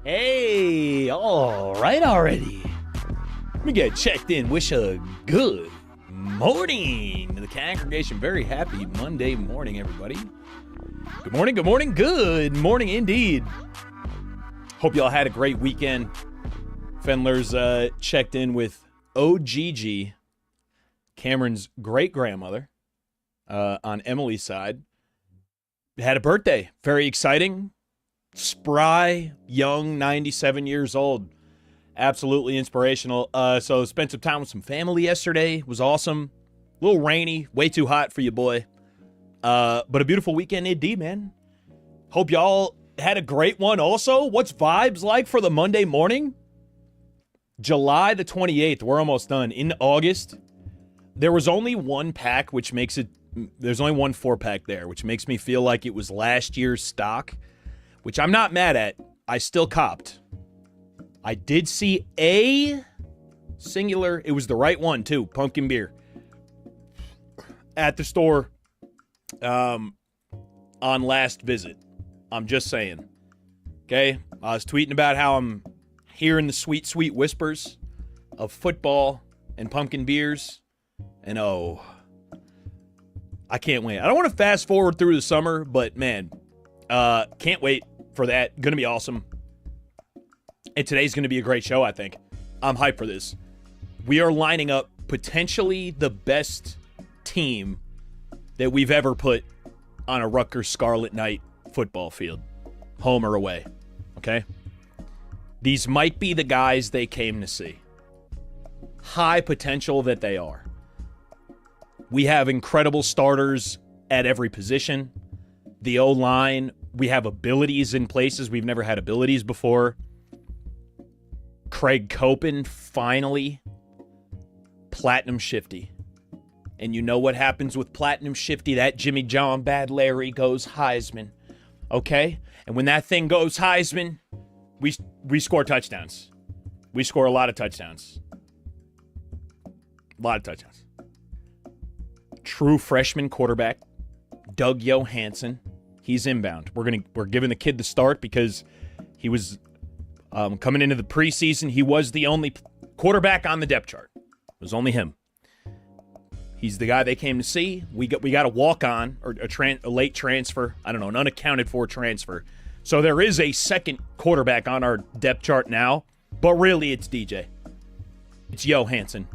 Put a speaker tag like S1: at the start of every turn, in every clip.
S1: Hey, all right already. Let me get checked in. Wish a good morning to the congregation. Very happy Monday morning, everybody. Good morning, good morning, good morning indeed. Hope y'all had a great weekend. Fendler's checked in with OGG, Cameron's great-grandmother, on Emily's side. Had a birthday. Very exciting. Spry, young, 97 years old. Absolutely inspirational. So spent some time with some family yesterday. Was awesome. A little rainy. Way too hot for you, boy. But a beautiful weekend indeed, man. Hope y'all had a great one also. What's vibes like for the Monday morning? July the 28th. We're almost done. In August, there was only one pack, which makes it... There's only one 4-pack there, which makes me feel like it was last year's stock, which I'm not mad at. I still copped. I did see a singular, it was the right one too, pumpkin beer, at the store on last visit. I'm just saying. Okay? I was tweeting about how I'm hearing the sweet, sweet whispers of football and pumpkin beers. And oh, I can't wait. I don't want to fast forward through the summer, but man, can't wait for that. Going to be awesome. And today's going to be a great show, I think. I'm hyped for this. We are lining up potentially the best team that we've ever put on a Rutgers Scarlet Knight football field, home or away, okay? These might be the guys they came to see. High potential that they are. We have incredible starters at every position. The O-line, we have abilities in places we've never had abilities before. Craig Copen, finally, Platinum Shifty. And you know what happens with Platinum Shifty? That Jimmy John Bad Larry goes Heisman. Okay? And when that thing goes Heisman, we score touchdowns. We score a lot of touchdowns. A lot of touchdowns. True freshman quarterback, Doug Johansson. He's inbound. We're giving the kid the start because he was coming into the preseason. He was the only quarterback on the depth chart. It was only him. He's the guy they came to see. We got a walk-on or a late transfer. I don't know, an unaccounted for transfer. So there is a second quarterback on our depth chart now, but really it's DJ. It's Johansson.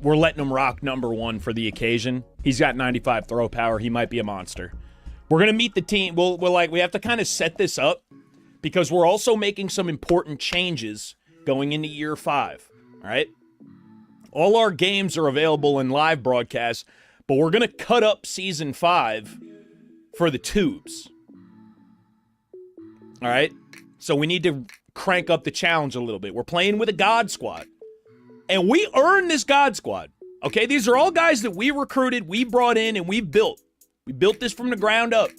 S1: We're letting him rock number one for the occasion. He's got 95 throw power. He might be a monster. We're going to meet the team. We have to kind of set this up because we're also making some important changes going into year 5. All right? All our games are available in live broadcasts, but we're going to cut up season 5 for the tubes. All right? So we need to crank up the challenge a little bit. We're playing with a God squad. And we earned this God squad. Okay? These are all guys that we recruited, we brought in, and we built. We built this from the ground up.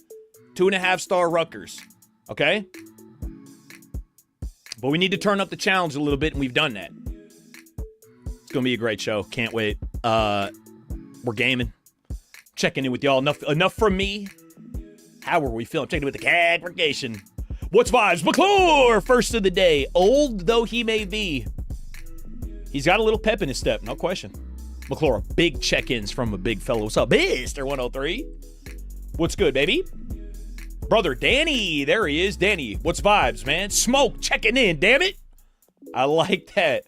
S1: 2.5-star Rutgers. Okay? But we need to turn up the challenge a little bit, and we've done that. It's going to be a great show. Can't wait. We're gaming. Checking in with y'all. Enough from me. How are we feeling? Checking in with the congregation. What's vibes? McClure, first of the day. Old though he may be, he's got a little pep in his step, no question. McClure, big check-ins from a big fellow. What's up, Mr. 103? What's good, baby? Brother Danny, there he is. Danny, what's vibes, man? Smoke, checking in, damn it. I like that.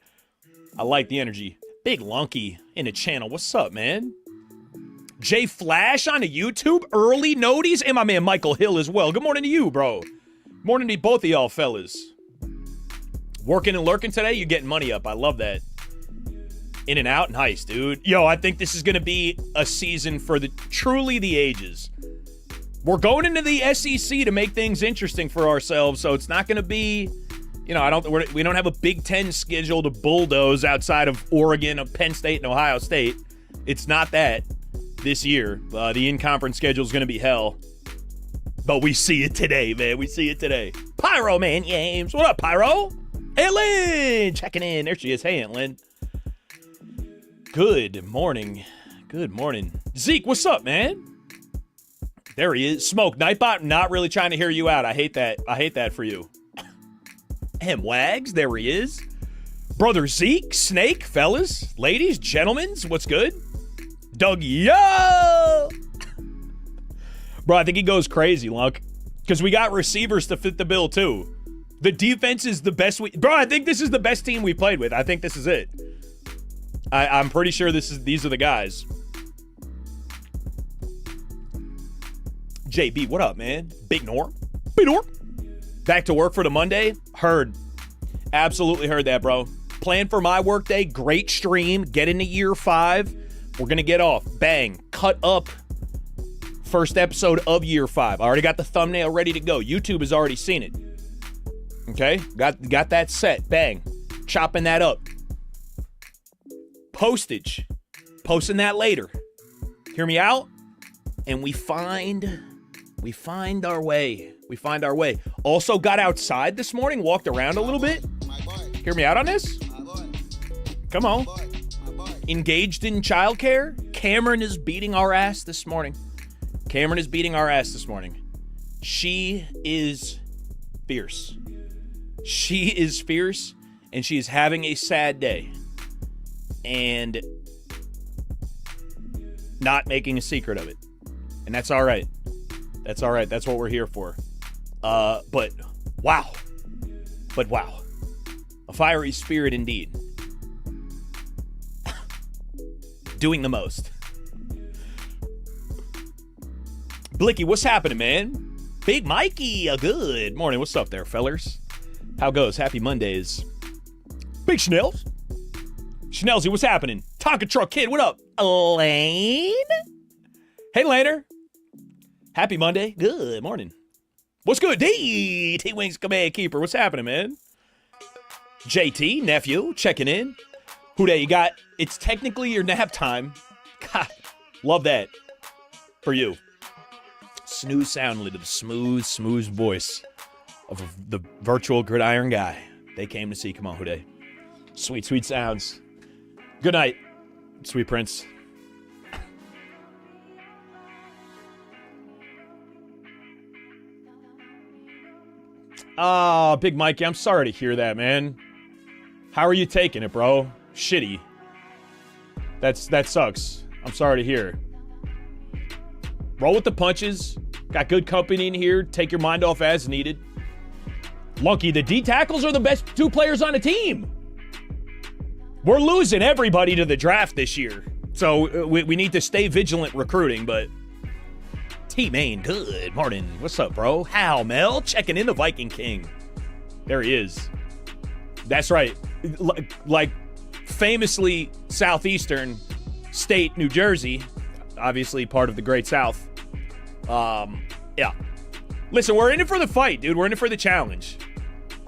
S1: I like the energy. Big Lunky in the channel. What's up, man? Jay Flash on the YouTube. Early noties. And my man Michael Hill as well. Good morning to you, bro. Morning to both of y'all fellas. Working and lurking today. You're getting money up. I love that. In and out. Nice, dude. Yo, I think this is going to be a season for truly the ages. We're going into the SEC to make things interesting for ourselves, so it's not going to be, we don't have a Big Ten schedule to bulldoze outside of Oregon, of Penn State, and Ohio State. It's not that this year. The in-conference schedule is going to be hell. But we see it today, man. We see it today. Pyro, man, James. What up, Pyro? Aunt Lynn, checking in. There she is. Hey, Aunt Lynn. Good morning. Good morning. Zeke, what's up, man? There he is. Smoke. Nightbot, not really trying to hear you out. I hate that. I hate that for you. M Wags, there he is. Brother Zeke, Snake, fellas, ladies, gentlemen, what's good? Doug, yo! Bro, I think he goes crazy, Lunk. Because we got receivers to fit the bill, too. The defense is the best Bro, I think this is the best team we played with. I think this is it. I'm pretty sure these are the guys. JB, what up, man? Big Nor. Big Nor. Back to work for the Monday? Heard. Absolutely heard that, bro. Plan for my work day. Great stream. Get into year 5. We're going to get off. Bang. Cut up. First episode of year 5. I already got the thumbnail ready to go. YouTube has already seen it. Okay? Got that set. Bang. Chopping that up. Postage. Posting that later. Hear me out? And we find our way. We find our way. Also got outside this morning, walked around a little bit. Hear me out on this? Come on. Engaged in childcare. Cameron is beating our ass this morning. She is fierce. She is fierce, and she is having a sad day. and not making a secret of it. And that's all right. That's all right. That's what we're here for. But wow. A fiery spirit indeed. Doing the most. Blicky, what's happening, man? Big Mikey, good morning. What's up there, fellers? How goes? Happy Mondays. Big Schnells. Schnellsy, what's happening? Tonka Truck Kid, what up? Lane? Hey, Laner. Happy Monday. Good morning. What's good, D? T-Wings Command Keeper. What's happening, man? JT, nephew, checking in. Who day you got? It's technically your nap time. God, love that for you. Snooze soundly to the smooth voice of the virtual gridiron guy they came to see. Come on, Houday. Sweet sounds. Good night, sweet prince. Big Mikey, I'm sorry to hear that, man. How are you taking it, bro? Shitty. That sucks. I'm sorry to hear. Roll with the punches. Got good company in here. Take your mind off as needed. Lucky, the D tackles are the best two players on the team. We're losing everybody to the draft this year. So we need to stay vigilant recruiting, but T-Main, good morning. What's up, bro? Hal Mel checking in, the Viking King. There he is. That's right. Like famously southeastern state, New Jersey, obviously part of the Great South. Yeah. Listen, we're in it for the fight, dude. We're in it for the challenge.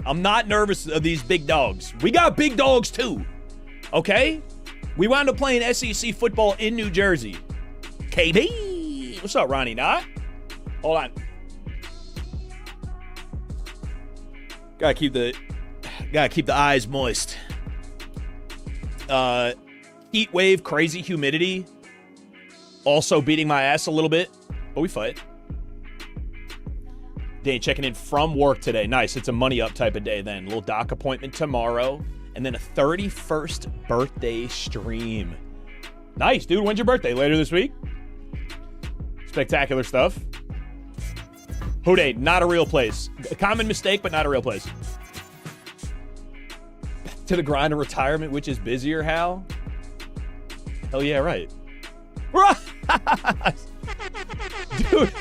S1: I'm not nervous of these big dogs. We got big dogs too. Okay? We wound up playing SEC football in New Jersey. KB. What's up, Ronnie? Nah? Hold on. Gotta keep the eyes moist. Heat wave, crazy humidity. Also beating my ass a little bit, but we fight. Dane checking in from work today. Nice. It's a money up type of day then. Little doc appointment tomorrow. And then a 31st birthday stream. Nice, dude. When's your birthday? Later this week? Spectacular stuff. Houday, not a real place. A common mistake, but not a real place. To the grind of retirement, which is busier, Hal? Hell yeah, right. Dude,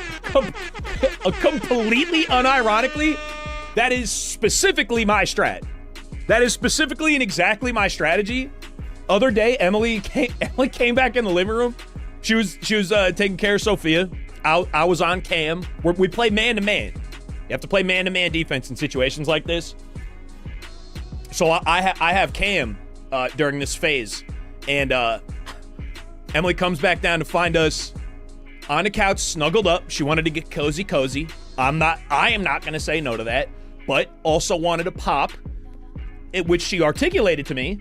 S1: completely unironically, that is specifically my strat. That is specifically and exactly my strategy. Other day, Emily came back in the living room. She was taking care of Sophia. I was on cam. We play man-to-man. You have to play man-to-man defense in situations like this. So I have cam during this phase. And Emily comes back down to find us on the couch, snuggled up. She wanted to get cozy. I am not going to say no to that. But also wanted to pop, which she articulated to me.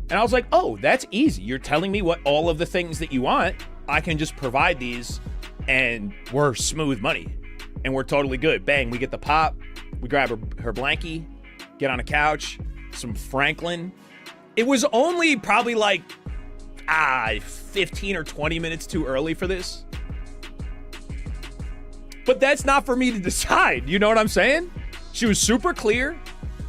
S1: And I was like, oh, that's easy. You're telling me what all of the things that you want. I can just provide these, and we're smooth money. And we're totally good. Bang, we get the pop. We grab her blankie, get on a couch, some Franklin. It was only probably like 15 or 20 minutes too early for this. But that's not for me to decide. You know what I'm saying? She was super clear,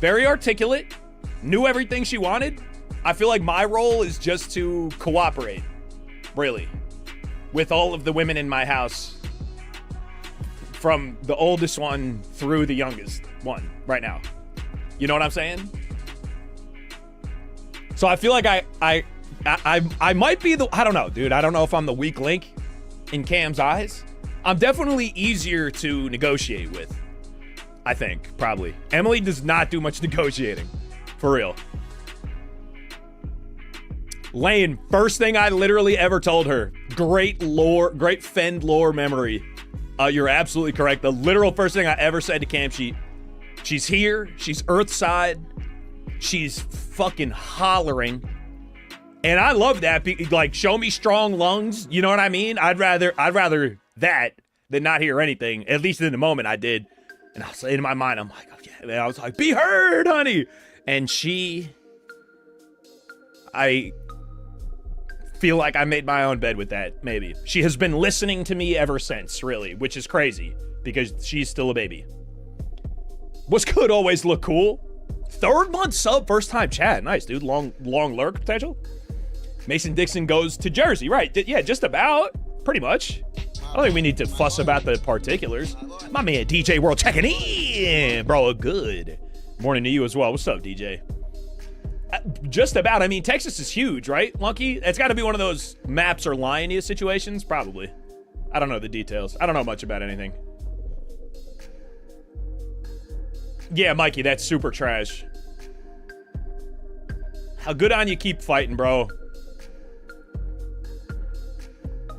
S1: very articulate, knew everything she wanted. I feel like my role is just to cooperate, really, with all of the women in my house, from the oldest one through the youngest one right now. You know what I'm saying? So I feel like I might be the, I don't know, dude. I don't know if I'm the weak link in Cam's eyes. I'm definitely easier to negotiate with, I think, probably. Emily does not do much negotiating, for real. Lane, first thing I literally ever told her, great Fend lore memory. You're absolutely correct. The literal first thing I ever said to Cam, she's here, she's Earthside, she's fucking hollering. And I love that. Like, show me strong lungs. You know what I mean? I'd rather that than not hear anything. At least in the moment I did. And I was in my mind, I'm like, oh yeah. And I was like, be heard, honey. And feel like I made my own bed with that, maybe. She has been listening to me ever since, really, which is crazy because she's still a baby. What's good? Always look cool. 3rd month sub, first time chat. Nice, dude. Long lurk potential. Mason Dixon goes to Jersey, right? Yeah, just about. Pretty much. I don't think we need to fuss about the particulars. My man DJ World checking in, bro. Good morning to you as well. What's up, DJ? Just about. I mean, Texas is huge, right, Lunky? It's got to be one of those maps or Lion situations, probably. I don't know the details. I don't know much about anything. Yeah, Mikey, that's super trash. How good on you keep fighting, bro.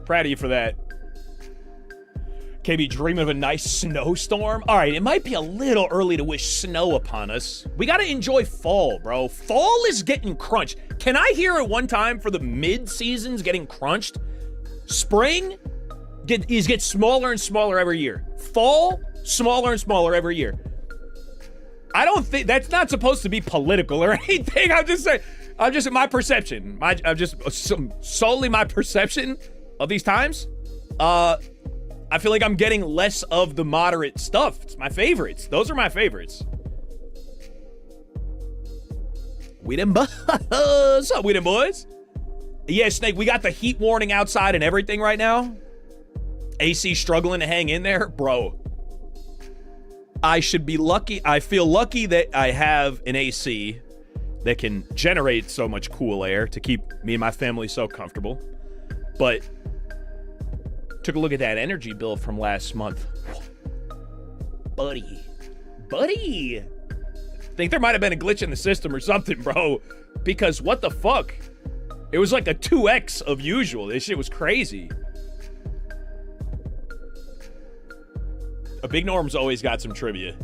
S1: Proud of you for that. KB dreaming of a nice snowstorm. All right, it might be a little early to wish snow upon us. We got to enjoy fall, bro. Fall is getting crunched. Can I hear it one time for the mid-seasons getting crunched? Spring gets smaller and smaller every year. Fall, smaller and smaller every year. I don't think that's not supposed to be political or anything. I'm just saying, my perception. I'm just solely my perception of these times. I feel like I'm getting less of the moderate stuff. It's my favorites. Those are my favorites. We them boys. What's up, we them boys? Yeah, Snake, we got the heat warning outside and everything right now. AC struggling to hang in there. Bro, I should be lucky. I feel lucky that I have an AC that can generate so much cool air to keep me and my family so comfortable. But took a look at that energy bill from last month. Buddy. I think there might have been a glitch in the system or something, bro. Because what the fuck? It was like a 2x of usual. This shit was crazy. A Big Norm's always got some trivia.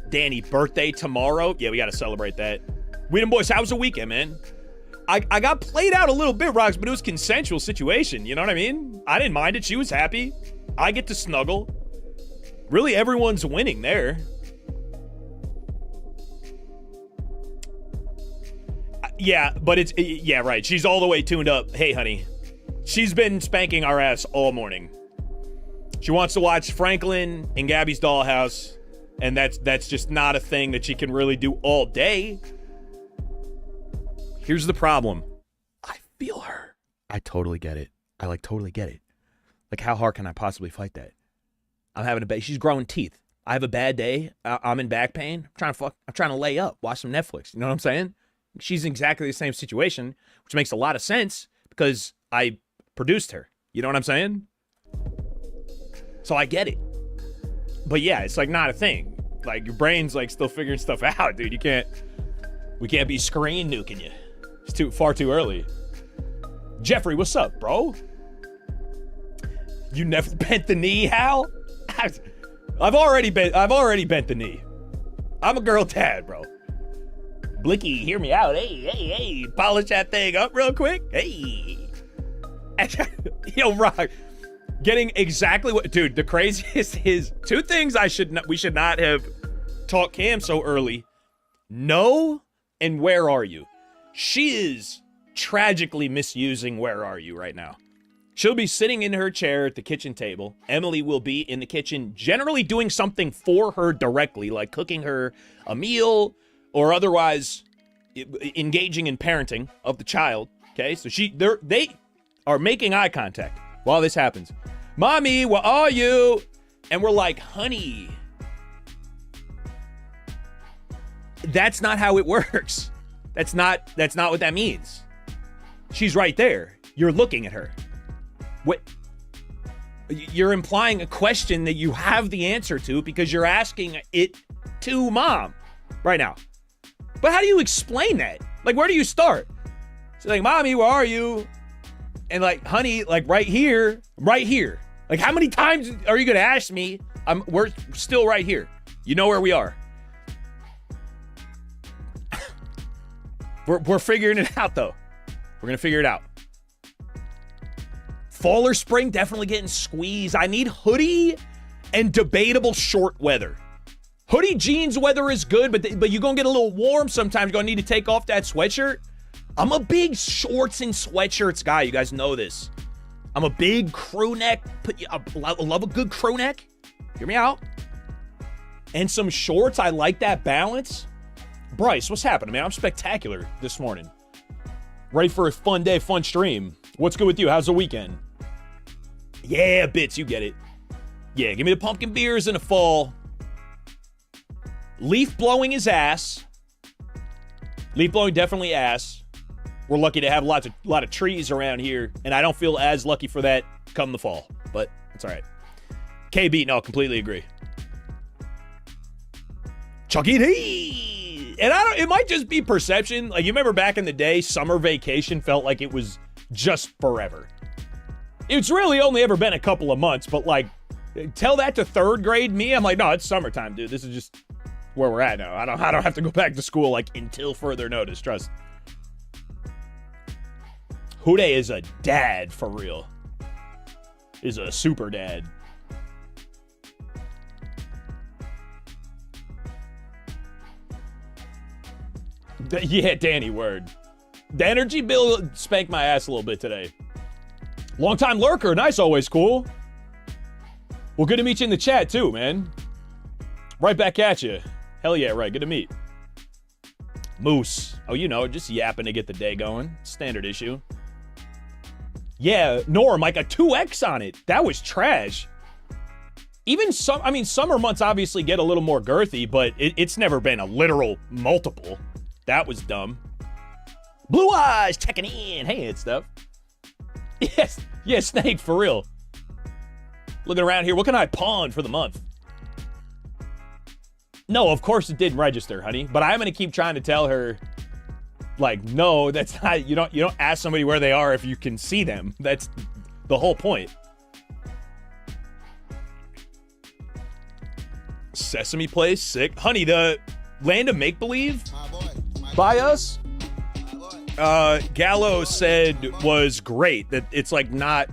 S1: Danny, birthday tomorrow? Yeah, we got to celebrate that. Weedham boys, how was the weekend, man? I got played out a little bit, Rocks, but it was a consensual situation. You know what I mean? I didn't mind it. She was happy. I get to snuggle. Really, everyone's winning there. Yeah, but yeah, right. She's all the way tuned up. Hey, honey. She's been spanking our ass all morning. She wants to watch Franklin and Gabby's Dollhouse, and that's just not a thing that she can really do all day. Here's the problem. I feel her. I totally get it. I totally get it. Like, how hard can I possibly fight that? I'm having a bad. She's growing teeth. I have a bad day. I'm in back pain. I'm trying to lay up, watch some Netflix. You know what I'm saying? She's in exactly the same situation, which makes a lot of sense because I produced her. You know what I'm saying? So I get it. But yeah, it's like not a thing. Like, your brain's like still figuring stuff out, dude. We can't be screen nuking you. It's far too early. Jeffrey, what's up, bro? You never bent the knee, Hal? I've already bent the knee. I'm a girl dad, bro. Blicky, hear me out. Hey. Polish that thing up real quick. Hey. Yo, Rock. Getting exactly what, dude, the craziest is two things we should not have taught Cam so early. No and where are you? She is tragically misusing where are you right now. She'll be sitting in her chair at the kitchen table. Emily will be in the kitchen, generally doing something for her directly, like cooking her a meal or otherwise engaging in parenting of the child. Okay, so they are making eye contact while this happens. Mommy, where are you? And we're like, honey, that's not how it works. That's not what that means. She's right there. You're looking at her. What? You're implying a question that you have the answer to because you're asking it to mom right now. But how do you explain that? Like, where do you start? She's like, mommy, where are you? And like, honey, like right here. Like, how many times are you going to ask me? We're still right here. You know where we are. We're figuring it out, though. We're going to figure it out. Fall or spring, definitely getting squeezed. I need hoodie and debatable short weather. Hoodie jeans weather is good, but you're going to get a little warm sometimes. You're going to need to take off that sweatshirt. I'm a big shorts and sweatshirts guy. You guys know this. I'm a big crew neck. I love a good crew neck. Hear me out. And some shorts. I like that balance. Bryce, what's happening, man? I'm spectacular this morning. Ready for a fun day, fun stream. What's good with you? How's the weekend? Yeah, Bits, you get it. Yeah, give me the pumpkin beers in the fall. Leaf blowing is ass. Leaf blowing definitely ass. We're lucky to have a lot of trees around here, and I don't feel as lucky for that come the fall, but it's all right. KB, no, completely agree. Chucky D! And it might just be perception. Like, you remember back in the day, summer vacation felt like it was just forever. It's really only ever been a couple of months, but like, tell that to third grade me, I'm like, no, it's summertime, dude. This is just where we're at now. I don't have to go back to school like until further notice, trust. Hude is a dad for real. Is a super dad. Yeah, Danny, word. The energy bill spanked my ass a little bit today. Long-time lurker, nice, always cool. Well, good to meet you in the chat too, man. Right back at you. Hell yeah, right, good to meet. Moose. Oh, you know, just yapping to get the day going. Standard issue. Yeah, Norm, like a 2X on it. That was trash. Even summer months obviously get a little more girthy, but it's never been a literal multiple. That was dumb. Blue Eyes checking in. Hey, it's stuff. Yes, yeah, Snake, for real. Looking around here, what can I pawn for the month? No, of course it didn't register, honey. But I'm gonna keep trying to tell her, like, no, that's not. You don't ask somebody where they are if you can see them. That's the whole point. Sesame Place, sick, honey. The Land of Make Believe by us. Gallo said was great. That it's like not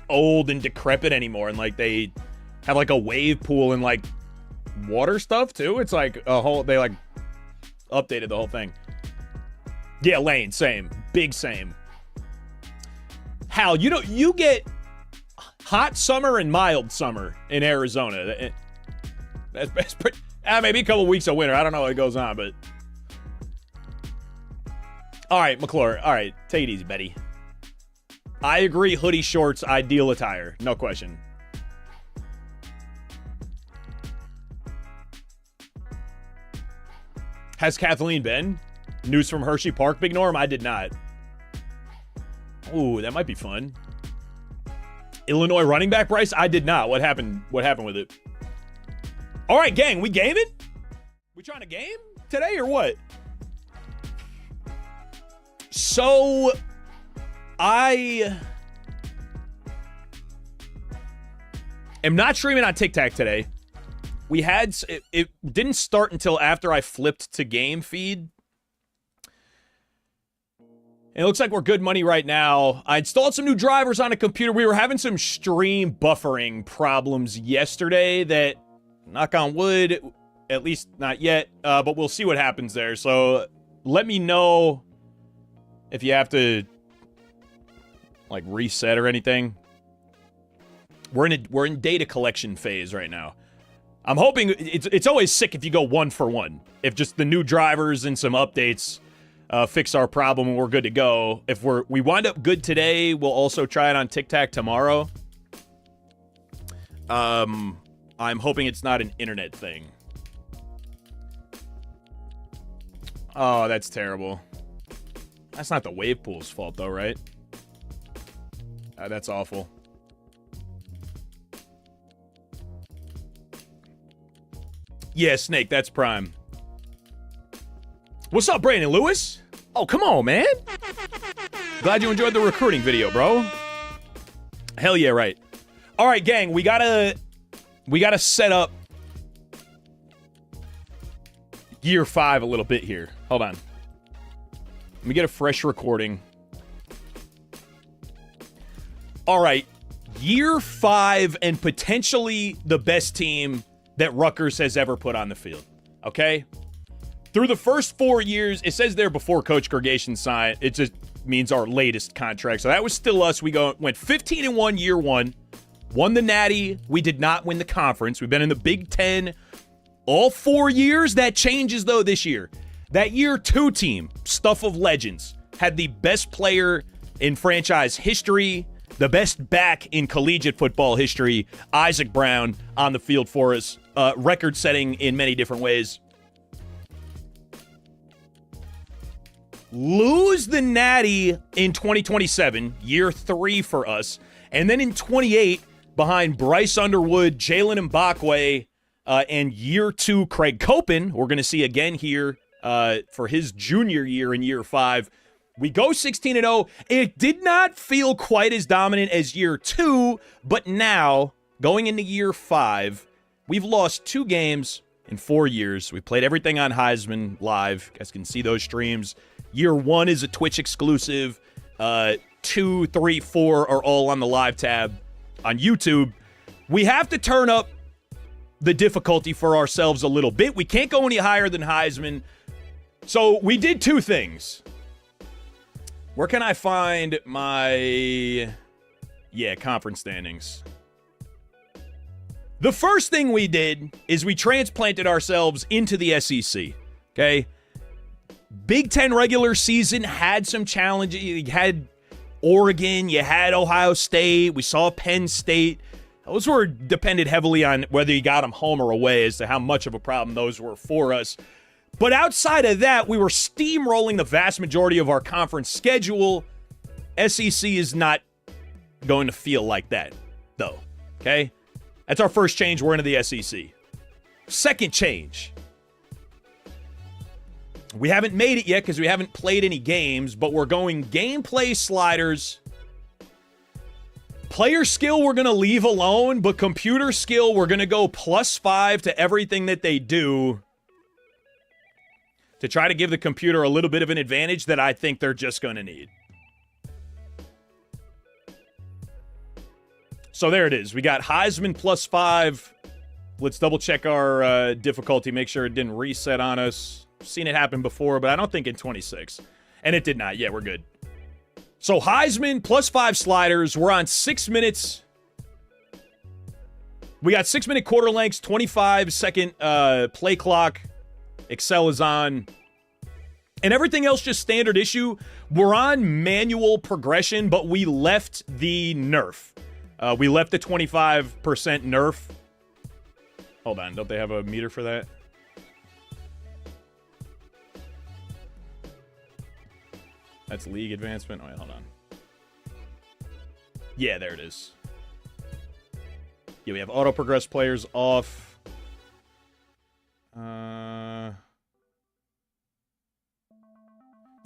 S1: old and decrepit anymore, and like they have like a wave pool and like water stuff too. It's like a whole, they like updated the whole thing. Yeah, Lane, same, big same. Hal, you get hot summer and mild summer in Arizona. That's pretty, maybe a couple weeks of winter. I don't know what goes on, but all right, McClure. All right, take it easy, Betty. I agree. Hoodie, shorts, ideal attire, no question. Has Kathleen been? News from Hershey Park, Big Norm? I did not. Ooh, that might be fun. Illinois running back Bryce? I did not. What happened? What happened with it? All right, gang, we gaming? We trying to game today or what? So, I am not streaming on TikTok today. We had, it didn't start until after I flipped to game feed. And it looks like we're good money right now. I installed some new drivers on a computer. We were having some stream buffering problems yesterday that, knock on wood, at least not yet, but we'll see what happens there. So let me know if you have to like reset or anything. We're in data collection phase right now. I'm hoping it's always sick if you go 1 for 1. If just the new drivers and some updates fix our problem and we're good to go. If we wind up good today, we'll also try it on TikTok tomorrow. I'm hoping it's not an internet thing. Oh, that's terrible. That's not the wave pool's fault though, right? That's awful. Yeah, Snake, that's prime. What's up, Brandon Lewis? Oh, come on, man. Glad you enjoyed the recruiting video, bro. Hell yeah, right. All right, gang, we gotta set up year 5 a little bit here. Hold on. Let me get a fresh recording. All right, year 5 and potentially the best team that Rutgers has ever put on the field, okay? Through the first 4 years, it says there before Coach Gergation signed, it just means our latest contract. So that was still us. We went 15-1 year one, won the Natty. We did not win the conference. We've been in the Big Ten all 4 years. That changes, though, this year. That year two team, stuff of legends, had the best player in franchise history, the best back in collegiate football history, Isaac Brown, on the field for us. Record-setting in many different ways. Lose the Natty in 2027, year 3 for us. And then in 28, behind Bryce Underwood, Jalen Mbakwe, and year 2, Craig Copen, we're going to see again here for his junior year in year 5. We go 16-0. It did not feel quite as dominant as year 2, but now, going into year 5, we've lost 2 games in 4 years. We played everything on Heisman live. You guys can see those streams. Year 1 is a Twitch exclusive. 2, 3, 4 are all on the live tab on YouTube. We have to turn up the difficulty for ourselves a little bit. We can't go any higher than Heisman. So we did 2 things. Where can I find my, conference standings? The first thing we did is we transplanted ourselves into the SEC, okay? Big Ten regular season had some challenges. You had Oregon, you had Ohio State, we saw Penn State. Those were depended heavily on whether you got them home or away as to how much of a problem those were for us. But outside of that, we were steamrolling the vast majority of our conference schedule. SEC is not going to feel like that, though, okay? That's our first change. We're into the SEC. Second change. We haven't made it yet because we haven't played any games, but we're going gameplay sliders. Player skill we're going to leave alone, but computer skill we're going to go +5 to everything that they do to try to give the computer a little bit of an advantage that I think they're just going to need. So there it is. We got Heisman +5. Let's double check our difficulty, make sure it didn't reset on us. Seen it happen before, but I don't think in 26. And it did not. Yeah, we're good. So Heisman +5 sliders. We're on 6 minutes. We got 6-minute quarter lengths, 25-second play clock. Excel is on. And everything else just standard issue. We're on manual progression, but we left the nerf. We left the 25% nerf. Hold on. Don't they have a meter for that? That's league advancement. Oh, wait, hold on. Yeah, there it is. Yeah, we have auto progress players off. Yeah,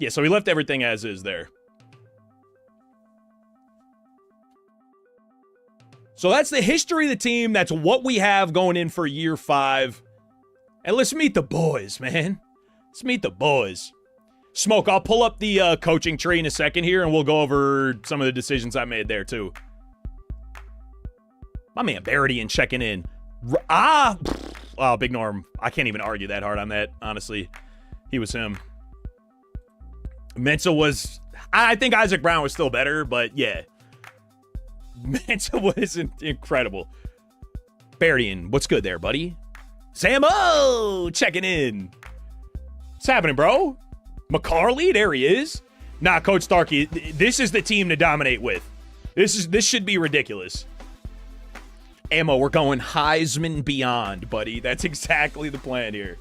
S1: so we left everything as is there. So that's the history of the team. That's what we have going in for year 5. And let's meet the boys, man. Let's meet the boys. Smoke, I'll pull up the coaching tree in a second here, and we'll go over some of the decisions I made there, too. My man Baradian checking in. Oh, Big Norm. I can't even argue that hard on that, honestly. He was him. Mensa was... I think Isaac Brown was still better, but yeah. Mensa was incredible. Baradian, what's good there, buddy? Samo checking in. What's happening, bro? McCarley, there he is. Nah, Coach Starkey, this is the team to dominate with. This should be ridiculous. Ammo, we're going Heisman beyond, buddy. That's exactly the plan here.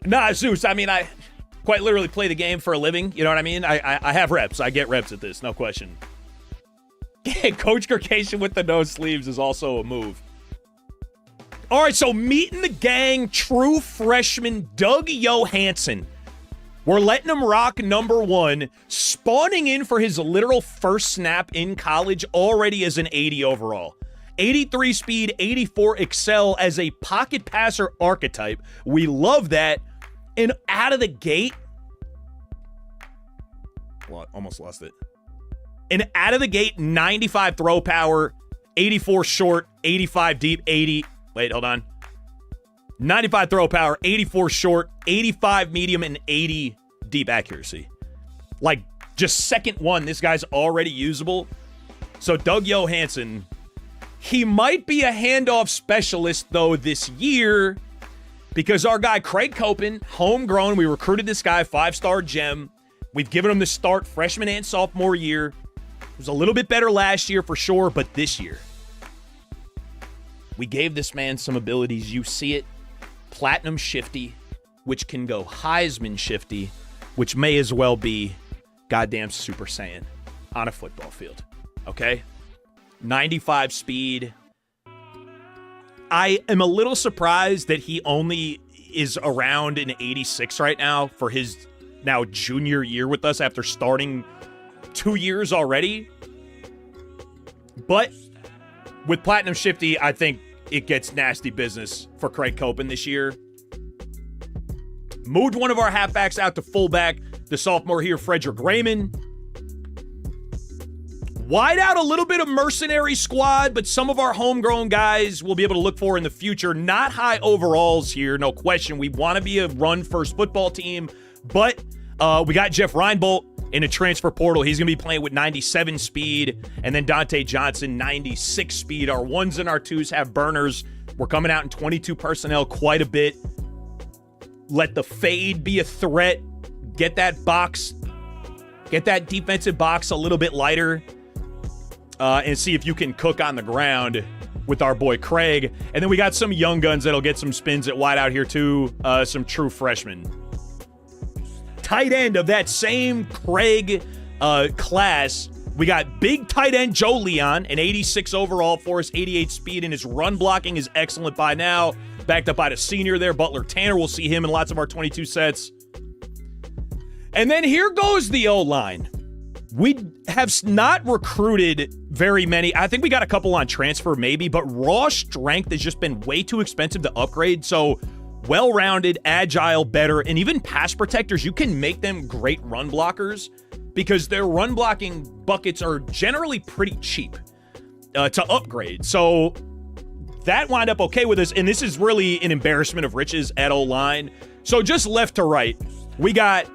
S1: Nah, Zeus, I mean, I quite literally play the game for a living. You know what I mean? I have reps. I get reps at this, no question. Coach Gergation with the no sleeves is also a move. All right, so meeting the gang, true freshman Doug Johansson. We're letting him rock number 1, spawning in for his literal first snap in college already as an 80 overall. 83 speed, 84 excel as a pocket passer archetype. We love that. And out of the gate, almost lost it. And out of the gate, 95 throw power, 84 short, 85 deep, 80. Wait, hold on. 95 throw power, 84 short, 85 medium, and 80 deep accuracy. Like, just second one, this guy's already usable. So Doug Johansson, he might be a handoff specialist, though, this year, because our guy Craig Copen, homegrown, we recruited this guy, 5-star gem. We've given him the start freshman and sophomore year. It was a little bit better last year for sure, but this year, we gave this man some abilities. You see it. Platinum shifty, which can go Heisman shifty, which may as well be goddamn Super Saiyan on a football field. Okay? 95 speed. I am a little surprised that he only is around an 86 right now for his now junior year with us after starting 2 years already. But with Platinum Shifty, I think it gets nasty business for Craig Copen this year. Moved one of our halfbacks out to fullback, the sophomore here, Frederick Raymond. Wide out a little bit of mercenary squad, but some of our homegrown guys we'll be able to look for in the future. Not high overalls here, no question. We want to be a run-first football team, but we got Jeff Reinbolt in a transfer portal. He's going to be playing with 97 speed, and then Dante Johnson, 96 speed. Our ones and our twos have burners. We're coming out in 22 personnel quite a bit. Let the fade be a threat. Get that box, get that defensive box a little bit lighter. And see if you can cook on the ground with our boy Craig. And then we got some young guns that'll get some spins at wide out here too. Some true freshmen. Tight end of that same Craig class, we got big tight end Joe Leon, an 86 overall for us, 88 speed, and his run blocking is excellent by now. Backed up by the senior there, Butler Tanner. We'll see him in lots of our 22 sets. And then here goes the O-line. We have not recruited very many. I think we got a couple on transfer maybe, but raw strength has just been way too expensive to upgrade. So well-rounded, agile, better, and even pass protectors, you can make them great run blockers because their run blocking buckets are generally pretty cheap to upgrade. So that wound up okay with us, and this is really an embarrassment of riches at O-line. So just left to right, we got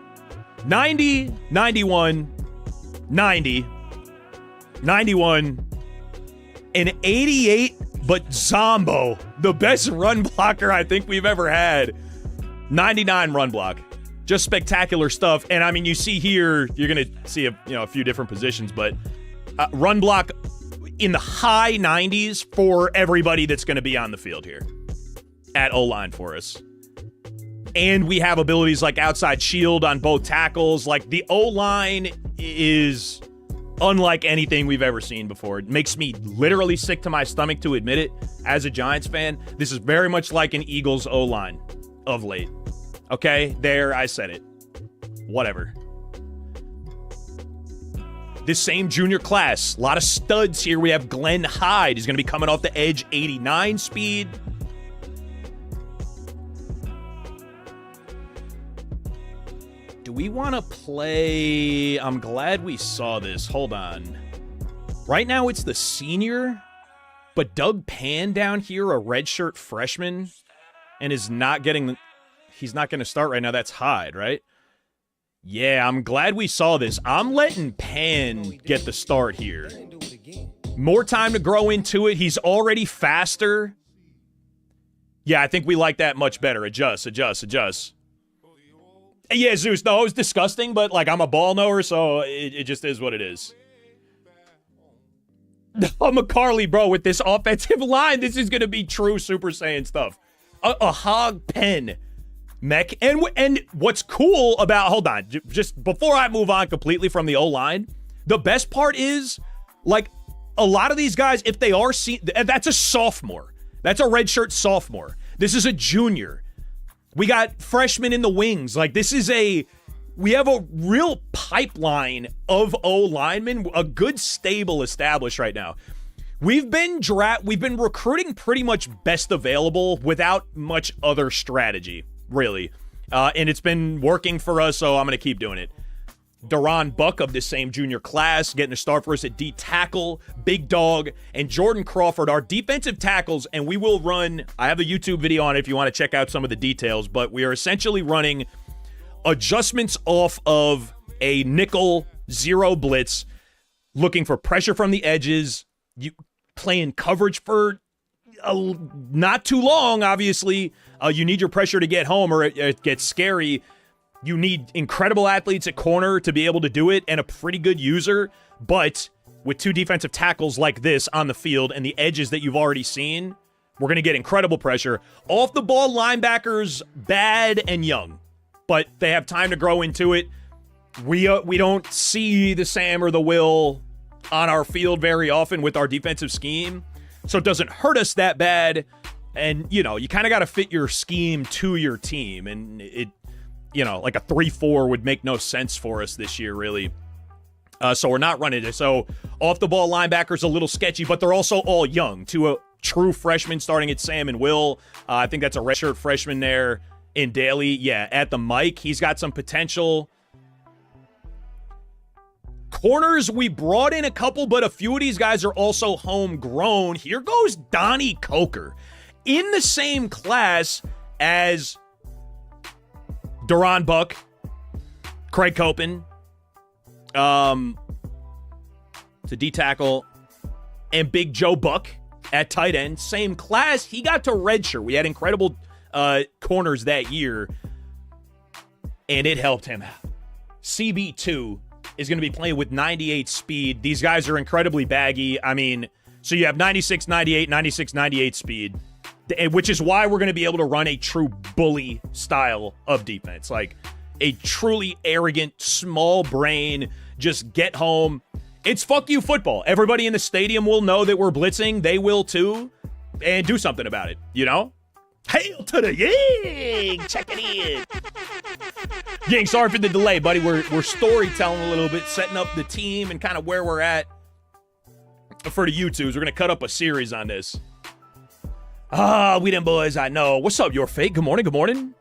S1: 90, 91, 90, 91, and 88, but Zombo, the best run blocker I think we've ever had. 99 run block. Just spectacular stuff. And I mean, you see here, you're going to see a few different positions, but run block in the high 90s for everybody that's going to be on the field here at O-line for us. And we have abilities like outside shield on both tackles. Like, the O-line is unlike anything we've ever seen before. It makes me literally sick to my stomach to admit it as a Giants fan. This is very much like an Eagles O-line of late. Okay, there, I said it. Whatever. This same junior class, a lot of studs here. We have Glenn Hyde. He's going to be coming off the edge, 89 speed. Do we want to play? I'm glad we saw this. Hold on. Right now it's the senior, but Doug Pan down here, a redshirt freshman, and is not getting, he's not going to start right now. That's Hyde, right? Yeah, I'm glad we saw this. I'm letting Pan get the start here. More time to grow into it. He's already faster. Yeah, I think we like that much better. Adjust. Yeah, Zeus, no, it was disgusting, but, like, I'm a ball knower, so it just is what it is. Oh, McCarley, bro, with this offensive line, this is going to be true Super Saiyan stuff. A hog pen mech. And what's cool about, hold on, just before I move on completely from the O-line, the best part is, like, a lot of these guys, if they are that's a sophomore. That's a redshirt sophomore. This is a junior. We got freshmen in the wings. Like, we have a real pipeline of O-linemen, a good stable established right now. We've been recruiting pretty much best available without much other strategy, really. And it's been working for us, so I'm going to keep doing it. Duron Buck of the same junior class, getting a start for us at D tackle, Big Dog, and Jordan Crawford, our defensive tackles, and we will run, I have a YouTube video on it if you want to check out some of the details, but we are essentially running adjustments off of a nickel zero blitz, looking for pressure from the edges, you playing coverage for not too long, obviously. You need your pressure to get home or it gets scary. You need incredible athletes at corner to be able to do it and a pretty good user, but with two defensive tackles like this on the field and the edges that you've already seen, we're going to get incredible pressure. Off the ball linebackers, bad and young, but they have time to grow into it. We don't see the Sam or the Will on our field very often with our defensive scheme, so it doesn't hurt us that bad. And, you kind of got to fit your scheme to your team, and it, like a 3-4 would make no sense for us this year, really. So we're not running it. So off-the-ball linebackers a little sketchy, but they're also all young. Two true freshmen starting at Sam and Will. I think that's a redshirt freshman there in Daly. Yeah, at the mic. He's got some potential. Corners, we brought in a couple, but a few of these guys are also homegrown. Here goes Donnie Coker. In the same class as Duron Buck, Craig Copen, to D tackle, and Big Joe Buck at tight end. Same class. He got to redshirt. We had incredible corners that year, and it helped him out. CB2 is going to be playing with 98 speed. These guys are incredibly baggy. I mean, so you have 96, 98, 96, 98 speed, which is why we're going to be able to run a true bully style of defense. Like a truly arrogant, small brain, just get home. It's fuck you football. Everybody in the stadium will know that we're blitzing. They will too. And do something about it, Hail to the Ying! Check it in. Ying, sorry for the delay, buddy. We're storytelling a little bit, setting up the team and kind of where we're at for the YouTubes. We're going to cut up a series on this. We them boys, I know. What's up, your fake? Good morning, good morning.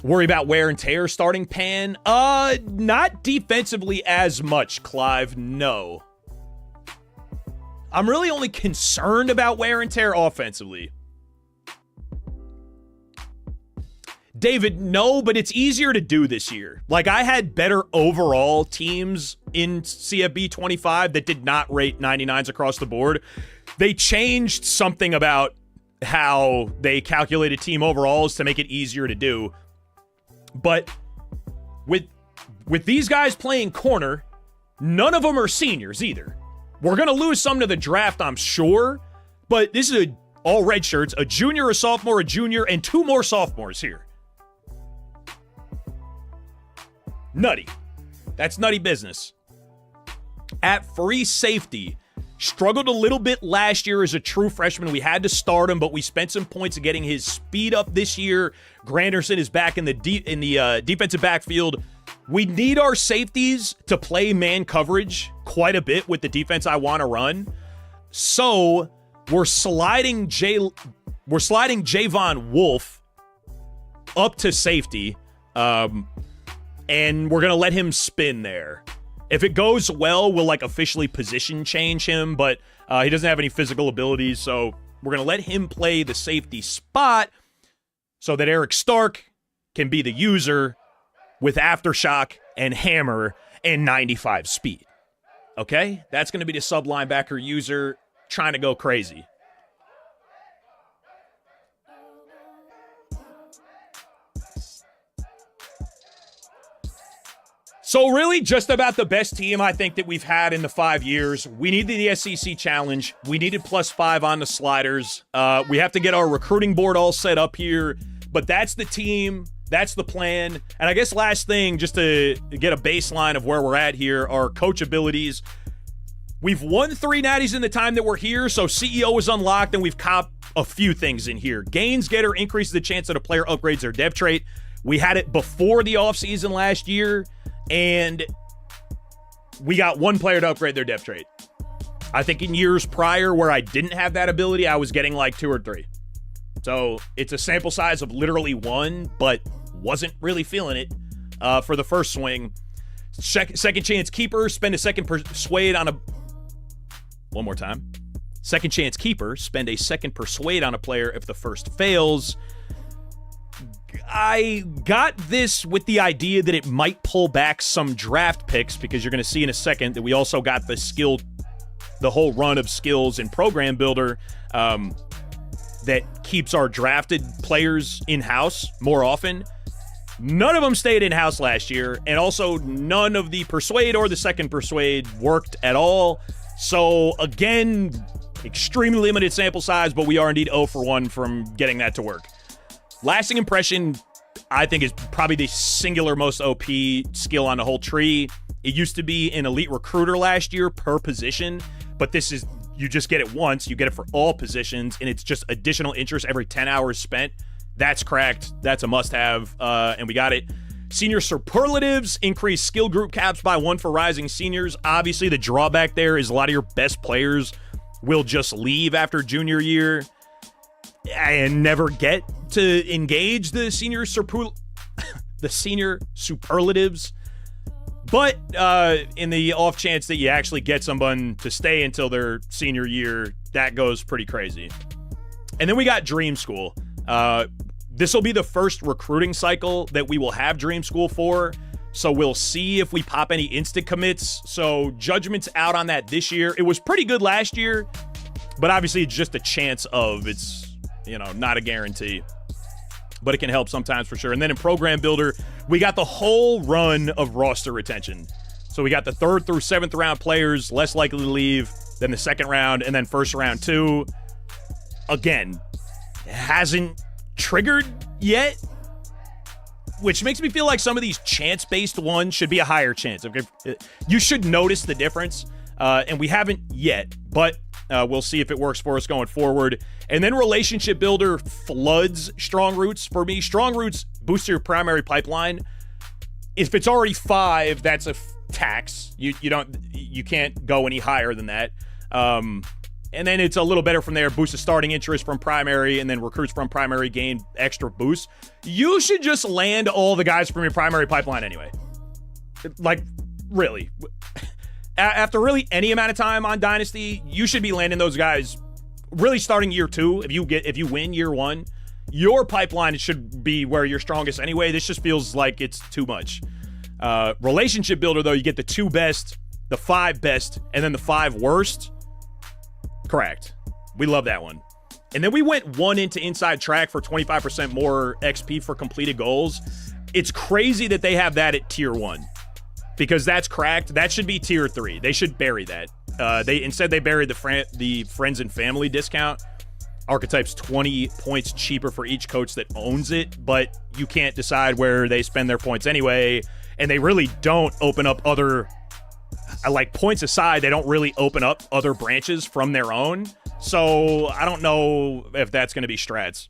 S1: Worry about wear and tear starting Pan? Not defensively as much, Clive, no. I'm really only concerned about wear and tear offensively. David, no, but it's easier to do this year. Like, I had better overall teams in CFB 25 that did not rate 99s across the board. They changed something about how they calculated team overalls to make it easier to do. But with these guys playing corner, none of them are seniors either. We're going to lose some to the draft, I'm sure, but this is all red shirts, a junior, a sophomore, a junior, and two more sophomores here. Nutty. That's nutty business. At free safety, struggled a little bit last year as a true freshman. We had to start him, but we spent some points getting his speed up this year. Granderson is back in the defensive backfield. We need our safeties to play man coverage quite a bit with the defense I want to run. So we're sliding Javon Wolf up to safety. And we're going to let him spin there. If it goes well, we'll officially position change him, but he doesn't have any physical abilities, so we're going to let him play the safety spot so that Eric Stark can be the user with aftershock and hammer and 95 speed. Okay? That's going to be the sub linebacker user trying to go crazy. So really just about the best team I think that we've had in the 5 years. We needed the SEC challenge. We needed +5 on the sliders. We have to get our recruiting board all set up here. But that's the team. That's the plan. And I guess last thing, just to get a baseline of where we're at here, our coach abilities. We've won 3 natties in the time that we're here, so CEO is unlocked, and we've copped a few things in here. Gains getter increases the chance that a player upgrades their depth trait. We had it before the offseason last year. And we got one player to upgrade their depth trait. I think in years prior where I didn't have that ability, I was getting 2 or 3. So it's a sample size of literally 1, but wasn't really feeling it for the first swing. Second chance keeper, spend a second persuade on a... One more time. Second chance keeper, spend a second persuade on a player if the first fails. I got this with the idea that it might pull back some draft picks, because you're going to see in a second that we also got the whole run of skills and program builder that keeps our drafted players in-house more often. None of them stayed in-house last year, and also none of the persuade or the second persuade worked at all. So again, extremely limited sample size, but we are indeed 0 for 1 from getting that to work. Lasting impression, I think, is probably the singular most OP skill on the whole tree. It used to be an elite recruiter last year per position, but this is, you just get it once, you get it for all positions, and it's just additional interest every 10 hours spent. That's cracked. That's a must-have, and we got it. Senior superlatives, increase skill group caps by 1 for rising seniors. Obviously, the drawback there is a lot of your best players will just leave after junior year and never get to engage the senior superlatives. But in the off chance that you actually get someone to stay until their senior year, that goes pretty crazy. And then we got Dream School. This will be the first recruiting cycle that we will have Dream School for, so we'll see if we pop any instant commits. So judgment's out on that this year. It was pretty good last year, but obviously it's just a chance of, it's, not a guarantee. But it can help sometimes for sure. And then in Program Builder, we got the whole run of roster retention. So we got the 3rd through 7th round players less likely to leave than the 2nd round, and then 1st round 2. Again, hasn't triggered yet, which makes me feel like some of these chance-based ones should be a higher chance. You should notice the difference, and we haven't yet, but we'll see if it works for us going forward. And then Relationship Builder floods Strong Roots. For me, Strong Roots boosts your primary pipeline. If it's already 5, that's a tax. You can't go any higher than that. And then it's a little better from there. Boost the starting interest from primary, and then recruits from primary gain extra boost. You should just land all the guys from your primary pipeline anyway. Like, really. After really any amount of time on Dynasty, you should be landing those guys really starting year 2. If you win year 1, your pipeline should be where you're strongest anyway. This just feels like it's too much. Relationship Builder, though, you get the 2 best, the 5 best, and then the 5 worst. Correct. We love that one. And then we went 1 into Inside Track for 25% more XP for completed goals. It's crazy that they have that at tier 1, because that's cracked. That should be tier 3. They should bury that. Instead they buried the friends and family discount. Archetype's 20 points cheaper for each coach that owns it, but you can't decide where they spend their points anyway. And they really don't open up other... Like, points aside, they don't really open up other branches from their own. So I don't know if that's going to be strats.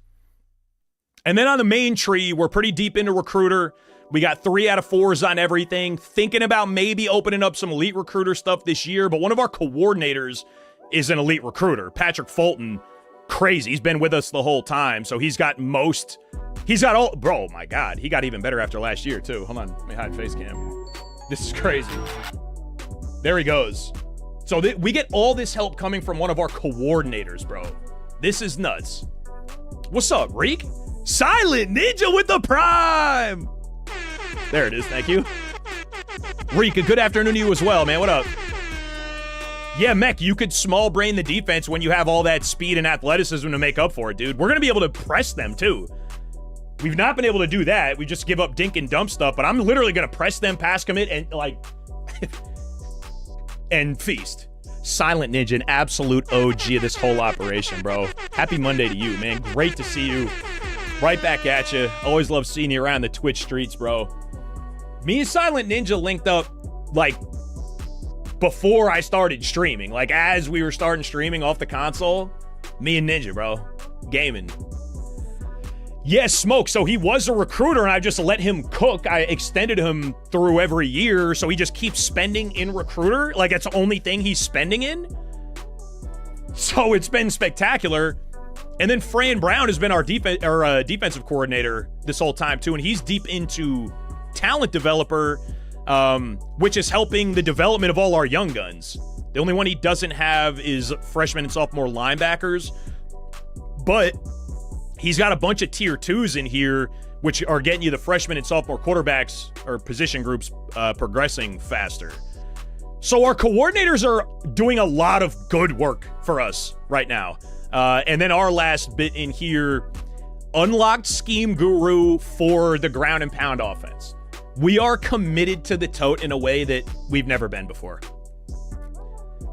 S1: And then on the main tree, we're pretty deep into recruiter. We got 3 out of 4s on everything. Thinking about maybe opening up some elite recruiter stuff this year. But one of our coordinators is an elite recruiter. Patrick Fulton. Crazy. He's been with us the whole time. So he's got all... Bro, my God. He got even better after last year, too. Hold on. Let me hide face cam. This is crazy. There he goes. So we get all this help coming from one of our coordinators, bro. This is nuts. What's up, Reek? Silent Ninja with the Prime. There it is. Thank you. Reek, a good afternoon to you as well, man. What up? Yeah, Mech, you could small brain the defense when you have all that speed and athleticism to make up for it, dude. We're going to be able to press them, too. We've not been able to do that. We just give up dink and dump stuff, but I'm literally going to press them, pass commit, and, like... and feast. Silent Ninja, an absolute OG of this whole operation, bro. Happy Monday to you, man. Great to see you. Right back at you. Always love seeing you around the Twitch streets, bro. Me and Silent Ninja linked up, like, before I started streaming. Like, as we were starting streaming off the console, me and Ninja, bro. Gaming. Yes, Smoke. So he was a recruiter, and I just let him cook. I extended him through every year, so he just keeps spending in recruiter. Like, that's the only thing he's spending in. So it's been spectacular. And then Fran Brown has been our defensive coordinator this whole time, too, and he's deep into talent developer. which is helping the development of all our young guns. The only one he doesn't have is freshman and sophomore linebackers, but he's got a bunch of tier 2s in here, which are getting you the freshman and sophomore quarterbacks or position groups progressing faster. So our coordinators are doing a lot of good work for us right now. And then our last bit in here, unlocked scheme guru for the ground and pound offense. We are committed to the tote in a way that we've never been before.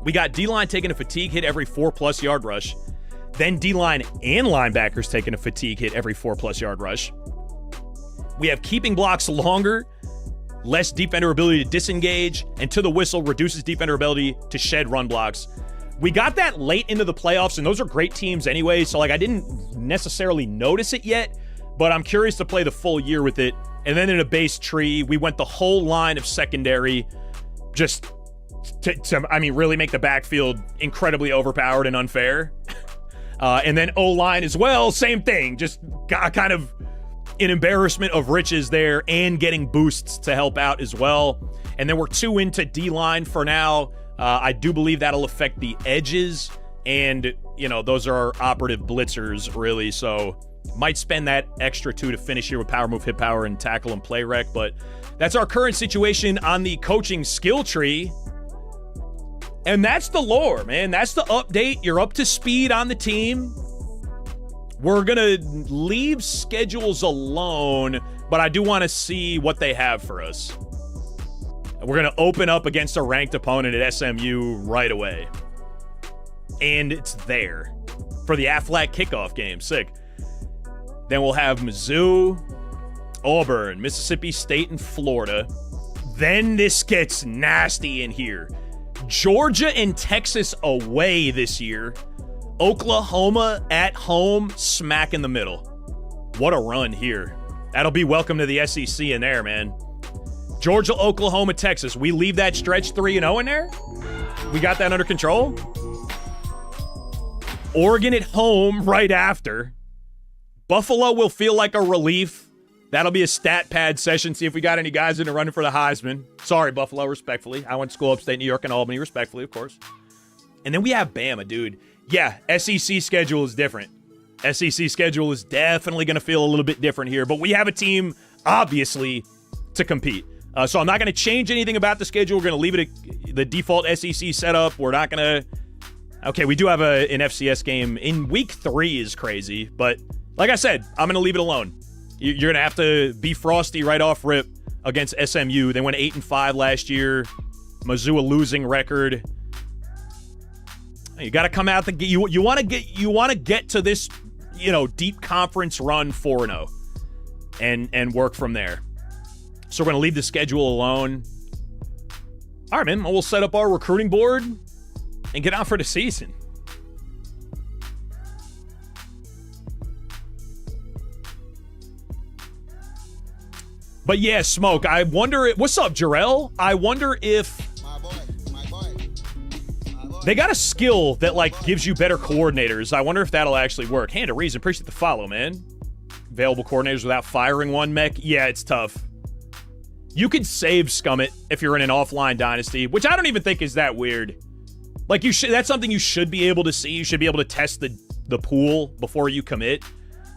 S1: We got D-line taking a fatigue hit every 4+ yard rush. Then D-line and linebackers taking a fatigue hit every 4+ yard rush. We have keeping blocks longer, less defender ability to disengage, and to the whistle reduces defender ability to shed run blocks. We got that late into the playoffs, and those are great teams anyway, so like I didn't necessarily notice it yet, but I'm curious to play the full year with it. And then in a base tree, we went the whole line of secondary just to really make the backfield incredibly overpowered and unfair. And then O-line as well, same thing. Just got kind of an embarrassment of riches there and getting boosts to help out as well. And then we're 2 into D-line for now. I do believe that'll affect the edges. And, those are our operative blitzers, really. So might spend that extra 2 to finish here with power move, hit power, and tackle and play rec. But that's our current situation on the coaching skill tree. And that's the lore, man. That's the update. You're up to speed on the team. We're going to leave schedules alone, but I do want to see what they have for us. We're going to open up against a ranked opponent at SMU right away. And it's there for the Aflac kickoff game. Sick. Then we'll have Mizzou, Auburn, Mississippi State, and Florida. Then this gets nasty in here. Georgia and Texas away this year. Oklahoma at home, smack in the middle. What a run here. That'll be welcome to the SEC in there, man. Georgia, Oklahoma, Texas. We leave that stretch 3-0 in there? We got that under control? Oregon at home right after. Buffalo will feel like a relief. That'll be a stat pad session. See if we got any guys in the running for the Heisman. Sorry, Buffalo, respectfully. I went to school upstate New York and Albany, respectfully, of course. And then we have Bama, dude. Yeah, SEC schedule is different. SEC schedule is definitely going to feel a little bit different here. But we have a team, obviously, to compete. So I'm not going to change anything about the schedule. We're going to leave it the default SEC setup. We're not going to... Okay, we do have an FCS game in week 3 is crazy. But like I said, I'm going to leave it alone. You're going to have to be frosty right off rip against SMU. They went 8-5 last year. Mizzou a losing record. You got to come out you want to get to this, deep conference run 4-0 and work from there. So we're going to leave the schedule alone. All right, man. We'll set up our recruiting board and get out for the season. But yeah, Smoke, I wonder what's up, Jarrell? I wonder if they got a skill that gives you better coordinators. I wonder if that'll actually work. Hand of reason, appreciate the follow, man. Available coordinators without firing one mech. Yeah, it's tough. You could save scum it if you're in an offline dynasty, which I don't even think is that weird. That's something you should be able to see. You should be able to test the pool before you commit.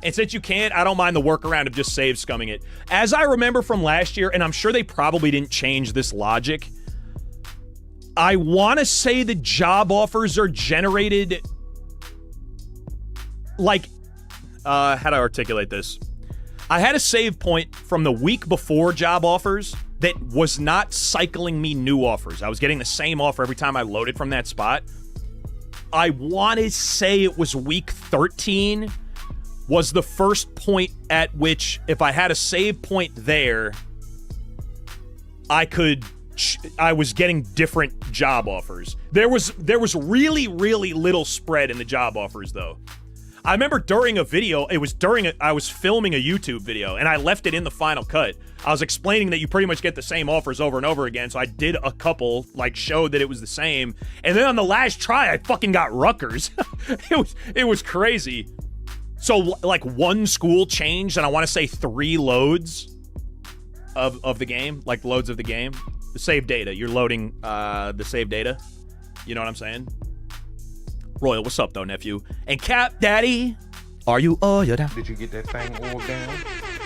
S1: And since you can't, I don't mind the workaround of just save scumming it. As I remember from last year, and I'm sure they probably didn't change this logic, I want to say the job offers are generated how do I articulate this? I had a save point from the week before job offers that was not cycling me new offers. I was getting the same offer every time I loaded from that spot. I want to say it was week 13 was the first point at which, if I had a save point there, I was getting different job offers. There was really, really little spread in the job offers, though. I remember during a video, I was filming a YouTube video, and I left it in the final cut. I was explaining that you pretty much get the same offers over and over again, so I did a couple, showed that it was the same. And then on the last try, I fucking got Rutgers. It was crazy. So, one school changed, and I want to say 3 loads. of the game, like loads of the game. The save data. You're loading the save data. You know what I'm saying? Royal, what's up, though, nephew? And Cap, Daddy, are you all you down?
S2: Did you get that thing all down?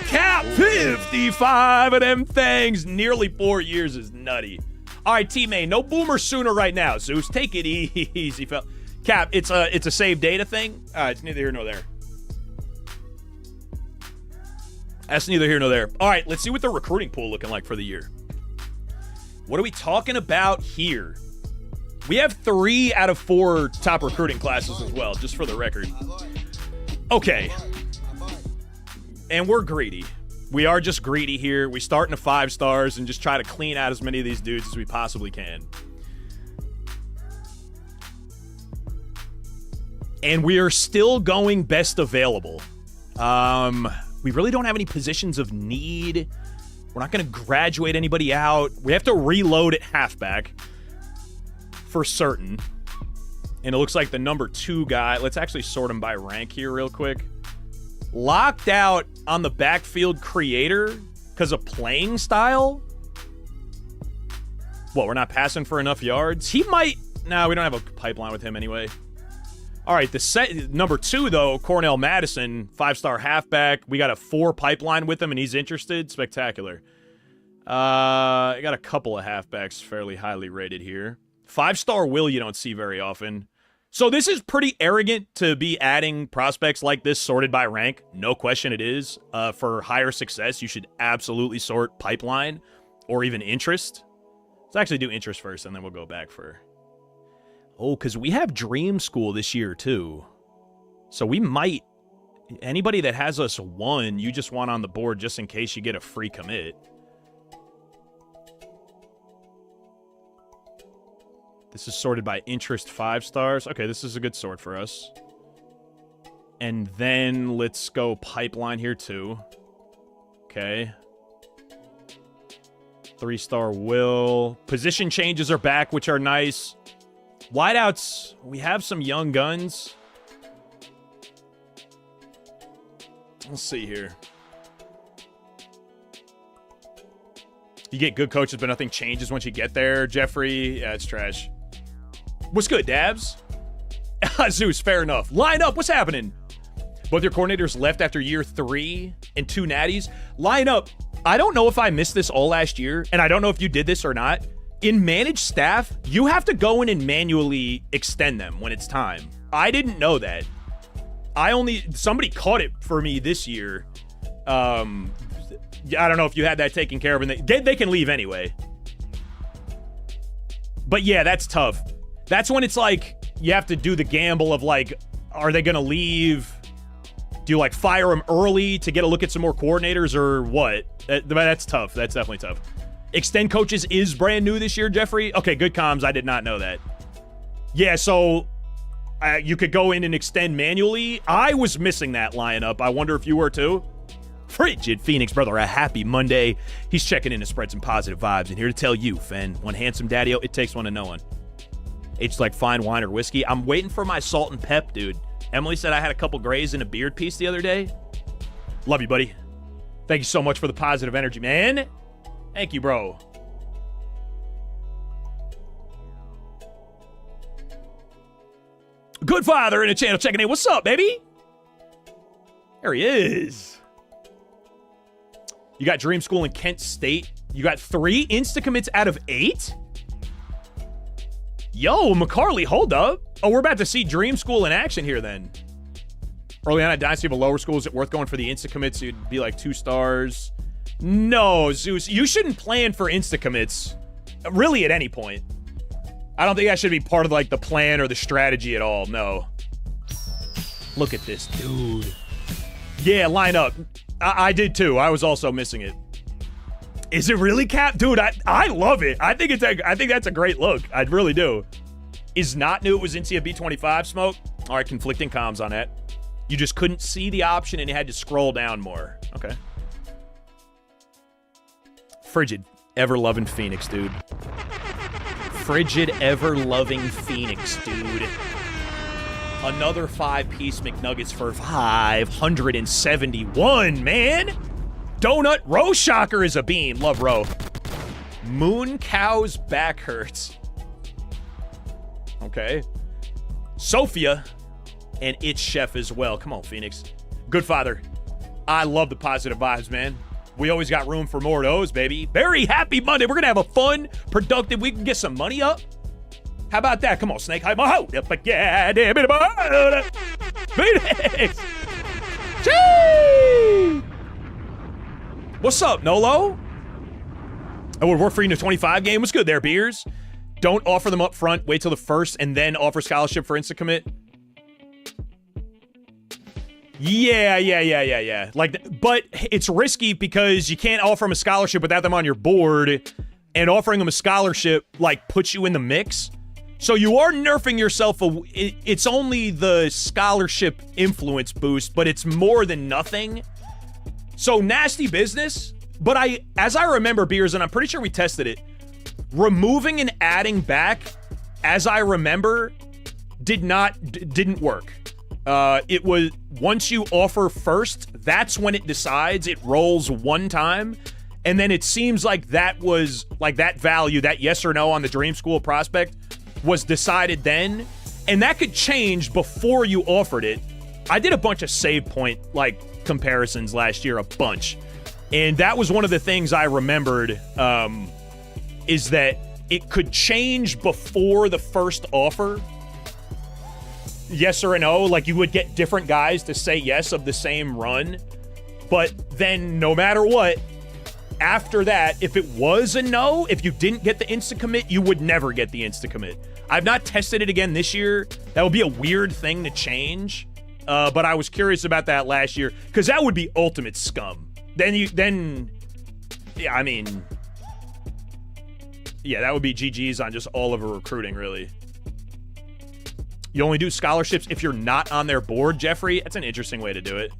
S1: Cap, 55 of them things. Nearly 4 years is nutty. All right, T-Main, no boomer sooner right now, Zeus. Take it easy, fella. Cap, it's a save data thing. It's neither here nor there. That's neither here nor there. All right, let's see what the recruiting pool looking like for the year. What are we talking about here? We have 3 out of 4 top recruiting classes as well, just for the record. Okay. And we're greedy. We are just greedy here. We start in the 5 stars and just try to clean out as many of these dudes as we possibly can. And we are still going best available. We really don't have any positions of need. We're not going to graduate anybody out. We have to reload at halfback for certain. And it looks like the number 2 guy, let's actually sort him by rank here real quick. Locked out on the backfield creator because of playing style. What, we're not passing for enough yards? He might, no, we don't have a pipeline with him anyway. All right, the number 2, though, Cornell Madison, 5-star halfback. We got a 4 pipeline with him, and he's interested. Spectacular. I got a couple of halfbacks fairly highly rated here. 5-star Will you don't see very often. So this is pretty arrogant to be adding prospects like this sorted by rank. No question it is. For higher success, you should absolutely sort pipeline or even interest. Let's actually do interest first, and then we'll go back for... Oh, because we have Dream School this year, too. So we might... Anybody that has us 1, you just want on the board just in case you get a free commit. This is sorted by interest 5 stars. Okay, this is a good sort for us. And then let's go pipeline here, too. Okay. 3-star Will. Position changes are back, which are nice. Wideouts, we have some young guns. Let's see here. You get good coaches, but nothing changes once you get there, Jeffrey. Yeah, it's trash. What's good, Dabs? Zeus, fair enough. Line up, what's happening? Both your coordinators left after year 3 and 2 natties. Line up. I don't know if I missed this all last year, and I don't know if you did this or not. In managed staff, you have to go in and manually extend them when it's time. I didn't know that. Somebody caught it for me this year. I don't know if you had that taken care of, and they can leave anyway. But yeah, that's tough. That's when it's like, you have to do the gamble of like, are they going to leave? Do you like fire them early to get a look at some more coordinators or what? That's tough. That's definitely tough. Extend coaches is brand new this year, Jeffrey. Okay, good comms. I did not know that. Yeah, so you could go in and extend manually. I was missing that lineup. I wonder if you were too. Frigid Phoenix, brother, a happy Monday. He's checking in to spread some positive vibes. And here to tell you, Fen, one handsome daddy-o, it takes one to know one. It's like fine wine or whiskey. I'm waiting for my salt and pep, dude. Emily said I had a couple grays and a beard piece the other day. Love you, buddy. Thank you so much for the positive energy, man. Thank you, bro. Good father in the channel checking in. What's up, baby? There he is. You got Dream School in Kent State. You got 3 insta-commits out of 8? Yo, McCarley, hold up. Oh, we're about to see Dream School in action here then. Early on at Dynasty, but lower school, is it worth going for the insta-commits? It'd be like 2 stars. No, Zeus, you shouldn't plan for insta-commits, really, at any point. I don't think that should be part of, like, the plan or the strategy at all, no. Look at this, dude. Yeah, line up. I did, too. I was also missing it. Is it really Cap? Dude, I love it. I think that's a great look. I really do. Is not new it was Insia B25 smoke? All right, conflicting comms on that. You just couldn't see the option and you had to scroll down more. Okay. Frigid, ever-loving Phoenix, dude. Frigid, ever-loving Phoenix, dude. Another 5-piece McNuggets for 571, man. Donut. Roe Shocker is a bean. Love Roe. Moon Cow's back hurts. Okay. Sophia and It's Chef as well. Come on, Phoenix. Good father. I love the positive vibes, man. We always got room for more of those, baby. Very happy Monday. We're going to have a fun, productive week and get some money up. How about that? Come on, Snake. Phoenix. Chee! What's up, Nolo? Oh, we're free in the 25 game. What's good there, Beers? Don't offer them up front. Wait till the first and then offer scholarship for instant commit. Yeah. Like, but it's risky because you can't offer them a scholarship without them on your board, and offering them a scholarship, like, puts you in the mix. So you are nerfing yourself. It's only the scholarship influence boost, but it's more than nothing. So nasty business. But as I remember, Beers, and I'm pretty sure we tested it, removing and adding back, as I remember, didn't work. It was once you offer first, that's when it decides. It rolls one time, and then it seems like that was like that value, that yes or no on the Dream School prospect was decided then, and that could change before you offered it. I did a bunch of save point like comparisons last year, a bunch, and that was one of the things I remembered is that it could change before the first offer. Yes or a no, like you would get different guys to say yes of the same run, but then no matter what, after that, if it was a no, if you didn't get the instant commit, you would never get the instant commit. I've not tested it again this year. That would be a weird thing to change, but I was curious about that last year because that would be ultimate scum. Yeah, I mean, yeah, that would be GG's on just all over recruiting, really. You only do scholarships if you're not on their board, Jeffrey. That's an interesting way to do it.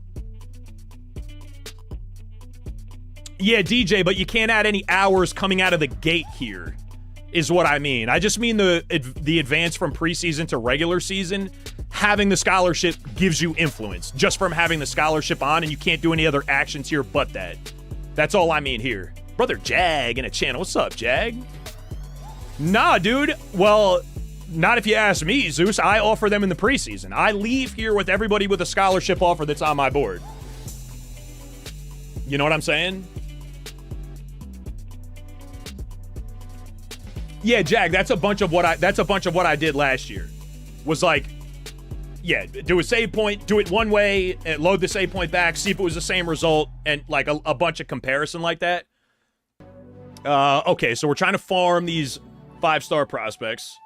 S1: Yeah, DJ, but you can't add any hours coming out of the gate here, is what I mean. I just mean the advance from preseason to regular season. Having the scholarship gives you influence just from having the scholarship on, and you can't do any other actions here but that. That's all I mean here. Brother Jag in a channel. What's up, Jag? Nah, dude. Well, not if you ask me, Zeus. I offer them in the preseason. I leave here with everybody with a scholarship offer that's on my board. You know what I'm saying? Yeah, Jag, that's a bunch of what I did last year. Was like, yeah, do a save point, do it one way, and load the save point back, see if it was the same result, and like a bunch of comparison like that. Okay, so we're trying to farm these 5-star prospects.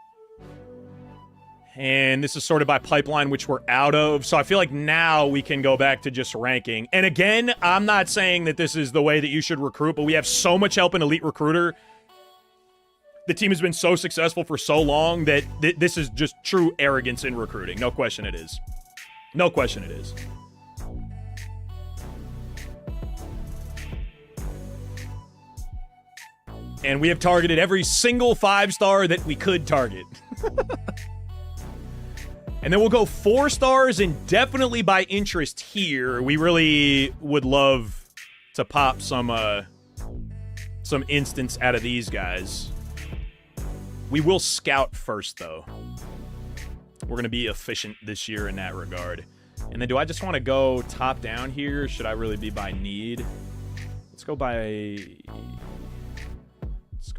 S1: And this is sorted by pipeline, which we're out of. So I feel like now we can go back to just ranking. And again, I'm not saying that this is the way that you should recruit, but we have so much help in Elite Recruiter. The team has been so successful for so long that this is just true arrogance in recruiting. No question it is. No question it is. And we have targeted every single 5-star that we could target. And then we'll go 4 stars indefinitely by interest here. We really would love to pop some instance out of these guys. We will scout first, though. We're going to be efficient this year in that regard. And then do I just want to go top down here? Should I really be by need? Let's go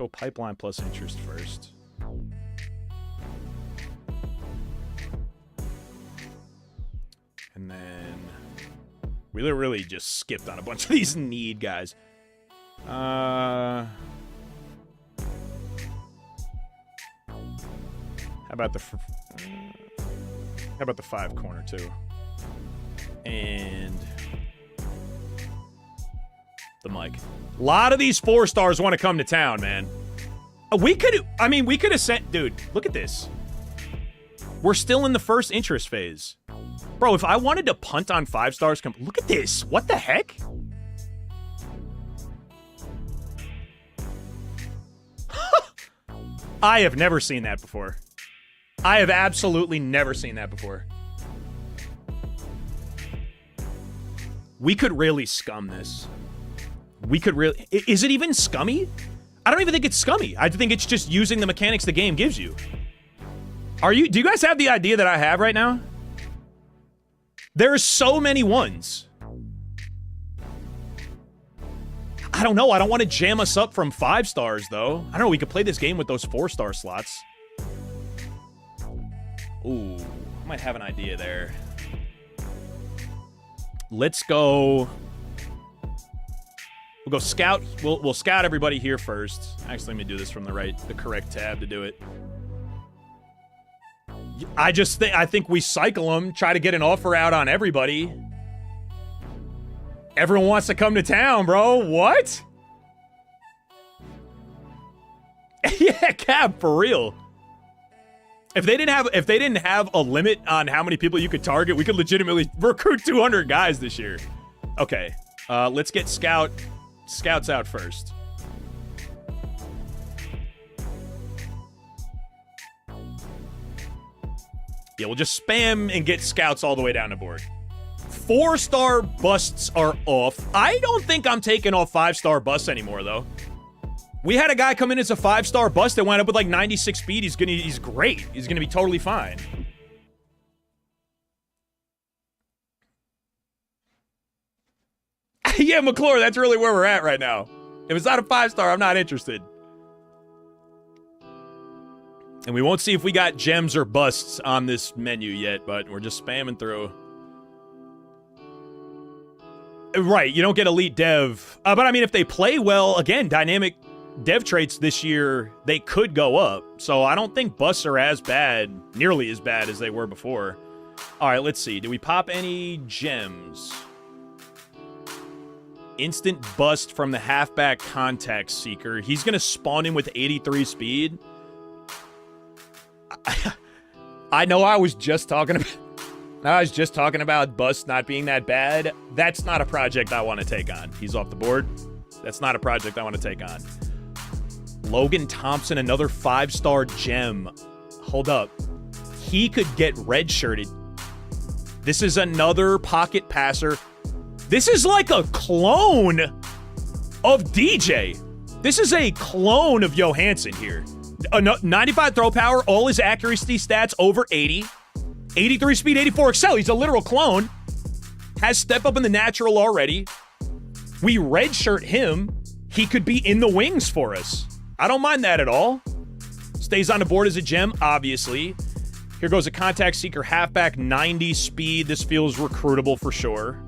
S1: pipeline plus interest first. And then we literally just skipped on a bunch of these need guys. How about the 5 corner too? And the mic. A lot of these 4 stars want to come to town, man. We could have sent, dude, look at this. We're still in the first interest phase. Bro, if I wanted to punt on 5 stars, look at this. What the heck? I have never seen that before. I have absolutely never seen that before. We could really scum this. we could really... Is it even scummy? I don't even think it's scummy. I think it's just using the mechanics the game gives you. Do you guys have the idea that I have right now? There are so many ones. I don't know. I don't want to jam us up from 5 stars, though. I don't know. We could play this game with those 4-star slots. Ooh, I might have an idea there. Let's go... We'll go scout. We'll scout everybody here first. Actually, let me do this from the correct tab to do it. I think we cycle them, try to get an offer out on everybody. Everyone wants to come to town, bro. What? Yeah, Cab, for real. If they didn't have a limit on how many people you could target, we could legitimately recruit 200 guys this year. Okay, let's get scouts out first. Yeah, we'll just spam and get scouts all the way down the board. 4-star busts are off. I don't think I'm taking off 5-star busts anymore, though. We had a guy come in as a 5-star bust that wound up with like 96 speed. He's great. He's gonna be totally fine. Yeah, McClure, that's really where we're at right now. If it's not a 5-star, I'm not interested. And we won't see if we got gems or busts on this menu yet, but we're just spamming through. Right, you don't get elite dev. But I mean, if they play well, again, dynamic dev traits this year, they could go up. So I don't think busts are as bad, nearly as bad as they were before. All right, let's see. Do we pop any gems? Instant bust from the halfback contact seeker. He's going to spawn in with 83 speed. I know I was just talking about bust not being that bad. That's not a project I want to take on. He's off the board. That's not a project I want to take on. Logan Thompson, another 5-star gem. Hold up. He could get redshirted. This is another pocket passer. This is like a clone of DJ. This is a clone of Johansson here. 95 throw power, all his accuracy stats over 80. 83 speed, 84 excel. He's a literal clone. Has step up in the natural already. We redshirt him. He could be in the wings for us. I don't mind that at all. Stays on the board as a gem, obviously. Here goes a contact seeker halfback, 90 speed. This feels recruitable for sure.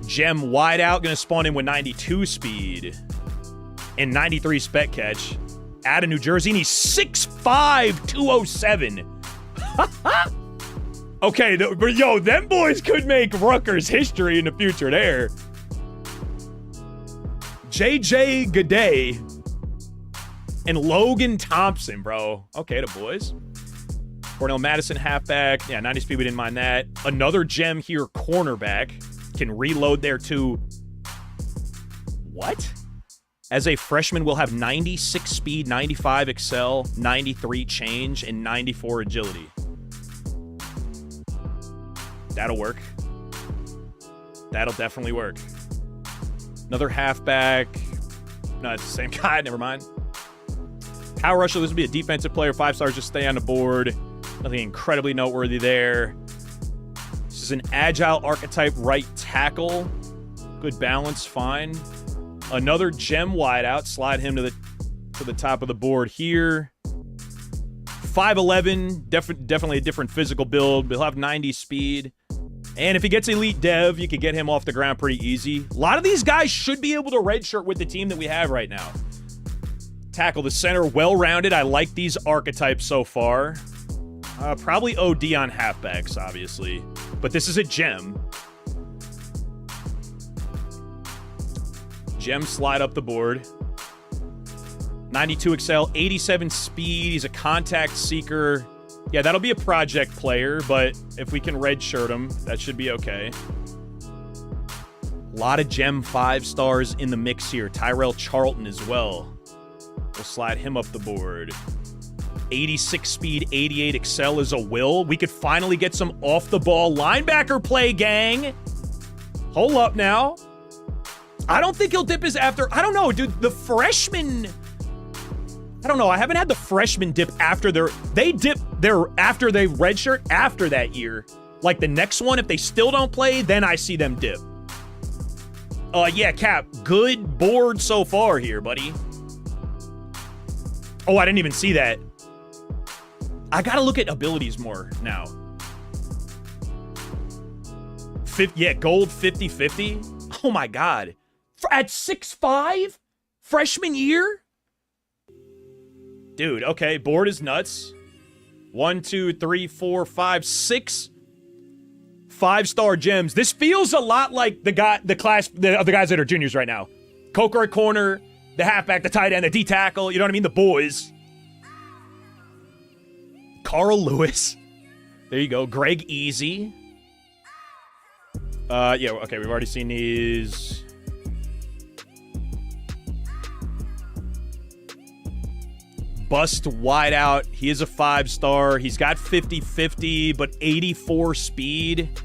S1: Gem wide out, going to spawn in with 92 speed and 93 spec catch. Out of New Jersey, and he's 6'5", 207. Okay, but yo, them boys could make Rutgers history in the future there. JJ Gaudet and Logan Thompson, bro. Okay, the boys. Cornell Madison, halfback. Yeah, 90 speed, we didn't mind that. Another gem here, cornerback. Can reload there too. What? As a freshman, we'll have 96 speed, 95 excel, 93 change, and 94 agility. That'll work. That'll definitely work. Another halfback. No, it's the same guy. Never mind. Power rusher. This would be a defensive player. 5 stars. Just stay on the board. Nothing incredibly noteworthy there. This is an agile archetype right tackle. Good balance. Fine. Another gem wideout. Slide him to the top of the board here. 5'11". Definitely a different physical build. He'll have 90 speed. And if he gets elite dev, you can get him off the ground pretty easy. A lot of these guys should be able to redshirt with the team that we have right now. Tackle the center, well-rounded. I like these archetypes so far. Probably OD on halfbacks, obviously. But this is a gem. Gem slide up the board. 92 excel, 87 speed. He's a contact seeker. Yeah, that'll be a project player, but if we can redshirt him, that should be okay. A lot of gem 5 stars in the mix here. Tyrell Charlton as well. We'll slide him up the board. 86 speed, 88 excel is a will. We could finally get some off-the-ball linebacker play, gang. Hold up now. I don't think he'll dip his after. I don't know, dude. The freshman. I don't know. I haven't had the freshman dip after they dip their after they redshirt after that year. Like the next one, if they still don't play, then I see them dip. Yeah, Cap. Good board so far here, buddy. Oh, I didn't even see that. I gotta look at abilities more now. Yeah, gold 50-50. Oh my God. At 6'5"? Freshman year? Dude, okay, board is nuts. 1, 2, 3, 4, 5, 6 5-star gems. This feels a lot like the guys that are juniors right now. Coker at corner, the halfback, the tight end, the D tackle, you know what I mean? The boys. Carl Lewis. There you go. Greg Easy. Yeah, okay, we've already seen these. Bust wideout. He is a 5-star. He's got 50-50, but 84 speed.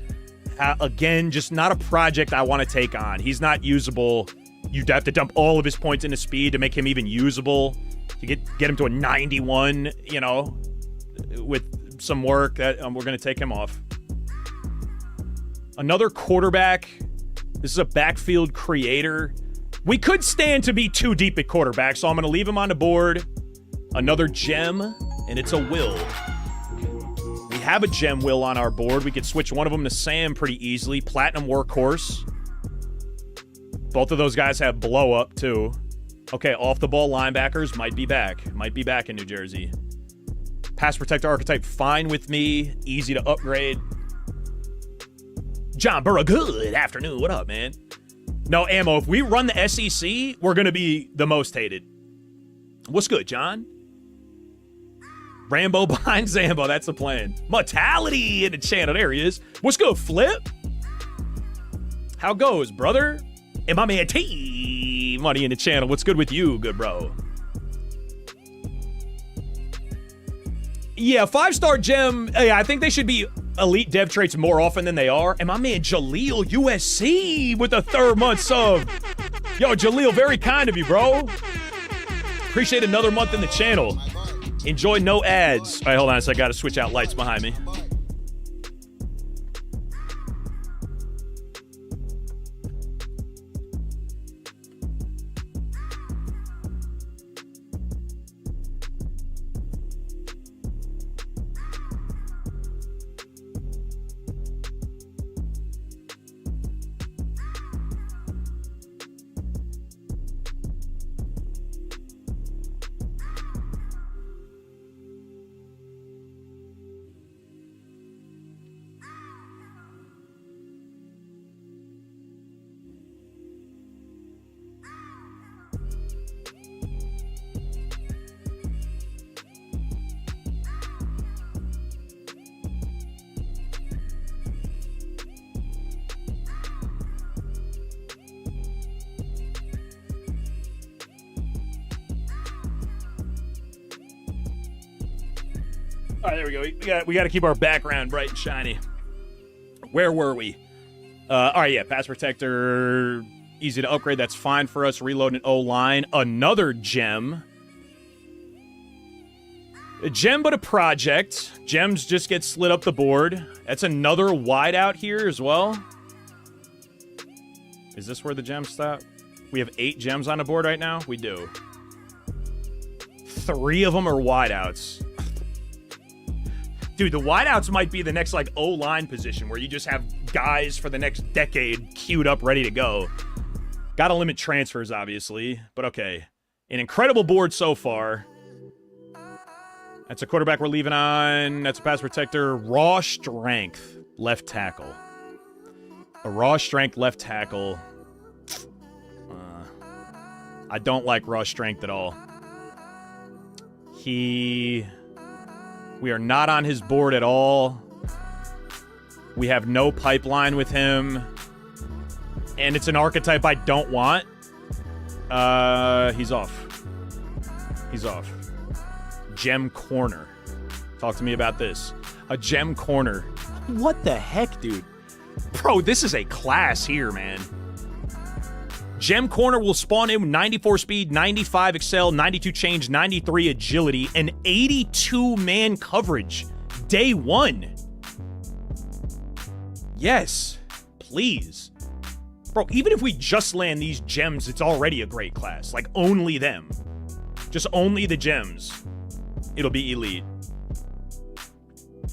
S1: Again, just not a project I want to take on. He's not usable. You'd have to dump all of his points into speed to make him even usable. To get him to a 91, you know, with some work, that we're going to take him off. Another quarterback. This is a backfield creator. We could stand to be too deep at quarterback, so I'm going to leave him on the board. Another gem, and it's a Will. We have a gem Will on our board. We could switch one of them to Sam pretty easily. Platinum Workhorse. Both of those guys have blow up, too. Okay, off-the-ball linebackers might be back. Might be back in New Jersey. Pass protector archetype, fine with me. Easy to upgrade. John Burrow, good afternoon. What up, man? No, Ammo, if we run the SEC, we're going to be the most hated. What's good, John? Rambo behind Zambo, that's the plan. Mortality in the channel, there he is. What's good, Flip? How goes, brother? And my man T Money in the channel, what's good with you, good bro? Yeah, 5-star gem, yeah, I think they should be elite dev traits more often than they are. And my man Jaleel USC with a 3rd month sub. Yo, Jaleel, very kind of you, bro. Appreciate another month in the channel. Enjoy no ads. All right, hold on a second. I got to switch out lights behind me. All right, there we go. We got to keep our background bright and shiny. Where were we? All right, yeah, pass protector, easy to upgrade. That's fine for us. Reload an O-line. Another gem. A gem, but a project. Gems just get slid up the board. That's another wideout here as well. Is this where the gems stop? We have 8 gems on the board right now? We do. 3 of them are wideouts. Dude, the wideouts might be the next, like, O-line position where you just have guys for the next decade queued up, ready to go. Gotta limit transfers, obviously, but okay. An incredible board so far. That's a quarterback we're leaving on. That's a pass protector. Raw strength, left tackle. A raw strength left tackle. I don't like raw strength at all. We are not on his board at all. We have no pipeline with him. And it's an archetype I don't want. He's off. He's off. Gem corner. Talk to me about this. A gem corner. What the heck, dude? Bro, this is a class here, man. Gem corner will spawn in with 94 speed, 95 excel, 92 change, 93 agility, and 82 man coverage. Day 1. Yes, please. Bro, even if we just land these gems, it's already a great class. Like, only them. Just only the gems. It'll be elite.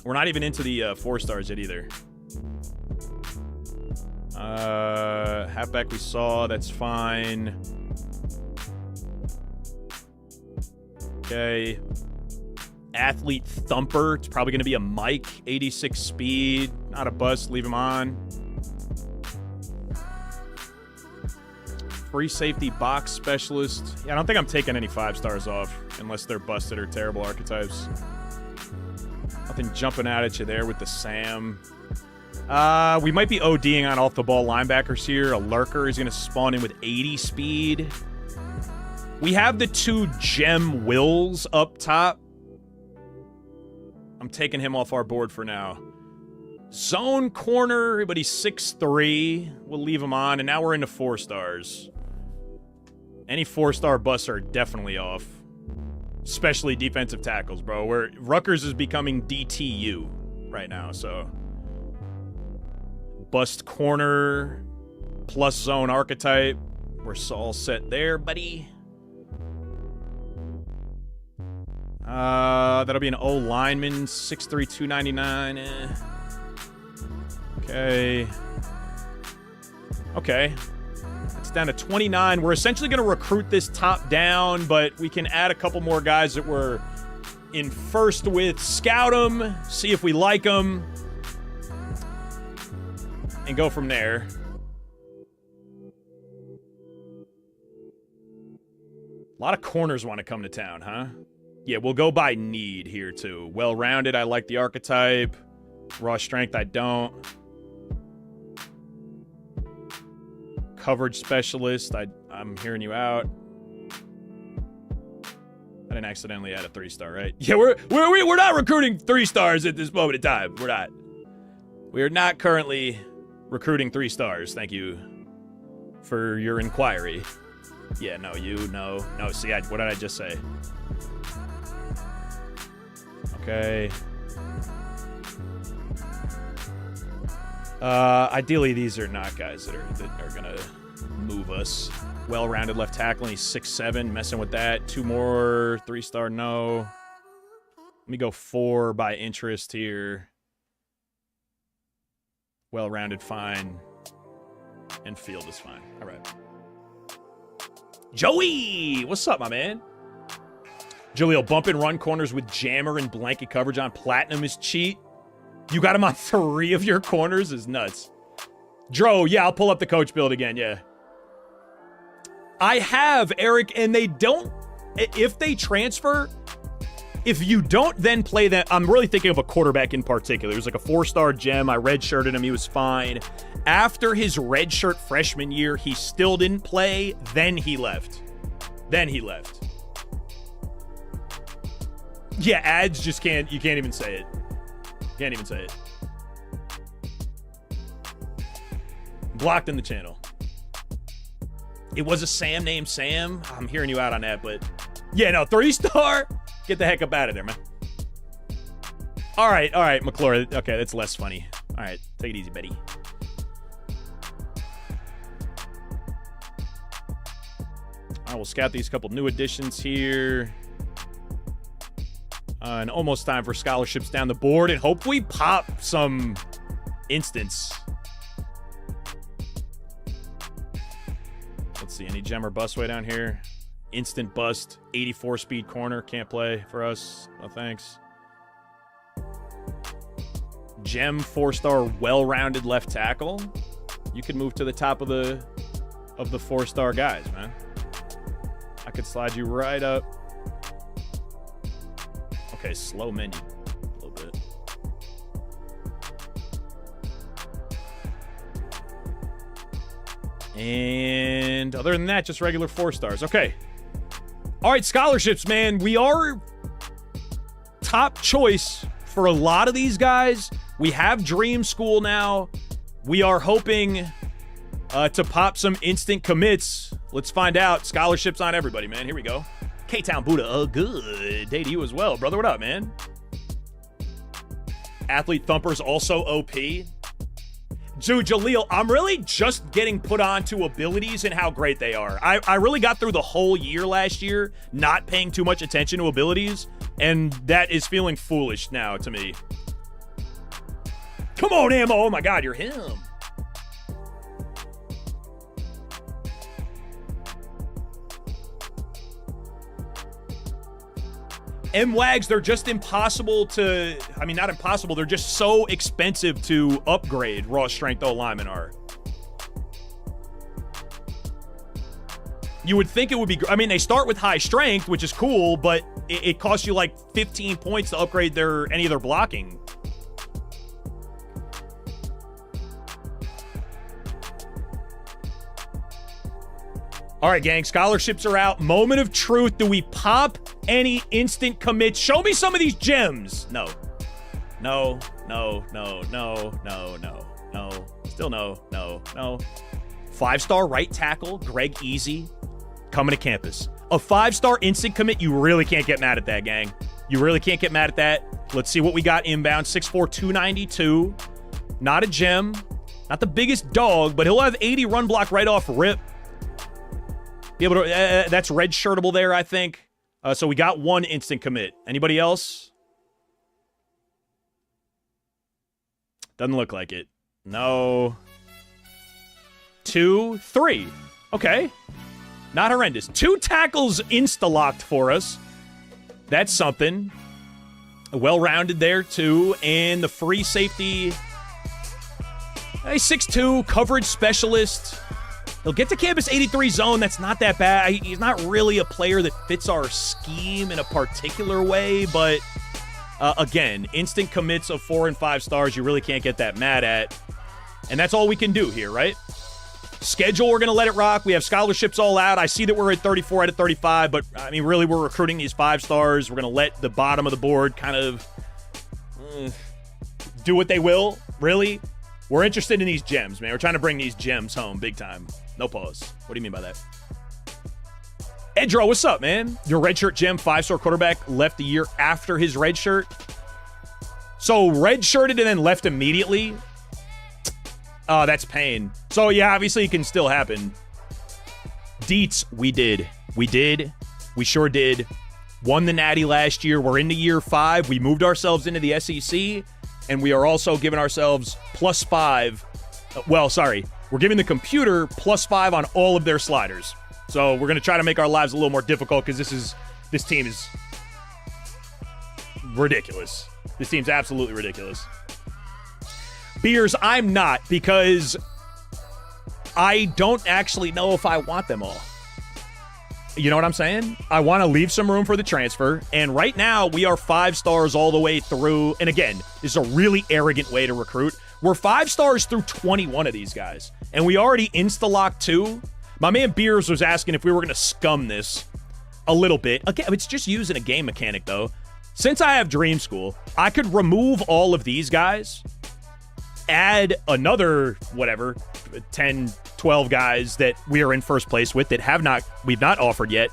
S1: We're not even into the 4 stars yet either. Halfback we saw, that's fine. Okay. Athlete thumper, it's probably going to be a Mike, 86 speed. Not a bust, leave him on. Free safety box specialist. Yeah, I don't think I'm taking any 5 stars off unless they're busted or terrible archetypes. Nothing jumping out at you there with the Sam. We might be ODing on off-the-ball linebackers here. A lurker is going to spawn in with 80 speed. We have the 2 gem Wills up top. I'm taking him off our board for now. Zone corner, but he's 6'3". We'll leave him on, and now we're into 4 stars. Any 4-star busts are definitely off. Especially defensive tackles, bro. Rutgers is becoming DTU right now, so... Bust corner plus zone archetype. We're all set there, buddy. That'll be an O lineman, 6'3", 299. Okay. Okay. It's down to 29. We're essentially going to recruit this top down, but we can add a couple more guys that we're in first with. Scout them, see if we like them, and go from there. A lot of corners want to come to town, huh? Yeah, we'll go by need here, too. Well-rounded, I like the archetype. Raw strength, I don't. Coverage specialist, I'm hearing you out. I didn't accidentally add a 3-star, right? Yeah, we're not recruiting 3 stars at this moment in time. We're not. We are not currently recruiting 3 stars. Thank you for your inquiry. Yeah, no, no. See, what did I just say? Okay. Ideally, these are not guys that are gonna move us. Well-rounded left tackle, he's 6'7", messing with that. 2 more, 3-star, no. Let me go 4 by interest here. Well-rounded, fine. And field is fine. All right. Joey! What's up, my man? Jaleel, bump and run corners with jammer and blanket coverage on platinum is cheat. You got him on 3 of your corners is nuts. Dro, yeah, I'll pull up the coach build again, yeah. I have, Eric, and they don't... If they transfer... If you don't then play that... I'm really thinking of a quarterback in particular. He was like a 4-star gem. I redshirted him. He was fine. After his redshirt freshman year, he still didn't play. Then he left. Yeah, ads just can't... You can't even say it. Can't even say it. Blocked in the channel. It was a Sam named Sam. I'm hearing you out on that, but... Yeah, no, 3-star... Get the heck up out of there, man. All right, McClure. Okay, that's less funny. All right, take it easy, Betty. I will scout these couple new additions here. And almost time for scholarships down the board, and hope we pop some instants. Let's see, any gem or bust way down here? Instant bust, 84 speed corner, can't play for us. No thanks. Gem 4-star well-rounded left tackle. You could move to the top of the 4-star guys, man. I could slide you right up. Okay, slow menu a little bit. And other than that, just regular 4 stars. Okay. All right, scholarships, man. We are top choice for a lot of these guys. We have Dream School now. We are hoping to pop some instant commits. Let's find out. Scholarships on everybody, man. Here we go. K-Town Buddha, good day to you as well. Brother, what up, man? Athlete Thumper's also OP. Dude, Jaleel, I'm really just getting put on to abilities and how great they are. I really got through the whole year last year not paying too much attention to abilities, and that is feeling foolish now to me. Come on, Ammo. Oh, my God, you're him. M-Wags, they're just impossible to, I mean, not impossible, they're just so expensive to upgrade. Raw strength O-linemen are. You would think it would be, I mean, they start with high strength, which is cool, but it costs you like 15 points to upgrade any of their blocking. All right, gang, scholarships are out. Moment of truth. Do we pop any instant commits? Show me some of these gems. No. No, no, no, no, no, no, no. Still no, no, no. 5-star right tackle, Greg Easy, coming to campus. A 5-star instant commit, you really can't get mad at that, gang. You really can't get mad at that. Let's see what we got inbound. 6'4", 292. Not a gem. Not the biggest dog, but he'll have 80 run block right off rip. Be able to, that's red shirtable there, I think. So we got one instant commit. Anybody else? Doesn't look like it. No. 2, 3. Okay. Not horrendous. 2 tackles insta-locked for us. That's something. Well-rounded there, too. And the free safety. A 6'2", coverage specialist. He'll get to campus 83 zone. That's not that bad. He's not really a player that fits our scheme in a particular way, but again, instant commits of 4 and 5 stars, you really can't get that mad at. And that's all we can do here, right? Schedule, we're going to let it rock. We have scholarships all out. I see that we're at 34 out of 35, but I mean, really, we're recruiting these 5 stars. We're going to let the bottom of the board kind of do what they will, really. We're interested in these gems, man. We're trying to bring these gems home big time. No pause. What do you mean by that? Edro, what's up, man? Your redshirt gem, 5-star quarterback, left a year after his redshirt. So redshirted and then left immediately? Oh, that's pain. So, yeah, obviously it can still happen. Deets, we did. We did. We sure did. Won the Natty last year. We're into year 5. We moved ourselves into the SEC. And we are also giving ourselves +5. Well, sorry. We're giving the computer +5 on all of their sliders. So we're going to try to make our lives a little more difficult because this team is ridiculous. This team's absolutely ridiculous. Beers, I'm not, because I don't actually know if I want them all. You know what I'm saying? I want to leave some room for the transfer. And right now, we are 5 stars all the way through. And again, this is a really arrogant way to recruit. We're 5 stars through 21 of these guys. And we already insta-locked 2. My man Beers was asking if we were going to scum this a little bit. Again, it's just using a game mechanic, though. Since I have Dream School, I could remove all of these guys, add another, whatever, 10, 12 guys that we are in first place with that we've not offered yet,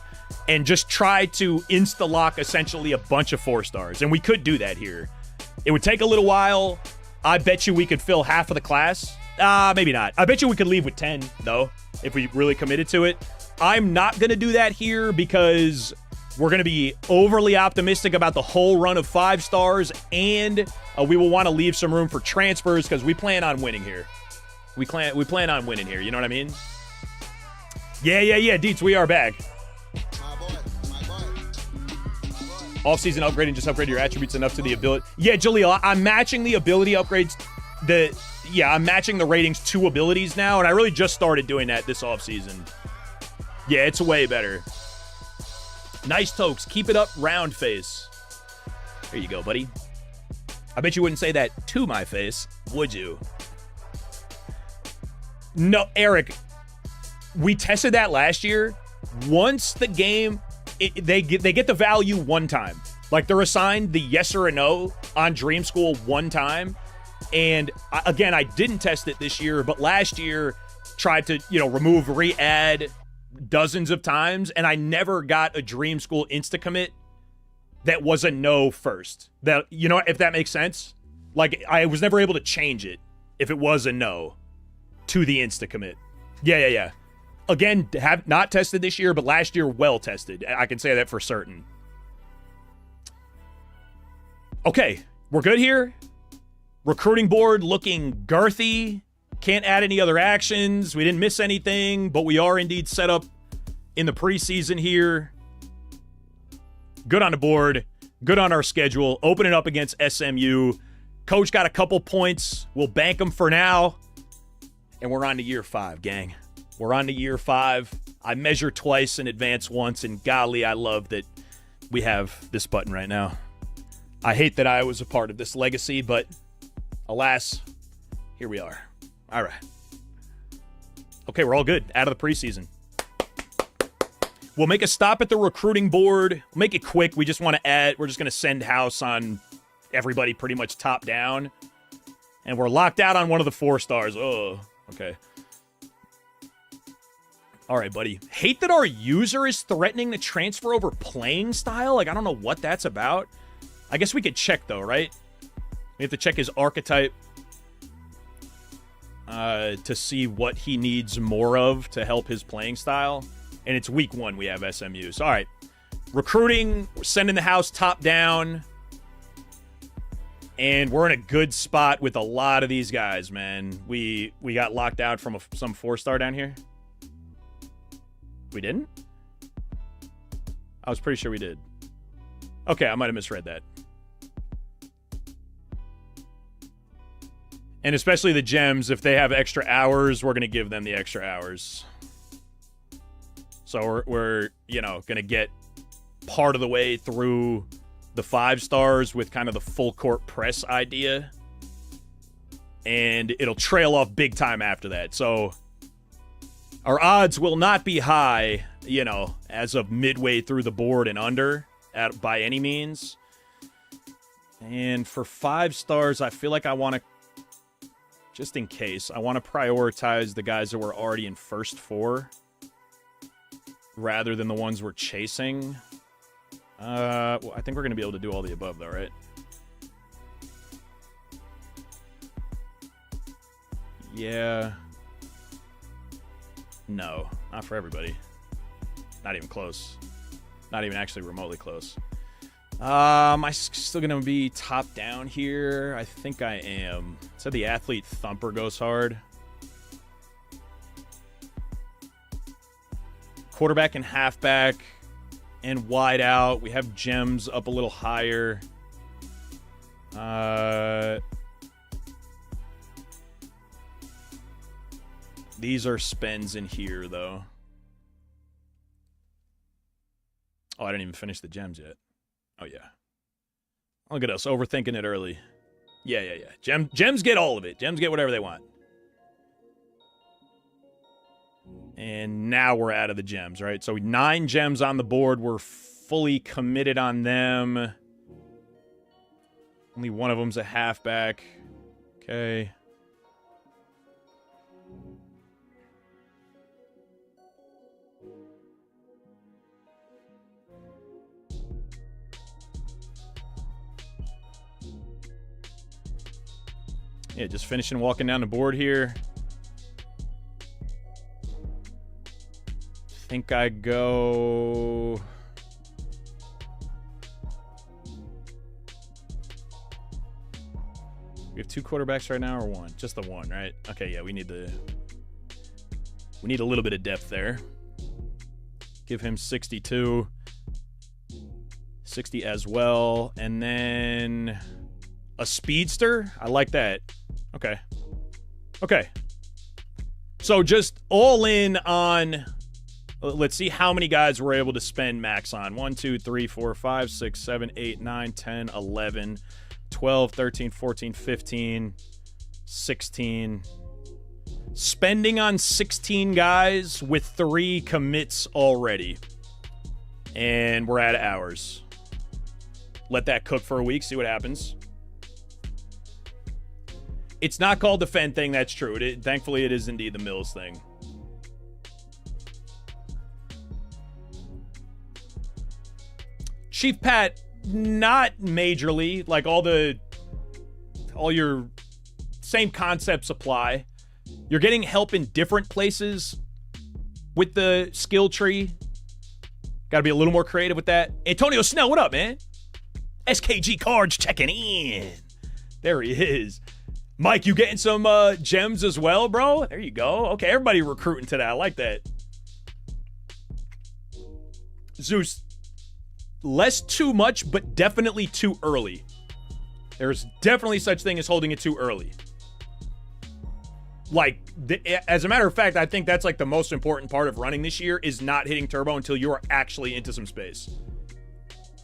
S1: and just try to insta-lock essentially a bunch of 4 stars. And we could do that here. It would take a little while. I bet you we could fill half of the class. Maybe not. I bet you we could leave with 10, though, if we really committed to it. I'm not going to do that here because we're going to be overly optimistic about the whole run of 5 stars, and we will want to leave some room for transfers because we plan on winning here. We plan on winning here. You know what I mean? Yeah, Deets, we are back. Off-season upgrading, just upgrade your attributes enough to the ability. Yeah, Jaleel, I'm matching the ability upgrades. I'm matching the ratings to abilities now, and I really just started doing that this off-season. Yeah, it's way better. Nice Tokes. Keep it up, round face. Here you go, buddy. I bet you wouldn't say that to my face, would you? No, Eric, we tested that last year. Once the game, they get the value one time. Like, they're assigned the yes or a no on Dream School one time. And, again, I didn't test it this year, but last year, tried to, remove, re-add dozens of times, and I never got a Dream School insta-commit that was a no first. That, if that makes sense? Like, I was never able to change it if it was a no to the insta-commit. Yeah. Again, have not tested this year, but last year, well tested. I can say that for certain. Okay, we're good here. Recruiting board looking girthy. Can't add any other actions. We didn't miss anything, but we are indeed set up in the preseason here. Good on the board. Good on our schedule. Open it up against SMU. Coach got a couple points. We'll bank them for now. And we're on to year 5, gang. We're on to year 5. I measure twice and advance once, and golly, I love that we have this button right now. I hate that I was a part of this legacy, but alas, here we are. All right. Okay, we're all good. Out of the preseason. We'll make a stop at the recruiting board. We'll make it quick. We just want to add, we're just going to send house on everybody pretty much top down. And we're locked out on one of the 4 stars. Oh, okay. All right, buddy. Hate that our user is threatening to transfer over playing style. Like, I don't know what that's about. I guess we could check, though, right? We have to check his archetype to see what he needs more of to help his playing style. And it's week 1 we have SMU. So, all right. Recruiting, we're sending the house top down. And we're in a good spot with a lot of these guys, man. We got locked out from some 4-star down here. We didn't? I was pretty sure we did. Okay, I might have misread that. And especially the gems, if they have extra hours, we're going to give them the extra hours. So we're going to get part of the way through the 5 stars with kind of the full court press idea. And it'll trail off big time after that. So our odds will not be high, as of midway through the board and under by any means. And for 5 stars, I feel like I want to, just in case, I want to prioritize the guys that were already in first 4 rather than the ones we're chasing. Well, I think we're going to be able to do all the above, though, right? Yeah. No, not for everybody. Not even close. Not even actually remotely close. Am I still going to be top down here? I think I am. It said the athlete thumper goes hard. Quarterback and halfback and wide out. We have gems up a little higher. These are spends in here, though. Oh, I didn't even finish the gems yet. Oh, yeah. Look at us, overthinking it early. Yeah. Gems get all of it. Gems get whatever they want. And now we're out of the gems, right? So 9 gems on the board. We're fully committed on them. Only one of them's a halfback. Okay. Yeah, just finishing walking down the board here. Think I go... We have 2 quarterbacks right now or 1? Just the 1, right? Okay, yeah, we need a little bit of depth there. Give him 62. 60 as well. And then a speedster? I like that. Okay. So just all in on... Let's see how many guys we're able to spend max on. 1, 2, 3, 4, 5, 6, 7, 8, 9, 10, 11, 12, 13, 14, 15, 16. Spending on 16 guys with 3 commits already. And we're at hours. Let that cook for a week, see what happens. It's not called the Fenn thing. That's true. Thankfully, it is indeed the Mills thing. Chief Pat, not majorly. Like all your same concepts apply. You're getting help in different places with the skill tree. Got to be a little more creative with that. Antonio Snell, what up, man? SKG Cards checking in. There he is. Mike, you getting some gems as well, bro? There you go. Okay, everybody recruiting today. I like that. Zeus, less too much, but definitely too early. There's definitely such thing as holding it too early. Like, as a matter of fact, I think that's like the most important part of running this year is not hitting turbo until you are actually into some space.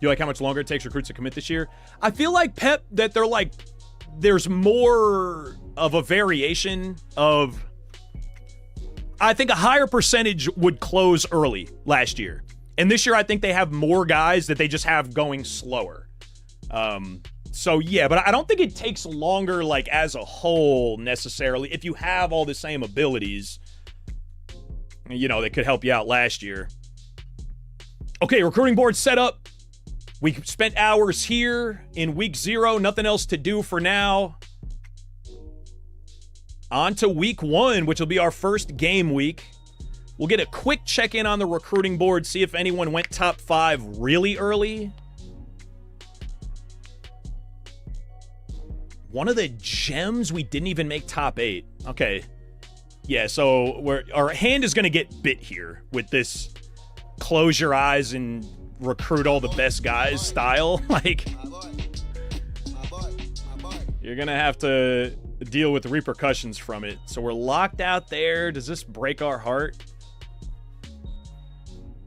S1: You like how much longer it takes recruits to commit this year? I feel like, Pep, that they're like, there's more of a variation of, I think a higher percentage would close early last year. And this year, I think they have more guys that they just have going slower. So, yeah, but I don't think it takes longer, like, as a whole, necessarily. If you have all the same abilities, you know, that could help you out last year. Okay, recruiting board set up. We spent hours here in week 0. Nothing else to do for now. On to week 1, which will be our first game week. We'll get a quick check-in on the recruiting board, see if anyone went top 5 really early. One of the gems, we didn't even make top 8. Okay. Yeah, so our hand is going to get bit here with this close your eyes and recruit all the best guys style. Like, you're going to have to deal with the repercussions from it. So we're locked out there. Does this break our heart?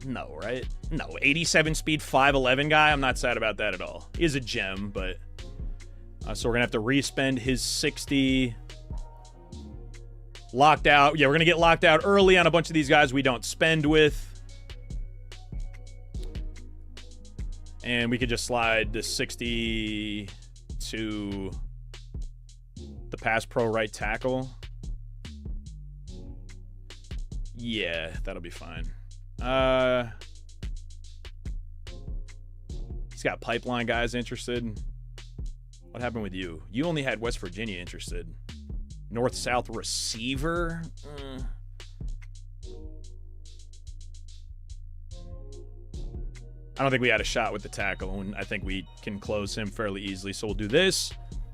S1: No, right? No, 87 speed, 5'11 guy. I'm not sad about that at all. He is a gem, but... so we're going to have to respend his 60. Locked out. Yeah, we're going to get locked out early on a bunch of these guys we don't spend with. And we could just slide the 60 to the pass pro right tackle. Yeah, that'll be fine. He's got pipeline guys interested. What happened with you? You only had West Virginia interested. North-South receiver? I don't think we had a shot with the tackle, and I think we can close him fairly easily. So we'll do this,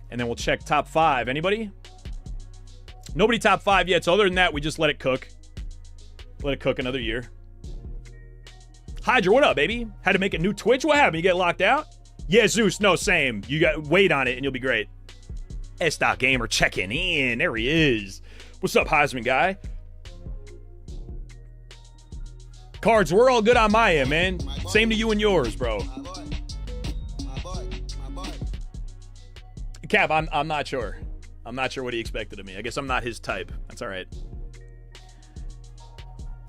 S1: and then we'll check top 5. Anybody? Nobody top 5 yet, so other than that, we just let it cook. Let it cook another year. Hydra, what up, baby? Had to make a new Twitch? What happened? You get locked out? Yeah, Zeus, no, same. You got wait on it, and you'll be great. S.Gamer checking in. There he is. What's up, Heisman guy? Cards, we're all good on my end, man. Same to you and yours, bro. Cap, I'm not sure. I'm not sure what he expected of me. I guess I'm not his type. That's all right.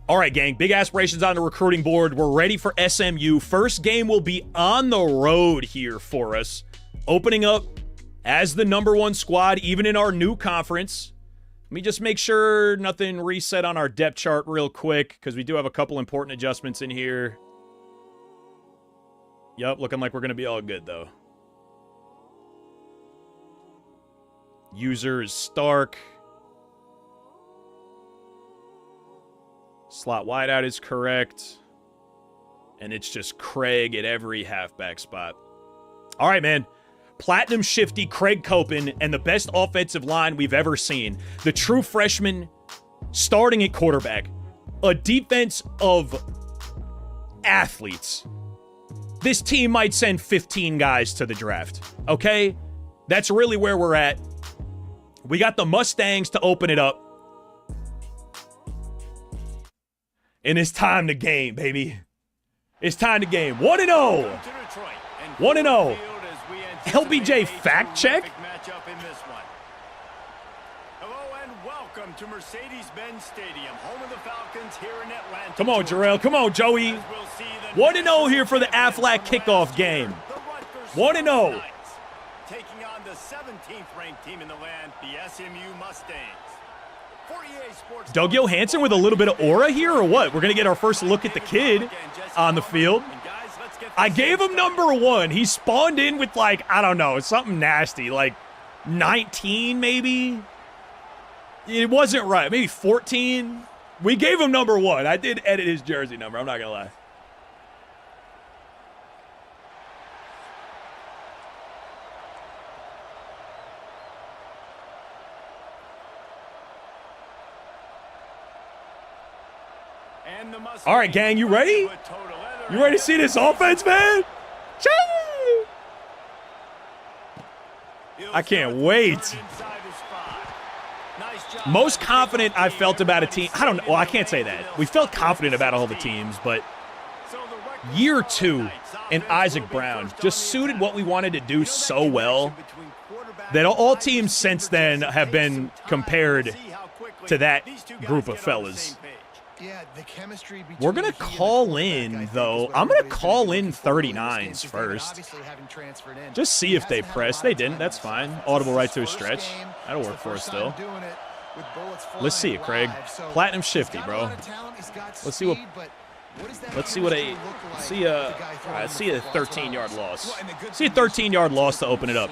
S1: All right, gang. Big aspirations on the recruiting board. We're ready for SMU. First game will be on the road here for us. Opening up as the #1 squad, even in our new conference. Let me just make sure nothing reset on our depth chart real quick, because we do have a couple important adjustments in here. Yep, looking like we're going to be all good, though. User is Stark. Slot wideout is correct. And it's just Craig at every halfback spot. All right, man. Platinum Shifty, Craig Copen, and the best offensive line we've ever seen. The true freshman starting at quarterback. A defense of athletes. This team might send 15 guys to the draft, okay? That's really where we're at. We got the Mustangs to open it up. And it's time to game, baby. It's time to game. 1-0. 1-0. LBJ fact check?
S3: Hello and welcome to Mercedes-Benz Stadium, home of the Falcons here in Atlanta.
S1: Come on, Jarrell. Come on, Joey. 1-0 here for the Aflac kickoff game. 1-0.
S3: Taking on the the 17th ranked team in the land, the SMU Mustangs.
S1: Doug Johansson with a little bit of aura here or what? We're going to get our first look at the kid on the field. I gave him number 1. He spawned in with, like, I don't know, something nasty, like 19 maybe. It wasn't right. Maybe 14. We gave him number 1. I did edit his jersey number. I'm not going to lie. All right, gang, you ready? You ready to see this offense, man? Chee! I can't wait. Most confident I felt about a team. I don't know. Well, I can't say that. We felt confident about all the teams, but year 2 and Isaac Brown just suited what we wanted to do so well that all teams since then have been compared to that group of fellas. We're going to call in, though. I'm going to call in 39s first. Just see if they press. They didn't. That's fine. Audible right to a stretch. That'll work for us still. Let's see it, Craig. Platinum shifty, bro. Let's see what a 13-yard loss. See a 13-yard loss to open it up.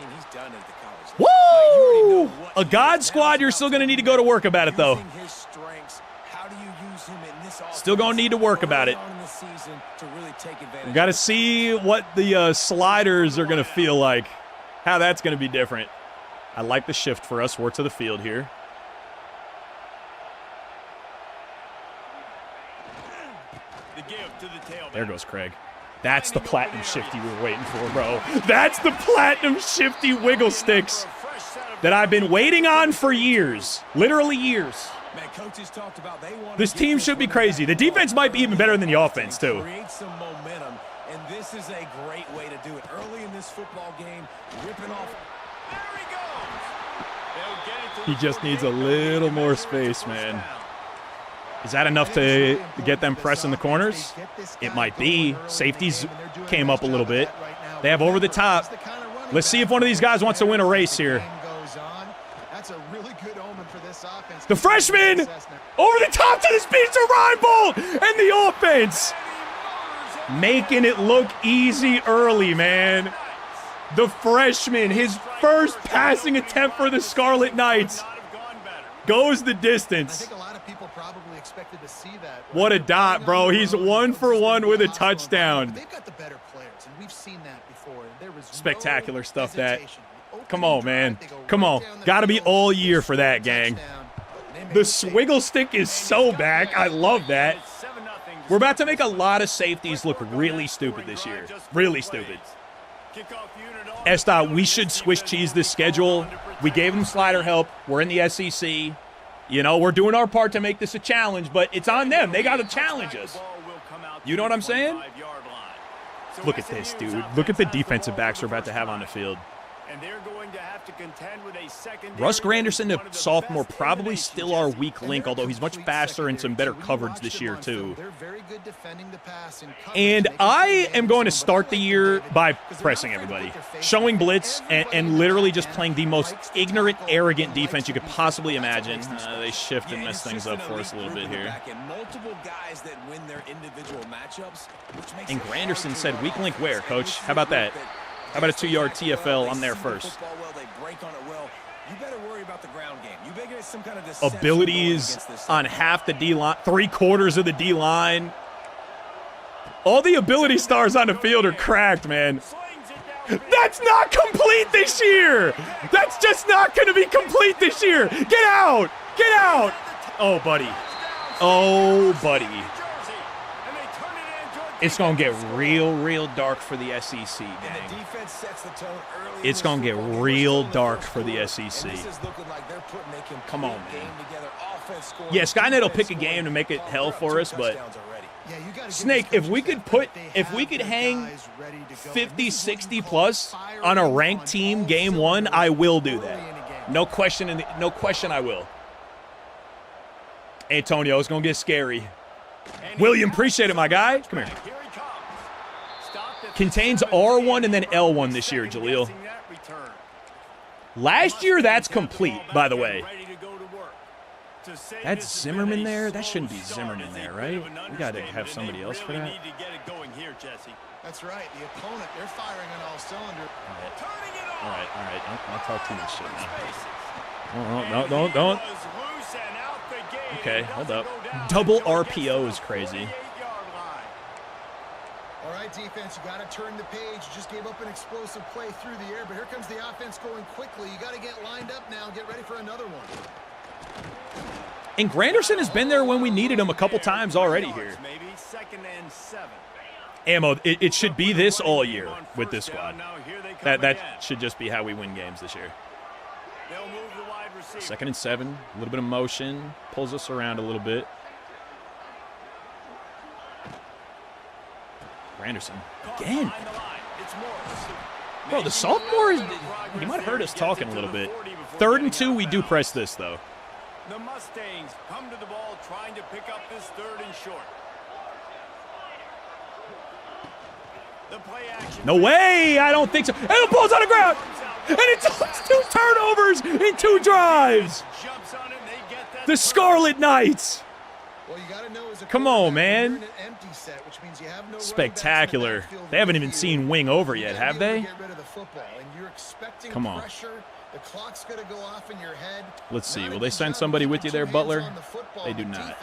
S1: Woo! A God squad, you're still going to need to go to work about it, though. Still going to need to work about it. We got to see what the sliders are going to feel like, how that's going to be different. I like the shift for us. We're to the field here. There goes Craig. That's the platinum shifty we were waiting for, bro. That's the platinum shifty wiggle sticks that I've been waiting on for years. Literally years. This team should be crazy. The defense might be even better than the offense, too.
S4: Create some momentum, and this is a great way to do it. Early in this football game, ripping off. There he goes.
S1: He just needs a little more space, man. Is that enough to get them pressing the corners? It might be. Safeties came up a little bit. They have over the top. Let's see if one of these guys wants to win a race here. The freshman over the top to the speed to Reinbold, and the offense making it look easy early, man. The freshman, his first passing attempt for the Scarlet Knights, goes the distance. What a dot, bro. He's 1 for 1 with a touchdown. Spectacular stuff, that. Come on, man. Come on. Got to be all year for that, gang. The swiggle stick is so back. I love that. We're about to make a lot of safeties look really stupid this year. Really stupid. S-Dot, we should Swiss cheese this schedule. We gave them slider help. We're in the SEC. You know, we're doing our part to make this a challenge, but it's on them. They got to challenge us. You know what I'm saying? Look at this, dude. Look at the defensive backs we're about to have on the field.
S3: And they're going to have to contend with a second.
S1: Russ Granderson, the sophomore, probably still our weak link, although he's much faster and some better coverage this year, too. And I am going to start the year by pressing everybody, showing blitz, and literally just playing the most ignorant, arrogant defense you could possibly imagine. They shift and mess things up for us a little bit here. And Granderson said, weak link where, Coach? How about that? How about a 2-yard TFL? I'm there first. Abilities on half the D-line, 3/4 of the D-line. All the ability stars on the field are cracked, man. That's not complete this year. That's just not going to be complete this year. Get out. Get out. Oh, buddy. Oh, buddy. It's going to get real dark for the SEC, gang. It's going to get real dark for the SEC. Come on, man. Yeah, Skynet will pick a game to make it hell for us, but Snake, if we could hang 50, 60 plus on a ranked team game 1, I will do that. No question I will. Antonio, it's going to get scary. William, appreciate it, my guy. Come here. Contains R1 and then L1 this year, Jaleel. Last year, that's complete, by the way. That's Zimmerman there? That shouldn't be Zimmerman there, right? We got to have somebody else for that.
S4: That's right. The opponent, they're firing on all cylinders.
S1: All right. Don't talk too much shit now. No, don't. Okay, hold up. Double RPO is crazy.
S4: All right, defense, you got to turn the page. You just gave up an explosive play through the air, but here comes the offense going quickly. You got to get lined up now. Get ready for another one.
S1: And Granderson has been there when we needed him a couple times already here.
S3: Maybe 2nd and 7.
S1: Ammo, it should be this all year with this squad. That should just be how we win games this year. 2nd and 7, a little bit of motion, pulls us around a little bit. Granderson, again. Bro, the sophomore, he might have heard us talking a little bit. 3rd and 2, we do press this, though.
S3: The Mustangs come to the ball trying to pick up this 3rd and short. The play action.
S1: No way! I don't think so. And the ball's on the ground! And it's 2 turnovers in 2 drives! The Scarlet Knights! Come on, man. Spectacular. They haven't even seen wing over yet, have they? Come on.
S4: The clock's going to go off in your head.
S1: Let's see. Will they send somebody with you there, Butler? They do not.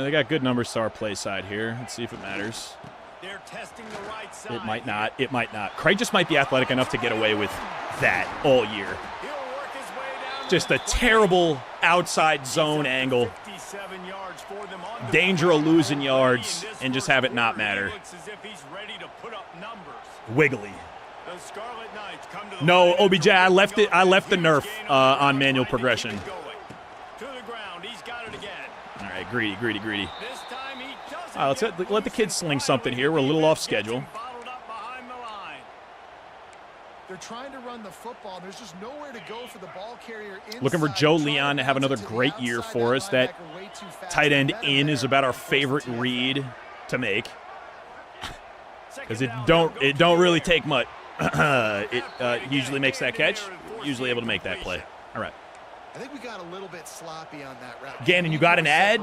S1: They got good numbers to our play side here. Let's see if it matters.
S3: They're testing the right side.
S1: It might not. It might not. Craig just might be athletic enough to get away with that all year. Just a terrible outside zone angle. Danger of losing yards and just have it not matter. Wiggly. No, OBJ, I left the nerf on manual progression. All right, greedy. All right, let's let the kids sling something here. We're a little off schedule.
S4: They're trying to run the football. There's just nowhere to go for the ball carrier.
S1: Looking for Joe Leon to have another great year for us. That tight end in is about our favorite read to make. Because it don't really take much. It usually makes that catch. Usually able to make that play. All right.
S4: I think we got a little bit sloppy on that route.
S1: Gannon, you got an ad?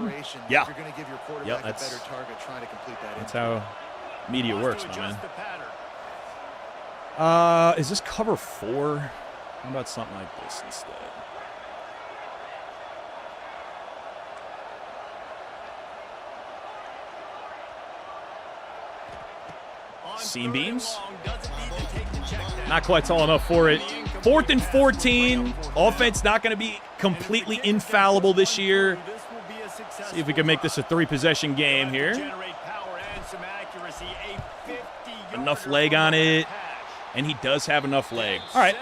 S1: Yeah.
S4: You're going to give your quarterback a better target trying to complete that.
S1: That's how media works, my man. Is this cover 4? How about something like this instead? Seam beams. Not quite tall enough for it. 4th and 14. Offense not going to be completely infallible this year. See if we can make this a 3-possession game here. Enough leg on it. And he does have enough leg. All right.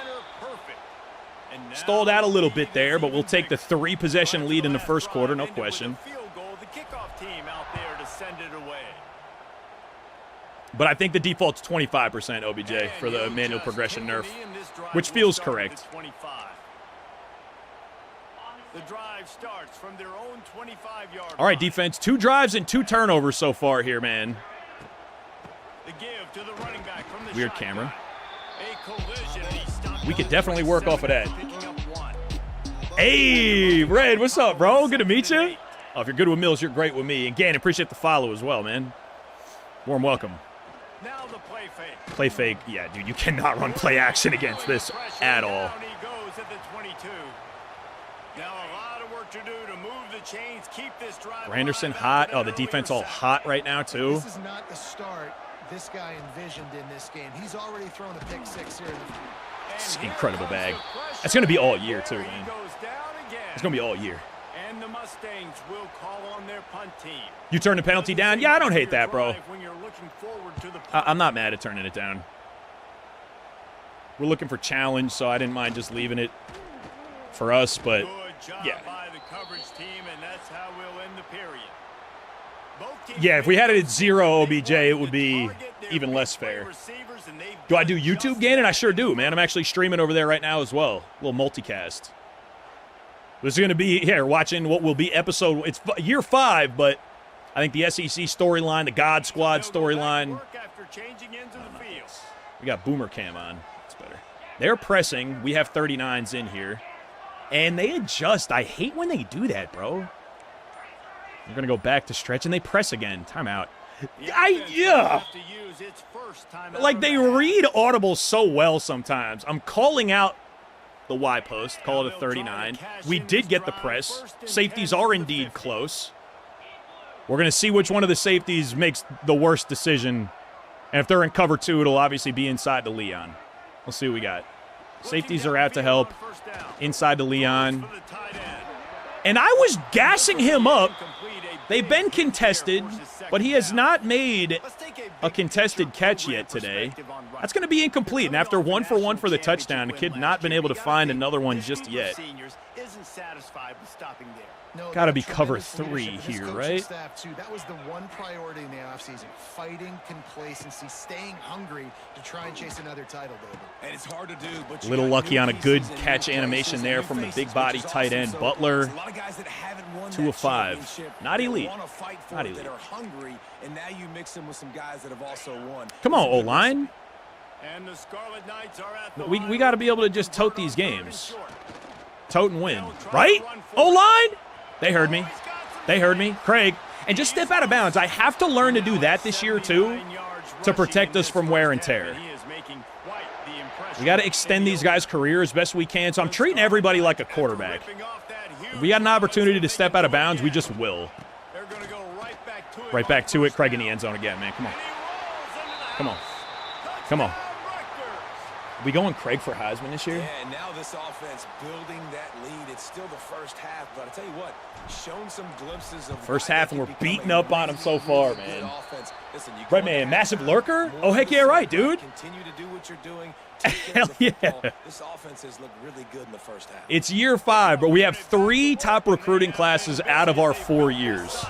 S1: Stalled out a little bit there, but we'll take the 3-possession lead in the first quarter, no question. But I think the default's 25% OBJ for the manual progression nerf, which feels correct. All right, defense, 2 drives and 2 turnovers so far here, man. Weird camera. We could definitely work off of that. Hey, Red, what's up, bro? Good to meet you. Oh, if you're good with Mills, you're great with me. And Gannon, appreciate the follow as well, man. Warm welcome.
S3: Now the play fake.
S1: Play fake. Yeah, dude, you cannot run play action against this at all. Granderson hot. Oh, the defense all hot right now, too.
S4: This is not the start this guy envisioned in this game. He's already thrown a pick 6 here.
S1: It's an incredible bag. It's going to be all year, too, man. It's going to be all year.
S3: And the Mustangs will call on their punt team.
S1: You turn the penalty down? Yeah, I don't hate that, bro. I'm not mad at turning it down. We're looking for challenge, so I didn't mind just leaving it for us, but yeah. Yeah, if we had it at 0 OBJ, it would be even less fair. Do I do YouTube, Gannon? I sure do, man. I'm actually streaming over there right now as well. A little multicast. This is going to be here watching what will be episode. It's year 5, but I think the SEC storyline, the God Squad storyline. We got Boomer Cam on. It's better. They're pressing. We have 39s in here. And they adjust. I hate when they do that, bro. We're going to go back to stretch, and they press again. Timeout. Yeah. Like, they read audible so well sometimes. I'm calling out the Y post. Call it a 39. We did get the press. Safeties are indeed close. We're going to see which one of the safeties makes the worst decision. And if they're in cover 2, it'll obviously be inside to Leon. We'll see what we got. Safeties are out to help. Inside to Leon. And I was gassing him up. They've been contested, but he has not made a contested catch yet today. That's going to be incomplete. And after 1 for 1 for the touchdown, the kid not been able to find another one just yet. Got to be cover 3 here, right?
S4: That was the one priority in the offseason. Fighting complacency, staying hungry to try and chase another title, David. And it's hard to do, but
S1: little lucky on a good catch animation there from the big body tight end Butler. 2 of 5. Not elite. Not elite. Come on, O-line. We got to be able to just tote these games. Tote and win. Right? O-line? They heard me. They heard me. Craig. And just step out of bounds. I have to learn to do that this year, too, to protect us from wear and tear. We got to extend these guys' career as best we can, so I'm treating everybody like a quarterback. If we got an opportunity to step out of bounds, we just will. Right back to it. Craig in the end zone again, man. Come on. Come on. Come on. We going Craig for Heisman this year?
S5: Yeah, and now this offense building that lead. It's still the first half, but I tell you what, shown some glimpses of
S1: first half, and we're beating up on him so far, man. Right, man, massive lurker? Oh, heck yeah, right, dude.
S5: Continue to do what you're doing.
S1: Hell yeah.
S5: This offense has looked really good in the first half.
S1: It's year 5, but we have 3 top recruiting classes out of our 4 years.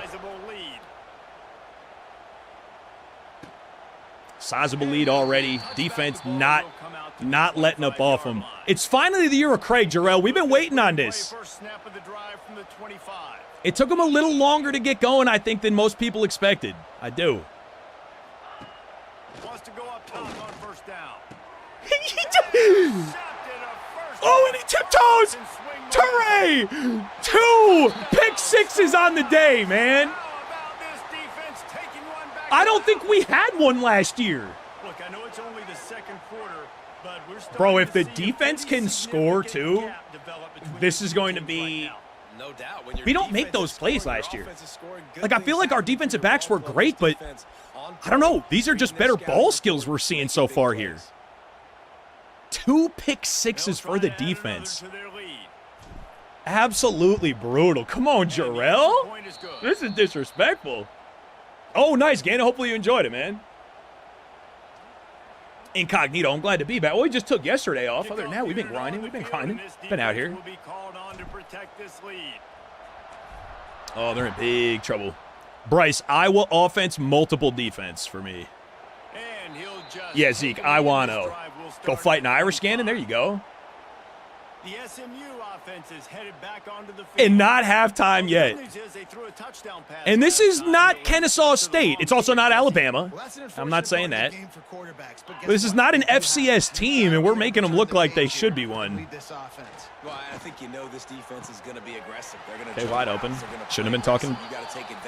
S1: Sizable lead already. Defense not letting up off them. It's finally the year of Craig, Jarrell. We've been waiting on this. It took him a little longer to get going, I think, than most people expected. I do.
S3: Wants to go up top on first down.
S1: Oh, and he tiptoes! Hooray! 2 pick sixes on the day, man. I don't think we had one last year.
S3: Look, I know it's only the second quarter, but we're
S1: bro, if the defense can score too, this is going to be...
S5: No doubt.
S1: We don't make those plays last year. Like, I feel like our defensive backs were great, but I don't know. These are just better ball skills we're seeing so far here. 2 pick sixes for the defense. Absolutely brutal. Come on, Jarrell. This is disrespectful. Oh, nice, Gainer. Hopefully you enjoyed it, man. Incognito, I'm glad to be back. Well, we just took yesterday off. Other than that, we've been grinding. Been out here. Oh, they're in big trouble. Bryce, Iowa offense, multiple defense for me. Yeah, Zeke, I want to go fight an Irish Gannon. There you go.
S3: The SMU offense is headed back onto the field.
S1: And not halftime yet. And this is not Kennesaw State. It's also not Alabama. I'm not saying that. But this is not an FCS team, and we're making them look like they should be one.
S5: Well, I think you know this defense is going to be aggressive. They're going to
S1: okay, wide open. Shouldn't have been talking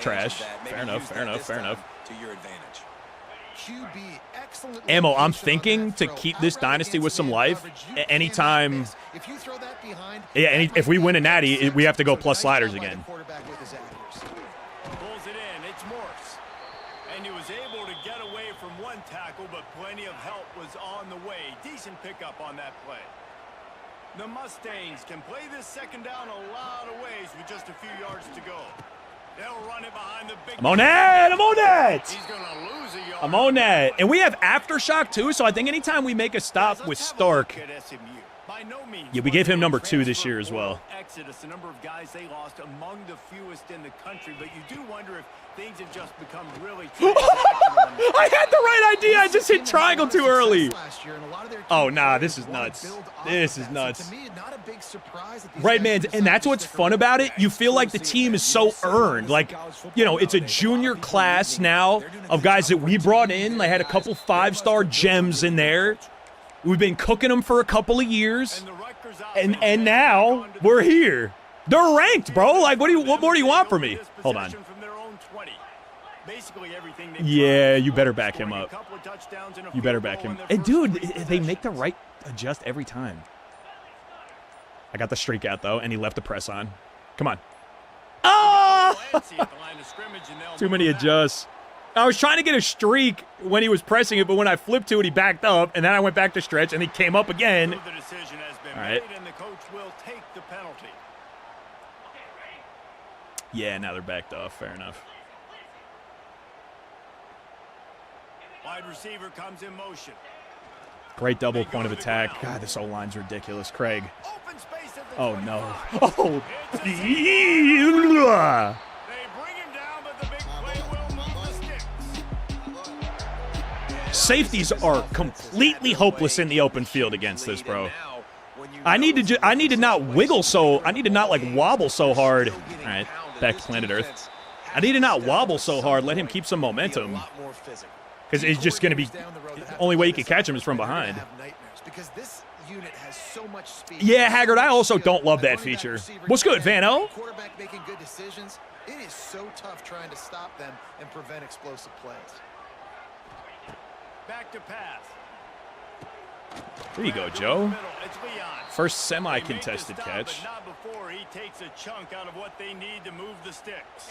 S1: trash. Fair enough. To
S5: your advantage.
S1: Ammo, I'm thinking to keep this dynasty with some life. Anytime, yeah, if we win a natty, we have to go plus sliders again.
S3: Pulls it in. It's Morse. And he was able to get away from one tackle, but plenty of help was on the way. Decent pickup on that play. The Mustangs can play this second down a lot of ways with just a few yards to go. They'll run it behind the big.
S1: I'm on that. I'm on that.
S3: He's gonna lose a yard.
S1: I'm on that. And we have aftershock too, so I think anytime we make a stop with Stark. Yeah, we gave him number 2 this year as well.
S3: Exodus, the number of guys they lost among the fewest in the country, but you do wonder if things have just become really
S1: I had the right idea. I just hit triangle too early. Oh, nah, this is nuts. This is nuts. Right, man, and that's what's fun about it. You feel like the team is so earned. Like, you know, it's a junior class now of guys that we brought in. They had a couple 5-star gems in there. We've been cooking them for a couple of years,
S3: And the Rutgers
S1: and
S3: offense
S1: now
S3: has
S1: we're here. They're ranked, bro. Like, what more do you want from me? Hold on.
S3: From their own 20. Basically everything they've
S1: Yeah,
S3: tried.
S1: you better back him
S3: Scoring a
S1: up.
S3: couple of touchdowns and a
S1: You better
S3: field
S1: back
S3: goal
S1: him.
S3: in their
S1: And,
S3: first
S1: dude,
S3: 3
S1: they make the
S3: possessions.
S1: right adjust every time. I got the streak out, though, and he left the press on. Come on. Oh!
S3: Clancy at the line of scrimmage, and they'll
S1: Too many
S3: move back.
S1: adjusts. I was trying to get a streak when he was pressing it, but when I flipped to it, he backed up, and then I went back to stretch, and he came up again.
S3: The decision has been
S1: All right.
S3: made, and the coach will take the penalty.
S1: Yeah, now they're backed off. Fair enough.
S3: Wide receiver comes in motion.
S1: Great double point of attack. God, this O-line's ridiculous. Craig.
S3: Open space at the
S1: Oh,
S3: 25.
S1: no. Oh.
S3: They bring him down, but the big play will move the sticks.
S1: Safeties are completely hopeless in the open field against this, bro. I need to not wiggle so. I need to not like wobble so hard. All right, back to planet Earth. I need to not wobble so hard. Let him keep some momentum. Because it's just going to be the only way you can catch him is from behind.
S4: Because this unit has so much speed.
S1: Yeah, Haggard, I also don't love that feature. What's good, Van-O?
S4: Quarterback making good decisions. It is so tough trying to stop them and prevent explosive plays.
S3: Back to pass.
S1: There you go, Joe.
S3: Middle, it's Leon.
S1: First
S3: They make the
S1: semi-contested
S3: stop,
S1: catch.
S3: but not before he takes a chunk out of what they need to move the sticks.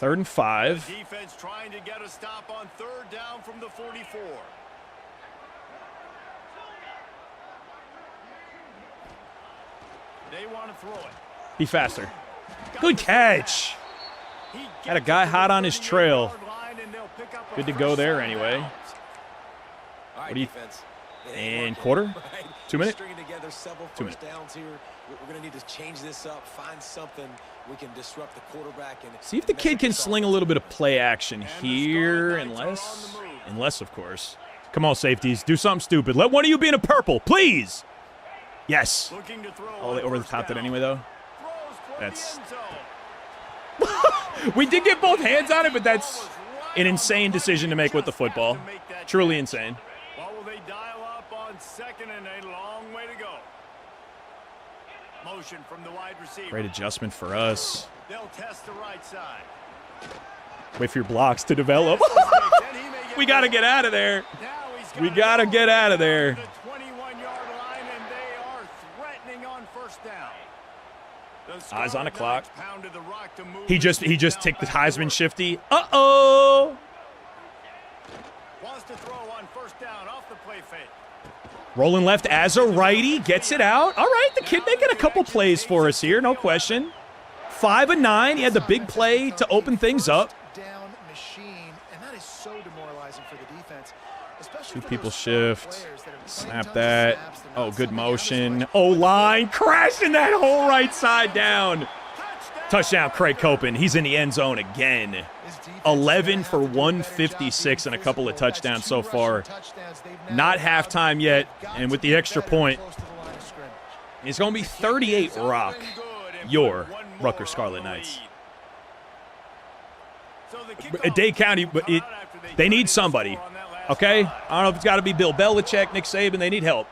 S1: 3rd and 5.
S3: Defense trying to get a stop on 3rd down from the 44. They want to throw it.
S1: Be faster. Good catch.
S3: He
S1: Got a
S3: gets
S1: guy
S3: it to
S1: hot
S3: the
S1: on his
S3: 38-yard
S1: trail.
S3: line, and they'll pick up a
S1: Good to
S3: first
S1: go there
S3: down.
S1: anyway.
S5: What
S1: do you- And quarter? 2 minutes?
S5: Stringing together several
S1: 2
S5: first downs here. We're going to need to change this up, find something we can disrupt the quarterback. And
S1: See if the kid can sling a little bit of play action
S3: And the
S1: here,
S3: Scarlet Knights are
S1: unless,
S3: on the move.
S1: unless of course. Come on, safeties, do something stupid. Let one of you be in a purple, please. Yes.
S3: Looking to throw
S1: Oh, they
S3: on
S1: over the
S3: first
S1: top that
S3: down.
S1: anyway, though.
S3: Throws toward
S1: That's-
S3: the end zone.
S1: We did get both hands on it, but that's an insane decision to make with the football. Truly insane.
S3: What will they dial up on 2nd and a long way to go? Motion from the wide receiver.
S1: Great adjustment for us.
S3: They'll test the right side.
S1: Wait for your blocks to develop.
S3: Then he may
S1: We got to get out of there.
S3: Now he's
S1: We
S3: got
S1: gotta
S3: it
S1: get out of
S3: down
S1: there.
S3: to the 21-yard line, and they are threatening on 1st down. The
S1: Eyes on the
S3: Scarlet
S1: clock.
S3: Knights pounded the rock to move
S1: He
S3: the
S1: just
S3: sticks down
S1: took the
S3: back to
S1: Heisman
S3: work.
S1: shifty. Uh-oh.
S3: Wants to throw on 1st down off the play fake.
S1: Rolling left as a righty, gets it out. All right, the kid making a couple plays for us here, no question. 5 of 9, he had the big play to open things up.
S4: Down machine, and that is so demoralizing for the defense. Especially
S1: Two
S4: for
S1: people
S4: those scoring
S1: shift.
S4: players that are playing
S1: Snap
S4: tons of
S1: that.
S4: snaps, they're
S1: Oh,
S4: not
S1: good
S4: something out of this
S1: motion.
S4: right.
S1: O-line crashing that whole right side down.
S3: Touchdown.
S1: Touchdown, Craig Copen. He's in the end zone again.
S4: His defense
S1: 11
S4: is
S1: for
S4: gonna have to do a better job
S1: 156
S4: being
S1: and a couple of
S4: physical. That's
S1: touchdowns
S4: 2
S1: so far.
S4: rushing touchdowns they've now
S1: Not
S4: allowed.
S1: halftime yet,
S4: They've got
S1: and with
S4: to
S1: the
S4: be
S1: extra
S4: better
S1: point,
S4: close to the line of scrimmage.
S1: it's going to be 38 rock. Your Rutgers Scarlet Knights. Dade County, but they need somebody. Okay? I don't know if it's got to be Bill Belichick, Nick Saban. They need help.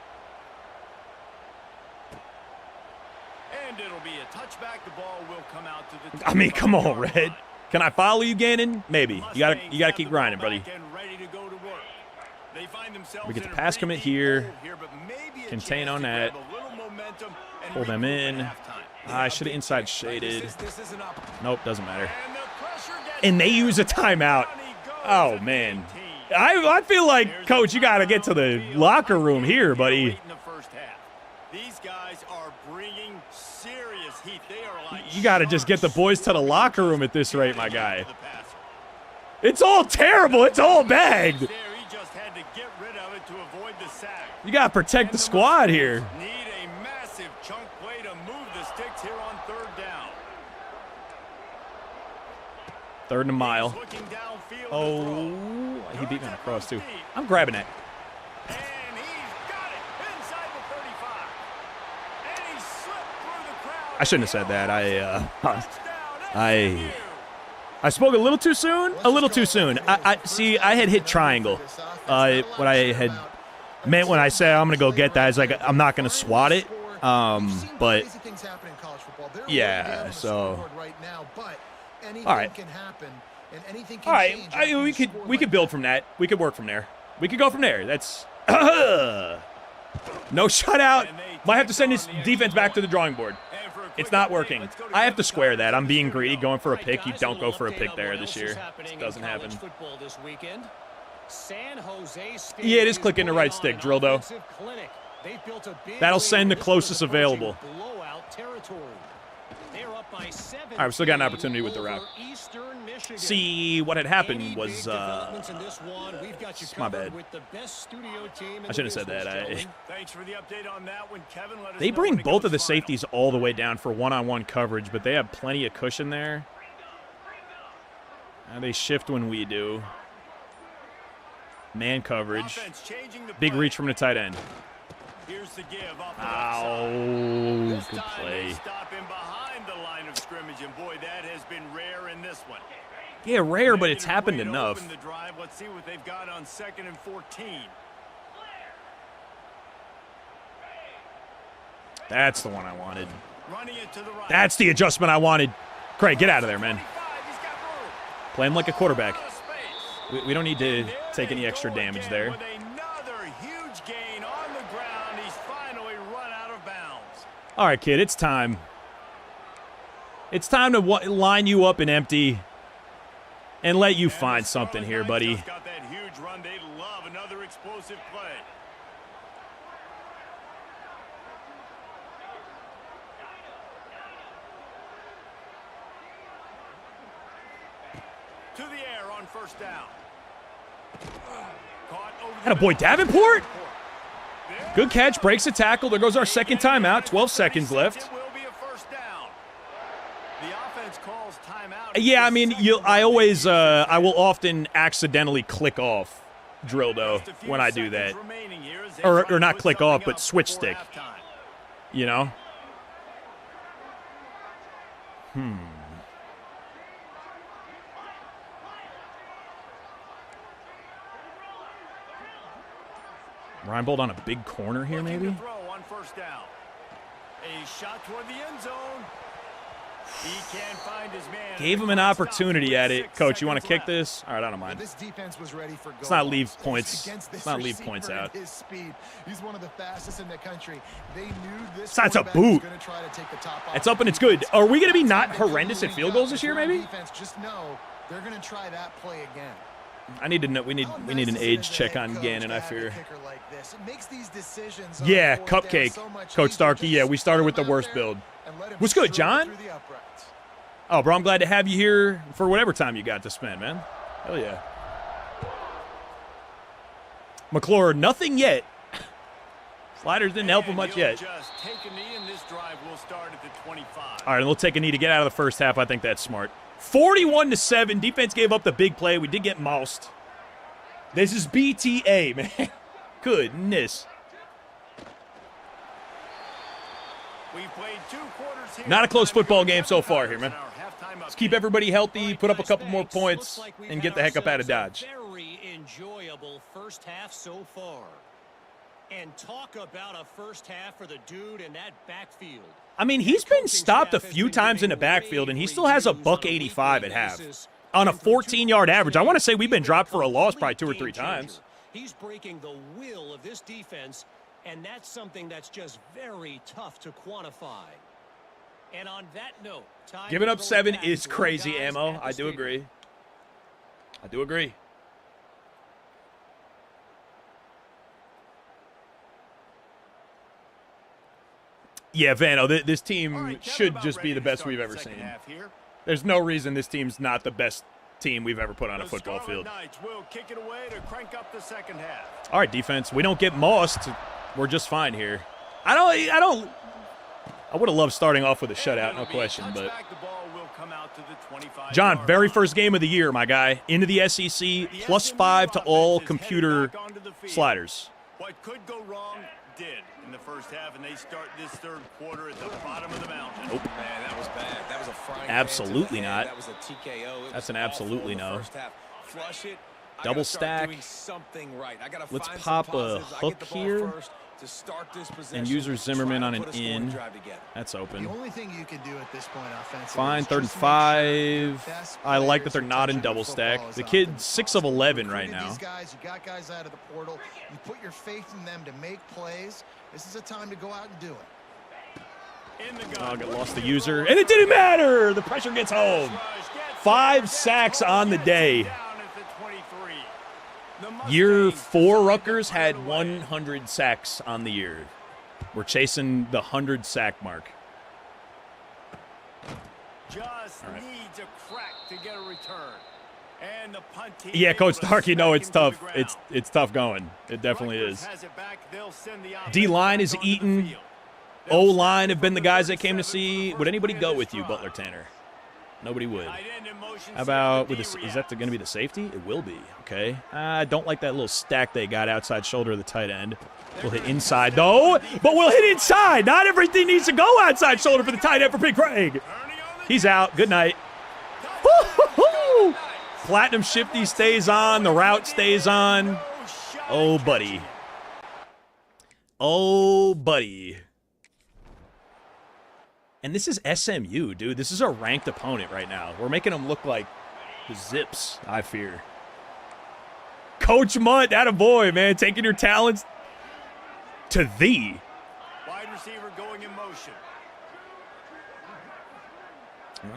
S3: And it'll be a touchback. The ball will come out to the
S1: I mean, come on, Red. Can I follow you, Gannon? Maybe. You gotta
S3: Mustangs
S1: keep
S3: have the
S1: grinding,
S3: ball
S1: buddy.
S3: back and ready to go to work. They find themselves
S1: We get the
S3: in a
S1: pass
S3: pretty
S1: commit
S3: deep
S1: here.
S3: hole here, but maybe a
S1: Contain
S3: chance
S1: on
S3: to
S1: that.
S3: grab a little momentum and
S1: Pull them
S3: regroup
S1: in.
S3: at halftime.
S1: I should have inside shaded.
S5: This is an
S1: Nope, doesn't matter.
S3: And the pressure gets
S1: And they
S3: there.
S1: use a timeout.
S3: Down he goes
S1: Oh,
S3: at the
S1: man.
S3: 18.
S1: I feel like,
S3: Here's
S1: Coach, you got to
S3: timeout
S1: get to
S3: on
S1: the
S3: field.
S1: locker room here, buddy.
S3: Late in the first half. These guys are bringing serious heat. They are like
S1: You got to just get the boys to the locker room at this rate, my
S3: to
S1: guy.
S3: the passer.
S1: It's all terrible. It's all bagged.
S3: There, he just had to get rid of it to avoid the sack.
S1: You got to protect the squad here.
S3: Need a massive chunk play to move the sticks here on 3rd down.
S1: 3rd and a mile.
S3: He's looking downfield to
S1: Oh,
S3: throw.
S1: he beat me on the
S3: Turns it
S1: cross,
S3: left
S1: too.
S3: deep.
S1: I'm grabbing that.
S3: And he's got it inside the 35. And he slipped through the crowd.
S1: I shouldn't have said that.
S3: Touchdown,
S1: I spoke a little too soon. A little too soon. I see. I had hit triangle. What I had meant when I say I'm going to go get that. It's like I'm not going to swat it. But yeah, so all right. All right, we could build from that. We could work from there. We could go from there. That's no shutout. Might have to send his defense back to the drawing board. It's not working. I have to square that. I'm being greedy, going for a pick. You don't go for a pick there this year. It doesn't happen. Yeah, it is clicking the right stick, Drildo. That'll send the closest available. All right, we still got an opportunity with the route. See, what had happened was, my bad. I shouldn't have said that. They bring both of the safeties all the way down for one-on-one coverage, but they have plenty of cushion there. And they shift when we do. Man coverage. Big reach from the tight end.
S3: Here's the give off the
S1: ow, good play.
S3: Stop him behind the line of scrimmage, and boy, that has been rare in this one.
S1: Yeah, rare, but it's happened enough.
S3: The drive. Let's see what they've got on 2nd and 14.
S1: That's the one I wanted.
S3: Running it to the right.
S1: That's the adjustment I wanted. Craig, get out of there, man. Play him like a quarterback. We don't need to take any extra damage there. All right, kid, it's time. It's time to line you up and empty and let you find something here, buddy.
S3: Got that huge run. They love another explosive play. To the air on 1st down.
S1: Attaboy, Davenport. Good catch, breaks the tackle. There goes our second timeout. 12 seconds left. Yeah, I mean, I will often accidentally click off Drildo when I do that. Or not click off, but switch stick. You know? Reinbold on a big corner here, maybe?
S3: On 1st down. A shot toward the end zone. He can't find his man.
S1: Gave him an opportunity at it. Coach, you want to kick this? All right, I don't mind.
S4: This defense was ready for
S1: let's not leave points. Let's not leave points out.
S4: His speed. He's one of the fastest in the country. They knew this.
S1: That's a boot. It's up and it's good. Are we going to be not horrendous at field goals this year, maybe?
S4: Just know they're going to try that play again.
S1: I need to know. We need an age check on Gannon, I fear. Yeah, cupcake, Coach Starkey. Yeah, we started with the worst build. What's good, John? Oh, bro, I'm glad to have you here for whatever time you got to spend, man. Hell yeah. McClure, nothing yet. Sliders didn't help him much yet. All right, we'll take a knee to get out of the first half. I think that's smart. 41-7. Defense gave up the big play. We did get moused. This is BTA, man. Goodness. Not a close football game so far here, man. Let's keep everybody healthy, put up a couple more points, and get the heck up out of Dodge.
S6: Very enjoyable first half so far. And talk about a first half for the dude in that backfield.
S1: I mean, he's been stopped a few times in the backfield, and he still has a $185 at half on a 14-yard average. I want to say we've been dropped for a loss probably 2 or 3 times.
S6: He's breaking the will of this defense, and that's something that's just very tough to quantify. And on that note,
S1: giving up 7 is crazy, Ammo. I do agree. I do agree. Yeah, Vano, this team should just be the best we've ever seen. There's no reason this team's not the best team we've ever put on a football field. All right, defense. We don't get mossed. We're just fine here. I would have loved starting off with a shutout, no question, but John, very first game of the year, my guy. Into the SEC, +5 to all computer sliders.
S3: What could go wrong did in the first half, and they start this third quarter at the bottom of the mountain.
S1: Nope.
S5: Man, that was bad. That was a frying
S1: absolutely
S5: pan
S1: not.
S5: That was a TKO.
S1: That's an absolutely no.
S5: First half. Flush it,
S1: Double stack. Let's pop a hook here. And user Zimmerman on an in. That's open.
S4: The only thing you can do at this point offensively.
S1: Fine, 3rd and 5. I like that they're not in double stack. The kid's 6 of 11 right now.
S4: These guys, you got guys out of the portal. You put your faith in them to make plays. This is a time to go out and do it.
S1: Oh, got lost the user, and it didn't matter. The pressure gets home. 5 sacks on the day. Year 4 Rutgers had 100 sacks on the year. We're chasing the 100 sack mark.
S3: Just needs a crack to get a return. And the punt team,
S1: Yeah, Coach Stark, you know it's tough. It's tough going. It definitely is. D-line is eaten. O-line have been the guys that came to see. Would anybody go with you, Butler Tanner? Nobody would. How about with this? Is that going to be the safety? It will be. Okay. I don't like that little stack they got outside shoulder of the tight end. We'll hit inside though, but we'll hit inside. Not everything needs to go outside shoulder for the tight end for Big Craig. He's out. Good night. Woo-hoo-hoo! Platinum Shifty stays on. The route stays on. Oh, buddy. Oh, buddy. And this is SMU, dude. This is a ranked opponent right now. We're making them look like the Zips, I fear. Coach Munt, attaboy, man. Taking your talents to thee.
S3: Wide receiver going in motion.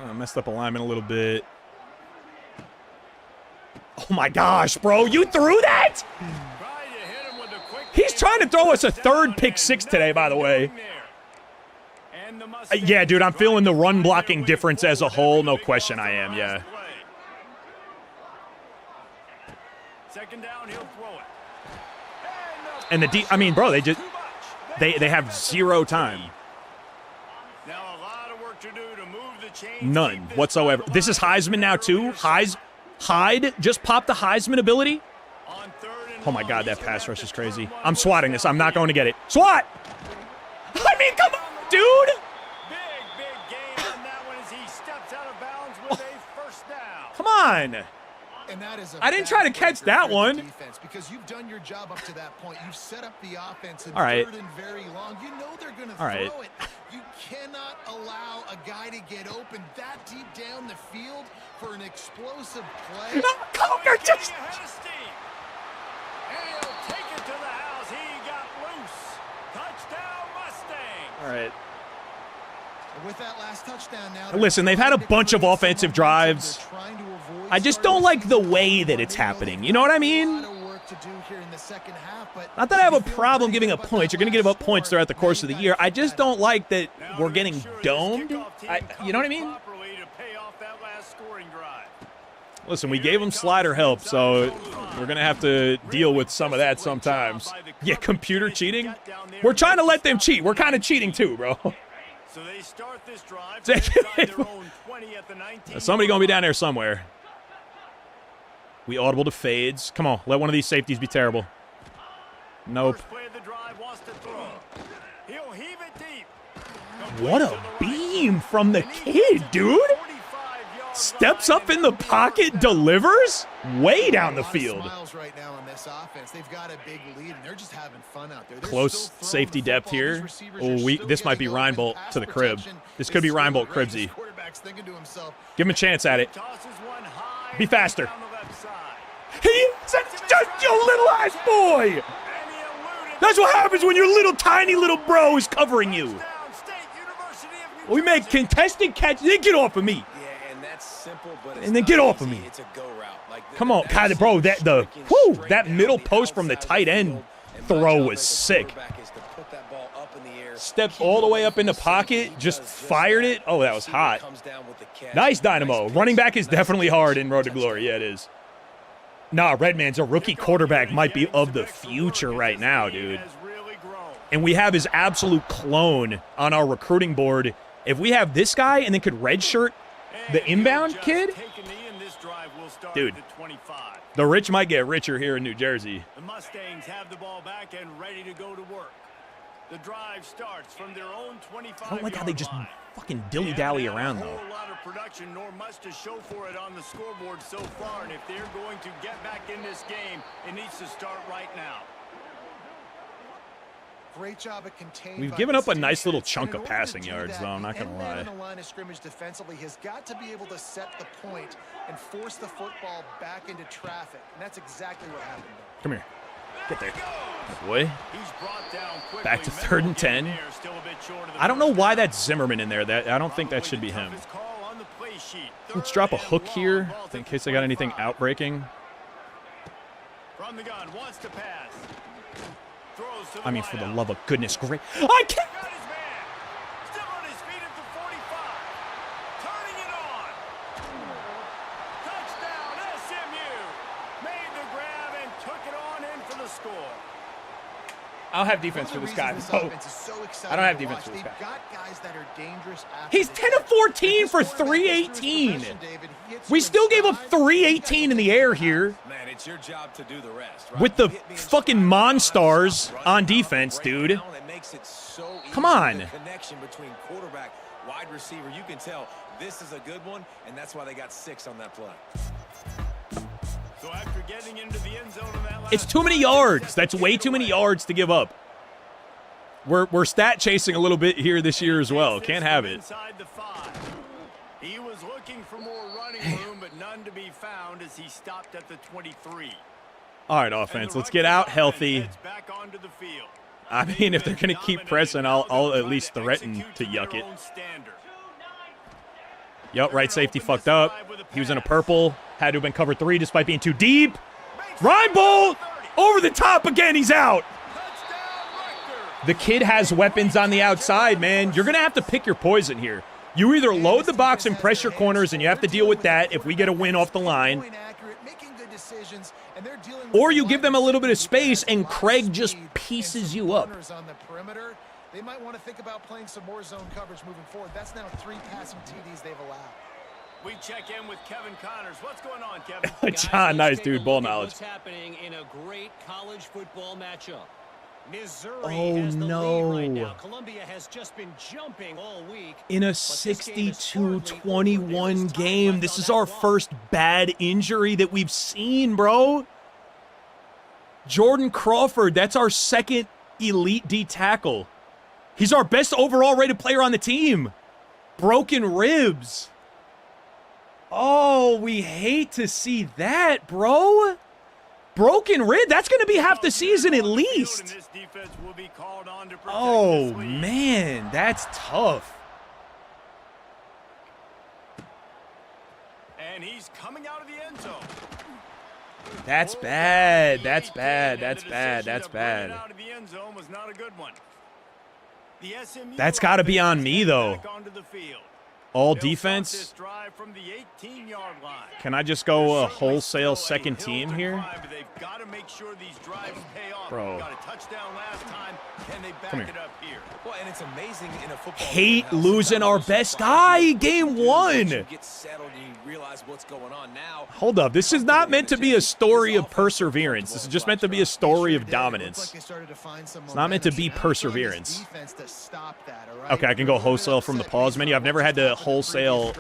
S1: I messed up alignment a little bit. Oh, my gosh, bro. You threw that? He's trying to throw us a 3rd pick 6 today, by the way. Yeah, dude, I'm feeling the run blocking difference as a whole. No question I am, yeah.
S3: Second down, he'll throw it.
S1: And I mean, bro, they have 0 time.
S3: Now a lot of work to do to move the chains.
S1: None whatsoever. This is Heisman now, too. Hyde just popped the Heisman ability. Oh, my God, that pass rush is crazy. I'm swatting this. I'm not going to get it. SWAT! I mean, come on, dude!
S3: Big gain on that one as he steps out of bounds with a first down.
S1: Come on.
S4: And that is
S1: I didn't try to catch that one.
S4: Defense, because you've done your job up to that point. You've set up the offense in
S1: all right.
S4: 3rd and very long. You know they're going to
S1: throw
S4: it. You cannot allow a guy to get open that deep down the field for an explosive play.
S1: No, Coker just...
S3: And he'll take it to the house. He got loose. Touchdown, Mustang.
S1: All right.
S4: With that last touchdown now,
S1: listen, they've had a bunch of offensive drives. I just don't like the way that it's happening. You know what I mean? Not that I have a problem giving up points. You're going to give up points throughout the course of the year. I just don't like that we're getting domed. You know what I mean? Listen, we gave them slider help, so we're going to have to deal with some of that sometimes. Yeah, computer cheating? We're trying to let them cheat. We're kind of cheating too, bro.
S3: So they start this drive inside their own 20 at the 19.
S1: Somebody going to be down there somewhere. We audible to fades. Come on, let one of these safeties be terrible. Nope.
S3: First play of the drive wants to throw. He'll heave it deep.
S1: What a beam from the kid, dude. Steps up in the pocket, delivers way down the field.
S4: Right now on this offense. They've got a big lead, and they're just having fun out there.
S1: Close safety depth here. Oh, this might be Reinbolt to the crib. This could be Reinbolt Cribsy. Give him a chance at it. Be faster. He's just your little ass boy. That's what happens when your little tiny little bro is covering you. We make contested catches. Then get off of me. And then get off of me. Come on, God, bro. That middle post from the tight end throw was sick. Stepped all the way up in the pocket, just fired it. Oh, that was hot. Nice, Dynamo. Running back is definitely hard in Road to Glory. Yeah, it is. Nah, Redman's a rookie quarterback might be of the future right now, dude. And we have his absolute clone on our recruiting board. If we have this guy and then could redshirt the inbound kid, dude, the rich might get richer here in New Jersey.
S3: The Mustangs have the ball back and ready to go to work. The drive starts from their own 25-yard
S1: I don't like how they just
S3: line.
S1: fucking dilly-dally around,
S3: A
S1: though.
S3: whole lot of production, nor much to show for it on the scoreboard so far. And if they're going to get back in this game, it needs to start right now.
S4: Great job at containing.
S1: We've given up a nice little chunk of passing yards, though. I'm not going to
S4: lie.
S1: lie.
S4: On the line of scrimmage defensively has got to be able to set the point and force the football back into traffic. And that's exactly what happened there.
S1: Come here. Get there. Good boy.
S3: He's brought down quickly.
S1: Back to 3rd and 10.
S3: There, still a bit short of the
S1: I don't know
S3: first
S1: why
S3: down.
S1: that's Zimmerman in there. I don't think that should be him.
S3: Toughest call on the play sheet.
S1: Let's drop a
S3: Third
S1: hook
S3: and
S1: here
S3: long, ball's
S1: in
S3: at
S1: case
S3: the
S1: I got anything
S3: 25.
S1: outbreaking.
S3: From the gun, wants to pass. Throws to the
S1: I mean, for the
S3: wideout.
S1: love of goodness, great. I can't.
S3: Got his man. Still on his feet at the 45. Turning it on. Touchdown, SMU. Made the grab and took it on in for the score.
S1: I'll have defense for this guy. So I don't have defense for this guy.
S4: Got guys that are dangerous after
S1: He's
S4: the
S1: 10
S4: catch.
S1: of 14 for
S4: At this point, if he gets through his
S1: 318.
S4: progression, David, he hits
S1: We
S4: you
S1: still gave up
S4: inside.
S1: 318 in the air here
S5: Man, it's your job to do the rest, right?
S1: with the
S5: Hit me in
S1: fucking
S5: stride,
S1: Monstars
S5: run
S1: on
S5: out,
S1: defense,
S5: break
S1: dude.
S5: down. It makes it so easy.
S1: Come on.
S5: The connection between quarterback, wide receiver, you can tell this is a good one, and that's why they got 6 on that play.
S3: So after getting into the end zone in that last
S1: It's too many yards. That's way too many yards to give up. We're stat chasing a little bit here this year as well. Can't have it.
S3: Inside the 5. He was looking for more running room, but none to be found as he stopped at the 23.
S1: All right, offense. Let's get out healthy.
S3: Back onto the field.
S1: I mean, if they're going to keep pressing, I'll at least threaten to yuck it. Yup, right safety fucked up. He was in a purple. Had to have been cover 3 despite being too deep. Reinbold over the top again. He's out. The kid has weapons on the outside, man. You're going to have to pick your poison here. You either load the box and press your corners, and you have to deal with that if we get a win off the line, or you give them a little bit of space, and Craig just pieces you up.
S4: On the perimeter, they might want to think about playing some more zone coverage moving forward. That's now 3 passing TDs they've allowed.
S3: We check in with Kevin Connors. What's going on, Kevin?
S1: John, nice dude. Ball knowledge.
S6: What's happening in a great college football matchup? Missouri
S1: Oh,
S6: has the
S1: no.
S6: lead right now. Columbia has just been jumping all week.
S1: In a 62-21 game, this is our first bad injury that we've seen, bro. Jordan Crawford, that's our second elite D tackle. He's our best overall rated player on the team. Broken ribs. Oh, we hate to see that, bro. Broken rib, that's going to be half the season at least. Oh, man, that's tough.
S3: And he's coming out of the end zone.
S1: That's bad. That's bad. That's bad. That's bad. That's got to be on me, though. All defense. Can I just go a wholesale second team here? Bro. Come here.
S5: Well, and it's amazing in a football
S1: Hate
S5: game how
S1: losing
S5: sometimes
S1: our
S5: those
S1: best
S5: spots
S1: guy,
S5: you
S1: game
S5: do,
S1: 1.
S5: you get settled and you realize what's going on now.
S1: Hold up. This is not meant to be a story of perseverance. This is just meant to be a story of dominance. It's not meant to be perseverance. Okay, I can go wholesale from the pause menu. I've never had to wholesale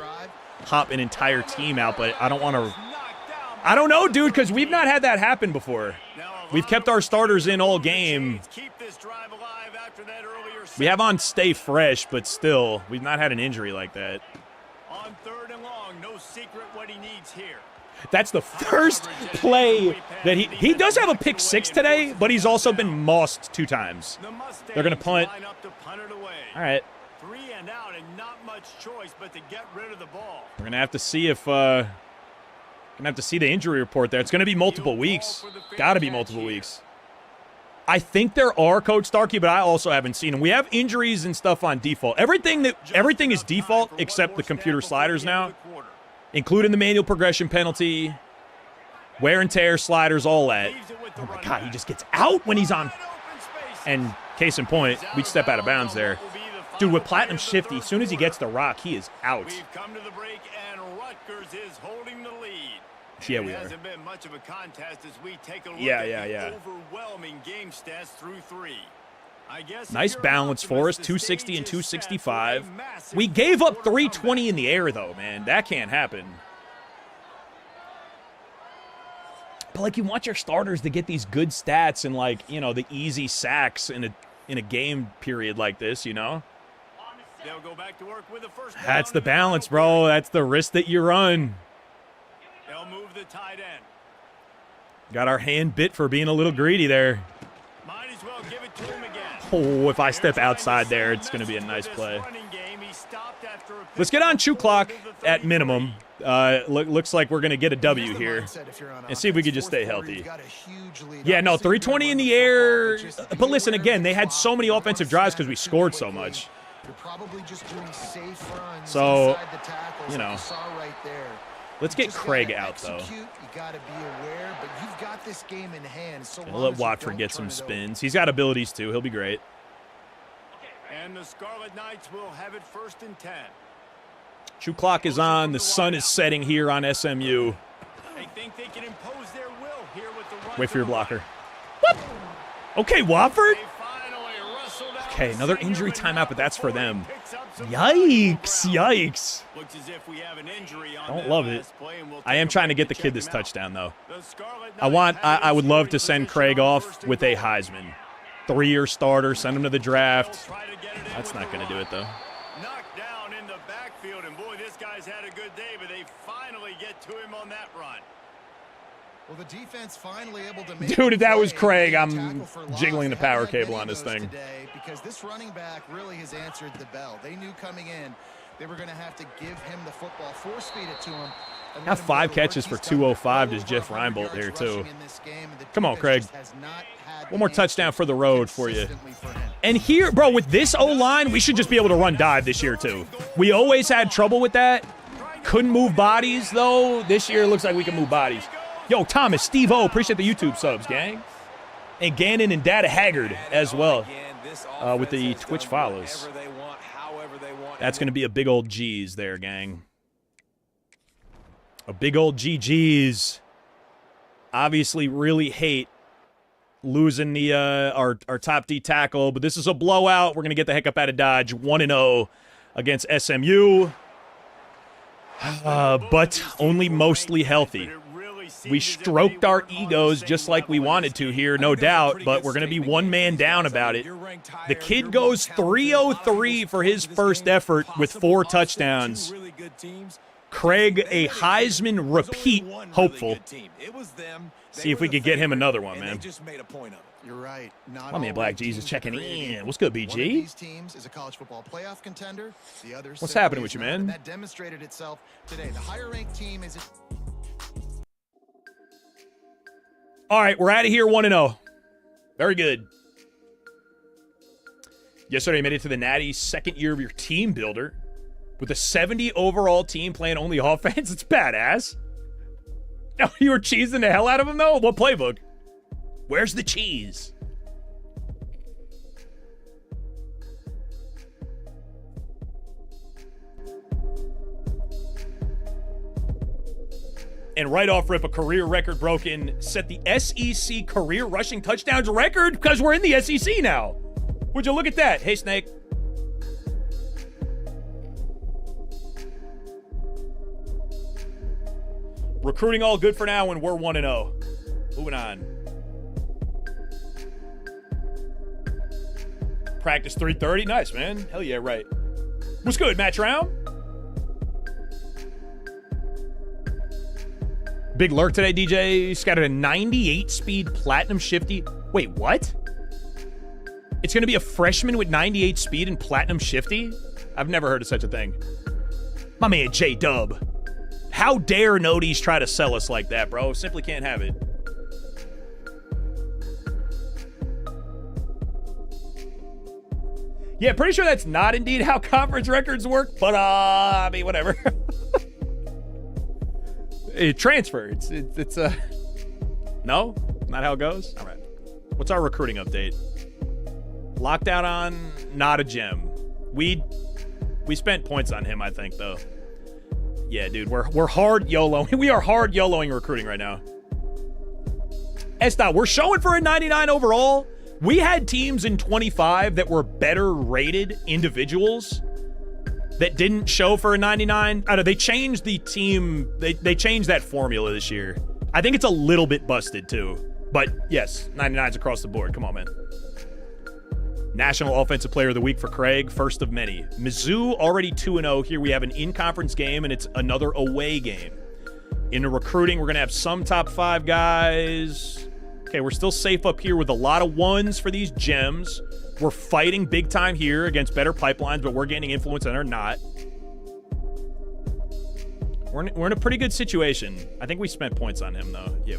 S1: hop an entire team out, but I don't want to. I don't know, dude, because we've not had that happen before. We've kept our starters in all game. We have on stay fresh, but still, we've not had an injury like that.
S3: On 3rd and long, no secret what he needs here.
S1: That's the first play that he does have a pick 6 today, but he's also been mossed 2 times. They're going to punt. All right.
S3: 3 and out and not much choice but to get rid of the ball.
S1: We're going to have to see if the injury report there. It's going to be multiple weeks. Got to be multiple weeks. I think there are, Coach Starkey, but I also haven't seen them. We have injuries and stuff on default. Everything is default except the computer sliders now, including the manual progression penalty, wear and tear sliders, all that. Oh my God, he just gets out when he's on. And case in point, we'd step out of bounds there. Dude, with Platinum Shifty, as soon as he gets the rock, he is out.
S3: We've come to the break, and Rutgers is holding the lead.
S1: Yeah, we
S3: It
S1: are.
S3: hasn't been much of a contest as we take a look
S1: Yeah,
S3: at
S1: yeah,
S3: the
S1: yeah.
S3: overwhelming game stats through 3.
S1: Nice balance for us, 260 and 265. We gave up 320 in the air, though, man. That can't happen. But, like, you want your starters to get these good stats and, like, you know, the easy sacks in a game period like this, you know?
S3: They'll go back to work with the first.
S1: That's the balance, bro. That's the risk that you run.
S3: They'll move the tight end.
S1: Got our hand bit for being a little greedy there.
S3: Might as well give it to him again.
S1: Oh, if I step outside there, it's going to be a nice play. Let's get on chew clock at minimum. Looks like we're going to get a W here. And see if we can just stay healthy. Yeah, no, 320 in the air. But listen, again, they had so many offensive drives because we scored so much. So, you know. Let's get Craig out, though. We'll let Watford get some spins. He's got abilities, too. He'll be great.
S3: And the Scarlet Knights will have it 1st and 10.
S1: Chew clock is on. The sun is setting here on SMU.
S3: They think they can impose their will here with the run.
S1: Wait for your blocker. Whoop! Okay, Watford. Okay, another injury timeout, but that's for them. Yikes, yikes. Don't love it. I am trying to get the kid this touchdown, though. I would love to send Craig off with a Heisman. 3-year starter, send him to the draft. That's not going to do it, though.
S3: Knocked down in the backfield, and boy, this guy's had a good day, but they finally get to him on that run.
S4: Well, the defense finally able to make
S1: Dude, if that was Craig, I'm jiggling the power cable on this thing.
S4: Because this running back really has answered the bell. They knew coming in they were going to have to give him the football, force-feed it to him.
S1: Got 5 catches for 205 to Jeff Reinbolt there, too. Come on, Craig. One more touchdown for the road for you. And here, bro, with this O-line, we should just be able to run dive this year, too. We always had trouble with that. Couldn't move bodies, though. This year, it looks like we can move bodies. Yo, Thomas, Steve-O, appreciate the YouTube subs, gang. And Gannon and Data Haggard as well with the Twitch follows. That's going to be a big old G's there, gang. A big old GG's. Obviously really hate losing the our top D tackle, but this is a blowout. We're going to get the heck up out of Dodge. 1-0 against SMU. But only mostly healthy. We stroked our egos just like we wanted to here, no doubt, but we're going to be one man down about it. The kid goes 303 for his first effort with 4 touchdowns. Craig, a Heisman repeat hopeful. See if we can get him another one, man.
S4: You're right.
S1: My man Black Jesus checking in. What's good, BG?
S4: One of these teams is a college football playoff contender. The other
S1: What's happening with you, man?
S4: That demonstrated itself today. The higher ranked team is
S1: All right, we're out of here 1-0. Very good. Yesterday, you made it to the Natty, second year of your team builder. With a 70 overall team playing only offense, it's badass. No, you were cheesing the hell out of him, though? What playbook? Where's the cheese? And right off rip, a career record broken. Set the SEC career rushing touchdowns record because we're in the SEC now. Would you look at that? Hey, Snake. Recruiting all good for now, and we're 1-0. Moving on. Practice 3:30. Nice, man. Hell yeah, right. What's good, Match Round? Big lurk today, DJ. Scattered a 98 speed platinum shifty. Wait, what? It's going to be a freshman with 98 speed and platinum shifty? I've never heard of such a thing. My man, J-Dub. How dare Nodies try to sell us like that, bro? Simply can't have it. Yeah, pretty sure that's not indeed how conference records work, but, I mean, whatever. It transfer. It's no? Not how it goes? All right. What's our recruiting update? Lockdown on, not a gem. We spent points on him, I think, though. Yeah, dude, we're hard YOLOing. We are hard YOLOing recruiting right now. We're showing for a 99 overall, We had teams in 25 that were better rated individuals that didn't show for a 99. I don't know, they changed the team. They changed that formula this year. I think it's a little bit busted too. But yes, 99s across the board. Come on, man. National Offensive Player of the Week for Craig, first of many. Mizzou already 2-0. Here we have an in-conference game, and it's another away game. In the recruiting, we're going to have some top 5 guys. Okay, we're still safe up here with a lot of ones for these gems. We're fighting big time here against better pipelines, but we're gaining influence and they're not. We're in a pretty good situation. I think we spent points on him, though. Yeah.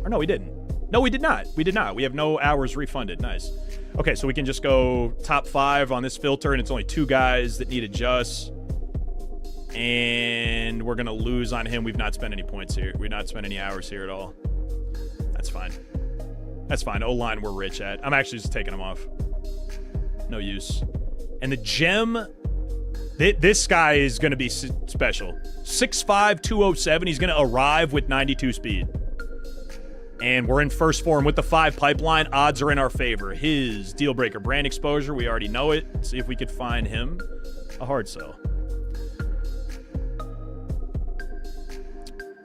S1: Or no, we didn't. No, we did not. We did not. We have no hours refunded. Nice. Okay, so we can just go top 5 on this filter, and it's only 2 guys that need adjust. And we're going to lose on him. We've not spent any points here. We've not spent any hours here at all. That's fine. That's fine. O-line we're rich at. I'm actually just taking him off. No use. And the gem, this guy is going to be special. 6'5", 207. He's going to arrive with 92 speed. And we're in first form with the 5 pipeline. Odds are in our favor. His deal breaker brand exposure, we already know it. Let's see if we could find him a hard sell.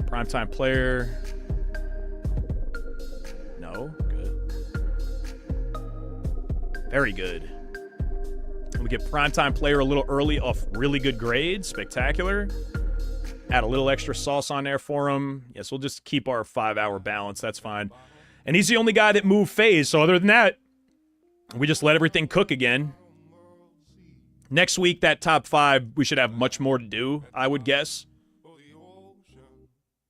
S1: Primetime player. No. Good. Very good. We get primetime player a little early off really good grades. Spectacular. Add a little extra sauce on there for him. Yes, we'll just keep our 5-hour balance. That's fine. And he's the only guy that moved phase. So other than that, we just let everything cook again. Next week, that top 5, we should have much more to do, I would guess.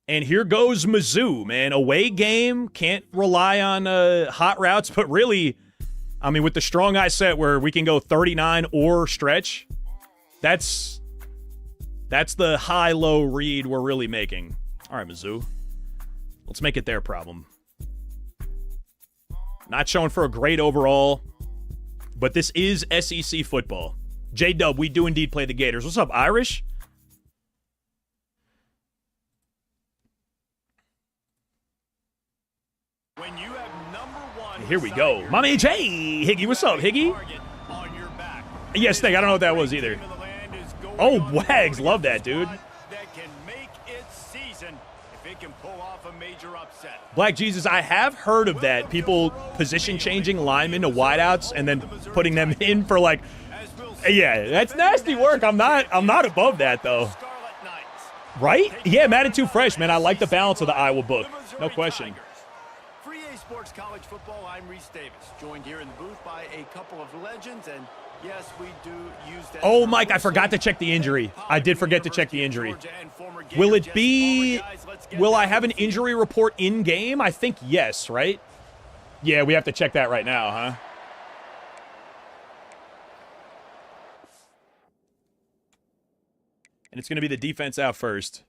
S1: And here goes Mizzou, man. Away game. Can't rely on hot routes. But really, I mean, with the strong eye set where we can go 39 or stretch, that's the high-low read we're really making. All right, Mizzou. Let's make it their problem. Not showing for a great overall, but this is SEC football. J-Dub, we do indeed play the Gators. What's up, Irish?
S3: When you have #1
S1: Here we go. Mommy J. Higgy, what's up, Higgy? Yes, Snake, I don't know what that was either. Oh, Wags, love that, dude.
S3: That can make its season if it can pull off a major upset.
S1: Black Jesus, I have heard of that. People position-changing linemen to wideouts and then putting them in for like, yeah, that's nasty work. I'm not above that though. Right? Yeah, Madden 2 Fresh, man. I like the balance of the Iowa book. No question.
S3: Free A Sports College Football, I'm Reese Davis, joined here in the booth by a couple of legends, and yes, we do use that.
S1: Oh, Mike, I forgot to check the injury. I did forget to check the injury. Will it be, will I have an injury report in-game? I think yes, right? Yeah, we have to check that right now, huh? And it's going to be the defense out first.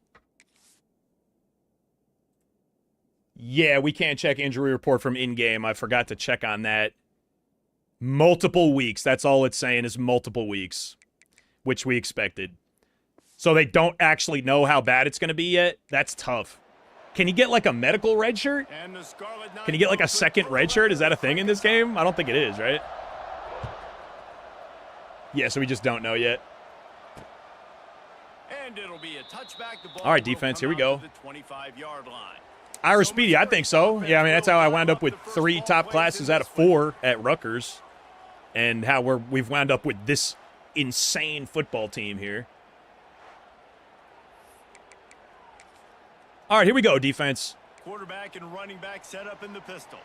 S1: Yeah, we can't check injury report from in-game. I forgot to check on that. Multiple weeks. That's all it's saying is multiple weeks, which we expected. So they don't actually know how bad it's going to be yet? That's tough. Can you get like a medical red shirt? Can you get like a second red shirt? Is that a thing in this game? I don't think it is, right? Yeah, so we just don't know yet.
S3: And it'll be a touchback.
S1: All right, defense, here we go. Ira Speedy, I think so. Yeah, I mean, that's how I wound up with 3 top classes out of 4 at Rutgers. And how we've wound up with this insane football team here. All right, here we go, defense.
S3: Quarterback and running back set up in the pistol.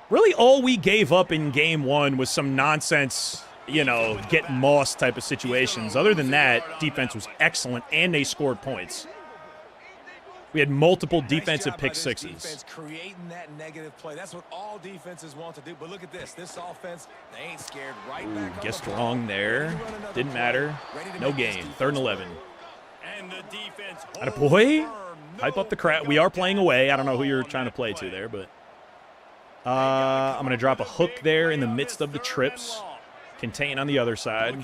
S1: Really, all we gave up in game 1 was some nonsense, you know, get moss type of situations. Other than that, defense was excellent, and they scored points. We had multiple defensive pick sixes.
S5: Defense creating that negative play. That's what all defenses want to do. But look at this. This offense, they ain't scared. Right back.
S1: Guessed wrong there. Didn't matter. No gain. 3rd and 11.
S3: And the defense.
S1: Attaboy. Hype up the crowd. We are playing away. I don't know who you're trying to play to there, but I'm going to drop a hook there in the midst of the trips. Contain on the other side.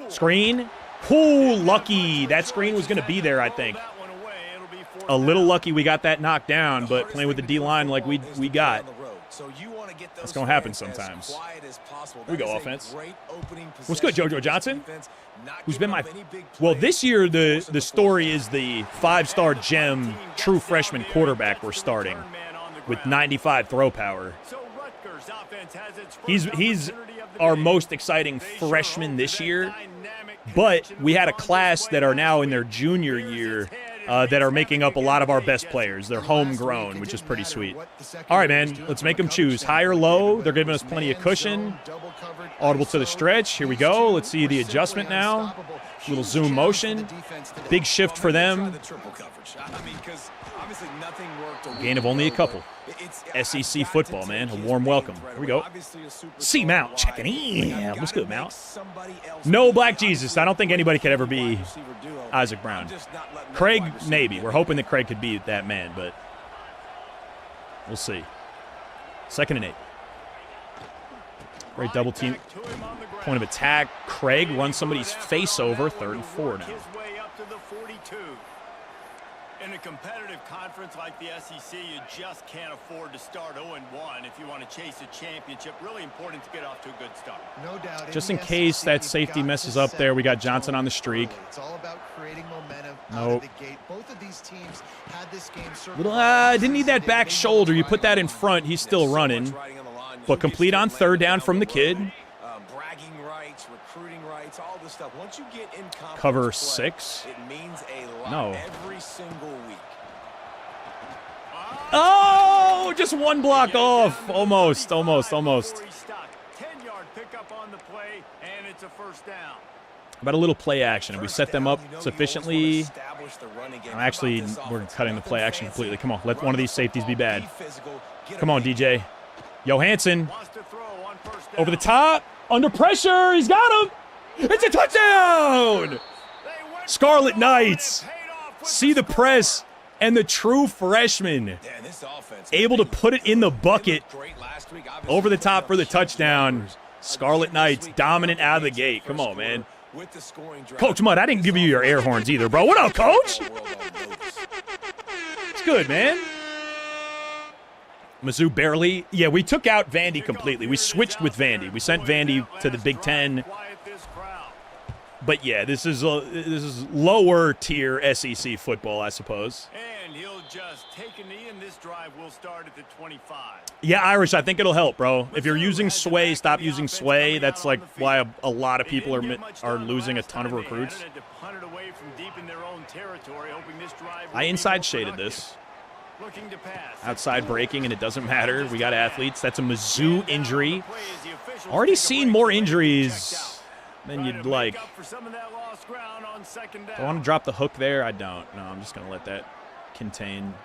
S1: Screen. Ooh, lucky. That screen was going to be there, I think. A little lucky we got that knocked down, but playing with the D-line like we got.
S5: want to get those
S1: That's going to happen
S5: fans as
S1: sometimes.
S5: quiet as possible.
S1: Here we
S5: That
S1: go,
S5: is a
S1: offense.
S5: great opening
S1: What's good,
S5: possession
S1: JoJo
S5: for
S1: Johnson?
S5: defense, not
S1: Who's
S5: giving
S1: been
S5: up
S1: my
S5: any big
S1: well
S5: plays,
S1: this year the
S5: forcing
S1: story is the 5-star gem true freshman quarterback we're starting with 95 throw power.
S3: So Rutgers offense has its first
S1: He's
S3: opportunity of the
S1: our
S3: day.
S1: most exciting
S3: They sure
S1: freshman
S3: hope
S1: this
S3: that
S1: year,
S3: dynamic
S1: but
S3: connection
S1: we had a
S3: was on
S1: class
S3: display
S1: that are
S3: last
S1: now in their
S3: week.
S1: junior
S3: Rears
S1: year
S3: its head and
S1: that are
S3: makes
S1: making
S3: havoc
S1: up a lot of our
S3: against
S1: best
S3: the
S1: players. They're
S4: Last week,
S1: homegrown,
S4: it
S1: which is
S4: didn't
S1: pretty
S4: matter
S1: sweet.
S4: what the secondary
S1: All right,
S4: was
S1: man,
S4: doing
S1: let's
S4: from
S1: make
S4: a
S1: them
S4: coverage
S1: choose. High or
S4: standpoint,
S1: low.
S4: David,
S1: They're
S4: whether
S1: giving
S4: it
S1: us
S4: was
S1: plenty of
S4: man,
S1: cushion.
S4: zone, double covered,
S1: Audible to the
S4: ISO,
S1: stretch. Here we
S4: these
S1: go.
S4: two
S1: Let's see the
S4: were
S1: adjustment
S4: simply
S1: now.
S4: unstoppable.
S1: Little
S4: Huge
S1: zoom
S4: challenge
S1: motion.
S4: for the defense today.
S1: Big shift for
S5: Well, maybe
S1: them.
S5: try the triple coverage. I mean, 'cause obviously nothing worked a
S1: Gain of
S5: week
S1: only a
S5: ago,
S1: couple.
S5: but it's-
S1: SEC
S5: I've got
S1: football,
S5: to
S1: man.
S5: take
S1: A
S5: his
S1: warm
S5: pain
S1: welcome.
S5: right
S1: Here we
S5: away.
S1: go.
S5: Obviously a superstar
S1: C Mount
S5: wide.
S1: checking in.
S5: I've
S1: What's
S5: gotta
S1: good,
S5: make
S1: Mount?
S5: somebody else
S1: No
S5: beat.
S1: Black Jesus. I don't think anybody could ever be
S5: Wide receiver duo.
S1: Isaac Brown.
S5: I'm just not letting that
S1: Craig,
S5: wide receiver
S1: maybe.
S5: get
S1: We're
S5: me.
S1: hoping that Craig could be that man, but we'll see. 2nd and 8. Great double team.
S3: Right back to him on the ground.
S1: Point of attack. Craig runs somebody's face over. 3rd and 4 now.
S3: His way up to the 42. In a competitive conference like the SEC, you just can't afford to start 0-1 if you want to chase a championship. Really important to get off to a good start.
S4: No doubt.
S1: Just
S4: the
S1: in case
S4: SEC,
S1: that
S4: you've
S1: safety
S4: got to
S1: messes up
S4: set
S1: there, we got
S4: the
S1: Johnson
S4: tone
S1: on the streak.
S4: early. It's all about creating momentum out
S1: Nope.
S4: of the gate. Both of these teams had this game circled.
S1: Little,
S4: all
S1: didn't need that
S4: season.
S1: back
S4: They
S1: shoulder. You
S4: know
S1: put that in
S4: what's
S1: front. He's
S5: There's
S1: still
S5: so
S1: running.
S5: much riding on the line.
S1: But
S5: You
S1: complete
S5: get
S1: on
S5: still
S1: 3rd down
S5: laying
S1: from the
S5: down
S1: kid.
S5: road, bragging rights, recruiting rights, all this stuff. Once you get in conference
S1: Cover
S5: play,
S1: 6.
S5: it means a lot
S1: No.
S5: every single week.
S1: Oh, just one block off. Almost.
S3: 10-yard pickup on the play, and it's a first down.
S1: About a little play action. If we set them up
S5: You know you
S1: sufficiently,
S5: always wanna establish the running game.
S1: I'm actually,
S5: How about this
S1: we're
S5: offense?
S1: cutting the play
S5: Nothing
S1: action
S5: fancy.
S1: completely. Come on, let
S5: Run
S1: one of
S5: the
S1: these safeties be
S5: football,
S1: bad.
S5: be physical, get
S1: Come
S5: a
S1: on,
S5: big
S1: DJ. Johansson
S3: Wants to throw on first down.
S1: over the top, under pressure. He's got him. It's a touchdown.
S3: They went
S1: Scarlet
S3: for it, and it
S1: Knights.
S3: paid off with
S1: See the
S3: score.
S1: press and the true freshman
S5: Man, this offense,
S1: able to put it in the bucket
S5: great last week, obviously
S1: over the
S5: putting
S1: top
S5: up
S1: for the
S5: huge
S1: touchdown.
S5: numbers.
S1: Scarlet
S5: Again this
S1: Knights
S5: week,
S1: dominant
S5: coming
S1: out of the
S5: into
S1: gate. Come
S5: first
S1: on, man.
S5: quarter with the scoring drive.
S1: Coach Mudd, I didn't give you your air horns either, bro. What up, Coach? It's good, man. Mizzou barely. Yeah, we took out Vandy completely. We switched with Vandy. We sent Vandy to the Big Ten.
S3: Quiet this crowd.
S1: But yeah, this is lower tier SEC football, I suppose.
S3: And he'll just take a knee, and this drive will start at the 25.
S1: Yeah, Irish, I think it'll help, bro. If you're using sway, stop using sway. That's like why a lot of people are losing a ton of recruits. I inside shaded this.
S3: Looking to pass.
S1: Outside breaking, and it doesn't matter. We got athletes. That's a Mizzou injury. Already seen more injuries than you'd like. Do I want to drop the hook there? I don't. No, I'm just going to let that contain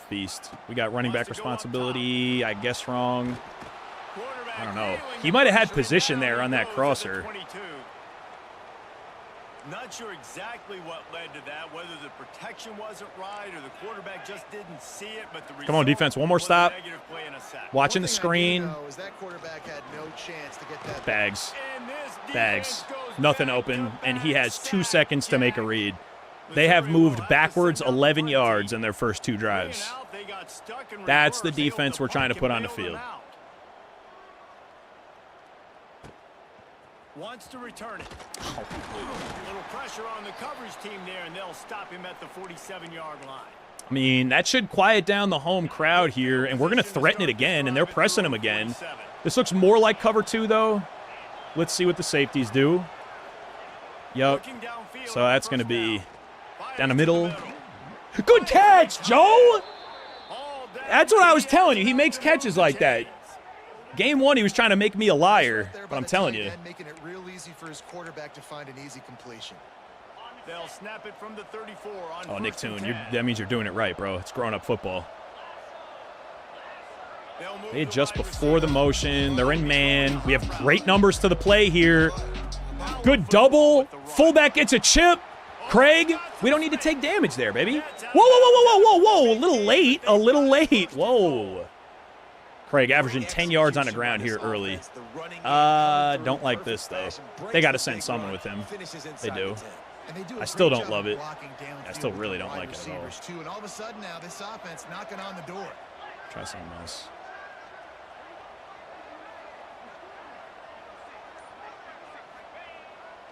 S1: feast. We got running back responsibility. I guess wrong. I don't know. He might have had position there on that crosser.
S3: Not sure exactly what led to that, whether the protection wasn't right or the quarterback just didn't see it, but the
S1: Come on, defense, one more
S3: was a
S1: stop.
S3: negative play and a sack.
S1: Watching the
S4: One thing I do
S1: screen.
S4: know is that quarterback had no chance to get that
S1: Bags.
S3: And this
S1: Bags.
S3: defense goes
S1: Nothing
S3: back
S1: open,
S3: to
S1: and he
S3: back,
S1: has 2
S3: sack,
S1: seconds to make a
S3: jack.
S1: read. They have moved backwards 11 yards in their first 2 drives.
S3: They got stuck in
S1: That's the
S3: reverse. They
S1: defense
S3: opened
S1: we're
S3: the
S1: trying to
S3: puck
S1: put
S3: and
S1: on the
S3: bailed them
S1: field.
S3: out. Wants to return it. A little pressure on the coverage team there, and they'll stop him at the 47-yard line.
S1: I mean, that should quiet down the home crowd here, and we're going to threaten it again, and they're pressing him again. This looks more like cover 2, though. Let's see what the safeties do. Yep. So that's going to be down the middle. Good catch, Joe! That's what I was telling you. He makes catches like that. Game 1, he was trying to make me a liar, but I'm telling you.
S4: Making it real easy for his quarterback to find an easy completion.
S3: They'll snap it from the 34 on
S1: Oh, Nick
S3: first and
S1: Toon,
S3: 10.
S1: that means you're doing it right, bro. It's grown-up football.
S3: They'll move
S1: They
S3: the
S1: adjust
S3: wide
S1: before the
S3: receiver.
S1: motion. They're in man. We have great numbers to the play here. Good double. Fullback gets a chip. Craig, we don't need to take damage there, baby. Whoa, whoa, whoa, whoa, whoa, whoa. A little late. A little late. Whoa. Craig averaging 10 yards on the ground here early. Don't like this, though. They got to send someone with him. They do.
S4: And they do a
S1: I still
S4: great
S1: don't
S4: job
S1: love
S4: of
S1: it.
S4: blocking
S1: I still
S4: downfield
S1: really
S4: with
S1: don't
S4: wide
S1: like it at all.
S4: receivers, too. And all of a sudden now, this offense knocking on the door.
S1: Try something else.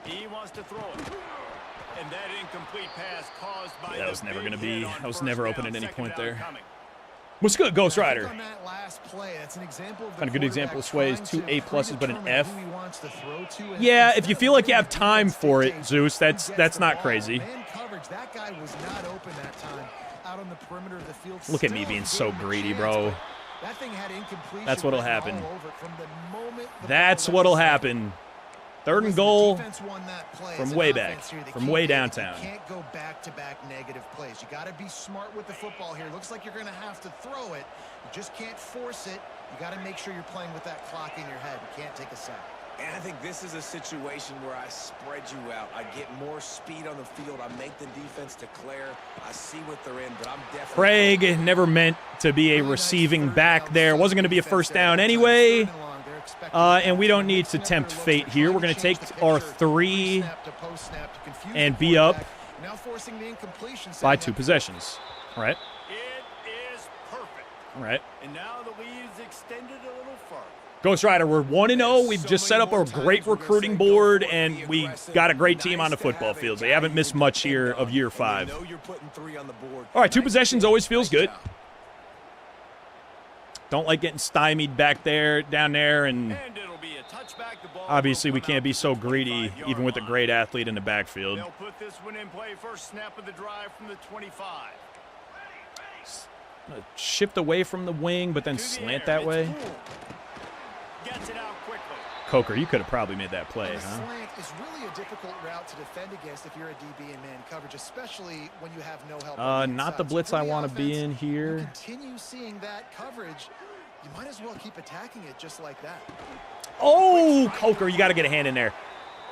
S3: He wants to throw it. And that incomplete pass caused by
S1: that was never going to be.
S3: I
S1: was never open at any point there.
S3: Coming.
S1: What's good, Ghost Rider?
S4: On that last play, that's an example of the
S1: Kind of good example of Sway's 2
S4: quarterback
S1: A+, but an
S4: trying to
S1: F.
S4: determine who he wants to throw to, and
S1: Yeah, if
S4: instead
S1: you
S4: of
S1: feel like you
S4: letting
S1: have
S4: the
S1: time
S4: defense
S1: for it,
S4: dictate
S1: Zeus,
S4: who gets
S1: that's
S4: the
S1: not
S4: ball.
S1: crazy.
S4: Man coverage, that guy was not open that time out on the perimeter of the field.
S1: Look at me
S4: Still
S1: being
S4: gave
S1: so
S4: him a
S1: greedy,
S4: chance,
S1: bro.
S4: but that thing had incompletion
S1: That's what'll
S4: written all
S1: happen.
S4: over it from the moment the
S1: That's
S4: ball
S1: what'll
S4: left the
S1: happen. Third and
S4: Listen, the
S1: goal
S4: defense won that play.
S1: from
S4: As
S1: way
S4: an
S1: back,
S4: offense here, the
S1: from
S4: key
S1: way
S4: is
S1: downtown.
S4: You can't go back-to-back negative plays. You got to be smart with the football here. Looks like you're going to have to throw it. You just can't force it. You got to make sure you're playing with that clock in your head. You can't take a sack.
S5: And I think this is a situation where I spread you out. I get more speed on the field. I make the defense declare. I see what they're in, but I'm definitely...
S1: Craig never meant to be a receiving back there. Wasn't going to be a first down anyway. And we don't need to tempt fate here. We're going to take our 3 and be up by 2 possessions. All right.
S3: It is perfect.
S1: All right.
S3: And now the lead is extended a little further.
S1: Ghost Rider, we're 1-0. We've just set up a great recruiting board, and we got a great team on the football field. They haven't missed much here of year 5. All right, 2 possessions always feels good. Don't like getting stymied back there, down there, and
S3: it'll be a touchback. The ball
S1: obviously
S3: will
S1: we
S3: come
S1: can't
S3: out
S1: be
S3: to
S1: so
S3: the
S1: greedy,
S3: 25-yard
S1: even with a
S3: line.
S1: great athlete in the backfield.
S3: They'll put this one in play. First snap of the drive from the 25.
S1: Shift away from the wing, but then
S3: To the
S1: slant
S3: air,
S1: that
S3: it's
S1: way.
S3: Poole. Gets it out quickly.
S1: Coker, you could have probably made that play,
S4: The
S1: huh?
S4: slant is really a difficult route to defend against if you're a DB in man coverage, especially when you have no help. on
S1: Not the
S4: inside.
S1: blitz
S4: So for
S1: I
S4: the
S1: want to be
S4: offense,
S1: in
S4: you
S1: here.
S4: continue seeing that coverage, you might as well keep attacking it just like that.
S1: Oh, Coker, you got to get a hand in there.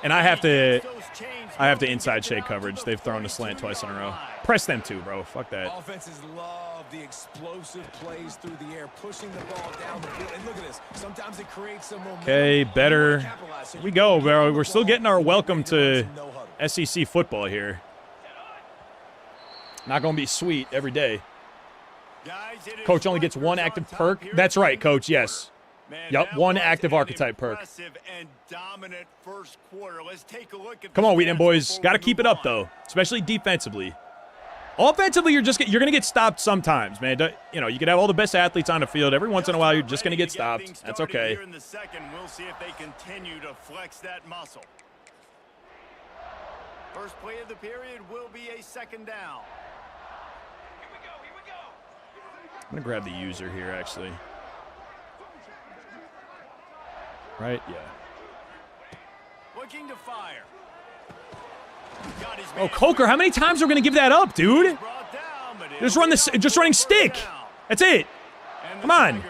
S1: And I have to inside shade coverage. They've thrown the slant twice in a row. Press them too, bro. Fuck that.
S5: Offenses love the explosive plays through the air, pushing the ball down the field. And look at this. Sometimes it creates some momentum.
S1: Okay, better. Here we go, bro. We're still getting our welcome to SEC football here. Not going to be sweet every day. Coach only gets 1 active perk. That's right, Coach. Yes. Yup, 1 active archetype perk. Come on, Wheaton boys. Got to keep it up, though, especially defensively. Offensively, you're going to get stopped sometimes, man. You know, you could have all the best athletes on the field. Every once in a while, you're just going to get stopped. That's okay.
S3: In the second, we'll see if they continue to flex that muscle. First play of the period will be a second down.
S1: I'm going to grab the user here, actually. Right? Yeah.
S3: Looking to fire.
S1: Oh, Coker, how many times are we going to give that up, dude? Just running stick. That's it. Come on.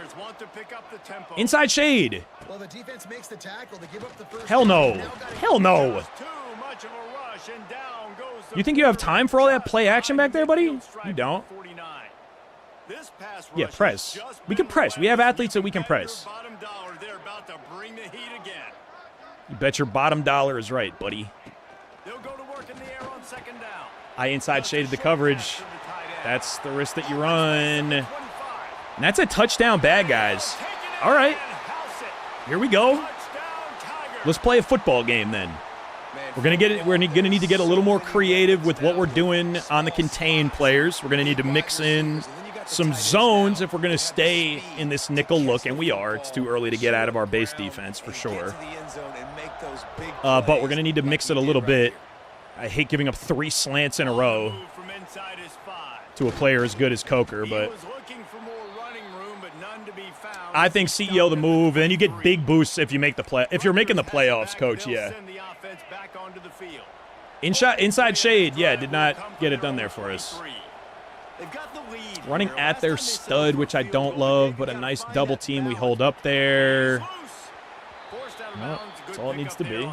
S1: Inside shade.
S4: Well, the defense makes the tackle to give up the first.
S1: Hell no. Hell no. You think you have time for all that play action back there, buddy? You don't. Yeah, press. We can press. We have athletes that we can press. You bet your bottom dollar is right, buddy. I inside shaded the coverage. That's the risk that you run. And that's a touchdown bag, guys. All right. Here we go. Let's play a football game then. We're gonna need to get a little more creative with what we're doing on the contain players. We're gonna need to mix in some zones if we're gonna stay in this nickel look, and we are. It's too early to get out of our base defense for sure. But we're gonna need to mix it a little bit. I hate giving up 3 slants in a row to a player as good as Coker, but I think CEO the move, and then you get big boosts if you make the play. If you're making the playoffs, Coach, yeah. Inside shade, yeah, did not get it done there for us. Running at their stud, which I don't love, but a nice double team we hold up there. Well, that's all it needs to be.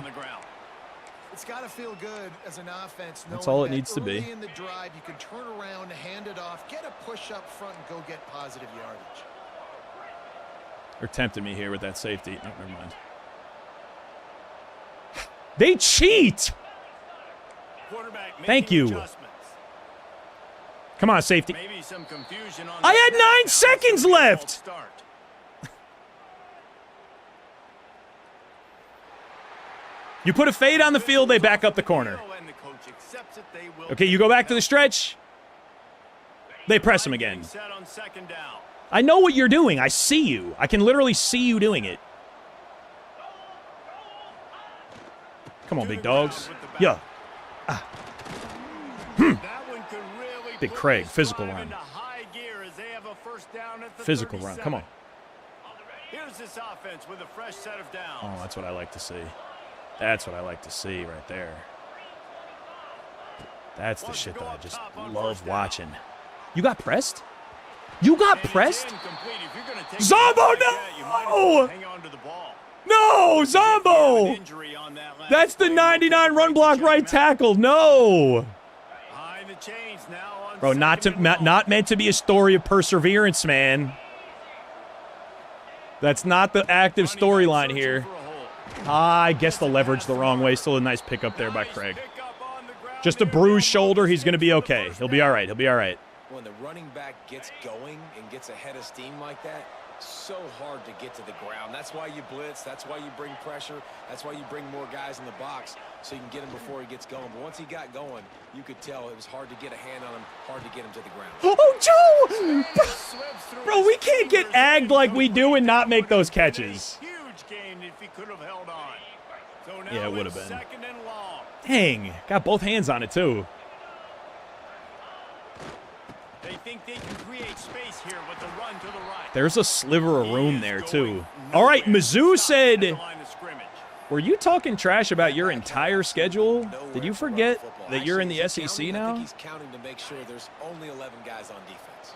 S4: It's got to feel good as an offense.
S1: That's all it needs to be.
S4: Early in the drive, you can turn around, hand it off, get a push up front, and go get positive yardage.
S1: They're tempting me here with that safety. No, never mind. They cheat! Thank you. Come on, safety. I had 9 seconds left! You put a fade on the field, they back up the corner. Okay, you go back to the stretch. They press him again. I know what you're doing. I see you. I can literally see you doing it. Come on, big dogs. Yeah. Big Craig, physical run. Physical run, come on.
S3: Here's this offense with a fresh set of downs.
S1: Oh, that's what I like to see. That's what I like to see right there. That's the shit that I just love watching. You got pressed? You got pressed? Zombo, no! No, Zombo! That's the 99 run block right tackle. No! Bro, not meant to be a story of perseverance, man. That's not the active storyline here. I guess the leverage the wrong way. Still a nice pickup there by Craig. Just a bruised shoulder. He's going to be okay. He'll be all right. He'll be all right.
S5: When the running back gets going and gets ahead of steam like that, so hard to get to the ground. That's why you blitz. That's why you bring pressure. That's why you bring more guys in the box so you can get him before he gets going. But once he got going, you could tell it was hard to get a hand on him, hard to get him to the ground.
S1: Oh, Joe! Bro, we can't get agged like we do and not make those catches. Yeah, it would have been. Dang, got both hands on it, too.
S3: They think they can create space here with the run to the right.
S1: There's a sliver of room there, too. All right, Mizzou said, were you talking trash about your entire schedule? Did you forget that you're in the SEC now?
S5: He's counting to make sure there's only 11 guys on defense.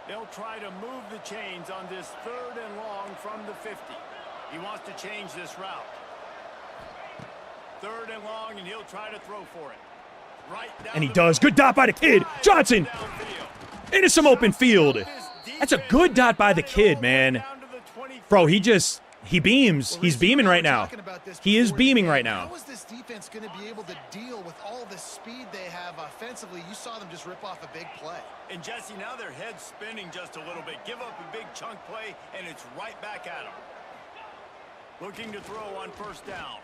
S3: They'll try to move the chains on this 3rd and long from the 50. He wants to change this route. 3rd and long, and he'll try to throw for it. Right down
S1: and he does. Good dot by the kid. Johnson into some open field. That's a good dot by the kid, man. Bro, he beams. He's beaming right now. He is beaming right now.
S4: How is this defense going to be able to deal with all the speed they have offensively? You saw them just rip off a big play.
S3: And Jesse, now their head's spinning just a little bit. Give up a big chunk play, and it's right back at them. Looking to throw on 1st down.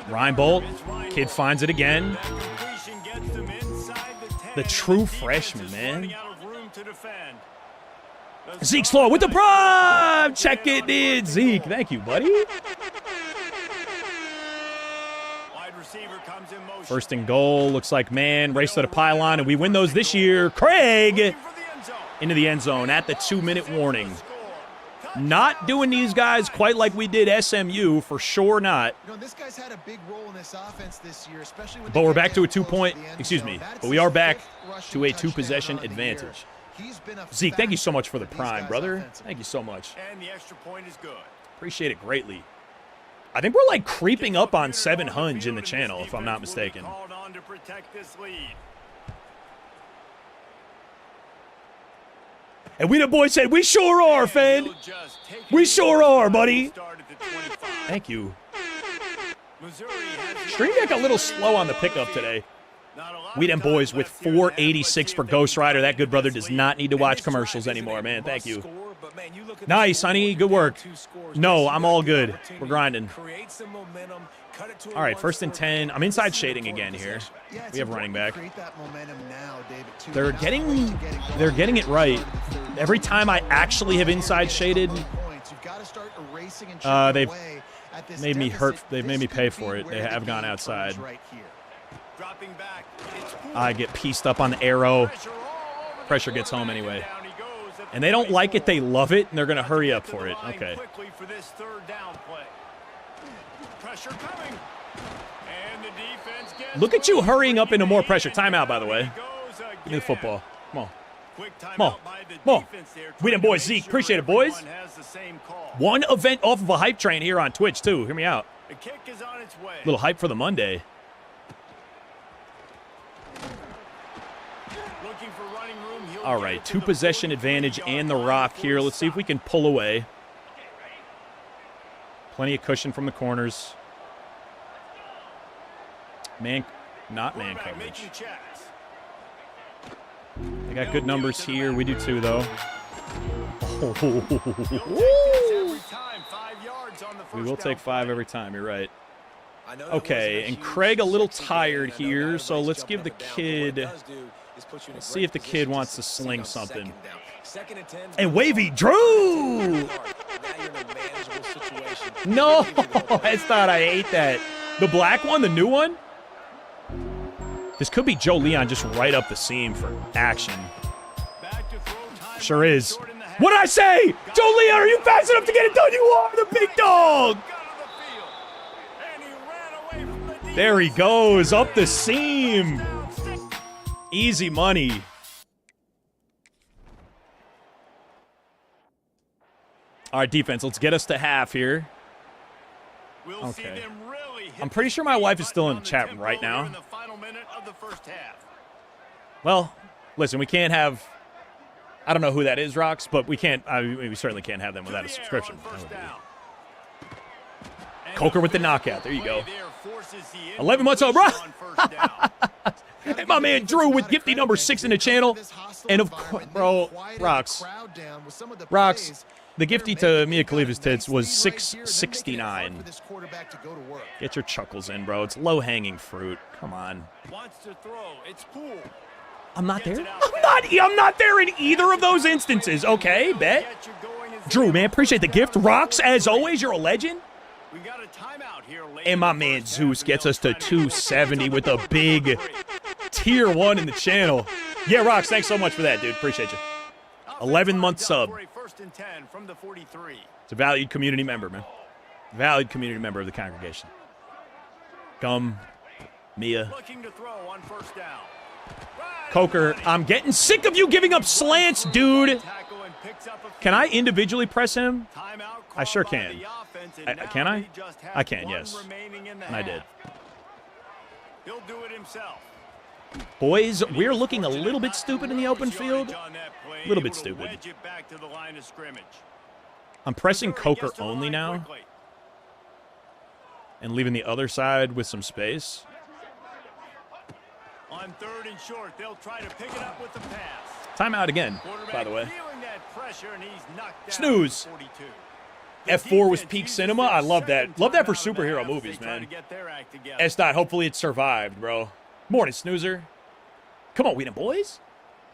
S1: Ryan Bolt, kid finds it again. The true freshman, man. Zeke Slow with the prime. Check it in, Zeke. Thank you, buddy. 1st and goal. Looks like, man, race to the pylon, and we win those this year. Craig into the end zone at the 2-minute warning. Not doing these guys quite like we did SMU, for sure not.
S4: You know, this guy's had a big role in this offense this year, especially with
S1: but we're back to a 2-point, excuse me, but we are back to a 2-possession advantage. Zeke, thank you so much for the prime, brother. Thank you so much.
S3: And the extra point is good.
S1: Appreciate it greatly. I think we're like creeping up on 700 in the channel, if I'm not mistaken. And we the boys said, we sure are, Fed. We sure are, buddy. Thank you. Stream Deck a little slow on the pickup today. We them boys with 486 for Ghost Rider. That good brother does not need to watch commercials anymore, man. Thank you. Nice, honey. Good work. No, I'm all good. We're grinding. All right, 1st and 10. I'm inside shading again here. We have running back. They're getting it right. Every time I actually have inside shaded, they've made me hurt. They've made me pay for it. They have gone outside. I get pieced up on the arrow. Pressure gets home anyway. And they don't like it. They love it, and they're going to hurry up for it. Okay. Look at you hurrying up into more pressure. Timeout, by the way. Give me the football. Come on. Come on. Come on. We them boys, Zeke. Appreciate it, boys. One event off of a hype train here on Twitch, too. Hear me out. A little hype for the Monday. All right, 2-possession advantage and the rock here. Let's see if we can pull away. Plenty of cushion from the corners. Not man coverage. They got good numbers here. We do too, though.
S3: yards on the first
S1: We will
S3: down
S1: take 5
S3: play.
S1: every time. You're right.
S5: I know that
S1: Okay,
S5: wasn't a
S1: and
S5: huge
S1: Craig a little
S5: sexy
S1: tired
S5: gain. I know
S1: here,
S5: not
S1: so
S5: everybody's
S1: let's
S5: jumping
S1: give the
S5: up and down, but what it
S1: kid.
S5: does do is put you in a
S1: Let's see
S5: great
S1: if the
S5: position
S1: kid
S5: to
S1: wants to
S5: succeed
S1: sling
S5: on
S1: something.
S5: 2nd down. 2nd and 10.
S1: And Wavy Drew!
S5: Now you're in a manageable situation.
S1: No, that's not. I hate that. The black one, the new one? This could be Joe Leon just right up the seam for action.
S3: Back to throw time.
S1: Sure is.
S3: Short in the half.
S1: What'd I say? Joe Leon, are you fast enough to get it done? You are the big dog.
S3: Got to the field. And he ran away from the defense.
S1: There he goes, up the seam.
S3: Down 6.
S1: Easy money. All right, defense, let's get us to half here.
S3: We'll see
S1: Okay.
S3: them really hit
S1: I'm pretty
S3: the
S1: sure my
S3: speed
S1: wife is still
S3: button
S1: in
S3: on the
S1: chat
S3: tempo
S1: right
S3: here
S1: now.
S3: in the final minute of the first half.
S1: Well, listen, we can't have. I don't know who that is, Rox, but we can't. We certainly can't have them without a
S3: To the air
S1: subscription.
S3: on first down. And
S1: Coker with the
S3: field
S1: knockout. There you
S3: play
S1: go.
S3: there forces the
S1: 11 months old, bro.
S3: incompletion on first down.
S1: Hey, my man Drew with Gifty number 6 in the channel. And of course, bro, Rox. Rox, the Gifty to Mia Khalifa's tits was $6.69. Get your chuckles in, bro. It's low-hanging fruit. Come on.
S3: Wants to throw. It's Poole.
S1: I'm not there. I'm not there in either of those instances. Okay, bet.
S3: Get you going as
S1: Drew,
S3: they
S1: man,
S3: have
S1: appreciate the
S3: first
S1: gift.
S3: down.
S1: Rocks, as always, you're a legend.
S3: We got a timeout here late
S1: And
S3: in
S1: my
S3: the
S1: man
S3: first half,
S1: Zeus
S3: and
S1: gets
S3: they'll
S1: us to
S3: try
S1: 270 with a big tier 1 in the channel. Yeah, Rocks, thanks so much for that, dude. Appreciate you. 11-month sub.
S3: For a 1st and 10 from the 43.
S1: It's a valued community member, man. Valued community member of the congregation. Gum, Mia,
S3: Looking to throw on first down.
S1: Coker. I'm getting sick of you giving up slants, dude.
S3: Tackle and picks up a
S1: Can I individually press him?
S3: timeout
S1: I sure
S3: called by
S1: can.
S3: the offense, and
S1: Can
S3: now
S1: I?
S3: they just have
S1: I can,
S3: one
S1: yes.
S3: remaining in the
S1: And I did.
S3: half. He'll do it himself.
S1: Boys, we're looking a little bit stupid in the open field.
S3: A
S1: Little bit stupid. I'm pressing Coker only now and leaving the other side with some space.
S3: On 3rd and short, they'll try to pick it up with the pass.
S1: Timeout again, by the way.
S3: Feeling that pressure, and he's knocked down
S1: Snooze.
S3: at 42.
S1: F4 was
S3: Defense
S1: peak
S3: uses
S1: cinema.
S3: their
S1: I love
S3: second
S1: that. Love that for
S3: timeout of the
S1: superhero
S3: half as
S1: movies,
S3: they try to
S1: man.
S3: get their act together.
S1: S. Dot, hopefully it survived, bro. Morning, snoozer. Come on, we done, boys.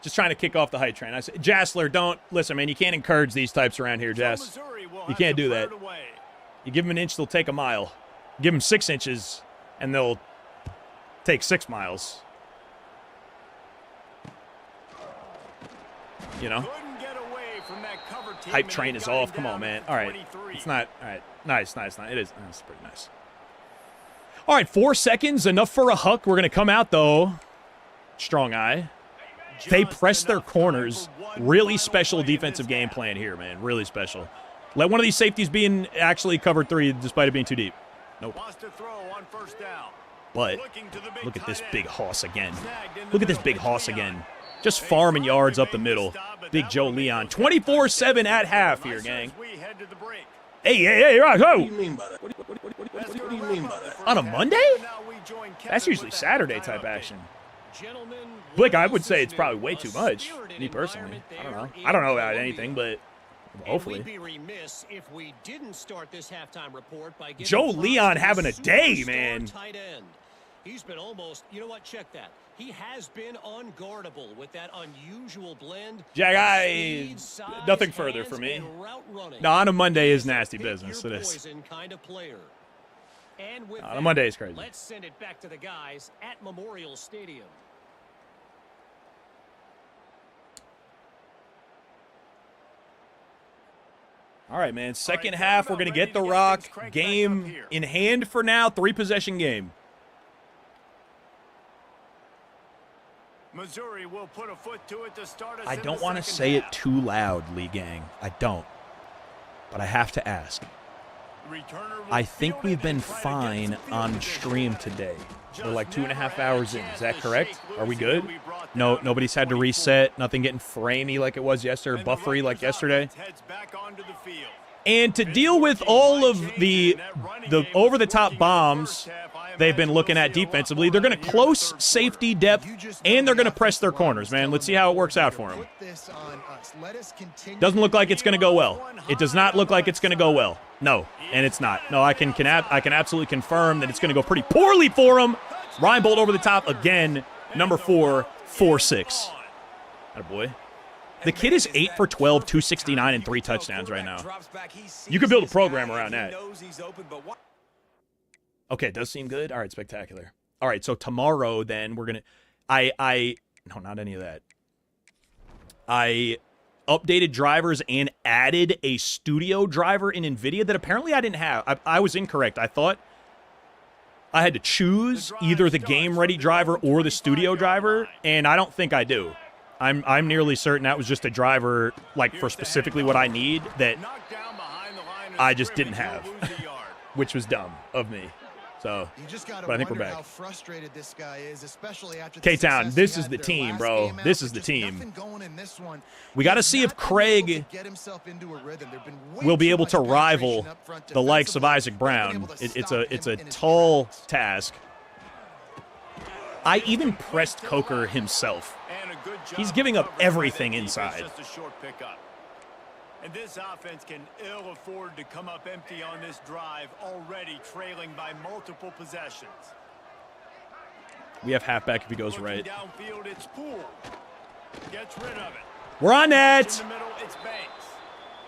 S1: Just trying to kick off the hype train. I said, Jassler, don't listen, man. You can't encourage these types around here,
S3: So
S1: Jass.
S3: Missouri will
S1: You
S3: have
S1: can't
S3: to
S1: do
S3: fire
S1: that.
S3: it away.
S1: You give them an inch, they'll take a mile. Give them 6 inches, and they'll take 6 miles. You know?
S3: Couldn't get away from that cover team,
S1: Hype
S3: and
S1: train
S3: they
S1: is
S3: got him
S1: off. Come
S3: down
S1: on, man.
S3: at the
S1: All right.
S3: 23.
S1: It's not. All right. Nice. It is. That's pretty nice. All right. 4 seconds. Enough for a huck. We're going to come out, though. Strong eye. They
S3: Just
S1: press their
S3: enough time
S1: corners.
S3: for one
S1: Really
S3: final
S1: special
S3: play in
S1: defensive
S3: this
S1: game
S3: half.
S1: plan here, man. Really special. Let one of these safeties be in actually cover 3 despite it being too deep. Nope.
S3: Wants to throw on first down.
S1: But
S3: Looking to the big
S1: look at this
S3: tight
S1: big
S3: end.
S1: hoss again.
S3: Snagged in the
S1: Look at this
S3: middle,
S1: big
S3: it's
S1: hoss
S3: Leon.
S1: again. Just farming yards up the middle. Big Joe Leon. 24-7 at half here, gang.
S3: We head to the break.
S1: Hey, right,
S2: What do
S1: ho!
S2: you mean by that? What do you mean by that?
S1: On a Monday?
S3: Now we join Kevin
S1: That's usually
S3: with the
S1: Saturday
S3: halftime
S1: type
S3: update.
S1: action.
S6: Gentlemen,
S1: Blick, I
S6: what
S1: would
S6: else
S1: say
S6: is
S1: it's probably
S6: new?
S1: way
S6: A
S1: too much.
S6: spirited
S1: Me personally.
S6: environment
S1: I don't know.
S6: there
S1: I don't know
S6: in
S1: about
S6: Columbia.
S1: anything, but
S6: And
S1: hopefully.
S6: we'd be remiss if we didn't start this halftime report by giving
S1: Joe
S6: props
S1: Leon
S6: to
S1: having a day,
S6: superstar
S1: man.
S6: Tight end. He's been almost, you know what, check that. He has been unguardable with that unusual blend.
S1: Jack,
S6: of speed, size,
S1: nothing further
S6: hands,
S1: for me.
S6: and route running.
S1: No, on a Monday is
S6: He's a
S1: nasty
S6: pick
S1: business.
S6: your
S1: It is.
S6: poison kind of player. And with
S1: On a
S6: that,
S1: Monday is crazy.
S6: let's send it back to the guys at Memorial Stadium.
S1: All right, man. Second
S3: All right,
S1: half, we're
S3: about
S1: going to
S3: ready
S1: get the
S3: to get
S1: rock.
S3: things cranked back up
S1: Game
S3: here.
S1: in hand for now. 3-possession game.
S3: Missouri will put a foot to it to start us
S1: I
S3: in
S1: don't
S3: the
S1: want to
S3: second
S1: say it
S3: half.
S1: too loud, Lee Gang. I don't. But I have to ask.
S3: Returner will
S1: I think
S3: field
S1: we've
S3: it
S1: been
S3: and try to get
S1: fine
S3: some field
S1: on
S3: position.
S1: stream today. We're
S3: Just
S1: like 2.5
S3: never had a
S1: hours in.
S3: chance
S1: Is that
S3: to
S1: correct?
S3: shake
S1: Are we
S3: loose
S1: good?
S3: when we brought
S1: No,
S3: down
S1: nobody's had to
S3: 24.
S1: reset. Nothing getting framey like it was yesterday, or
S3: And the
S1: buffery like
S3: Rutgers
S1: yesterday.
S3: offense heads back onto the field.
S1: And to deal with all of the over-the-top bombs they've been looking at defensively. They're going to close safety depth, and they're going to press their corners, man. Let's see how it works out for them. Doesn't look like it's going to go well. It does not look like it's going to go well. No, and it's not. No, I can absolutely confirm that it's going to go pretty poorly for him. Ryan Bolt over the top again. Number 4, 4-6. Attaboy. The kid is 8 for 12, 269, and 3 touchdowns right now. You could build a program around that. Okay, it does seem good. All right, spectacular. All right, so tomorrow then we're going to no, not any of that. I updated drivers and added a studio driver in NVIDIA that apparently I didn't have. I was incorrect. I thought I had to choose either the game-ready driver or the studio driver, and I don't think I do. I'm nearly certain that was just a driver, like, for specifically what I need that I just didn't have, which was dumb of me. So, but I think we're back. K-Town, this is the team, bro. This is the team. We got to see if Craig will be able to rival the likes of Isaac Brown. It's a tall task. I even pressed Coker himself. He's giving up everything inside.
S3: And this offense can ill afford to come up empty on this drive, already trailing by multiple possessions.
S1: We have halfback if he goes right.
S3: Downfield, it's Poole. Gets rid of it.
S1: We're on that.
S3: In the middle, it's Banks.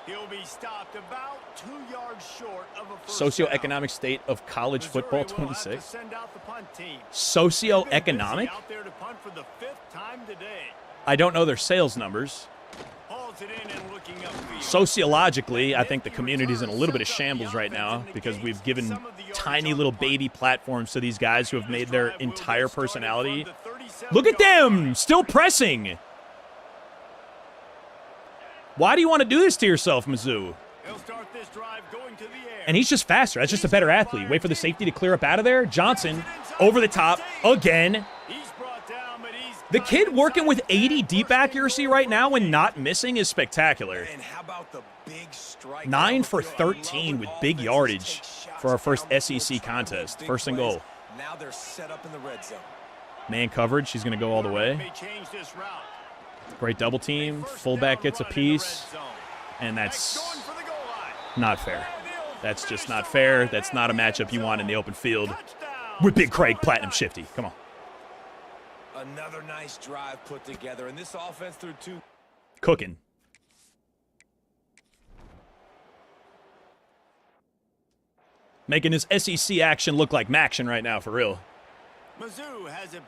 S3: He'll be stopped about 2 yards short of a first
S1: Socioeconomic state of college football 26.
S3: Send out the punt team.
S1: Socioeconomic?
S3: Out there to punt for the 5th time today.
S1: I don't know their sales numbers. Sociologically, I think the community's in a little bit of shambles right now because we've given tiny little baby platforms to these guys who have made their entire personality. Look at them, still pressing. Why do you want to do this to yourself, Mizzou? And he's just faster. That's just a better athlete. Wait for the safety to clear up out of there. Johnson over the top again. The kid working with 80 deep accuracy right now and not missing is spectacular. 9 for 13 with big yardage for our first SEC contest. First and goal.
S5: Now they're set up in the red zone.
S1: Man coverage. He's going to go all the way. Great double team. Fullback gets a piece. And that's not fair. That's just not fair. That's not a matchup you want in the open field with Big Craig Platinum Shifty. Come on.
S5: Another nice drive put together, and this offense through 2.
S1: Cooking. Making his SEC action look like Maction right now, for real.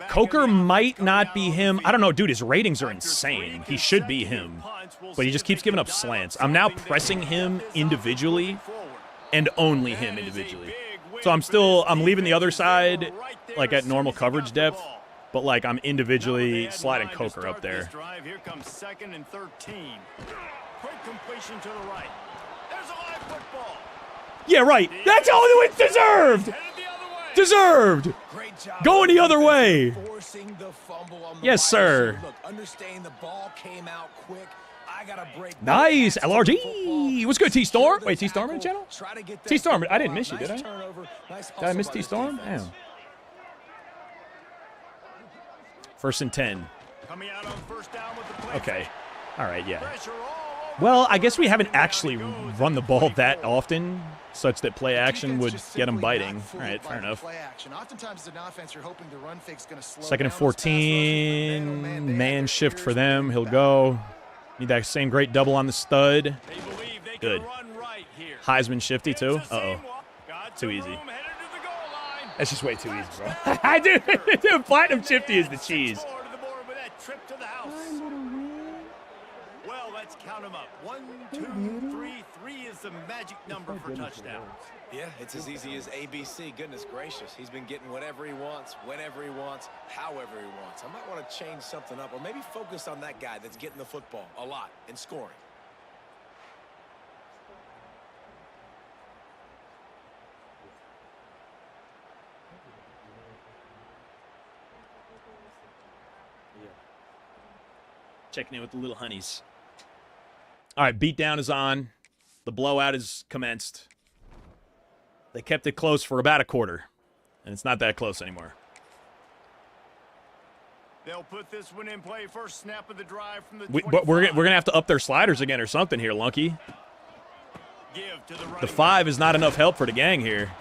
S1: Coker might not be him. I don't know, dude, his ratings are insane. He should be him, but he just keeps giving up slants. I'm now pressing him individually and only him individually. So I'm leaving the other side, like, at normal coverage depth. But, like, I'm individually sliding Coker up there.
S3: Here comes 2nd and 13. Quick completion to the right. There's a live football.
S1: Yeah, right. That's all it's deserved. Deserved. Going the other way. Yes, sir.
S5: Understand the ball came out quick. I gotta break.
S1: Nice. LRG. What's good, T-Storm? Wait, T-Storm in the channel? T-Storm, I didn't miss you, did I? Did I miss T-Storm? Damn. 1st and 10. Okay. All right, yeah. Well, I guess we haven't actually run the ball that often, such that play action would get them biting. All right, fair enough. 2nd and 14. Man shift for them. He'll go. Need that same great double on the stud. Good. Heisman shifty, too. Uh-oh. Too easy. That's just way too easy, bro. Dude, Platinum Shifty is the cheese.
S3: Well, let's count them up. 1, 2, 3. 3 is the magic number for touchdowns.
S5: Yeah, it's as easy as ABC. Goodness gracious. He's been getting whatever he wants, whenever he wants, however he wants. I might want to change something up or maybe focus on that guy that's getting the football a lot and scoring.
S1: Checking in with the little honeys. All right, beatdown is on. The blowout is commenced. They kept it close for about a quarter. And it's not that close anymore.
S3: They'll put this one in play first snap of the drive from the
S1: But we're going to have to up their sliders again or something here, Lunky. The 5 is not enough help for the gang here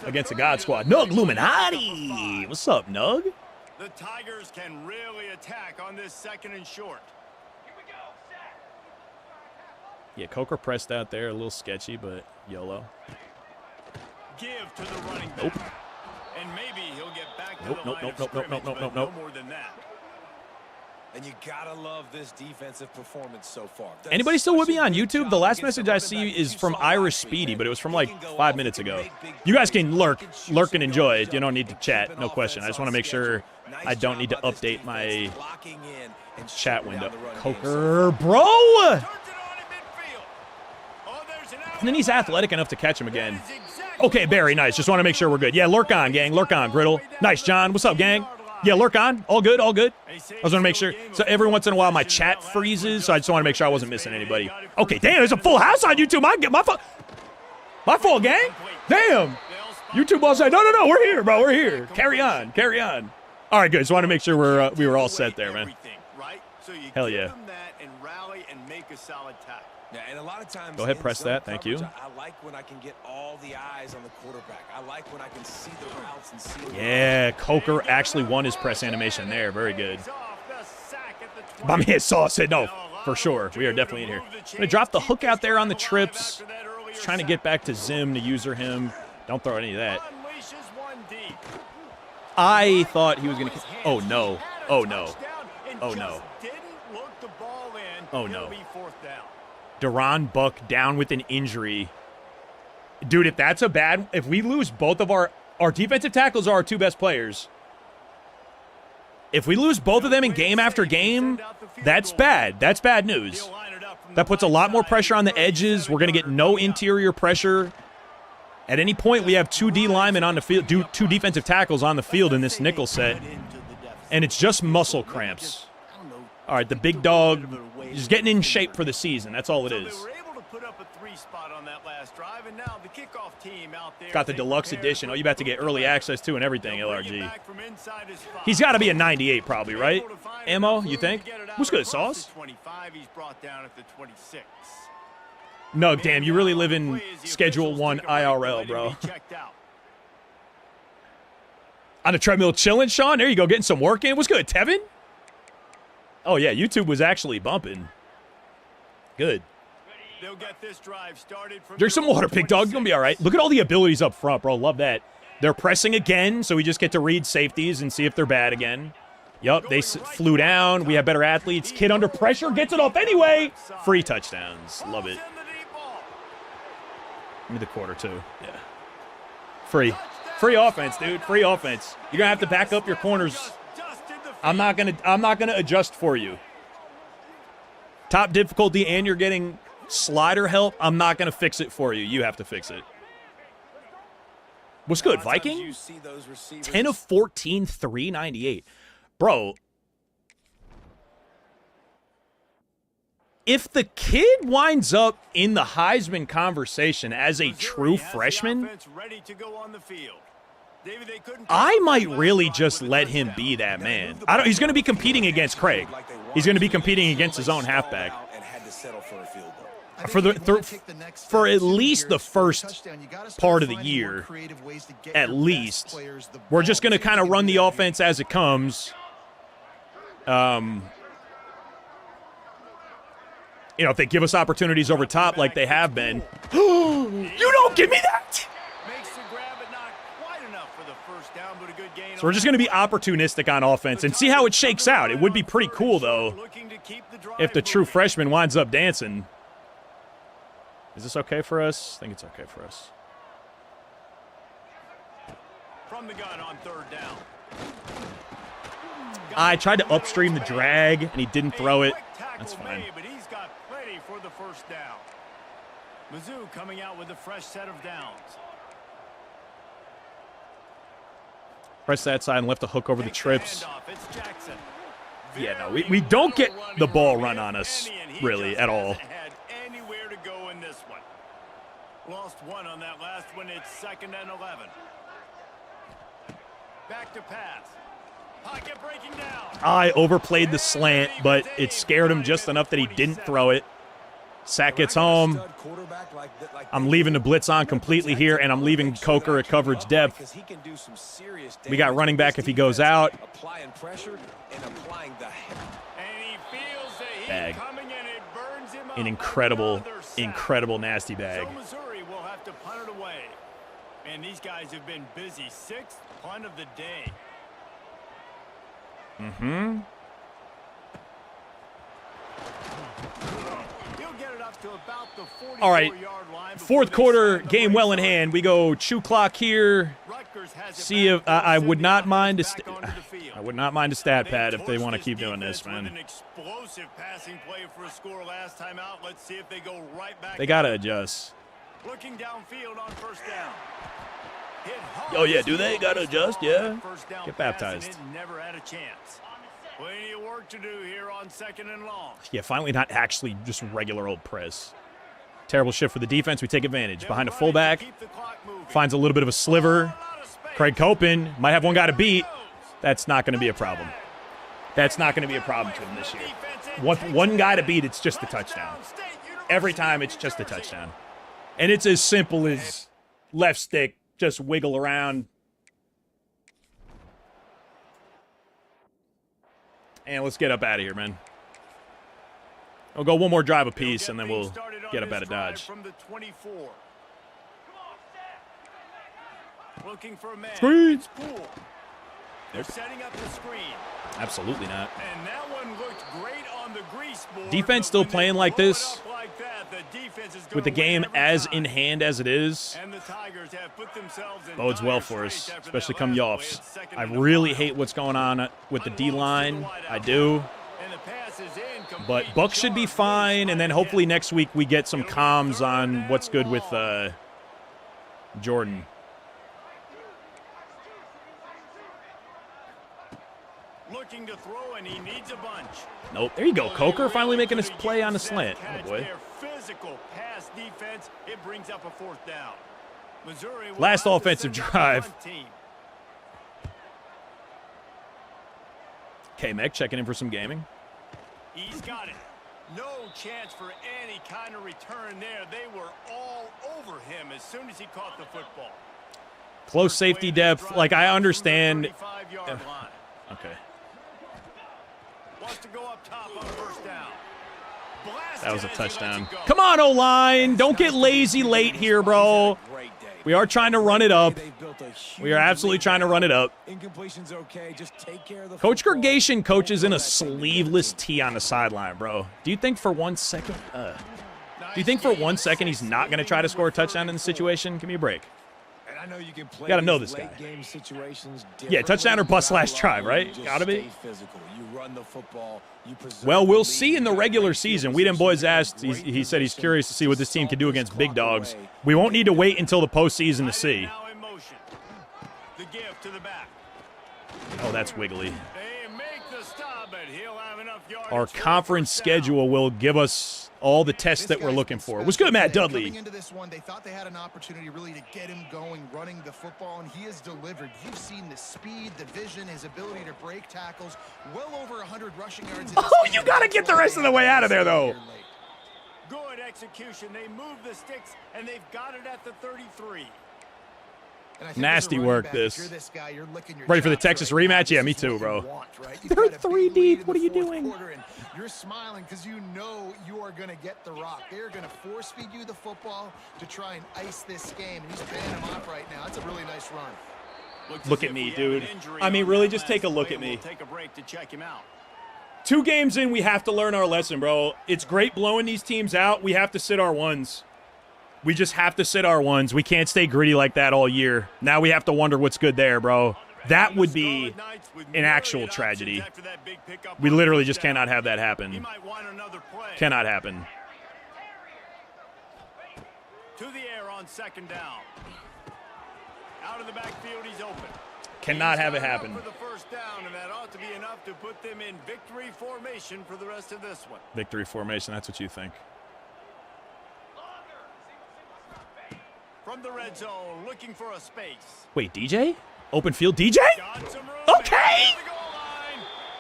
S1: against the God Squad. Nug Illuminati. What's up, Nug?
S3: The Tigers can really attack on this 2nd and short.
S1: Yeah, Coker pressed out there, a little sketchy, but YOLO.
S3: Give to the running back.
S1: Nope.
S3: And maybe he'll get back to
S1: Nope,
S3: the
S1: nope,
S3: line
S1: nope,
S3: of
S1: nope, nope,
S3: scrimmage,
S1: nope,
S3: but
S1: nope,
S3: no more than that.
S5: And you gotta love this defensive performance so far.
S1: Anybody still with me on YouTube? The last message I see is from Irish Speedy, but it was from like 5 minutes ago. You guys can lurk and enjoy it. You don't need to chat, no question. I just want to make sure I don't need to update my chat window. Coker, bro! And then he's athletic enough to catch him again. Okay, Barry, nice. Just want to make sure we're good. Yeah, lurk on, gang. Lurk on, Griddle. Nice, John. What's up, gang? Yeah, lurk on. All good, all good. I just want to make sure. So every once in a while, my chat freezes, so I just want to make sure I wasn't missing anybody. Okay, damn, there's a full house on YouTube. My fault, gang. Damn. YouTube all said, no, we're here, bro. We're here. Carry on. All right, good. Just want to make sure we were all set there, man. Hell yeah.
S5: Yeah, and a lot of times
S1: go ahead, press that. Thank you.
S5: I like when I can get all the eyes on the quarterback. I like when I can see the routes and see.
S1: Yeah, Coker actually won his press animation there. Very good. My man Saw said no, for sure. We are definitely in here. I'm going to drop the hook out there on the trips. Just trying to get back to Zim to user him. Don't throw any of that. I thought he was going to. Oh, no. Oh, no. Oh, no. Oh, no. Deron Buck down with an injury. Dude, if that's a bad... If we lose both of our defensive tackles are our 2 best players. If we lose both of them in game after game, that's bad. That's bad news. That puts a lot more pressure on the edges. We're going to get no interior pressure. At any point, we have 2 D linemen on the field, 2 defensive tackles on the field in this nickel set. And it's just muscle cramps. All right, the big dog is getting in shape for the season. That's all it is. Got the deluxe edition. Oh, you about to get early access to and everything, LRG. He's got to be a 98 probably, right? Ammo, you think? Who's good, Sauce? No, damn, you really live in Schedule 1 IRL, bro. On the treadmill chilling, Sean? There you go, getting some work in. What's good, Tevin? Oh, yeah, YouTube was actually bumping. Good. Drink some water, Pig Dog. You're going to be all right. Look at all the abilities up front, bro. Love that. They're pressing again, so we just get to read safeties and see if they're bad again. Yup, they flew down. We have better athletes. Kid under pressure gets it off anyway. Free touchdowns. Love it. Give me the quarter, too. Yeah. Free. Free offense, dude. Free offense. You're going to have to back up your corners. I'm not gonna adjust for you. Top difficulty and you're getting slider help. I'm not gonna fix it for you. You have to fix it. What's good, Viking? 10 of 14, 398. Bro, if the kid winds up in the Heisman conversation as a true freshman, I might really just let him be that man. He's going to be competing against Craig. He's going to be competing against his own halfback. For at least the first part of the year, at least, we're just going to kind of run the offense as it comes. You know, if they give us opportunities over top like they have been. You don't give me that! So we're just going to be opportunistic on offense and see how it shakes out. It would be pretty cool, though, if the true freshman winds up dancing. Is this okay for us? I think it's okay for us.
S3: From the gun on 3rd down.
S1: I tried to upstream the drag, and he didn't throw it. That's fine.
S3: But he's got plenty for the 1st down. Mizzou coming out with a fresh set of downs.
S1: Press that side and left the hook over the trips. Yeah, no, we don't get the ball run on us, really, at all.
S3: Anywhere to go in this one. Lost 1 on that last one. It's 2nd and 11. Back to pass. Pocket breaking down.
S1: I overplayed the slant, but it scared him just enough that he didn't throw it. Sack gets home. I'm leaving the blitz on completely here, and I'm leaving Coker at coverage depth. We got running back if he goes out.
S5: Applying pressure and applying the
S1: Bag. An incredible nasty bag.
S3: So Missouri will have to punt it away. And these guys have been busy. 6th punt of the day.
S1: Mm-hmm. All right, fourth quarter, game well in hand. We go chew clock here. See if I would not mind a stat pad if they want to keep doing this, man. They gotta adjust.
S3: Looking downfield on first down.
S1: Oh yeah, do they gotta adjust? Yeah. Get baptized.
S3: Never had a chance. Plenty of work to do here on 2nd and long.
S1: Yeah, finally not actually just regular old press. Terrible shift for the defense. We take advantage. Behind a fullback. Finds a little bit of a sliver. Craig Copen might have one guy to beat. That's not going to be a problem. That's not going to be a problem to him this year. One guy to beat, it's just a touchdown. Every time it's just a touchdown. And it's as simple as left stick, just wiggle around. And let's get up out of here, man. We'll go one more drive apiece, and then we'll get up out of Dodge.
S3: From the 24. Looking for a man.
S1: Screen.
S3: It's Poole. They're setting up the screen.
S1: Absolutely not.
S3: And that one looked great on the grease board.
S1: Defense still playing like this, with the game as in hand as it is, bodes well for us, especially come Yoffs. I really hate what's going on with the D-line. I do. But Buck should be fine, and then hopefully next week we get some comms on what's good with Jordan.
S3: Looking to throw, and he needs a bunch.
S1: Nope. There you go. Coker finally making his play on the slant. Oh, boy.
S3: Physical pass defense, it brings up a 4th down. Missouri
S1: last offensive drive. K-Mec checking in for some gaming.
S3: He's got it. No chance for any kind of return there. They were all over him as soon as he caught the football.
S1: Close safety depth. Like, I understand. Okay.
S3: Wants to go up top on first down.
S1: That was a touchdown. Come on, O-line. Don't get lazy late here, bro. We are trying to run it up. We are absolutely trying to run it up. Coach Gergation coaches in a sleeveless tee on the sideline, bro. Do you think for 1 second? Do you think for 1 second he's not going to try to score a touchdown in the situation? Give me a break.
S5: I know you can play
S1: gotta know this guy. Yeah, touchdown or bust last drive, right? Gotta be. Well, we'll see in the regular season. Weedham Boys asked, he said he's curious to see what this team can do against big dogs. We won't need to wait until the postseason to see. Oh, that's wiggly. Our conference schedule will give us all the tests that we're looking for. What's good, Matt Dudley?
S4: Coming into this one, they thought they had an opportunity really to get him going, running the football, and he has delivered. You've seen the speed, the vision, his ability to break tackles. Well over 100 rushing yards.
S1: Oh, you got to get the rest of the way out of there, though.
S3: Good execution. They move the sticks, and they've got it at the 33.
S1: Nasty work, this. Ready for the Texas rematch? Yeah, me too, bro. They're 3 deep. What are you doing?
S4: You're smiling because you know you are going to get the rock. They're going to force feed you the football to try and ice this game. And he's banning him off right now. That's a really nice run.
S1: Look at me, dude. I mean, really, just take a look at me. 2 games in, we have to learn our lesson, bro. It's great blowing these teams out. We have to sit our ones. We just have to sit our ones. We can't stay gritty like that all year. Now we have to wonder what's good there, bro. That would be an actual tragedy. We literally just cannot have that happen. Cannot happen.
S3: To the air on 2nd down. Out of the backfield, he's open.
S1: Cannot have it happen.
S3: For the first down, and that ought to be enough to put them in victory formation for the rest of this one.
S1: Victory formation, that's what you think.
S3: From the red zone, looking for a space.
S1: Wait, DJ? Open field, DJ? Okay!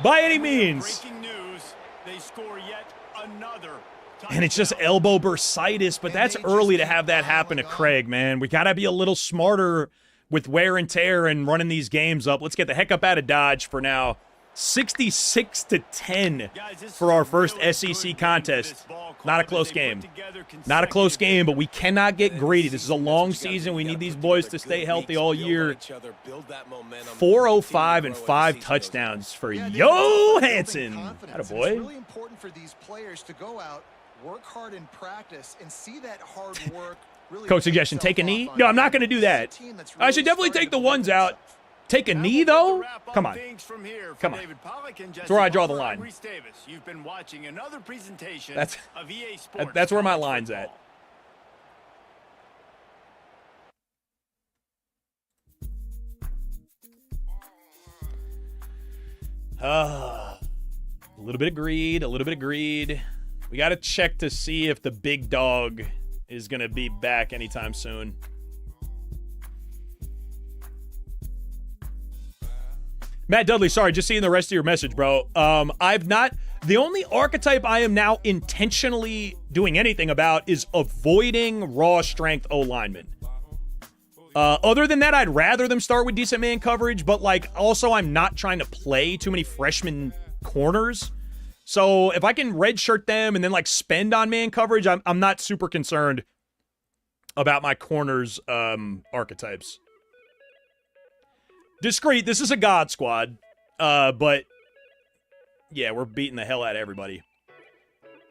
S1: By any means.
S3: Breaking news, they score yet another.
S1: And it's just elbow bursitis, but that's early to have that happen to Craig, man. We got to be a little smarter with wear and tear and running these games up. Let's get the heck up out of Dodge for now. 66-10 for our first SEC contest. Not a close game. Not a close game, but we cannot get greedy. This is a long season. We need these boys to stay healthy all year. 405 and 5 touchdowns for Yo Hansen. Attaboy.
S4: It's really important for these players to go out, work hard in practice, and see that hard work. Really
S1: Coach suggestion, take a knee? No, I'm not going to do that. I should definitely take the ones out. Take a knee, though? Come on. Come on. That's where I draw the line.
S3: You've been watching another presentation
S1: That's
S3: of EA Sports.
S1: That's where my line's at. A little bit of greed, a little bit of greed. We got to check to see if the big dog is going to be back anytime soon. Matt Dudley, sorry, just seeing the rest of your message, bro. The only archetype I am now intentionally doing anything about is avoiding raw strength O-linemen. Other than that, I'd rather them start with decent man coverage, but also I'm not trying to play too many freshman corners. So if I can redshirt them and then spend on man coverage, I'm not super concerned about my corners archetypes. Discreet, this is a God squad, but yeah, we're beating the hell out of everybody.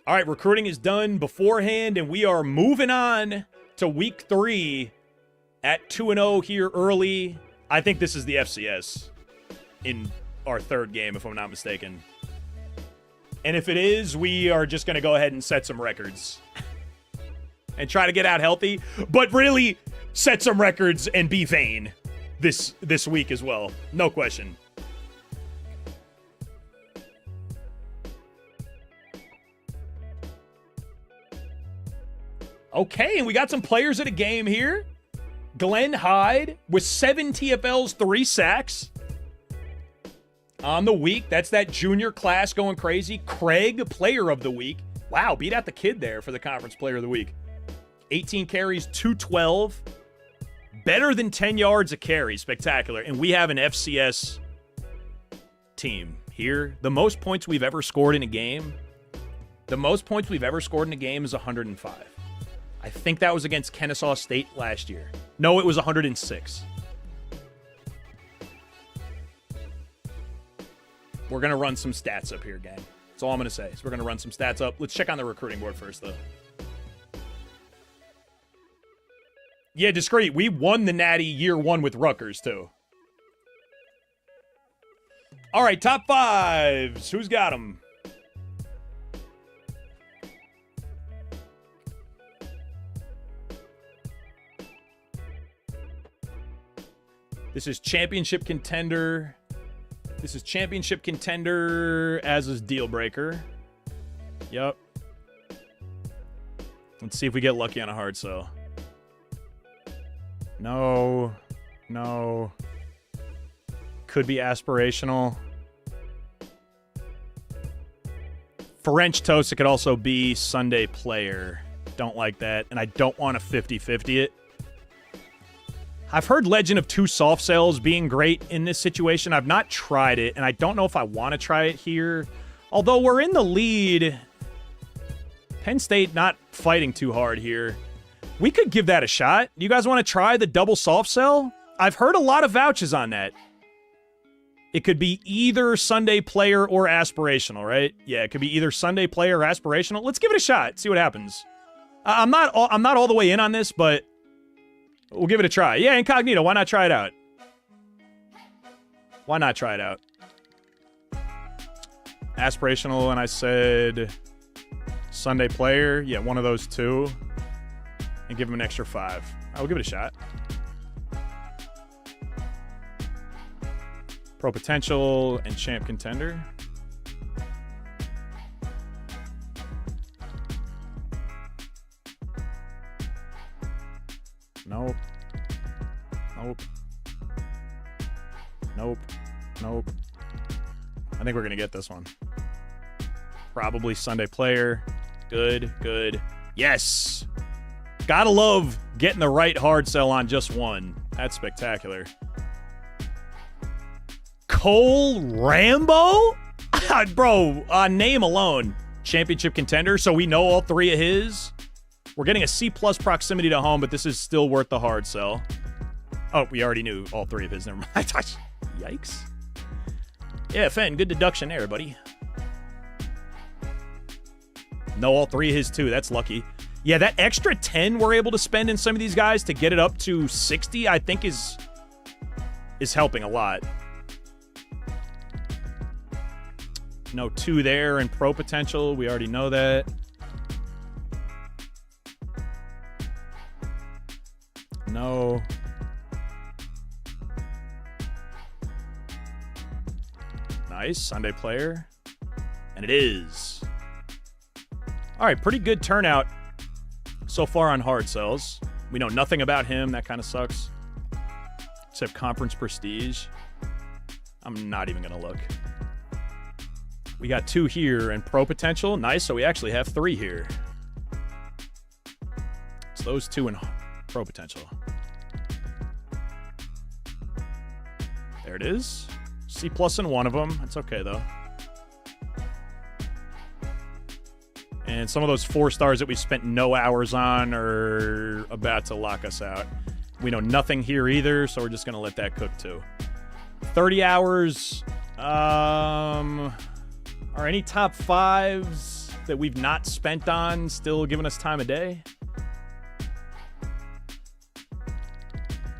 S1: All right, recruiting is done beforehand, and we are moving on to week 3 at 2-0 here early. I think this is the FCS in our third game, if I'm not mistaken. And if it is, we are just going to go ahead and set some records and try to get out healthy, but really set some records and be vain this week as well. No question. Okay, and we got some players at a game here. Glenn Hyde with 7 TFLs, 3 sacks on the week. That's that junior class going crazy. Craig, player of the week. Wow, beat out the kid there for the conference player of the week. 18 carries, 212. Better than 10 yards a carry. Spectacular. And we have an FCS team here. The most points we've ever scored in a game. The most points we've ever scored in a game is 105. I think that was against Kennesaw State last year. No, it was 106. We're going to run some stats up here, gang. That's all I'm going to say. So we're going to run some stats up. Let's check on the recruiting board first, though. Yeah, Discreet. We won the Natty year 1 with Rutgers, too. All right, top 5s. Who's got them? This is championship contender. This is championship contender, as is deal breaker. Yep. Let's see if we get lucky on a hard sell. No. No. Could be aspirational. French toast, it could also be Sunday player. Don't like that. And I don't want to 50-50 it. I've heard Legend of 2 soft sells being great in this situation. I've not tried it, and I don't know if I want to try it here. Although we're in the lead. Penn State not fighting too hard here. We could give that a shot. You guys want to try the double soft sell? I've heard a lot of vouches on that. It could be either Sunday player or aspirational, right? Yeah, it could be either Sunday player or aspirational. Let's give it a shot. See what happens. I'm not all the way in on this, but we'll give it a try. Yeah, incognito. Why not try it out? Why not try it out? Aspirational, and I said Sunday player. Yeah, one of those two. And give him an extra 5. I'll give it a shot. Pro potential and champ contender. Nope. Nope. Nope. Nope. I think we're going to get this one. Probably Sunday player. Good, good. Yes! Gotta love getting the right hard sell on just one. That's spectacular. Cole Rambo? Bro, name alone. Championship contender, so we know all three of his. We're getting a C+ proximity to home, but this is still worth the hard sell. Oh, we already knew all three of his. Never mind. Yikes. Yeah, Fen, good deduction there, buddy. No, all three of his too. That's lucky. Yeah, that extra 10 we're able to spend in some of these guys to get it up to 60, I think is helping a lot. No 2 there and pro potential. We already know that. No. Nice. Sunday player. And it is. All right, pretty good turnout so far on hard sells. We know nothing about him. That kind of sucks. Except conference prestige. I'm not even going to look. We got 2 here and pro potential. Nice, so we actually have 3 here. It's those 2 and pro potential. There it is. C+ in one of them. That's okay, though. And some of those 4 stars that we spent no hours on are about to lock us out. We know nothing here either, so we're just going to let that cook, too. 30 hours. Are any top 5s that we've not spent on still giving us time of day?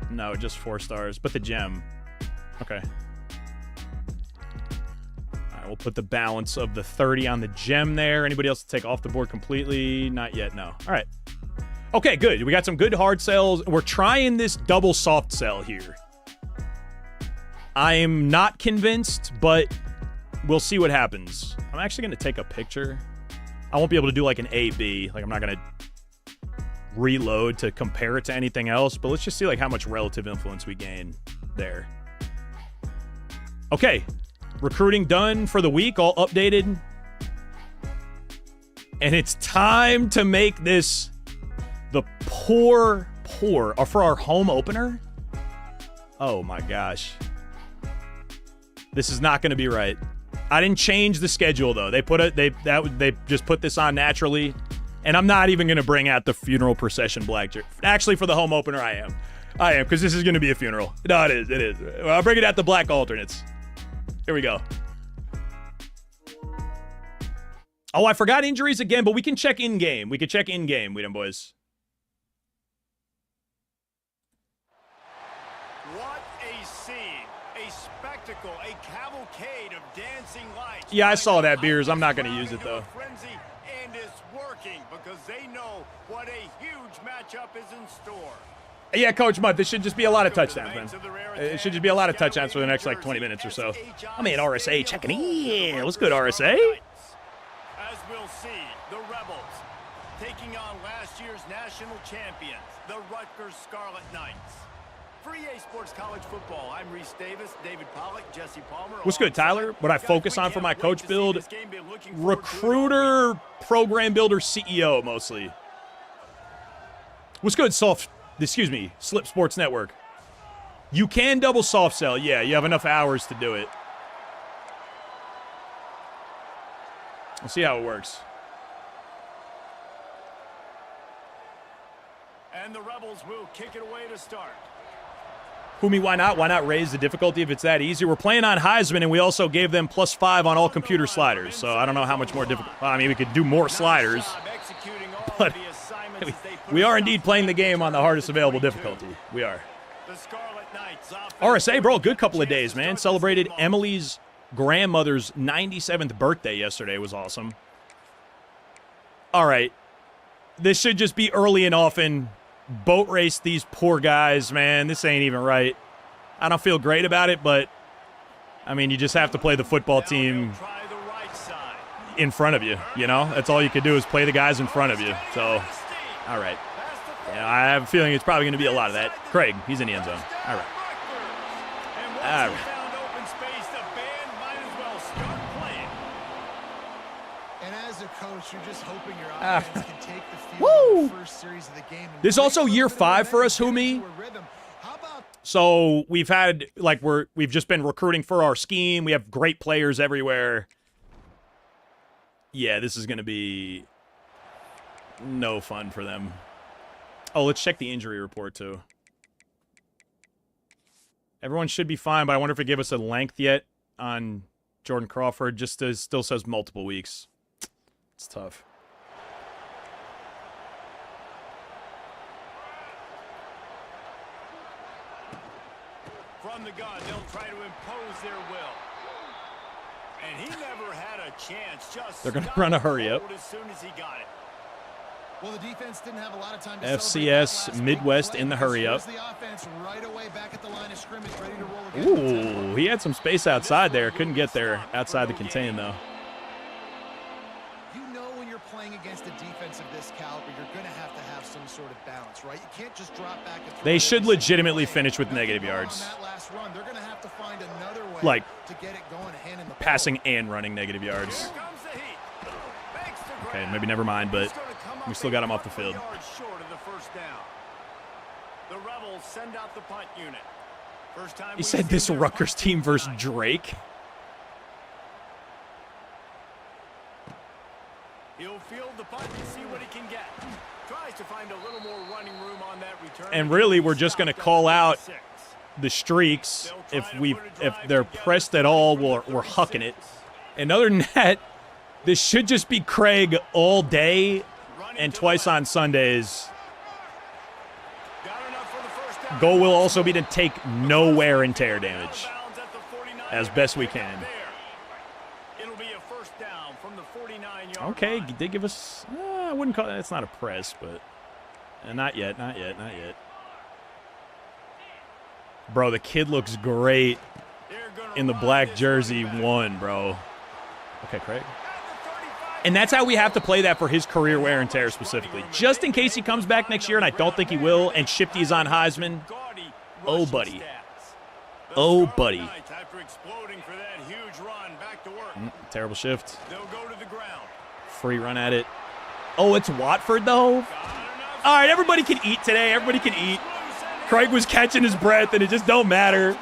S1: No, just 4 stars, but the gem. Okay. All right, we'll put the balance of the 30 on the gem there. Anybody else to take off the board completely? Not yet, no. All right. Okay, good. We got some good hard sales. We're trying this double soft sell here. I'm not convinced, but we'll see what happens. I'm actually going to take a picture. I won't be able to do like an A-B. Like, I'm not going to reload to compare it to anything else, but let's just see like how much relative influence we gain there. Okay. Recruiting done for the week, all updated. And it's time to make this the for our home opener. Oh my gosh. This is not going to be right. I didn't change the schedule though. They just put this on naturally, and I'm not even going to bring out the funeral procession blackjack. Actually, for the home opener, I am because this is going to be a funeral. No, it is. I'll bring it out the black alternates. Here we go. Oh, I forgot injuries again, but we can check in game. We can check in game, Weedham boys.
S3: What a scene, a spectacle, a cavalcade of dancing lights.
S1: Yeah, I saw that, Beers. I'm not going to use it, though.
S3: And it's working because they know what a huge matchup is in store.
S1: Yeah, Coach Mudd, this should just be a lot of touchdowns, man. It should just be a lot of touchdowns for the next, like, 20 minutes or so. I mean, RSA checking in. What's good, RSA?
S3: As we'll see, the Rebels taking on last year's national champions, the Rutgers Scarlet Knights. For EA Sports College Football, I'm Reese Davis, David Pollack, Jesse Palmer.
S1: What's good, Tyler? What I focus on for my coach build, recruiter, program builder, CEO, mostly. What's good, Slip Sports Network? You can double soft sell. Yeah, you have enough hours to do it. We'll see how it works.
S3: And the Rebels will kick it away to start.
S1: Humi, why not? Why not raise the difficulty if it's that easy? We're playing on Heisman, and we also gave them +5 on all computer sliders. So I don't know how much more difficult. I mean, we could do more sliders, but we are indeed playing the game on the hardest available difficulty. We are. RSA, bro, good couple of days, man. Celebrated Emily's grandmother's 97th birthday yesterday. It was awesome. All right. This should just be early and often. Boat race these poor guys, man. This ain't even right. I don't feel great about it, but, I mean, you just have to play the football team in front of you, you know? That's all you can do is play the guys in front of you. So, all right. Yeah, I have a feeling it's probably going to be a lot of that. Craig, he's in the end zone. All right. All right.
S4: a coach, you're just hoping your offense can take the field in the first series of the game.
S1: This is also year 5 for us, Humi. So we've had, like, we've just been recruiting for our scheme. We have great players everywhere. Yeah, this is going to be no fun for them. Oh, let's check the injury report, too. Everyone should be fine, but I wonder if it gave us a length yet on Jordan Crawford. Just still says multiple weeks. It's tough.
S3: From the gun, they'll try to impose their will. And he never had a chance. Just
S1: they're going to run a hurry up.
S3: as soon as he got it.
S4: Well, the defense didn't have a lot of time to
S1: FCS Midwest in the hurry up. Ooh, he had some space outside there. Couldn't get there outside the contain, though.
S4: You know when you're playing against a defense of this caliber, you're going to have some sort of balance, right? You can't just drop back and throw.
S1: They should legitimately finish with negative yards.
S4: They're going to have to find another way
S1: like,
S4: to get it going, hand in the
S1: passing and running negative yards. Okay, maybe never mind, but we still got him off the field.
S3: The Rebels send out the punt unit. First time
S1: he said this Rutgers team versus Drake.
S3: He'll field the punt and see what he can get. Tries to find a little more running room on that return.
S1: And really, we're just going to call out the streaks. If they're pressed at all, we're hucking it. And other than that, this should just be Craig all day and twice on Sundays. Goal will also be to take no wear and tear damage as best we can. Okay, they give us, I wouldn't call it, it's not a press, but not yet. Bro, the kid looks great in the black jersey 1, bro. Okay, Craig. And that's how we have to play that for his career wear and tear specifically. Just in case he comes back next year, and I don't think he will, and Shifty's on Heisman. Oh, buddy. Oh, buddy. Terrible shift. Free run at it. Oh, it's Watford, though? All right, everybody can eat today. Everybody can eat. Craig was catching his breath, and it just don't matter.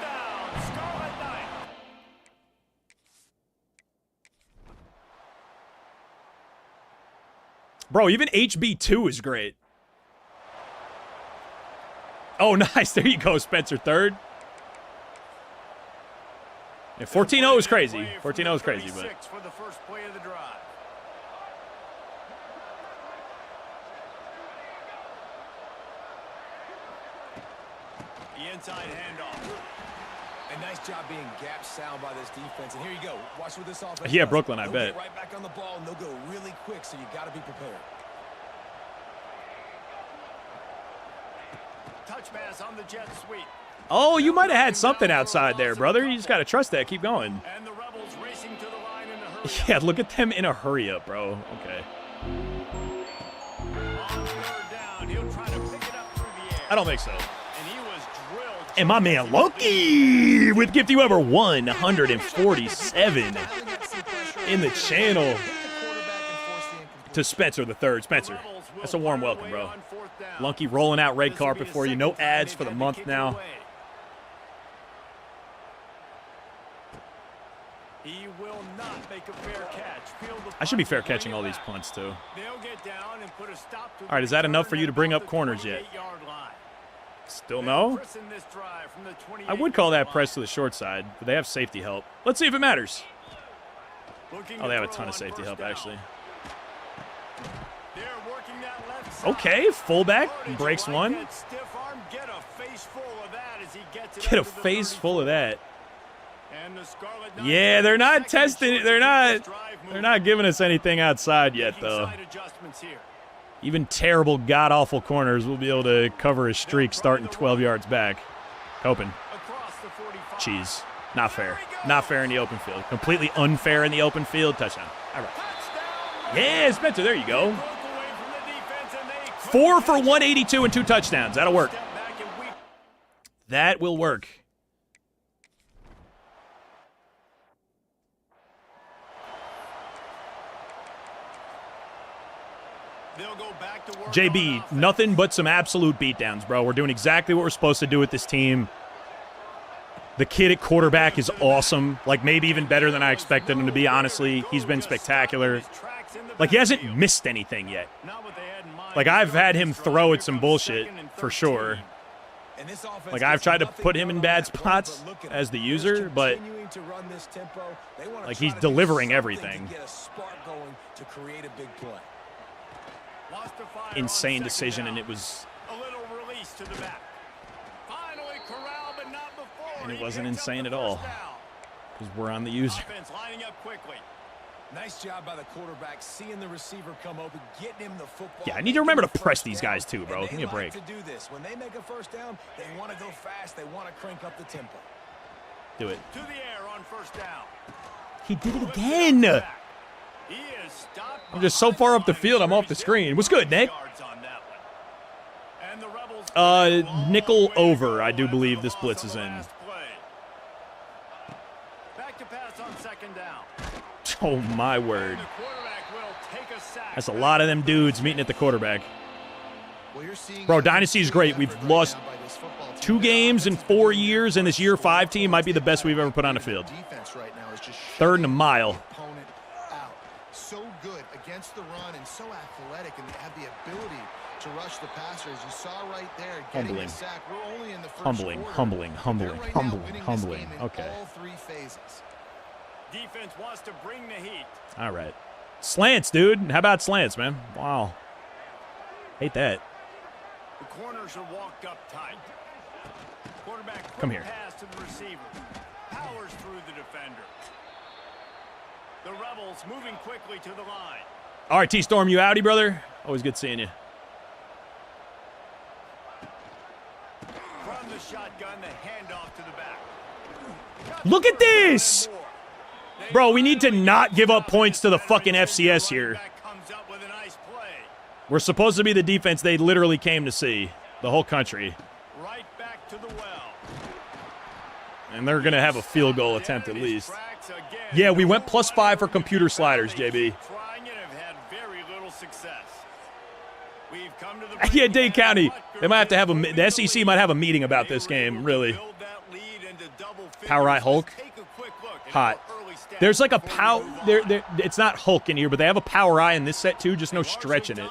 S1: Bro, even HB2 is great. Oh, nice. There you go, Spencer. Third. Yeah, 14-0 is crazy. 14-0 is crazy, but...
S3: The inside handoff.
S5: A nice job being gap sound by this defense. And here you go. Watch what this offense
S1: yeah,
S5: does.
S1: Brooklyn, I
S5: they'll
S1: bet.
S5: Get right back on the ball, and they'll go really quick, so you got to be prepared.
S3: Touch pass on the jet sweep.
S1: Oh, you might have had something outside there, brother. You just got to trust that. Keep going.
S3: And the Rebels racing to the line in a hurry.
S1: Yeah, look at them in a hurry up, bro. Okay.
S3: On third down, he'll try to pick it up through the air.
S1: I don't think so.
S3: And he was drilled.
S1: And my man Lucky with Gifty Weber 147 in the channel to Spencer the third. Spencer, that's a warm welcome, bro. Lunky rolling out red carpet for you. No ads for the month now.
S3: He will not make a fair catch.
S1: I should be fair catching all these punts, too.
S3: They'll get down and put a stop to
S1: all right, is that enough for you to bring up corners yet? Still no? I would call that press to the short side, but they have safety help. Let's see if it matters. Oh, they have a ton of safety help, actually. Okay, fullback breaks one. Get a face full of that. Yeah, they're not testing it. They're not giving us anything outside yet, though. Even terrible, god-awful corners will be able to cover a streak starting 12 yards back. Hoping. Jeez. Not fair. Not fair in the open field. Completely unfair in the open field. Touchdown. All right. Yeah, Spencer, there you go. 4 for 182 and 2 touchdowns. That'll work. That will work.
S3: They'll go back to work
S1: JB,
S3: on offense.
S1: nothing but some absolute beatdowns, bro. We're doing exactly what we're supposed to do with this team. The kid at quarterback is awesome. Like, maybe even better than I expected him to be, honestly. He's been spectacular. Like, he hasn't missed anything yet. Like, I've had him throw at some bullshit, for sure. Like, I've tried to put him in bad spots as the user, but, like, he's delivering everything. Insane decision, and it was... And it wasn't insane at all, because we're on the user.
S5: Nice job by the quarterback, seeing the receiver come open, getting him the football.
S1: Yeah, I need to remember to press these guys too, bro. Give me a break.
S5: To do this. When they make a first down, they want to go fast. They want to crank up the tempo.
S1: Do it.
S3: To the air on first down.
S1: He did it again. I'm just so far up the field, I'm off the screen. What's good, Nick? Nickel over, I do believe this blitz is in.
S3: Back to pass on second down.
S1: Oh, my word. That's a lot of them dudes meeting at the quarterback. Bro, Dynasty is great. We've lost 2 games in 4 years, and this year 5 team might be the best we've ever put on the field. Third and a mile.
S4: So good against the run and so athletic, and they have the ability to rush the passers. You saw right there, getting a sack. We're only in the first quarter.
S1: Humbling. Okay.
S4: All 3 phases.
S3: Defense wants to bring the heat.
S1: All right. Slants, dude. How about slants, man? Wow. Hate that.
S3: The corners are walked up tight. Quarterback
S1: Come here.
S3: Pass to the receiver. Powers through the defender. The Rebels moving quickly to the line.
S1: All right, T-Storm, you outie, brother? Always good seeing you.
S3: From the shotgun, the handoff to the back.
S1: Look at this! Bro, we need to not give up points to the fucking FCS here. We're supposed to be the defense they literally came to see. The whole country.
S3: Right back to the well.
S1: And they're going to have a field goal attempt at least. Yeah, we went +5 for computer sliders, JB. Yeah, Dade County. They might have to have the SEC might have a meeting about this game, really. Power Eye Hulk. Hot. There's like a power. It's not Hulk in here, but they have a Power Eye in this set too. Just no stretch in it.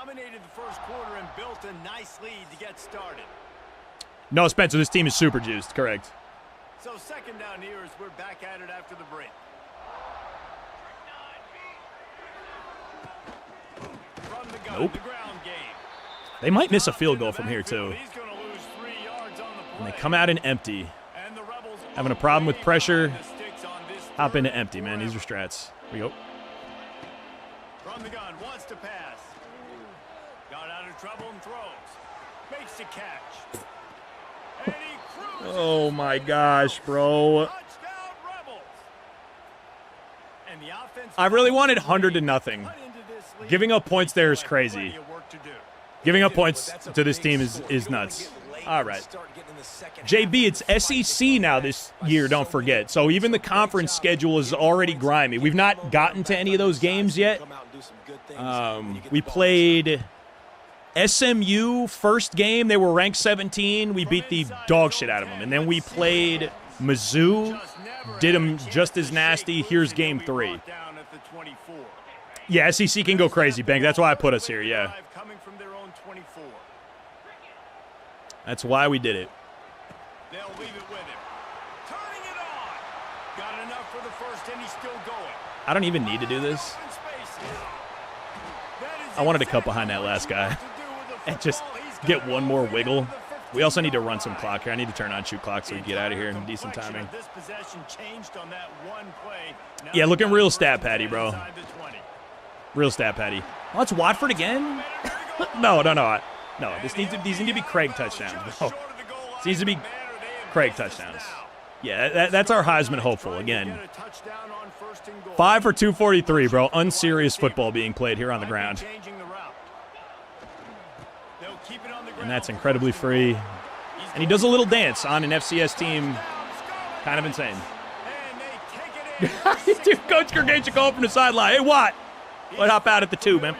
S1: No, Spencer. This team is super juiced. Correct.
S3: So second down here as we're back at it after the break. From the gun,
S1: nope.
S3: The ground game.
S1: They might miss a field goal from here too. And they come out in empty. Having a problem with pressure. Hop into empty, man. These are strats. Here we go.
S3: From the gun, wants to pass. Got out of trouble and throws. Makes the catch. And he cruises.
S1: Oh my gosh, bro.
S3: Touchdown Rebels. And the offense
S1: I really wanted 100-0. Giving up points there is crazy. Giving up points to this team is nuts. All right. JB, it's SEC now this year, don't forget. So even the conference schedule is already grimy. We've not gotten to any of those games yet. We played SMU first game. They were ranked 17. We beat the dog shit out of them. And then we played Mizzou. Did them just as nasty. Here's game 3. Yeah, SEC can go crazy, Bank. That's why I put us here, yeah. That's why we did it.
S3: They'll leave it with him. Turning it on. Got enough for the first, and he's still going.
S1: I don't even need to do this. I wanted to cut behind that last guy and just get one more wiggle. We also need to run some clock here. I need to turn on shoot clock so we can get out of here in decent timing. Yeah, looking real stat patty, bro. Real stat patty. Oh, it's Watford again? No. These need to be Craig touchdowns, bro. This needs to be Craig touchdowns. Yeah, that's our Heisman hopeful again. 5 for 243, bro. Unserious football being played here on the ground. And that's incredibly free. And he does a little dance on an FCS team. Kind of insane. Dude, Coach Gergay should call from the sideline. Hey, Watt. Let's hop out at the 2, man.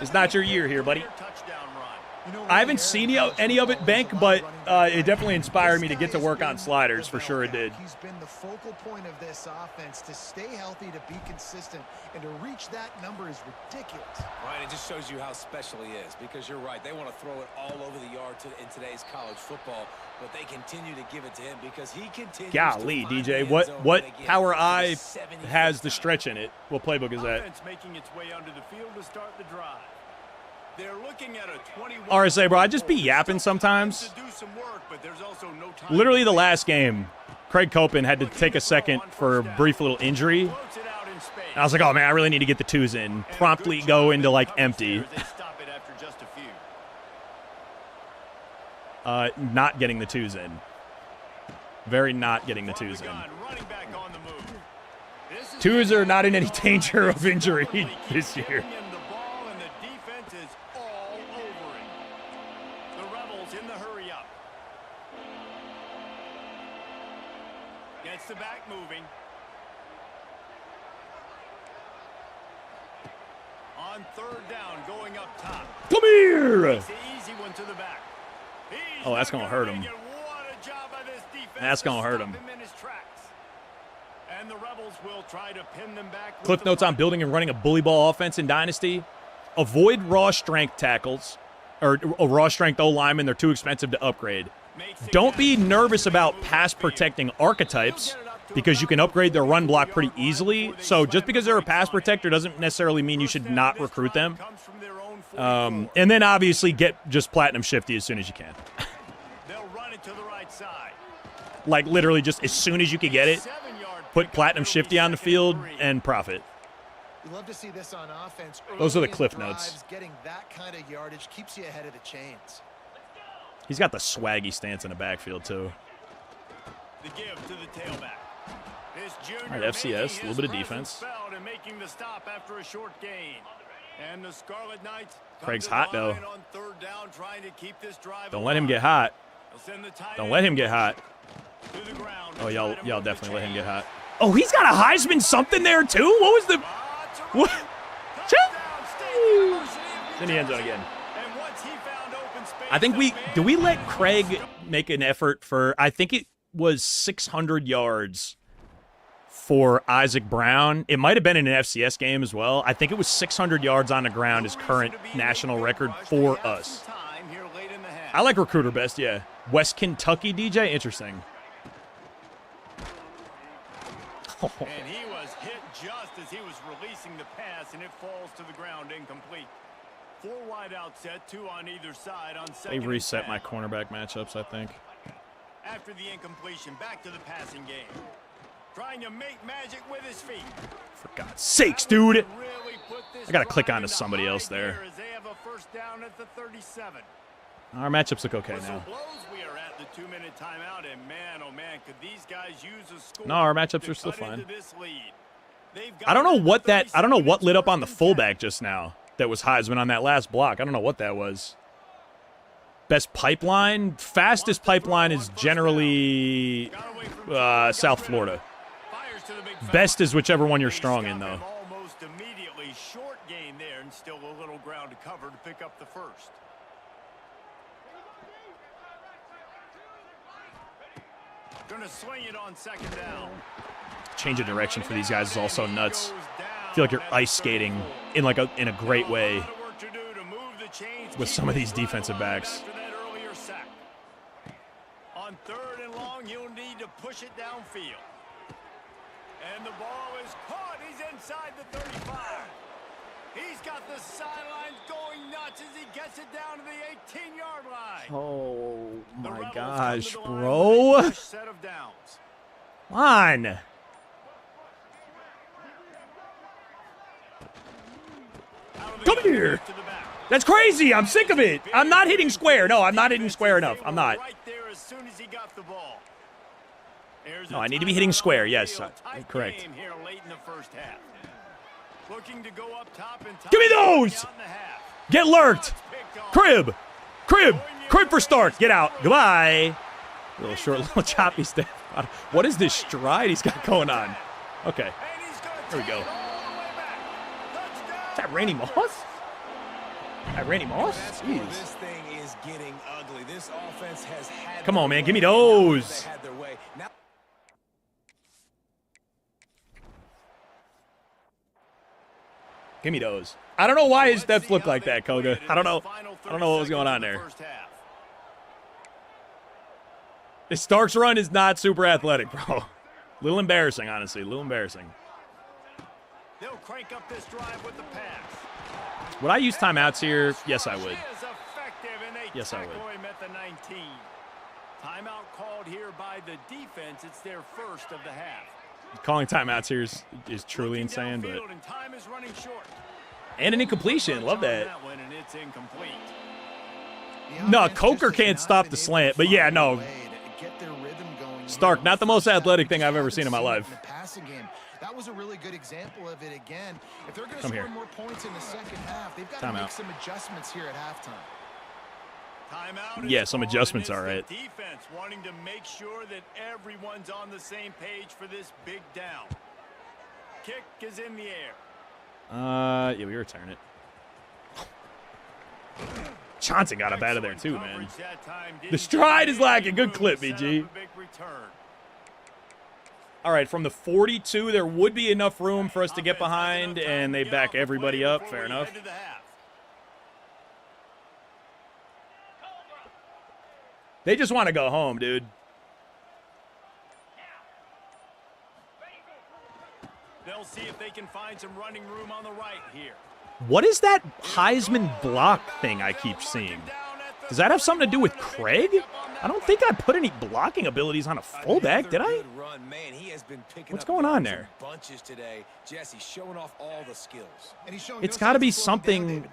S1: It's not your year here, buddy.
S3: Touchdown run.
S1: I haven't seen any of it, Bank, but it definitely inspired me to get to work on sliders. For sure it did.
S4: He's been the focal point of this offense. To stay healthy, to be consistent, and to reach that number is ridiculous.
S5: Right, it just shows you how special he is, because you're right. They want to throw it all over the yard in today's college football, but they continue to give it to him because he continues
S1: Golly,
S5: to find the
S1: DJ,
S5: end
S1: what
S5: zone.
S1: what
S5: And again,
S1: power
S5: with
S1: eye
S5: 75
S1: has the stretch in it? What playbook is that?
S3: Offense making its way onto the field to start the drive. They're looking at a 21.
S1: RSA, bro, I just be yapping sometimes.
S3: To do some work, but there's also no time.
S1: Literally the last game, Craig Copen had to take a second for a brief little injury.
S3: Floats it out in space.
S1: And I was like, oh, man, I really need to get the twos in. Promptly go into, like, empty.
S3: They stop it after just a few.
S1: Not getting the twos in. Very not getting the twos in.
S3: Running back on the move. This is
S1: Twos are not in any danger of injury this year.
S3: and the ball and the defense is all over it. The Rebels in the hurry up. Gets the back moving. On third down, going up top.
S1: Come here!
S3: It's the easy one to the back. He's
S1: Oh, that's
S3: not
S1: gonna hurt him.
S3: make it. What a job by this defense
S1: That's gonna
S3: to
S1: hurt
S3: stop
S1: him.
S3: in his tracks. And the Rebels will try to pin them back. with
S1: Cliff
S3: the
S1: notes on
S3: punt.
S1: building and running a bully ball offense in Dynasty. Avoid raw strength tackles or a raw strength O-lineman. They're too expensive to upgrade.
S3: Makes it
S1: Don't
S3: count.
S1: be nervous about pass protecting archetypes because you can upgrade their run block pretty easily. So just because they're a pass protector doesn't necessarily mean you should not recruit them.
S3: Comes from their own 44.
S1: And then obviously get just platinum shifty as soon as you can.
S3: They'll run it to the right side.
S1: Like literally just as soon as you can get it,
S3: 7-yard
S1: put
S3: pickup.
S1: platinum
S3: It'll be
S1: shifty on the
S3: 2nd
S1: field
S3: and 3.
S1: and profit.
S4: You love to see this on offense.
S1: Those are the
S4: Early in
S1: cliff
S4: drives,
S1: notes.
S4: Getting that kind of yardage keeps you ahead of the chains.
S1: He's got the swaggy stance in the backfield too.
S3: The give to the tailback. This junior
S1: All right, FCS,
S3: making
S1: a little bit of
S3: his
S1: defense.
S3: presence felt and making the stop after a short gain. And the Scarlet Knights come
S1: Craig's
S3: to the
S1: hot, though.
S3: line on third down, trying to keep this drive
S1: Don't let him
S3: alive.
S1: get hot.
S3: They'll send the tight
S1: Don't
S3: end
S1: let him get hot.
S3: to the ground to
S1: Oh,
S3: try
S1: y'all
S3: to move the
S1: definitely let him get
S3: chains.
S1: hot. Oh, he's got a Heisman something there too. What was the? What?
S3: Touchdown, State University of
S1: In
S3: New
S1: the end zone
S3: Jersey.
S1: again.
S3: And once he found open space,
S1: I think
S3: the
S1: do we
S3: man
S1: let
S3: was
S1: Craig make an effort for? I think it was 600 yards for Isaac Brown. It might have been in an FCS game as well. I think it was 600 yards on the ground, his current national record for us. I like recruiter best, yeah. West Kentucky DJ, interesting.
S3: And he was hit just as he was releasing the pass, and it falls to the ground incomplete. 4 wide out set, 2 on either side on
S1: They
S3: second. and
S1: reset
S3: 10.
S1: my cornerback matchups, I think.
S3: After the incompletion, back to the passing game. Trying to make magic with his feet.
S1: For God's sakes, dude.
S3: Really put this
S1: I gotta click
S3: drive
S1: onto
S3: into
S1: somebody
S3: high
S1: else there.
S3: gear as they have a first down at the 37.
S1: Our matchups look okay
S3: Whistle
S1: now.
S3: blows, we are at the 2-minute timeout, and man, oh man, could these guys use a score?
S1: No, our matchups
S3: to
S1: are still
S3: cut into
S1: fine.
S3: this lead. They've
S1: I don't know
S3: got it
S1: what
S3: at
S1: that. I don't know
S3: 37
S1: what lit up on the
S3: minutes,
S1: fullback just now. That was Heisman on that last block. I don't know what that was. Best pipeline, fastest pipeline is generally South Florida.
S3: Fires to the big foul.
S1: Best is whichever one you're
S3: They
S1: strong
S3: stop
S1: in, though.
S3: him almost immediately. Short gain there, and still a little ground to cover to pick up the first. Gonna swing it on second down.
S1: Change of direction for these guys is also nuts. I feel like you're ice skating in a great way with some of these defensive backs.
S3: After that earlier sack. On third and long, you'll need to push it downfield. And the ball is caught. He's inside the 35. He's got the sidelines going nuts as he gets it down to the 18-yard line.
S1: Oh
S3: The
S1: my
S3: Rebels
S1: gosh,
S3: come to the line
S1: bro!
S3: with a fresh set of downs.
S1: Come on. Come here. That's crazy. I'm sick of it. I'm not hitting square. No, I'm not hitting square enough. I'm not.
S3: Right there as soon as he got the ball.
S1: No, I need to be hitting square. Yes, correct.
S3: Game here late in the first half. Looking to go up top and
S1: Give me those! Get lurked. Crib. Crib for start. Get out. Goodbye. Little short, little choppy step. What is this stride he's got going on? Okay. There we go. Is that Randy Moss? Randy Moss?
S5: This
S1: Jeez.
S5: thing is getting ugly. This offense has had
S1: Come on,
S5: their
S1: man. Give me
S5: way.
S1: those.
S5: They had their way. Now
S1: Give me those. I don't know why his steps look like that, Koga. I don't know. I don't know what was going on there. This Starks run is not super athletic, bro. Little embarrassing, honestly. A little embarrassing.
S3: They'll crank up this drive with the pass.
S1: Would I use timeouts here? Yes, I would.
S3: She is effective, and they
S1: Yes, I would.
S3: tackle him at the 19. Timeout called here by the defense. It's their first of the half.
S1: Calling timeouts here is truly
S3: Looking
S1: insane, but
S3: downfield, and time is running short.
S1: and an incompletion. Love that.
S3: One, and it's incomplete.
S1: No, Coker can't stop the slant, but yeah, no. Stark, not the most athletic thing I've ever seen in my life.
S4: That was a really good example of it again. If they're going to
S1: Come
S4: score
S1: here.
S4: more points in the second half, they've got to make some adjustments here at halftime.
S3: Timeout
S1: Yeah,
S3: is
S1: some
S3: called,
S1: adjustments,
S3: and
S1: all
S3: it's
S1: right.
S3: the defense wanting to make sure that everyone's on the same page for this big down. Kick is in the air.
S1: Yeah, we return it. Johnson got up out of there too, man. The stride is lacking. Good clip, BG. All right, from the 42, there would be enough room for us to get behind, and they back everybody up. Fair enough. They just want to go home, dude.
S3: They'll see if they can find some running room on the right here.
S1: What is that Heisman block thing I keep seeing? Does that have something to do with Craig? I don't think I put any blocking abilities on a fullback, did I? What's going on there?
S5: Bunches today. Jesse showing off all the skills.
S1: It's got to be something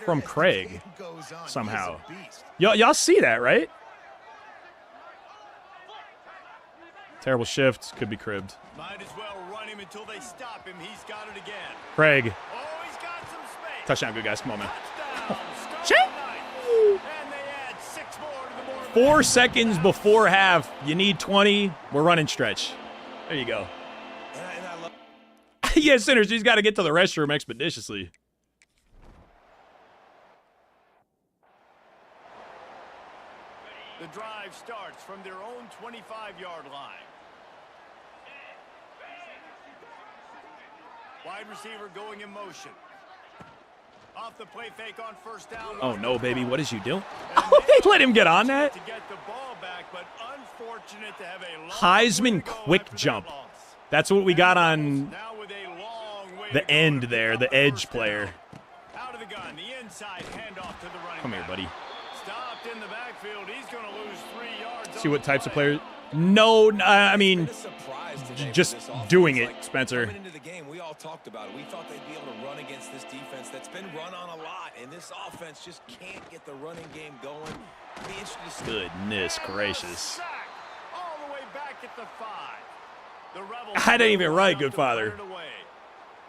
S1: from Craig somehow. Y'all see that, right? Terrible shift. Could be cribbed.
S3: Might as well run him until they stop him. He's got it again.
S1: Craig.
S3: Oh, he's got some space.
S1: Touchdown, good guys. Come on, man.
S3: Touchdown.
S1: Shit.
S3: And they add 6 more to the board.
S1: 4 seconds before half. You need 20. We're running stretch. There you go.
S5: And I love
S1: Yeah, Synergy's got to get to the restroom expeditiously.
S3: The drive starts from their own 25-yard line. Wide receiver going in motion. Off the play fake on first down.
S1: Oh, no, baby. What is you doing? Oh, they let him get on that?
S3: To get the ball back, but unfortunate to have a long
S1: Heisman
S3: way to go
S1: quick
S3: after that
S1: jump.
S3: loss.
S1: That's what we got on
S3: Now with a long way to
S1: the
S3: go
S1: end
S3: to
S1: there,
S3: pick
S1: the
S3: up
S1: edge
S3: first
S1: player.
S3: down. Out of the gun, the inside handoff to the running
S1: Come here,
S3: back.
S1: buddy.
S3: Stopped in the backfield. He's going to lose 3 yards.
S1: See
S3: on
S1: what
S3: the
S1: types of
S3: play.
S1: players. No, I mean,
S5: been a surprise today
S1: just
S5: for this offense.
S1: doing it,
S5: Like,
S1: Spencer.
S5: Coming into the game, we all talked about it. We thought they'd be able to run against this defense that's been run on a lot, and this offense just can't get the running game going. Be interested to see.
S1: Goodness
S3: And a
S1: gracious.
S3: sack all the way back at the 5. The Rebels
S1: I didn't even write,
S3: up
S1: good
S3: to
S1: father.
S3: put it away.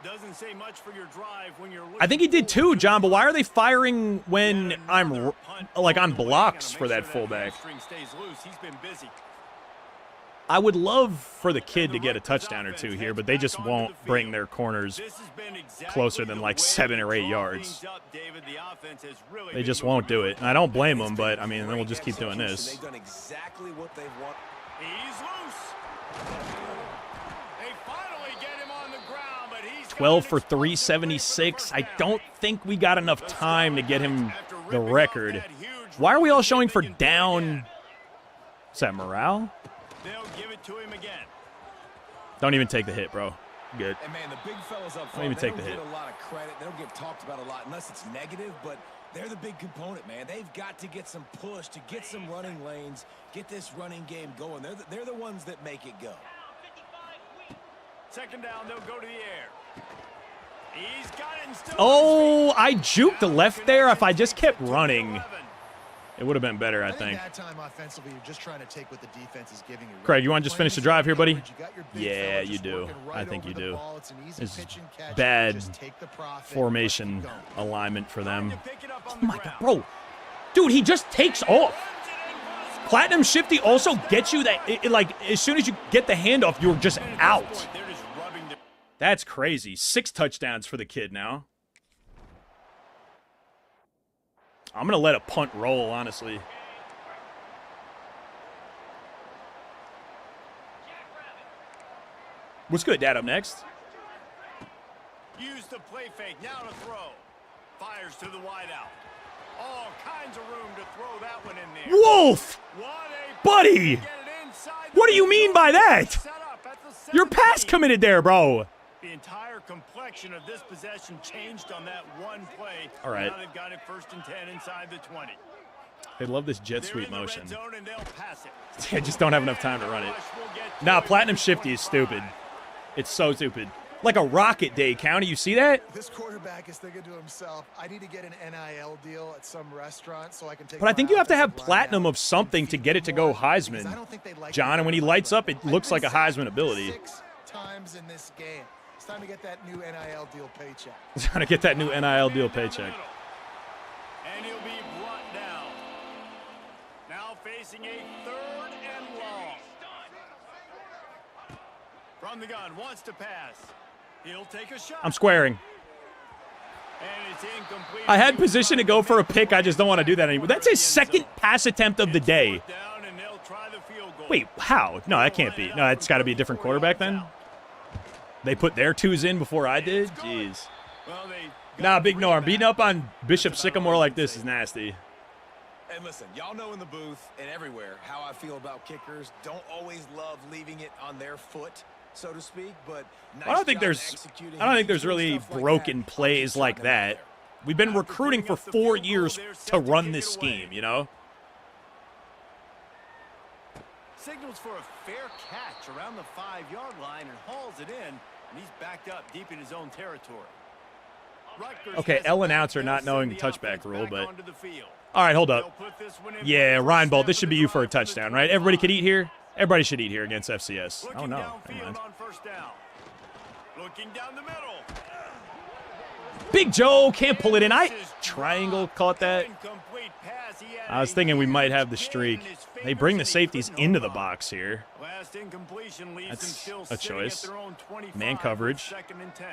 S3: Doesn't say much for your drive when you're
S1: I think he did too, John, but why are they firing when I'm
S3: Another punt
S1: like on
S3: the way.
S1: blocks
S3: Gotta
S1: for
S3: make
S1: that
S3: sure
S1: fullback?
S3: hamstring stays loose. He's been busy.
S1: I would love for the kid to get a touchdown or two here, but they just won't bring their corners.
S3: This has been exactly
S1: closer than
S3: the
S1: like
S3: way
S1: 7 or 8
S3: to draw
S1: yards.
S3: things up, David. The offense has really
S1: They
S3: been
S1: just
S3: moving
S1: won't do
S3: the
S1: it. And I don't blame them,
S5: It's
S1: but
S5: been
S1: I mean, then
S5: great
S1: we'll just keep doing
S5: execution.
S1: this.
S5: They've done exactly what they've wanted.
S3: He's loose. They finally get him on the ground, but he's got
S1: 12
S3: an
S1: for
S3: explosive play
S1: 376.
S3: for
S1: I
S3: the first
S1: don't
S3: down.
S1: think we got enough time to get him
S3: After
S1: the
S3: ripping off
S1: record.
S3: that huge
S1: Why are we
S3: run,
S1: all
S3: see if
S1: showing
S3: they
S1: for
S3: can do it
S1: down?
S3: again.
S1: Is that morale?
S3: They'll give it to him again.
S1: Don't even take the hit, bro. Good.
S5: And man, the big fellas up front,
S1: even
S5: they
S1: take
S5: don't
S1: the
S5: get
S1: hit.
S5: a lot of credit. They don't get talked about a lot unless it's negative, but they're the big component, man. They've got to get some push, to get some running lanes, get this running game going. They're the ones that make it go.
S3: Second down, they'll go to the air. He's got it and still
S1: Oh, I juked the left there. If I just kept running, it would have been better, I think.
S4: that time offensively, you're just trying to take what the defense is giving you.
S1: Craig, you want to just finish the drive here, buddy?
S4: You got your big
S1: Yeah,
S4: fellas
S1: you
S4: just
S1: do.
S4: working right
S1: I think
S4: over
S1: you
S4: the
S1: do.
S4: ball. It's an easy
S1: This is
S4: pitch and catch.
S1: bad
S4: Just take the profit,
S1: formation
S4: let's keep going.
S1: alignment for them.
S3: to pick it up on
S1: Oh
S3: the
S1: my God,
S3: ground.
S1: bro. Dude, he just takes off. Platinum Shifty also gets you that, like, as soon as you get the handoff, you're just out.
S3: They're just rubbing the
S1: That's crazy. 6 touchdowns for the kid now. I'm going to let a punt roll, honestly. What's good, Dad? Up next.
S3: Use the play fake. Now to throw. Fires to the wideout. All kinds of room to throw that one in there.
S1: Wolf! Buddy! What do you mean by that? You're pass committed there, bro.
S3: The entire complexion of this possession changed on that one play.
S1: All right.
S3: Now they've got it 1st and 10 inside the 20.
S1: They love this jet sweep motion.
S3: They
S1: They just don't have enough time to run it. Nah, Platinum Shifty is stupid. It's so stupid. Like a rocket day, County. You see that?
S4: This quarterback is thinking to himself, I need to get an NIL deal at some restaurant so I can take.
S1: But I think you have to have platinum of something to get it to go Heisman, John. And when he lights up, it looks like a Heisman ability.
S4: 6 times in this game. It's time to get that new NIL deal paycheck.
S1: Trying to get that new NIL deal paycheck.
S3: And he'll be brought down. Now facing a 3rd and long. From the gun, wants to pass. He'll take a shot.
S1: I'm squaring.
S3: And it's incomplete.
S1: I had position to go for a pick. I just don't want to do that anymore. That's his 2nd pass attempt of the day.
S3: Down and they'll try the field goal.
S1: Wait, how? No, that can't be. No, it's got to be a different quarterback then. They put their 2s in before I did? Jeez.
S3: Well,
S1: Nah, big norm. Beating up on Bishop Sycamore like this is nasty.
S5: And listen, y'all know in the booth and everywhere how I feel about kickers. Don't always love leaving it on their foot, so to speak, but nice
S1: I don't think
S5: job
S1: there's
S5: executing.
S1: I don't think there's
S5: Doing
S1: really
S5: stuff like
S1: broken
S5: that.
S1: plays
S5: Keep
S1: like
S5: chugging out
S1: that.
S5: there.
S1: We've been recruiting for 4 years to run this scheme, you know?
S3: Signals for a fair catch around the 5-yard line and hauls it in, and he's backed up deep in his own territory. Rutgers
S1: Okay,
S3: has
S1: L
S3: it
S1: announcer
S3: back.
S1: not
S3: They'll
S1: knowing
S3: send
S1: the touchback
S3: offense
S1: rule,
S3: back
S1: but
S3: onto the field.
S1: all right, hold up.
S3: They'll put this one in
S1: Yeah,
S3: for
S1: Ryan Bolt,
S3: first
S1: this should be
S3: down
S1: you for a
S3: to the
S1: touchdown,
S3: 25.
S1: right? Everybody could eat here? Everybody should eat here against FCS.
S3: Looking
S1: Oh, no.
S3: downfield
S1: Never mind.
S3: on 1st down. Looking down the middle.
S1: Big Joe can't pull it in. Triangle caught that.
S3: Incomplete pass. He had
S1: I was
S3: a
S1: thinking we might
S3: huge
S1: have the
S3: gain
S1: streak.
S3: in his
S1: They
S3: favor,
S1: bring the
S3: so he
S1: safeties
S3: couldn't
S1: into
S3: hold
S1: the
S3: on.
S1: box here.
S3: Last incompletion leaves
S1: That's
S3: him still
S1: a
S3: sitting
S1: choice.
S3: at their own 25
S1: Man coverage.
S3: with 2nd and 10.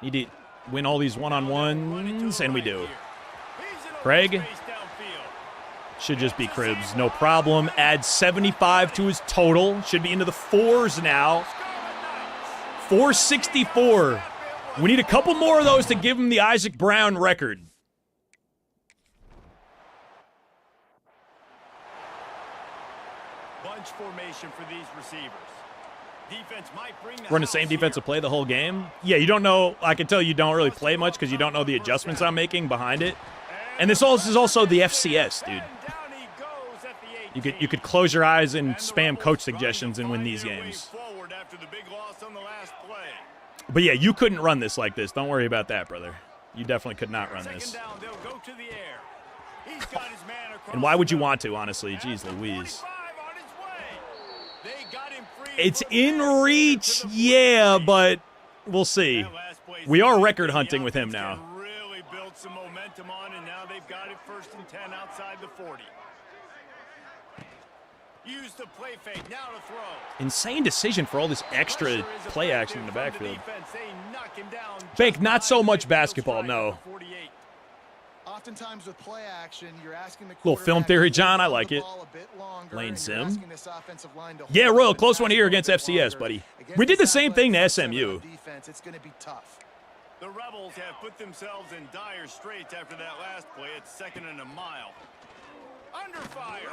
S1: Need to win all these one-on-ones, and we do.
S3: He's in open
S1: Craig
S3: space downfield.
S1: should just be Cribs. No problem. Add 75 to his total. Should be into the 4s now. 464. We need a couple more of those to give him the Isaac Brown record.
S3: Bunch formation for these receivers. Defense might bring
S1: Run the same defensive play the whole game? Yeah, you don't know. I can tell you don't really play much because you don't know the adjustments I'm making behind it. And this is also the FCS, dude. You could close your eyes and spam coach suggestions and win these games. But yeah, you couldn't run this like this. Don't worry about that, brother. You definitely could not run this. And why would you want to, honestly? Jeez Louise. It's in reach, yeah, but we'll see. We are record hunting with him now.
S3: Really built some momentum on, and now they've got it 1st and 10 outside the 40. Use the play fake now to throw.
S1: Insane decision for all this extra play action in the backfield. Bake, not so much basketball, no.
S4: Oftentimes with play action, you're asking the
S1: Little film theory, John. I like it. Lane Sim. Yeah, Royal, close one here against FCS, buddy. We did the same thing to SMU.
S4: It's going to be tough.
S3: The Rebels have put themselves in dire straits after that last play. It's 2nd and a mile. Under fire.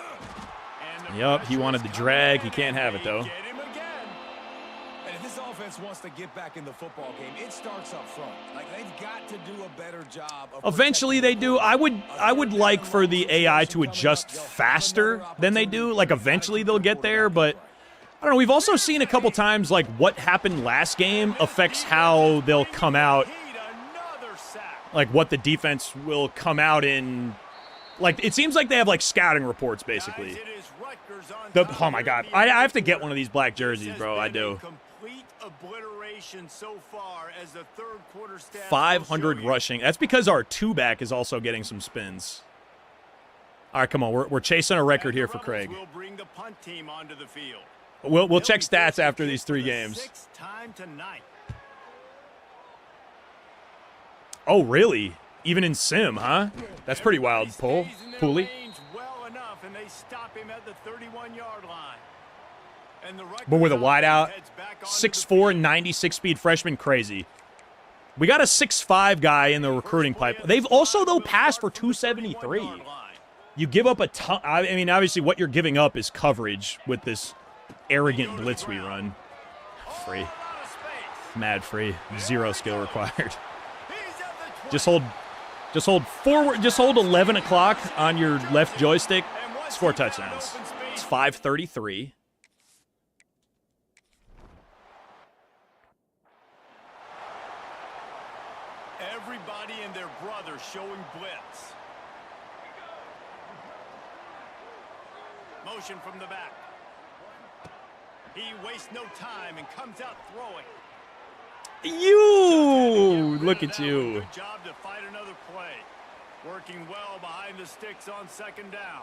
S1: Yep, he wanted the drag. He can't have it, though.
S3: Get him again.
S5: And if this offense wants to get back in the football game, it starts up front. Like, they've got to do a better job of
S1: Eventually they do. I would like for the AI to adjust faster than they do. Like, eventually they'll get there, but I don't know. We've also seen a couple times, like, what happened last game affects how they'll come out. Like, what the defense will come out in. Like, it seems like they have, like, scouting reports, basically. Oh, my God. I have to get one of these black jerseys, bro. I do. 500 rushing. That's because our 2-back is also getting some spins. All right, come on. We're chasing a record here for Craig. We'll check stats after these 3 games. Oh, really? Even in sim, huh? That's pretty wild, Pooley.
S3: Well enough, and they stop him at the 31-yard line. And the
S1: But with a
S3: Rutgers
S1: wide out,
S3: heads back onto the
S1: 6'4", 96-speed freshman, crazy. We got a 6'5" guy in the recruiting pipe. They've also, though, passed for 273. You give up a ton. I mean, obviously, what you're giving up is coverage with this arrogant blitz we run. Free. Mad free. 0 skill required. Just hold forward. Just hold 11 o'clock on your left joystick. Score touchdowns. It's 5:33.
S3: Everybody and their brother showing blitz. Motion from the back. He wastes no time and comes out throwing.
S1: You look at you.
S3: Good job to fight another play. Working well behind the sticks on second down.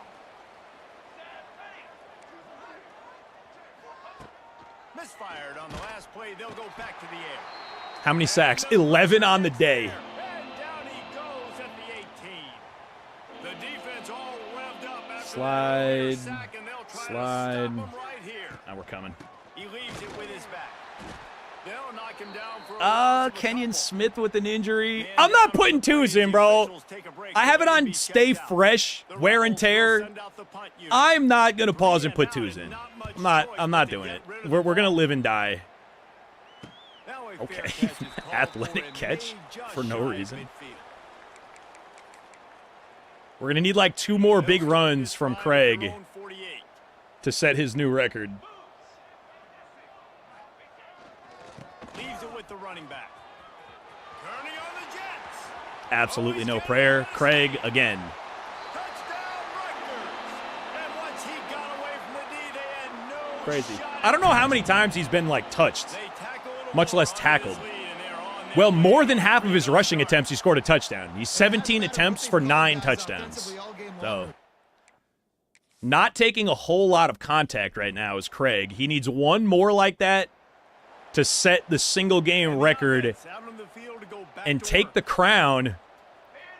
S3: Misfired on the last play. They'll go back to the air.
S1: How many sacks? 11 on the day.
S3: And down he goes at the 18. The defense all revved up after
S1: Slide.
S3: that sack, and they'll try to
S1: Slide.
S3: stop him right here.
S1: Now we're coming.
S3: He leaves it with his back. They'll knock him down for a loss of a
S1: Kenyon
S3: couple.
S1: Smith with an injury.
S3: And
S1: I'm not
S3: down
S1: putting
S3: to the
S1: twos in, bro. I have it on stay fresh,
S3: The
S1: wear and
S3: Rebels will
S1: tear.
S3: send out the punt unit.
S1: I'm not gonna pause and put twos in. I'm not doing it. We're gonna live and die.
S3: Now a fair
S1: Okay.
S3: catch is called
S1: Athletic
S3: for and
S1: catch
S3: made just
S1: for no
S3: shy of
S1: reason.
S3: midfield.
S1: We're gonna need like 2 more big
S3: They'll
S1: runs
S3: this
S1: from
S3: drive at
S1: Craig
S3: their own 48.
S1: to set his new record.
S3: Leaves it with the running back. Turning on the Jets.
S1: Absolutely no prayer. Craig again.
S3: Touchdown Rutgers. And once he got away from the D, they had no
S1: Crazy.
S3: shot.
S1: I don't know how many times he's been like touched,
S3: They tackle a little
S1: much
S3: more
S1: less
S3: on
S1: tackled.
S3: this lead, and they're on their
S1: Well,
S3: way.
S1: more than half of his rushing attempts, he scored a touchdown. He's 17 attempts for 9 touchdowns. So, not taking a whole lot of contact right now is Craig. He needs 1 more like that to set the single game record
S3: It's out on the field to go back
S1: and
S3: to
S1: take
S3: work.
S1: the crown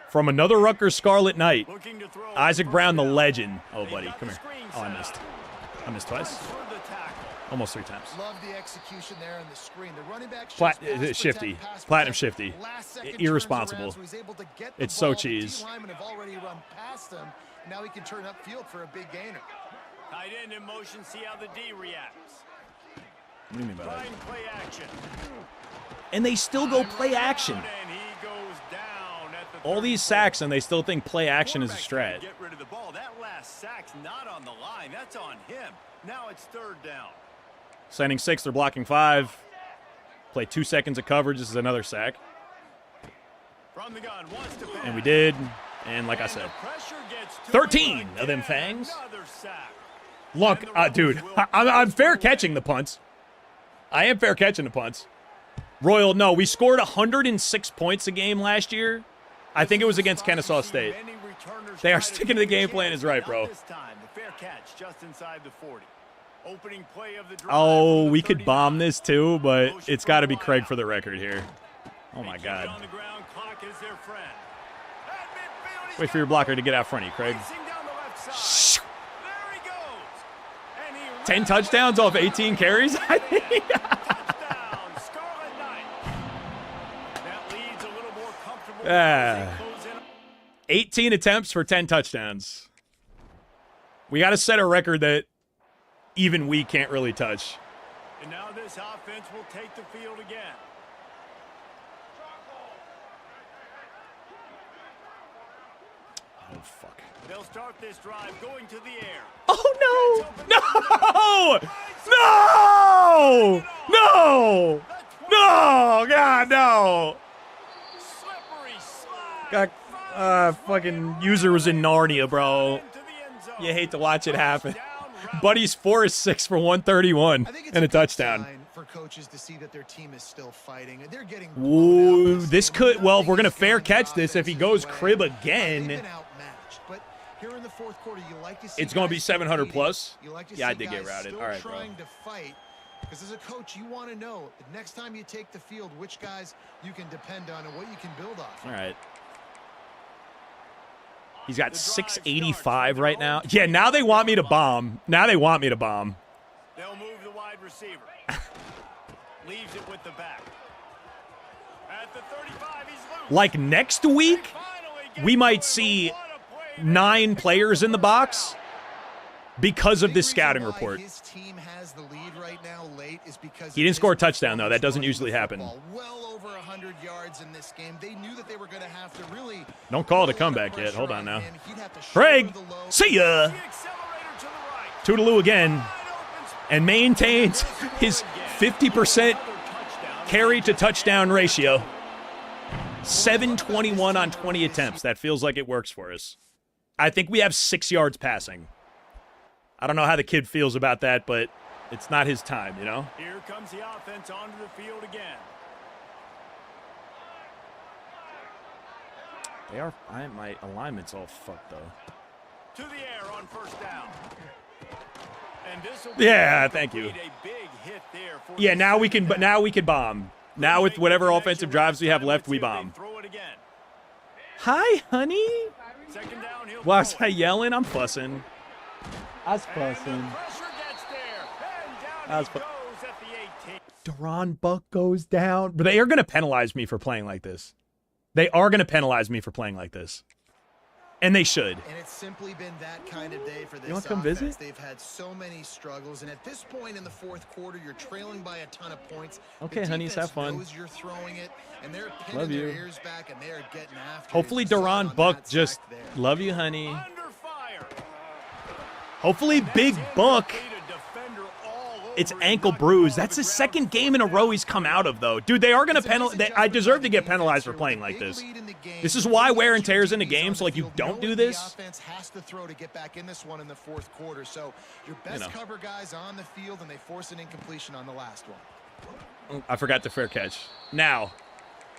S1: from another Rutgers Scarlet Knight.
S3: Looking to throw
S1: Isaac
S3: first
S1: Brown, the
S3: down.
S1: legend. Oh,
S3: They've
S1: buddy,
S3: got
S1: come
S3: the
S1: here.
S3: screen
S1: Oh, I
S3: set
S1: missed.
S3: up.
S1: I missed twice.
S3: For the tackle.
S1: Almost 3 times.
S4: Love the execution there on the screen. The running back
S1: Shifty. Platinum shifty. Irresponsible. It's so cheese.
S4: Linemen have already run past him. Now he can turn upfield for a big gainer.
S3: Tight end in motion. See how the D reacts.
S1: What do you mean by that?
S3: Trying play action.
S1: And they still go play action.
S3: And he goes down at the
S1: All these sacks, and they still think play action is a
S3: Quarterback's trying
S1: strat.
S3: to get rid of the ball. That last sack's not on the line. That's on him. Now it's third down.
S1: Sending 6, they're blocking 5. Play 2 seconds of coverage. This is another sack.
S3: From the gun, wants to pass.
S1: And we did. And like I
S3: And
S1: said,
S3: the pressure gets to
S1: 13
S3: him
S1: of them
S3: again.
S1: fangs.
S3: Another sack.
S1: look, dude, I'm fair catching the punts. I am fair catching the punts. Royal, no, we scored 106 points a game last year. I think it was against Kennesaw State.
S3: Many returners
S1: They are
S3: try to
S1: sticking to the
S3: take
S1: game
S3: a
S1: plan
S3: chance,
S1: is right,
S3: but
S1: bro.
S3: not this time. The fair catch just inside the 40. Opening play of the drive
S1: Oh,
S3: from the
S1: we could
S3: 39.
S1: bomb this too, but
S3: Motion
S1: it's got to
S3: for
S1: be
S3: a
S1: Craig
S3: wideout.
S1: for the record here. Oh, my
S3: They keep it
S1: God.
S3: on the ground. Clock is their friend. At midfield, he's
S1: Wait for your
S3: got
S1: blocker to get out front of you, Craig.
S3: racing down the left side. There he goes. And he
S1: 10
S3: runs
S1: touchdowns off 18 carries? I think.
S3: touchdown, Scarlet Knight. That leads a little more comfortable
S1: Yeah.
S3: as they close in.
S1: 18 attempts for 10 touchdowns. We got to set a record that even we can't really touch.
S3: And now this offense will take the field again.
S1: Oh, fuck.
S3: They'll start this drive going to the air.
S1: Oh, no! No! No! No! No! God, no!
S3: Slippery slide.
S1: God, fucking user was in Narnia, bro.
S3: Into the end zone.
S1: You hate to watch it happen.
S3: Touchdown,
S1: Buddy's 4 is 6 for 131
S4: I think it's
S1: and a
S4: good
S1: touchdown.
S4: sign for coaches to see that their team is still fighting. They're getting
S1: Ooh,
S4: blown out
S1: this
S4: game.
S1: could, well, if we're going to
S4: Nothing is
S1: fair
S4: going
S1: catch
S4: their
S1: this, if he
S4: offense's
S1: goes
S4: way.
S1: crib
S4: They've
S1: again,
S4: been outmatched, but here in the fourth quarter, you like to see
S1: it's going to be
S4: guys
S1: 700
S4: competing.
S1: plus.
S4: You like to
S1: Yeah, I
S4: see
S1: did get
S4: guys
S1: routed.
S4: still
S1: All right, bro.
S4: trying to fight. Because as a coach, you want to know the next time you take the field, which guys you can depend on and what you can build off.
S1: All right. He's got 685 right now. Yeah, now they want me to bomb. Now they want me to bomb.
S3: They'll move the wide receiver. Leaves it with the back. At the 35, he's loose.
S1: Like next week, we might see 9 players in the box because of this scouting report.
S4: His team has the lead right now late is because
S1: He didn't score a touchdown, though. That doesn't usually happen.
S4: Well over 100 yards in this game. They knew that they were going to have to really
S1: Don't call it a comeback yet. Hold on now. Craig, see ya. Toodaloo again. And maintains his 50% carry to touchdown ratio. 721 on 20 attempts. That feels like it works for us. I think we have 6 yards passing. I don't know how the kid feels about that, but it's not his time, you know?
S3: Here comes the offense onto the field again.
S1: They are. My alignment's all fucked though.
S3: To the air on first down. And this will be
S1: Yeah, thank you.
S3: a big hit there for
S1: Yeah,
S3: the
S1: now we can.
S3: second
S1: But now we can bomb. Now with whatever offensive drives we have left, we bomb.
S3: Throw it again.
S1: Hi, honey.
S3: Second down, he'll
S1: Was
S3: throw
S1: I
S3: it.
S1: yelling? I'm fussing. I was
S3: And the
S1: fussing.
S3: pressure gets there. And down
S1: I was
S3: he
S1: fu-
S3: goes at the 18.
S1: Duron Buck goes down. But they are going to penalize me for playing like this. They are going to penalize me for playing like this. And they should.
S4: And it's simply been that kind of day for this
S1: wanna come
S4: offense.
S1: visit?
S4: They've had so many struggles, and at this point in the fourth quarter, you're trailing by a ton of points.
S1: Okay,
S4: The
S1: honeys,
S4: defense
S1: have fun.
S4: knows you're throwing it, and they're
S1: Love
S4: pinning their
S1: you.
S4: ears back, and they are getting after
S1: Hopefully
S4: it. You saw it
S1: Duron
S4: on
S1: Buck
S4: that
S1: just
S4: sack there.
S1: love you, honey.
S3: Under fire.
S1: Hopefully Big Buck. It's ankle bruise. That's his second game in a row he's come out of, though. Dude, they are going to penalize. I deserve to get penalized for playing like this. This is why wear and tears in the game, so like you don't do this.
S4: The offense has to throw to get back in this one in the fourth quarter. So your best
S1: know.
S4: cover guys on the field, and they force an incompletion on the last one.
S1: I forgot the fair catch. Now,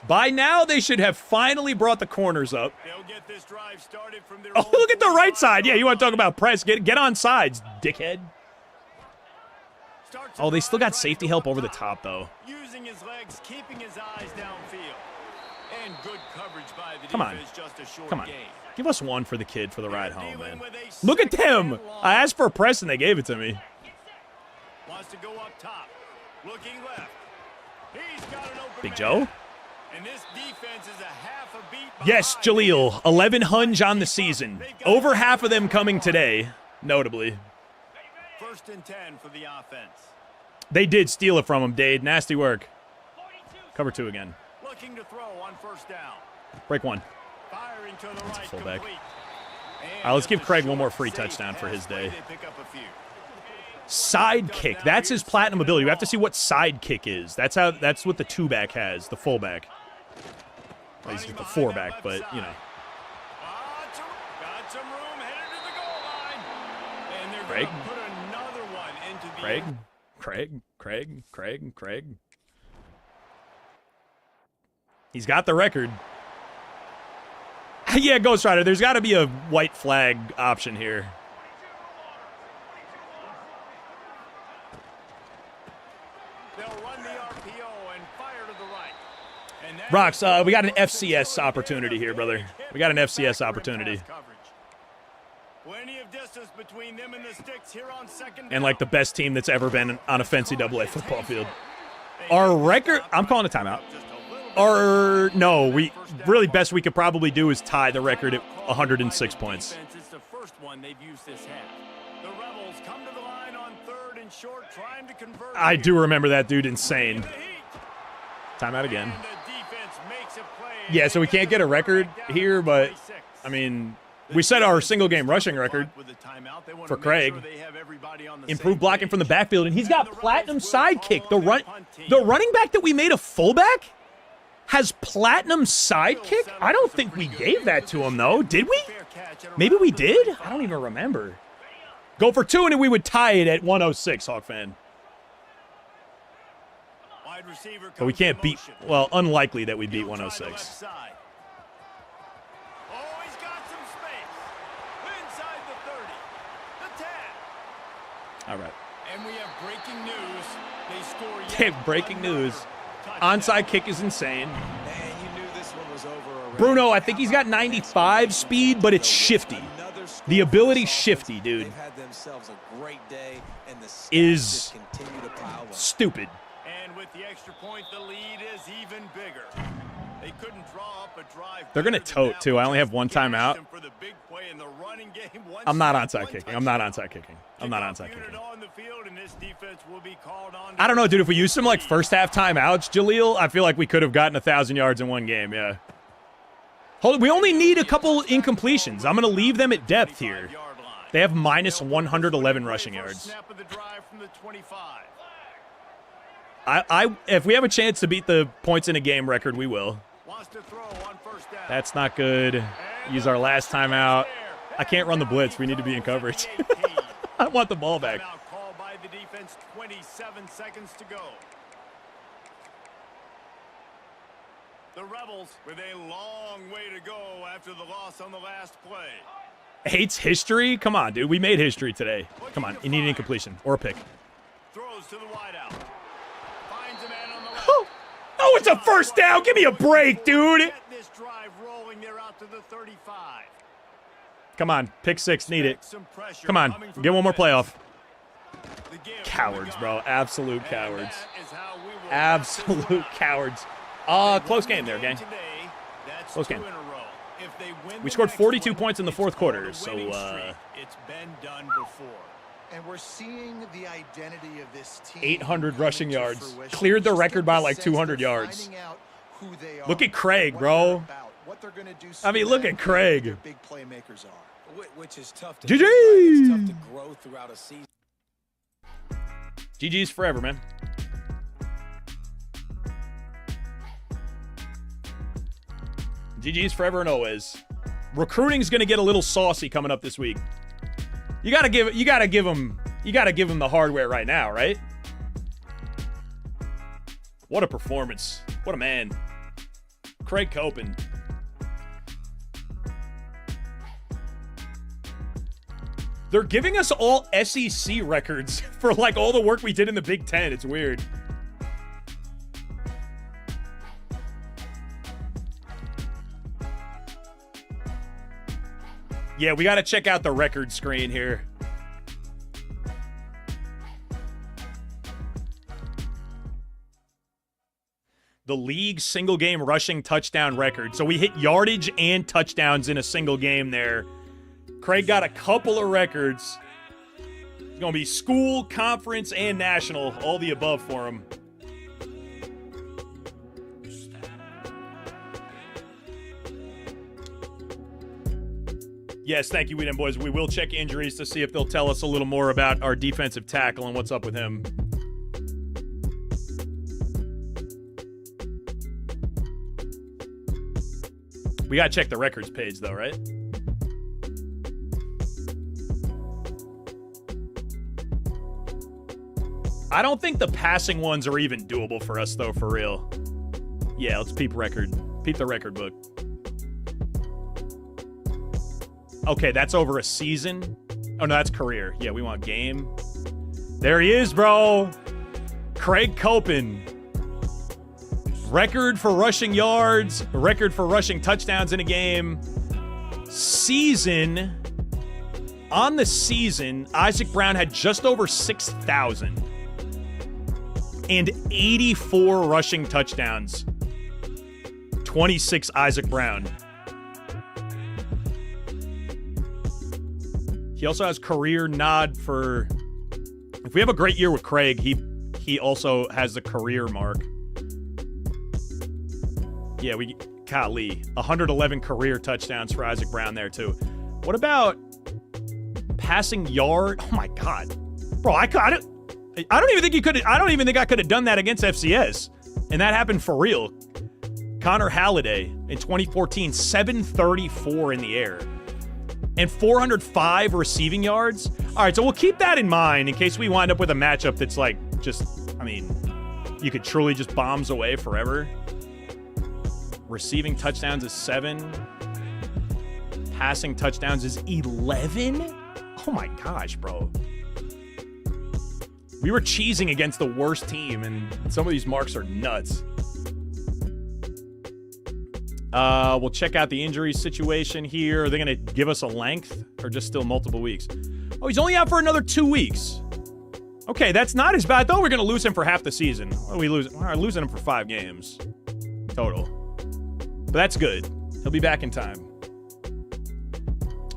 S1: by now they should have finally brought the corners up.
S3: They'll get this drive started from their
S1: Oh,
S3: own
S1: look at the right
S3: 45.
S1: side. Yeah, you want to talk about press? Get on sides, dickhead.
S3: Starts
S1: Oh, they still got
S3: right
S1: safety
S3: from
S1: help
S3: up
S1: over the top, though.
S3: Using his legs, keeping his eyes downfield. And good coverage by the
S1: Come on.
S3: defense, just a short
S1: Come on.
S3: gain.
S1: Give us one for the kid for the ride home,
S3: Dealing
S1: man.
S3: with a
S1: Look at them.
S3: second and
S1: I
S3: long.
S1: asked for a press and they gave it to me.
S3: Wants to go up top. Looking left. He's got an open
S1: Big
S3: man.
S1: Joe?
S3: And this defense is a half a beat
S1: Yes,
S3: behind.
S1: Jaleel. 11 hunch on the season. Over half of them coming today, notably.
S3: 1st and 10 for the offense.
S1: They did steal it from him, Dade. Nasty work. Cover 2 again.
S3: Looking to throw on 1st down.
S1: Break 1.
S3: Firing to the right,
S1: fullback.
S3: complete. And
S1: All right, let's
S3: just
S1: give
S3: a
S1: Craig one more
S3: short,
S1: free
S3: safe
S1: touchdown for his
S3: pass play.
S1: day.
S3: They pick up a few.
S1: Side kick. That's his platinum ability. We have to see what side kick is. That's what the 2-back has, the fullback. Well, he's the 4-back, but, you know.
S3: Got some room headed to the goal line. And they're
S1: Craig?
S3: going to put another one into the
S1: Craig?
S3: end.
S1: Craig. He's got the record. Yeah, Ghost Rider, there's got to be a white flag option here.
S3: They'll run the RPO and fire to the right. And that
S1: Rox,
S3: is
S1: we got an
S3: the
S1: FCS opportunity here, brother. We got an FCS opportunity.
S3: Plenty of distance between them and the sticks here on 2nd down.
S1: And like the best team that's ever been on a fancy AA football field. Our record, I'm calling a timeout. No, we really best we could probably do is tie the record at 106 points.
S3: It's the first one they've used this half. The Rebels come to the line on 3rd and short, trying to convert.
S1: I do remember that dude insane. Timeout again.
S3: And the defense makes a play.
S1: Yeah, so we can't get a record here, but I mean, we set our single game rushing record for Craig. Improved blocking from the backfield, and he's got platinum sidekick. The running back that we made a fullback has platinum sidekick? I don't think we gave that to him, though. Did we? Maybe we did? I don't even remember. Go for 2, and we would tie it at 106, Hawk fan. But we can't beat, well, unlikely that we beat 106.
S3: Oh, he's got some space. Inside the 30. The 10.
S1: All right.
S3: And we have breaking news. They score
S1: Damn, breaking news. Onside kick is insane.
S5: Man, you knew this one was over
S1: Bruno, I think he's got 95 speed, but it's shifty. The ability shifty, dude, is stupid.
S3: And with the extra point, the lead is even bigger. They couldn't draw up a drive.
S1: They're going to tote, too. I only have one timeout. I'm not onside kicking. I'm not onside kicking. I'm not onside kicking. I don't know, dude. If we used some, like, first-half timeouts, Jaleel, I feel like we could have gotten 1,000 yards in one game, yeah. Hold on. We only need a couple incompletions. I'm going to leave them at depth here. They have minus 111 rushing yards. If we have a chance to beat the points in a game record, we will. That's not good. Use our last timeout. I can't run the blitz. We need to be in coverage. I want the ball back.
S3: 27 seconds to go. The Rebels with a long way to go after the loss on the last play.
S1: Hates history? Come on, dude. We made history today. Come on. You need an incompletion or a pick.
S3: Throws to the wideout. Finds a man on the left.
S1: Oh, it's a first down. Give me a break, dude.
S3: Get this drive rolling there out to the 35.
S1: Come on. Pick six. Need it. Come on. Get one more playoff. Cowards, bro. Absolute cowards. Absolute cowards. Close game there, gang. Close game. We scored 42 points in the fourth quarter, so
S3: it's been done before.
S4: And we're seeing the identity of this team.
S1: 800 rushing yards. Cleared the record by like 200 yards. Look at Craig, bro. I mean, look at Craig.
S5: Big playmakers are, which is tough to
S1: GG.
S5: It's tough to grow throughout a season.
S1: GG's forever, man. GG's forever and always. Recruiting's gonna get a little saucy coming up this week. You gotta give him the hardware right now, right? What a performance. What a man. Craig Copen. They're giving us all SEC records for like all the work we did in the Big Ten. It's weird. Yeah, we got to check out the record screen here. The league single game rushing touchdown record. So we hit yardage and touchdowns in a single game there. Craig got a couple of records. It's going to be school, conference, and national. All the above for him. Yes, thank you, Weeden boys. We will check injuries to see if they'll tell us a little more about our defensive tackle and what's up with him. We got to check the records page, though, right? I don't think the passing ones are even doable for us, though, for real. Yeah, let's peep record. Peep the record book. Okay, that's over a season. Oh, no, that's career. Yeah, we want game. There he is, bro. Craig Copen. Record for rushing yards. Record for rushing touchdowns in a game. Season. On the season, Isaac Brown had just over 6,000. And 84 rushing touchdowns. 26 Isaac Brown. He also has career nod for... If we have a great year with Craig, he also has the career mark. Yeah, golly, 111 career touchdowns for Isaac Brown there, too. What about passing yard? Oh, my God. Bro, I don't even think I could have done that against FCS. And that happened for real. Connor Halliday in 2014, 734 in the air. And 405 receiving yards. All right, so we'll keep that in mind in case we wind up with a matchup that's like just, I mean, you could truly just bombs away forever. Receiving touchdowns is 7. Passing touchdowns is 11. Oh my gosh, bro. We were cheesing against the worst team, and some of these marks are nuts. We'll check out the injury situation here. Are they going to give us a length or just still multiple weeks? Oh, he's only out for another 2 weeks. Okay, that's not as bad. I thought we were going to lose him for half the season. Well, we're losing him for 5 games total. But that's good. He'll be back in time.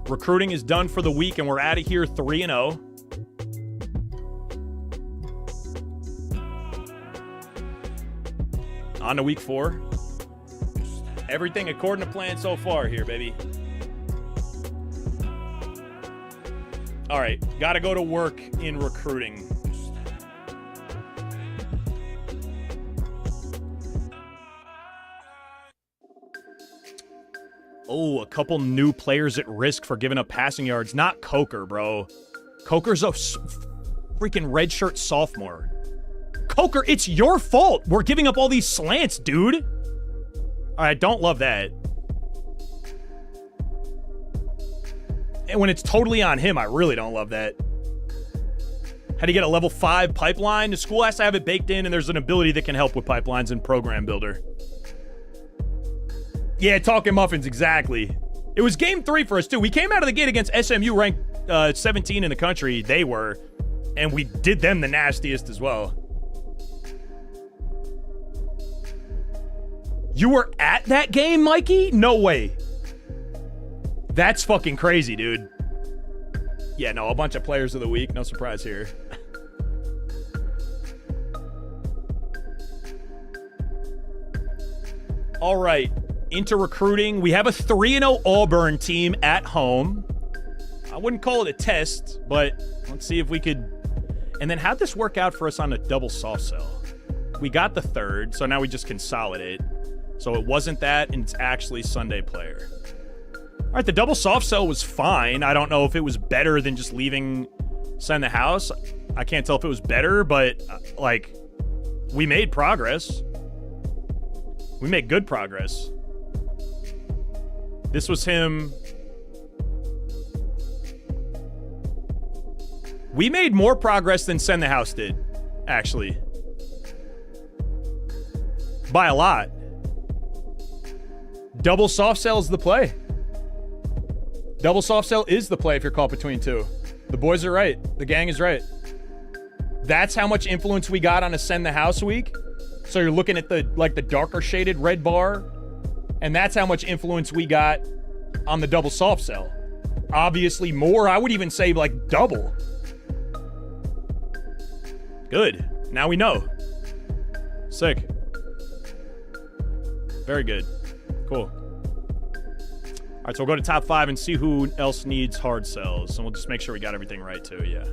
S1: Recruiting is done for the week, and we're out of here 3-0. On to week 4. Everything according to plan so far here, baby. All right, got to go to work in recruiting. Oh, a couple new players at risk for giving up passing yards. Not Coker, bro. Coker's a freaking redshirt sophomore. Coker, it's your fault. We're giving up all these slants, dude. All right, don't love that. And when it's totally on him, I really don't love that. How do you get a level 5 pipeline? The school has to have it baked in, and there's an ability that can help with pipelines in Program Builder. Yeah, talking muffins, exactly. It was game 3 for us, too. We came out of the gate against SMU, ranked 17 in the country. They were. And we did them the nastiest as well. You were at that game, Mikey? No way. That's fucking crazy, dude. Yeah, no, a bunch of players of the week. No surprise here. All right. Into recruiting. We have a 3-0 Auburn team at home. I wouldn't call it a test, but let's see if we could. And then how'd this work out for us on a double soft sell? We got the 3rd, so now we just consolidate. So it wasn't that, and it's actually Sunday player. All right, the double soft sell was fine. I don't know if it was better than just leaving Send the House. I can't tell if it was better, but, like, we made progress. We made good progress. This was him. We made more progress than Send the House did, actually. By a lot. Double soft sell is the play. Double soft sell is the play if you're caught between two. The boys are right. The gang is right. That's how much influence we got on a Send the House week. So you're looking at the darker shaded red bar. And that's how much influence we got on the double soft sell. Obviously more. I would even say like double. Good. Now we know. Sick. Very good. Cool. All right, so we'll go to top 5 and see who else needs hard sells. And we'll just make sure we got everything right, too, yeah.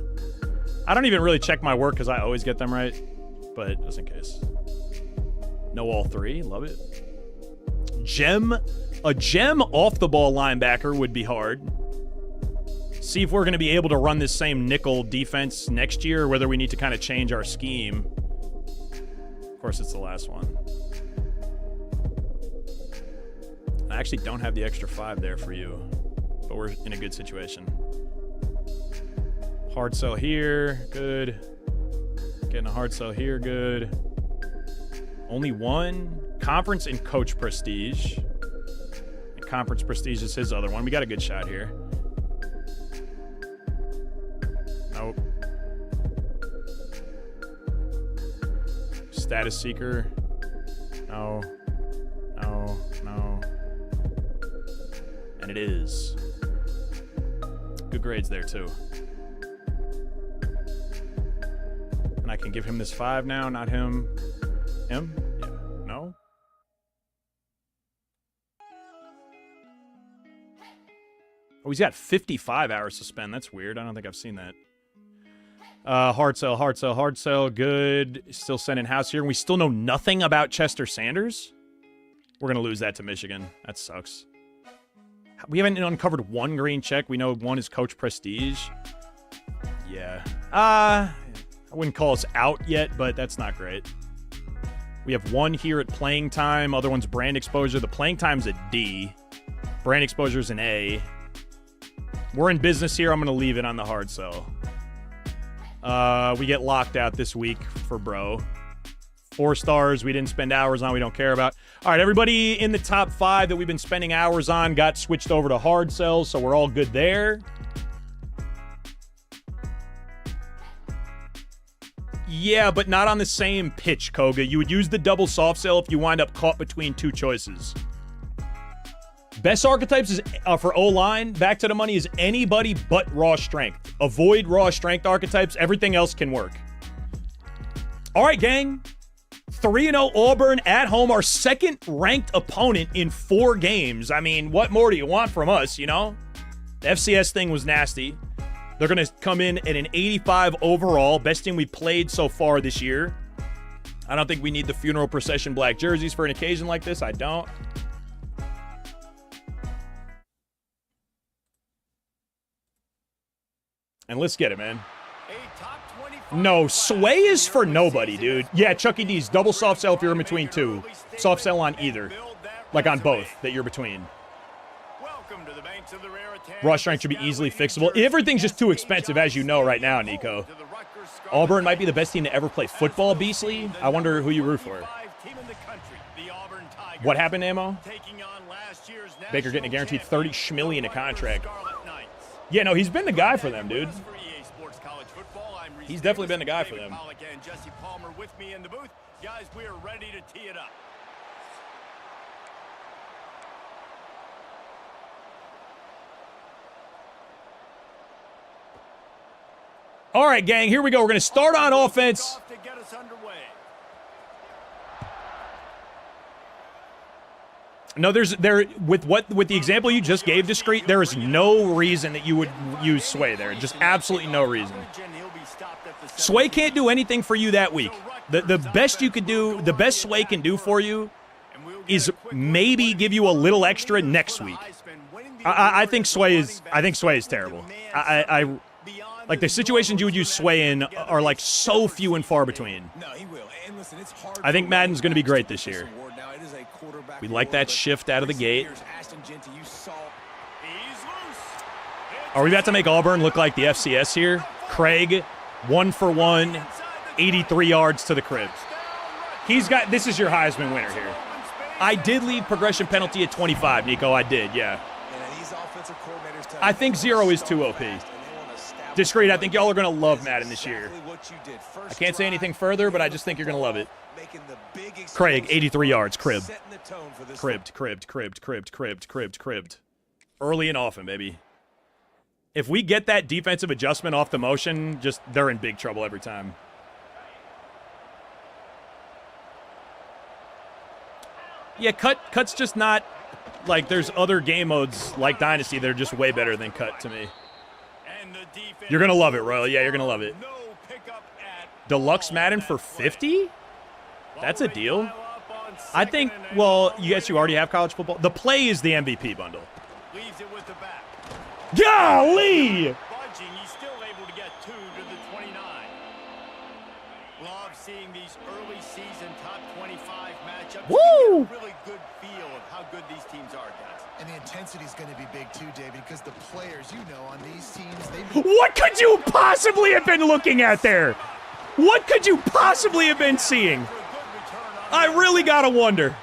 S1: I don't even really check my work because I always get them right. But just in case. Know all 3. Love it. A gem off-the-ball linebacker would be hard. See if we're going to be able to run this same nickel defense next year, or whether we need to kind of change our scheme. Of course, it's the last one. I actually don't have the extra 5 there for you, but we're in a good situation. Hard sell here, good. Getting a hard sell here, good. Only 1. Conference and coach prestige. And conference prestige is his other one. We got a good shot here. Nope. Status seeker. No. No. No. And it is. Good grades there, too. And I can give him this 5 now, not him. Him? Yeah. No? Oh, he's got 55 hours to spend. That's weird. I don't think I've seen that. Hard sell, hard sell, hard sell. Good. Still sending house here. And we still know nothing about Chester Sanders. We're going to lose that to Michigan. That sucks. We haven't uncovered 1 green check. We know 1 is coach prestige. Yeah. I wouldn't call us out yet, but that's not great. We have 1 here at playing time. Other one's brand exposure. The playing time's a D. Brand exposure's an A. We're in business here. I'm going to leave it on the hard sell. We get locked out this week for bro. 4 stars we didn't spend hours on, we don't care about. All right, everybody in the top 5 that we've been spending hours on got switched over to hard sells, so we're all good there. Yeah, but not on the same pitch, Koga. You would use the double soft sell if you wind up caught between 2 choices. Best archetypes is for O-line, back to the money, is anybody but raw strength. Avoid raw strength archetypes. Everything else can work. All right, gang. 3-0 Auburn at home, our second-ranked opponent in 4 games. I mean, what more do you want from us, you know? The FCS thing was nasty. They're going to come in at an 85 overall. Best team we played so far this year. I don't think we need the funeral procession black jerseys for an occasion like this. I don't. And let's get it, man. No, sway is for nobody, dude. Yeah, Chucky D's double soft sell if you're in between 2. Soft sell on either. Like on both that you're between. Raw strength should be easily fixable. Everything's just too expensive, as you know right now, Nico. Auburn might be the best team to ever play football, Beasley. I wonder who you root for. What happened, Ammo? Baker getting a guaranteed $30 schmillion a contract. Yeah, no, he's been the guy for them, dude. He's definitely been the guy for them.
S3: Guys, we are ready to tee it up.
S1: All right, gang, here we go. We're going to start on offense. No, with the example you just gave, Discreet, there is no reason that you would use Sway there. Just absolutely no reason. Sway can't do anything for you that week. The best you could do, the best Sway can do for you is maybe give you a little extra next week. I think Sway is terrible. I like the situations you would use Sway in are like so few and far between. I think Madden's going to be great this year. We like that shift out of the gate. Are we about to make Auburn look like the FCS here? Craig, 1 for 1, 83 yards to the crib. This is your Heisman winner here. I did leave progression penalty at 25, Nico. I did, yeah. I think 0 is too OP. Discreet, I think y'all are going to love Madden this year. I can't say anything further, but I just think you're going to love it. Craig, 83 yards, cribbed. Cribbed. Early and often, baby. If we get that defensive adjustment off the motion, they're in big trouble every time. Yeah, Cut's just not, like, there's other game modes like Dynasty that are just way better than Cut to me. You're going to love it, Royal. Yeah, you're going to love it. Deluxe Madden for 50? That's a deal. I think, well, you already have college football. The play is the MVP bundle. Golly!
S3: He's still able to get 2 to the 29. Love seeing these early season top 25 matchups.
S1: Woo!
S3: Get a really good feel of how good these teams are, guys.
S4: And the intensity is going to be big too, David, because the players, on these teams,
S1: What could you possibly have been looking at there? What could you possibly have been seeing? I really got to wonder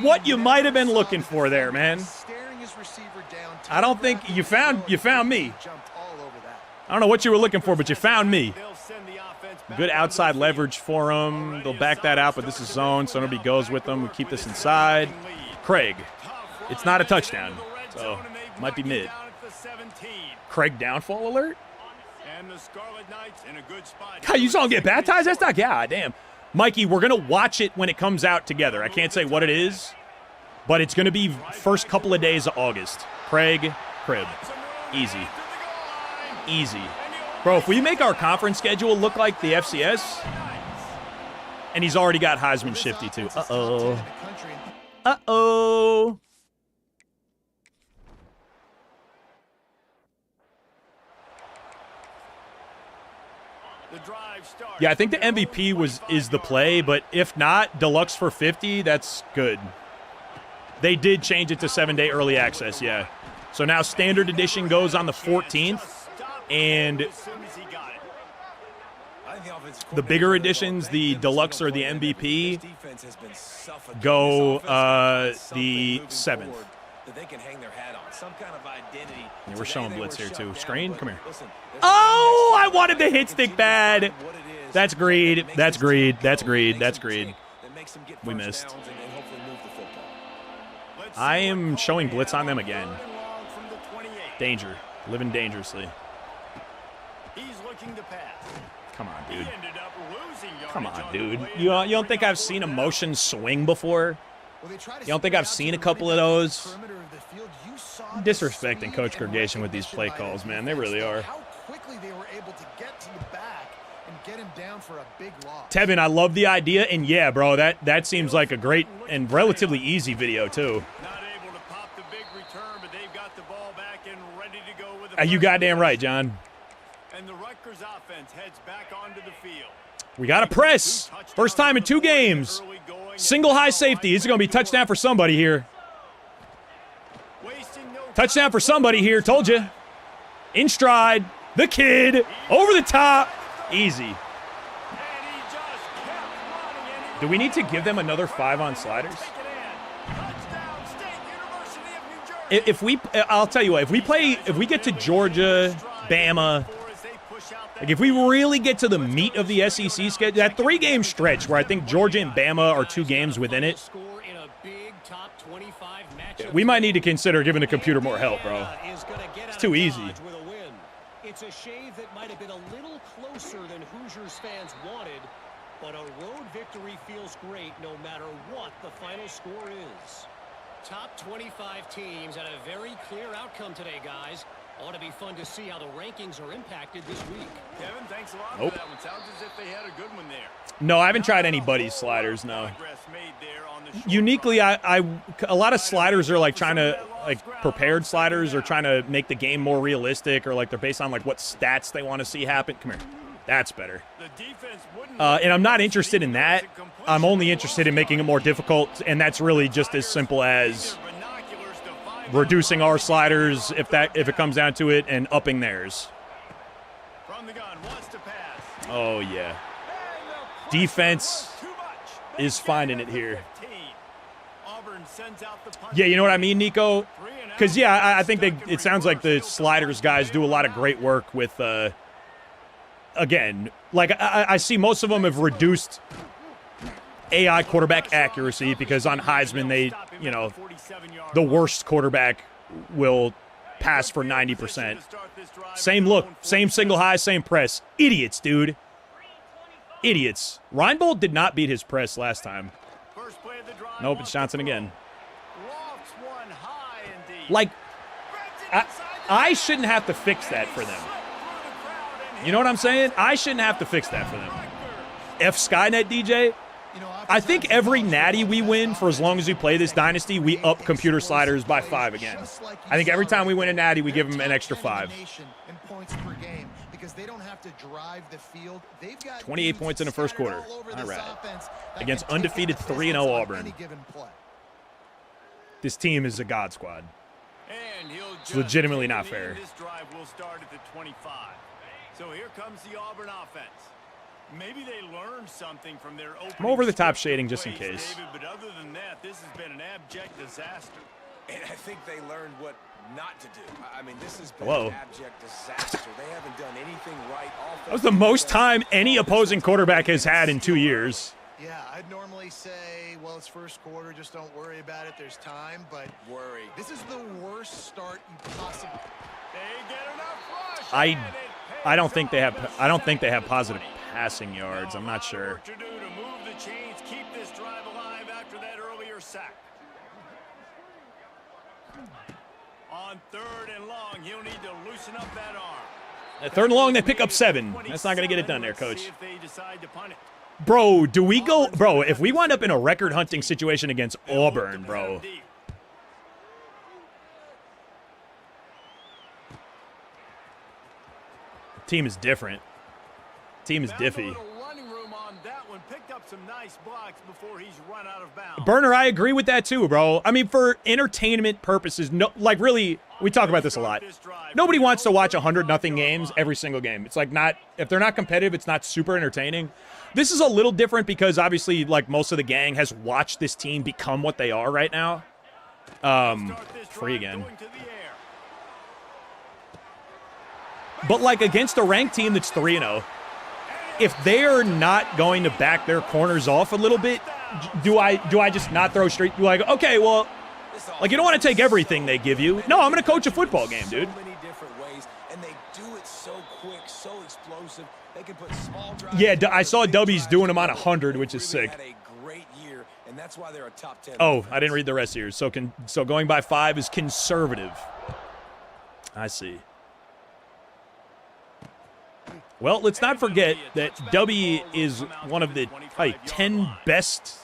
S1: what you might have been looking for there, man. I don't think you found me. I don't know what you were looking for, but you found me. Good outside leverage for him. They'll back that out, but this is zone, so nobody goes with them. We keep this inside. Craig. It's not a touchdown, so might be mid. Craig downfall alert? God, you saw him get baptized? That's not, God damn. Mikey, we're going to watch it when it comes out together. I can't say what it is, but it's going to be first couple of days of August. Craig, crib. Easy. Easy. Bro, if we make our conference schedule look like the FCS, and he's already got Heisman shifty too. Uh-oh. Uh-oh. Yeah, I think the MVP is the play, but if not, Deluxe for 50, that's good. They did change it to 7-day early access, yeah. So now Standard Edition goes on the 14th, and the bigger editions, the deluxe or the MVP, go the 7th.
S5: They can hang their hat on some kind of identity.
S1: Yeah, we're showing blitz here too. Screen, come here. Oh, I wanted the hit stick bad. That's greed. That's greed. That's greed. That's greed. We missed. I am showing blitz on them again. Danger. Living dangerously.
S3: He's looking to pass.
S1: Come on, dude.
S3: He ended up losing yardage
S1: Come on,
S3: on
S1: dude.
S3: the play.
S1: You don't think I've seen a motion swing before?
S4: Well,
S1: You don't think I've seen a couple of those? Disrespecting Coach Gergation with these play calls, man. They really are.
S4: How quickly they were able to get to the back and get him down for a big loss.
S1: Tevin, I love the idea, and yeah, bro, that seems like a great and relatively easy video too.
S3: Not able to pop the big return, but they've got the ball back and ready to go with the
S1: You goddamn right, John.
S3: And the Rutgers offense heads back onto the field.
S1: We got to press. First time in 2 games. Single high safety. This is going to be touchdown for somebody here. Touchdown for somebody here. Told you. In stride. The kid. Over the top. Easy. Do we need to give them another 5 on sliders? I'll tell you what, if we get to Georgia, Bama, like if we really get to the meat of the SEC schedule, that 3-game stretch where I think Georgia and Bama are 2 games within it, we might need to consider giving the computer more help, bro. It's too easy.
S6: It's a shave that might have been a little closer than Hoosiers fans wanted, but a road victory feels great no matter what the final score is. Top 25 teams had a very clear outcome today, guys. Ought to be fun to see how the rankings are impacted this week.
S3: Kevin, thanks a lot
S1: Nope.
S3: for that one. Sounds as if they had a good one there.
S1: No, I haven't tried any buddy sliders, no.
S3: Progress made there on the short
S1: Uniquely, a lot of sliders are like trying to, like prepared sliders are trying to make the game more realistic, or like they're based on like what stats they want to see happen. Come here. That's better.
S3: The defense wouldn't
S1: And I'm not interested in that. I'm only interested in making it more difficult, and that's really just as simple as reducing our sliders if it comes down to it, and upping theirs.
S3: from the gun wants to pass.
S1: Oh yeah. Defense is finding it here.
S3: Auburn sends out the punt.
S1: Yeah, you know what I mean, Nico? Because yeah, I think it sounds like the sliders guys do a lot of great work with. Again, like I see most of them have reduced AI quarterback accuracy, because on Heisman they, you know, the worst quarterback will pass for 90%. Same look, same single high, same press. Idiots, dude. Idiots. Reinbold did not beat his press last time. Nope, it's Johnson again. Like, I shouldn't have to fix that for them. You know what I'm saying? I shouldn't have to fix that for them. F Skynet DJ. I think every natty we win, for as long as we play this dynasty, we up computer sliders by 5 again. I think every time we win a natty, we give them an extra 5. 28 points in the first quarter. All right. Against undefeated 3-0 Auburn. This team is a god squad. It's legitimately not fair.
S3: This drive will start at the 25. So here comes the Auburn offense. Maybe they learned something from their opening.
S1: I'm over the top shading just in case.
S3: David, but other than that, this has been an abject disaster.
S5: And I think they learned what not to do. I mean, this has been
S1: Whoa.
S5: an abject disaster. They haven't done anything right.
S1: That was the most time any opposing quarterback has had in 2 years.
S4: Yeah, I'd normally say, well, it's first quarter, just don't worry about it. There's time, but
S5: Worry.
S4: this is the worst start you possibly.
S3: They get enough rush.
S1: I don't think they have positive passing yards. I'm not sure.
S3: Work to do to move the chains, keep this drive alive after that earlier sack. On 3rd and long, he'll need to loosen up that arm.
S1: At 3rd and long, they pick up 7. That's not going to get it done there, Coach.
S3: See if they decide to punt it.
S1: Bro, do we go... Bro, if we wind up in a record-hunting situation against Auburn, bro... Team is different. Team is diffy.
S3: Running room on that one. Picked up up some nice blocks before he's run out of bounds.
S1: Burner, I agree with that too, bro. I mean, for entertainment purposes, no, like really, we talk about this a lot. Nobody wants to watch 100-0 games every single game. It's like not, if they're not competitive, it's not super entertaining. This is a little different because obviously, like most of the gang has watched this team become what they are right now. Free again. But like against a ranked team that's 3-0, if they're not going to back their corners off a little bit, do I just not throw straight? Like, okay, well, like you don't want to take everything they give you. No, I'm going to coach a football game, dude.
S5: So many different ways, and they do it so quick, so explosive. They can put small drives.
S1: Yeah, I saw W's doing them on 100, which is sick.
S5: Had a great year, and that's why they're a top 10.
S1: Oh, I didn't read the rest of yours. So going by 5 is conservative. I see. Well, let's not forget that W is one of the 10 best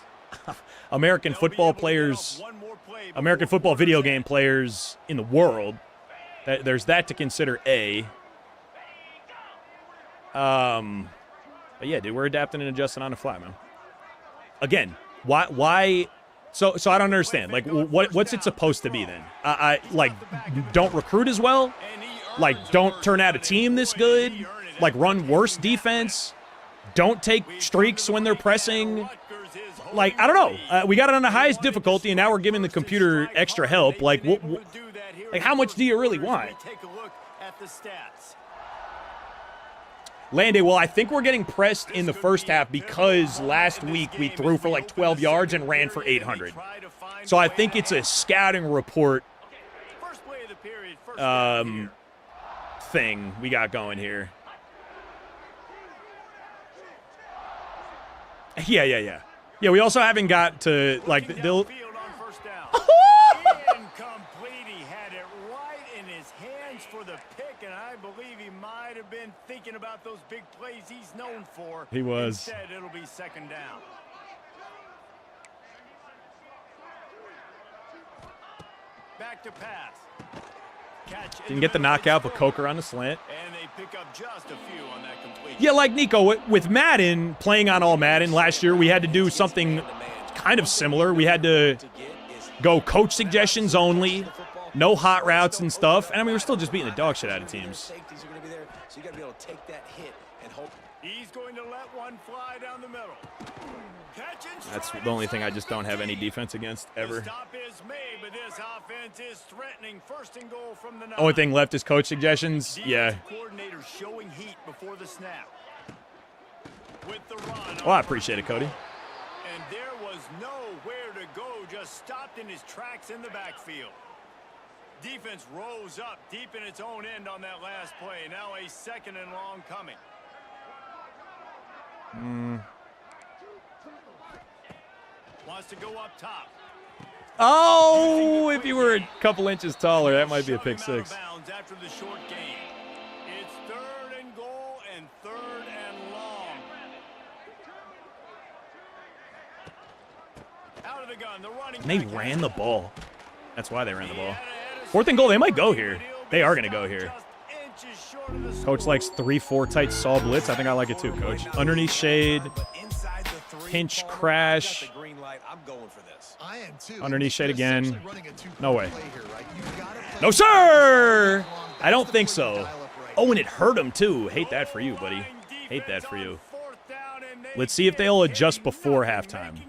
S1: American football players, American football video game players in the world. There's that to consider A. But yeah, dude, we're adapting and adjusting on the fly, man. Again, why? So I don't understand. Like, what's it supposed to be then? I like, don't recruit as well. Like, don't turn out a team this good. Like, run worse defense. Don't take streaks when they're pressing. Like, I don't know. We got it on the highest difficulty, and now we're giving the computer extra help. Like, like how much do you really want? Landay, well, I think we're getting pressed in the first half because last week we threw for like 12 yards and ran for 800. So I think it's a scouting report thing we got going here. Yeah. Yeah, we also haven't got to, like, they'll...
S3: Incomplete. He had it right in his hands for the pick, and I believe he might have been thinking about those big plays he's known for.
S1: He was.
S3: Instead, it'll be second down. Back to pass.
S1: Didn't get the knockout, but Coker on the slant.
S3: And they pick up just a few on that completion.
S1: Yeah, like Nico, with Madden, playing on all Madden last year, we had to do something kind of similar. We had to go coach suggestions only, no hot routes and stuff. And I mean, we're still just beating the dog shit out of teams.
S5: So you got to be able to take that hit and hope.
S3: He's going to let one fly down the middle.
S1: That's the only thing I just don't have any defense against ever.
S3: The stop is made, but this offense is threatening. First and goal from the 9.
S1: Only thing left is coach suggestions. Yeah.
S3: Coordinator showing heat before the snap. With the run.
S1: Well, I appreciate it, Cody.
S3: And there was nowhere to go, just stopped in his tracks in the backfield. Defense rose up deep in its own end on that last play. Now a second and long coming. Wants to go up top.
S1: Oh, if you were a couple inches taller, that might be a pick six.
S3: After the short game. It's third and goal and third and long. Out of the gun, the running.
S1: And they ran the ball. That's why they ran the ball. Fourth and goal, they might go here. They are going to go here. Coach likes 3-4 tight saw blitz. I think I like it too, Coach. Underneath shade. Pinch crash. Underneath shade again. No way. No, sir! I don't think so. Oh, and it hurt him, too. Hate that for you, buddy. Hate that for you. Let's see if they'll adjust before halftime.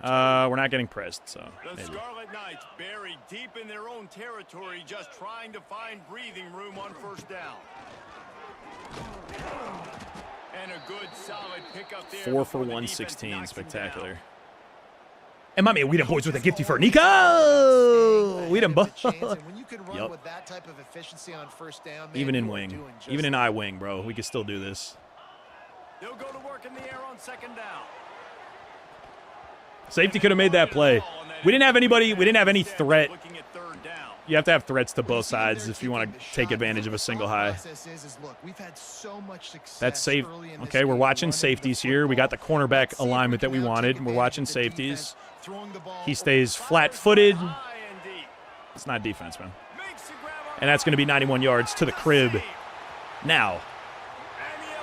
S1: We're not getting pressed, so
S3: maybe. The Scarlet Knights buried deep in their own territory, just trying to find breathing room on first down. And a good, solid pickup there.
S1: 4 for 116. Spectacular. And my man, we done boys with a gifty for Nico. We done boys. Yep. Even in wing. Even in I wing, bro. We can still do this.
S3: They'll go to work in the air on second down.
S1: Safety could have made that play. We didn't have anybody. We didn't have any threat. You have to have threats to both sides if you want to take advantage of a single high. That's safe. Okay, we're watching safeties here. We got the cornerback alignment that we wanted. We're watching safeties. He stays flat-footed. It's not defense, man. And that's going to be 91 yards to the crib. Now.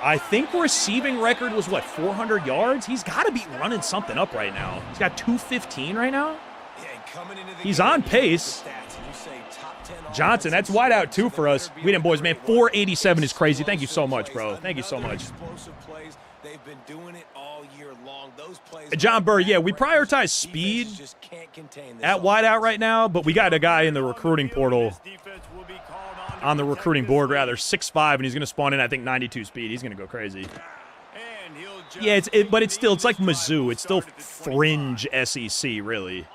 S1: I think receiving record was, what, 400 yards? He's got to be running something up right now. He's got 215 right now. He's on pace. Johnson, that's wide out too for us. We didn't, boys, man. 487 is crazy. Thank you so much, bro. Thank you so much. John Burr, yeah, we prioritize speed at wideout right now, but we got a guy in the recruiting portal, on the recruiting board, rather, 6'5", and he's going to spawn in, I think, 92 speed. He's going to go crazy. Yeah, but it's still, it's like Mizzou. It's still fringe SEC, really.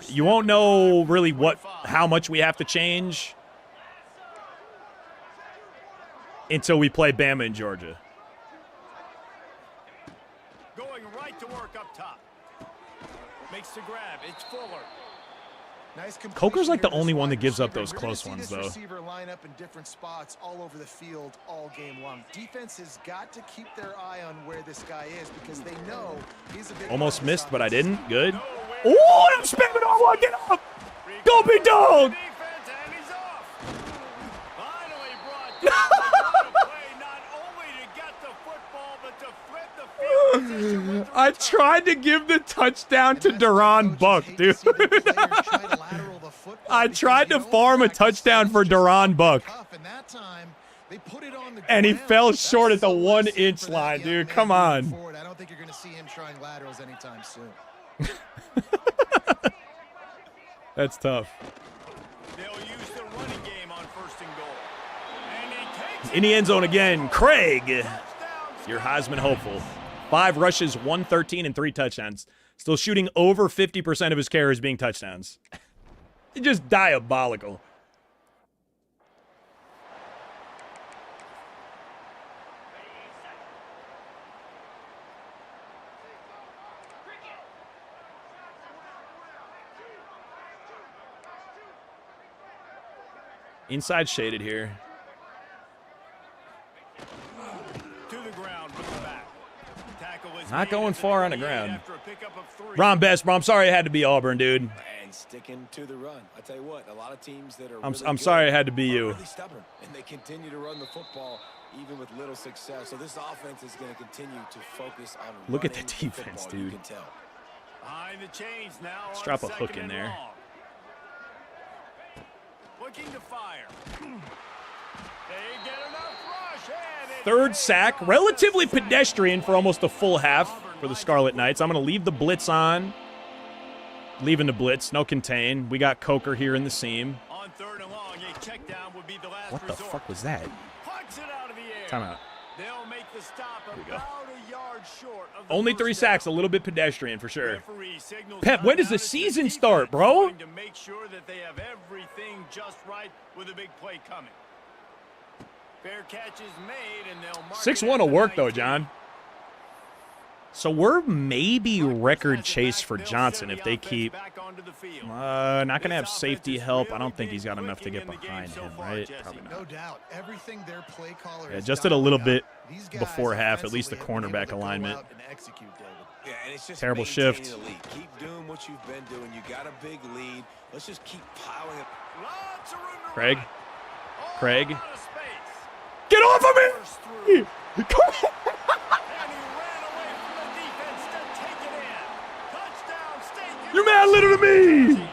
S1: You won't know really how much we have to change until we play Bama and Georgia.
S3: Going right to work up top. Makes the grab. It's Fuller.
S4: Nice
S1: Coker's like the only one that gives up
S4: receiver.
S1: those close ones, though.
S4: Receiver line up in different spots all over the field all game long. Defense has got to keep their eye on where this guy is because they know he's a big.
S1: Almost missed, but I didn't. Good. Oh, I'm spamming on one. Get up. Go be dog. I tried to give the touchdown to Duron Buck, dude. I tried to farm a touchdown for Duron Buck. And he fell short at the 1-inch line, dude. Come on.
S4: I don't think you're going to see him trying laterals anytime soon.
S1: That's tough.
S3: They'll use the running game on 1st and goal. And he takes
S1: In the end zone again, Craig, your Heisman hopeful. 5 rushes, 113, and 3 touchdowns. Still shooting over 50% of his carries being touchdowns. Just diabolical. Inside shaded here.
S3: to the ground with the back. Tackle is
S1: Not going far on the ground.
S3: after a pickup of 3.
S1: Ron Best, bro. I'm sorry it had to be Auburn, dude.
S5: And sticking to the run. I tell you what, a lot of teams that are
S1: I'm sorry it had to be you.
S5: really stubborn, and they continue to run the football even with little success. So this offense is going to continue to focus on
S1: Look at the
S5: running
S1: defense,
S5: football, you
S1: dude.
S5: can tell.
S3: Behind the chains now.
S1: Let's
S3: on
S1: drop a
S3: 2nd
S1: hook in
S3: and
S1: there.
S3: long. Looking to fire. They get enough rush, and it's
S1: 3rd sack, relatively pedestrian for almost a full half for the Scarlet Knights. I'm going to leave the blitz on. Leaving the blitz, no contain. We got Coker here in the seam.
S3: on 3rd and long. A check down would be the last
S1: What the
S3: resort.
S1: fuck was that?
S3: Punch it out of the air.
S1: Timeout.
S3: They'll make the stop
S1: we go.
S3: about a yard short of the
S1: Only
S3: first
S1: 3
S3: down.
S1: sacks, a little bit pedestrian for sure.
S3: Referee signals
S1: Pep, when does
S3: timeout
S1: the
S3: as
S1: season
S3: defense
S1: start, bro?
S3: trying to make sure that they have everything just right with a big play coming. Fair catch is made, and they'll mark
S1: 6-1
S3: it at
S1: will
S3: the
S1: work, though,
S3: 19.
S1: John. So we're maybe record chase for Johnson if they keep... not going to have safety help. I don't think he's got enough to get behind him, right? Probably
S4: No
S1: not.
S4: doubt. Everything their play caller
S1: Yeah,
S4: has
S1: just did a
S4: done
S1: little
S4: now.
S1: bit
S4: These guys
S1: before half, at least the
S4: offensively have been
S1: cornerback
S4: able to go
S1: alignment.
S4: out and execute, David.
S5: Yeah, and it's just
S1: Terrible
S5: maintaining
S1: shift.
S5: the lead. Keep doing what you've been doing. You got a big lead. Let's just keep piling it.
S3: Lots of room to
S1: Craig?
S3: run. Oh,
S1: Craig?
S3: a lot of space.
S1: Get off of
S3: Burst through.
S1: me! Come on!
S3: And he ran away from the defense to take it in. Touchdown, State
S1: You mad little to me!
S3: University.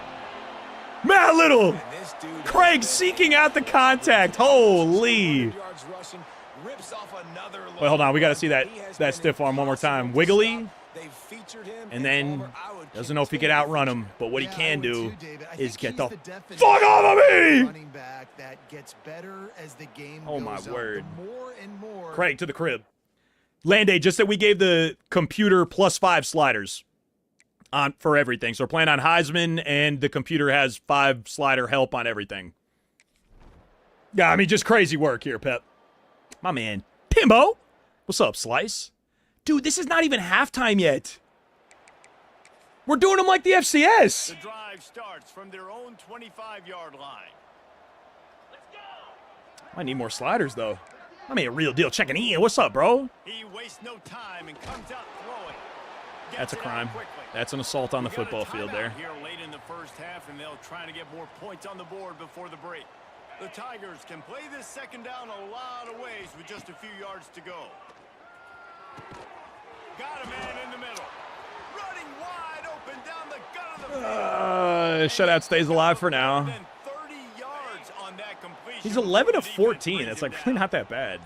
S1: Mad little!
S5: And this dude
S1: Craig seeking out the contact. Holy.
S5: yards rushing, rips off another
S1: Wait, hold on. We got to see that,
S5: He has
S1: that
S5: been
S1: stiff arm one more time.
S5: impossible to
S1: Wiggly.
S5: stop. They've featured him,
S1: And then
S5: Auburn, I would
S1: doesn't know if he can outrun him. But what he
S4: Yeah, I
S1: can
S4: would
S1: do
S4: too, David. I
S1: is
S4: think
S1: get
S4: he's
S1: the
S4: definition
S1: fuck off of me!
S4: running back that gets better as the game
S1: Oh, my
S4: goes on.
S1: word.
S4: The more and more
S1: Craig to the crib. Landay, just that we gave the computer +5 sliders on for everything. So we're playing on Heisman, and the computer has 5 slider help on everything. Yeah, I mean, just crazy work here, Pep. My man. Pimbo! What's up, Slice? Dude, this is not even halftime yet. We're doing them like the FCS.
S3: The drive starts from their own 25-yard line.
S1: I need more sliders, though. I mean, a real deal checking in. What's up, bro?
S3: He wastes no time and comes out throwing. Gets
S1: That's a
S3: it out
S1: crime.
S3: quickly.
S1: That's an assault on the
S3: We got a
S1: football field
S3: timeout
S1: there.
S3: Here late in the first half, and they'll try to get more points on the board before the break. The Tigers can play this second down a lot of ways with just a few yards to go. Got a man in the middle. Running wide open down the gut of the field.
S1: Shutout stays alive for now.
S3: 30 yards on that completion.
S1: He's 11 of 14. That's like really not that bad.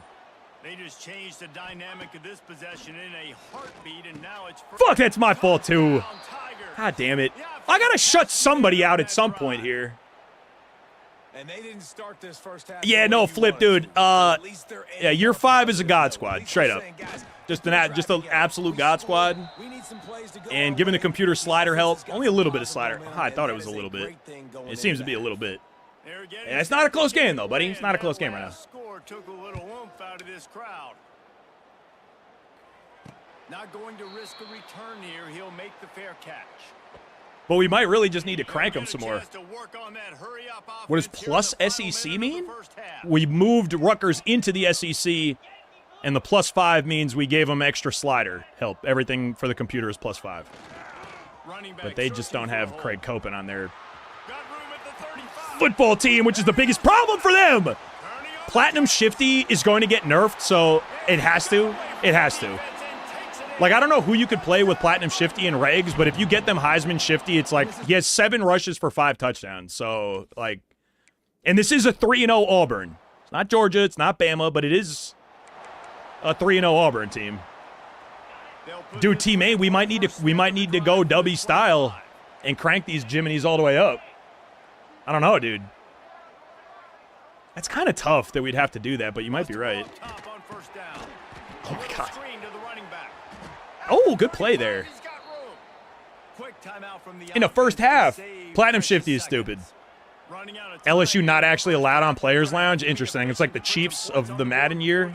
S3: They just changed the dynamic of this possession in a heartbeat, and now it's
S1: Fuck, that's my fault too. God damn it. I gotta shut somebody out at some point here.
S5: And they didn't start this first half.
S1: Yeah, no, Flip, dude. Yeah, year 5 is a God squad, straight up. Just an absolute God squad. And giving the computer slider help, only a little bit of slider. I thought it was a little bit. It seems to be a little bit. Yeah, it's not a close game though, buddy. It's not a close game right now.
S3: Score took a little oomph out of this crowd. Not going to risk a return here. He'll make the fair catch.
S1: But we might really just need to crank him some more. What does plus SEC mean? We moved Rutgers into the SEC, and the +5 means we gave them extra slider help. Everything for the computer is +5. But they just don't have Craig Copen on their football team, which is the biggest problem for them. Platinum Shifty is going to get nerfed, so it has to. It has to. Like, I don't know who you could play with Platinum Shifty and Regs, but if you get them Heisman Shifty, it's like he has 7 rushes for 5 touchdowns. So, like, and this is a 3-0 Auburn. It's not Georgia, it's not Bama, but it is a 3-0 Auburn team. Dude, Team A, we might need to go Dubby style and crank these Jiminy's all the way up. I don't know, dude. That's kind of tough that we'd have to do that, but you might be right. Oh my God. Oh, good play there. In the first half, Platinum Shifty is stupid. LSU not actually allowed on Players Lounge? Interesting. It's like the Chiefs of the Madden year.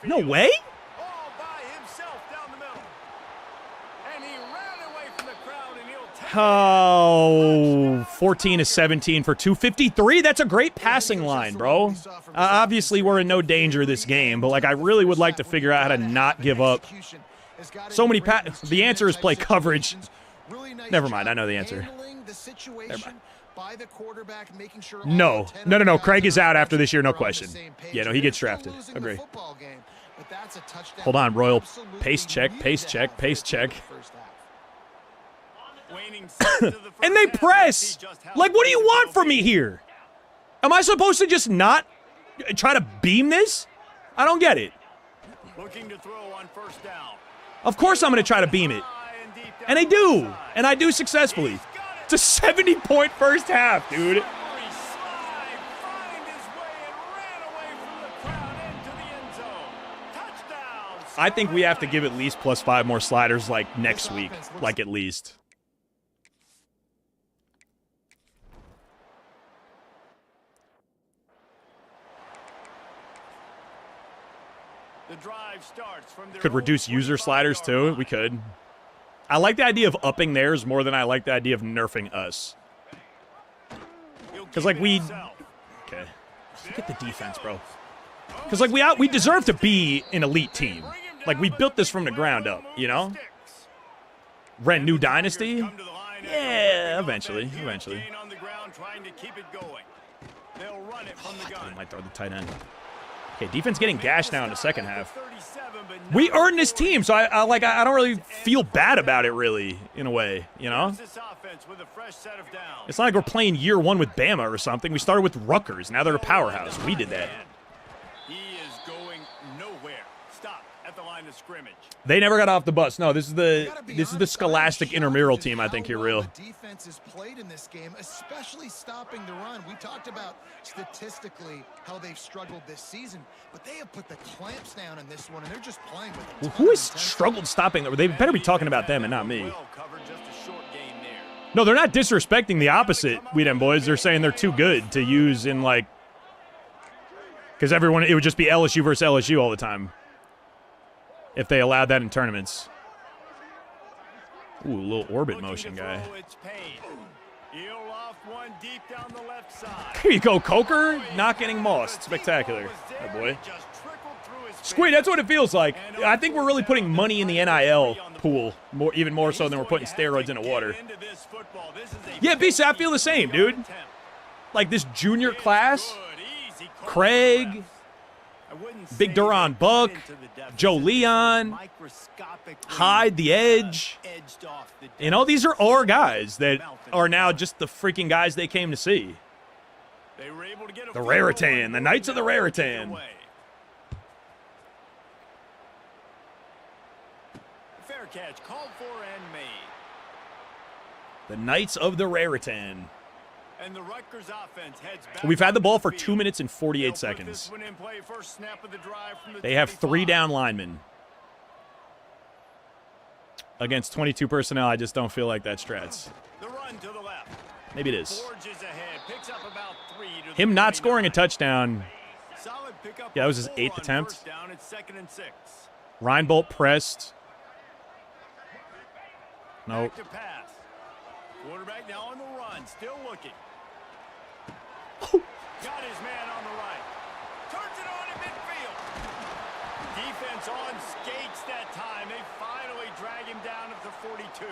S1: No way? Oh, 14 to 17 for 253. That's a great passing line, bro. Obviously, we're in no danger this game, but like I really would like to figure out how to not give up so many the answer is play coverage. Never mind, I know the answer. Never mind. No. Craig is out after this year, no question. Yeah, no, he gets drafted. Agree. Hold on, Royal. Pace check, pace check, pace check. And they press. Like, what do you want from me here? Am I supposed to just not try to beam this? I don't get it. Of course I'm going to try to beam it. And I do. And I do successfully. It's a 70-point first half, dude. I think we have to give at least +5 more sliders, like, next week. Like, at least. Could reduce user sliders too. We could. I like the idea of upping theirs more than I like the idea of nerfing us. Because like okay, look at the defense, bro. Because like we deserve to be an elite team. Like we built this from the ground up, you know. Rent new Dynasty. Yeah, eventually. I might throw the tight end. Okay, defense getting gashed now in the second half. We earned this team, so I don't really feel bad about it, really, in a way, you know? It's not like we're playing year 1 with Bama or something. We started with Rutgers. Now they're a powerhouse. We did that.
S3: He is going nowhere. Stop at the line of scrimmage.
S1: They never got off the bus. No, this is the Scholastic intramural team, I think, here, real.
S4: Defense is played in this game, especially stopping the run. We talked about statistically how they've struggled this season, but they have put the clamps down in this one, and they're just playing with it.
S1: Who has struggled stopping? They better be talking about them and not me. No, they're not disrespecting the opposite, we them boys. They're saying they're too good to use in, like, because it would just be LSU versus LSU all the time. If they allowed that in tournaments. Ooh, a little orbit motion guy. Here you go, Coker. Not getting mossed. Spectacular. Oh, boy. Squid, that's what it feels like. I think we're really putting money in the NIL pool, even more so than we're putting steroids into water. Yeah, BC, I feel the same, dude. Like this junior class, Craig, Big Duron Buck, Joe Leon, Hyde the Edge. You know, these are our guys that are now just the freaking guys they came to see. The Raritan, the Knights of the Raritan.
S3: Fair catch called for and made.
S1: The Knights of the Raritan.
S3: And the Rutgers offense heads back.
S1: We've had the ball for 2 minutes and 48 seconds. They have 3 down linemen. Against 22 personnel, I just don't feel like that's strats.
S3: The run to the left.
S1: Maybe it is.
S3: Forges ahead, picks up about 3 to
S1: Him
S3: the
S1: not
S3: 29.
S1: scoring a touchdown.
S3: Solid pickup.
S1: Yeah, that was his
S3: of
S1: 8th
S3: 4 on
S1: attempt.
S3: first down, it's 2nd and 6.
S1: Reinbolt pressed. Nope.
S3: Back to pass. Quarterback now on the run, still looking. Got his man on the right. Turns it on in midfield. Defense on skates that time. They finally drag him down at the 42.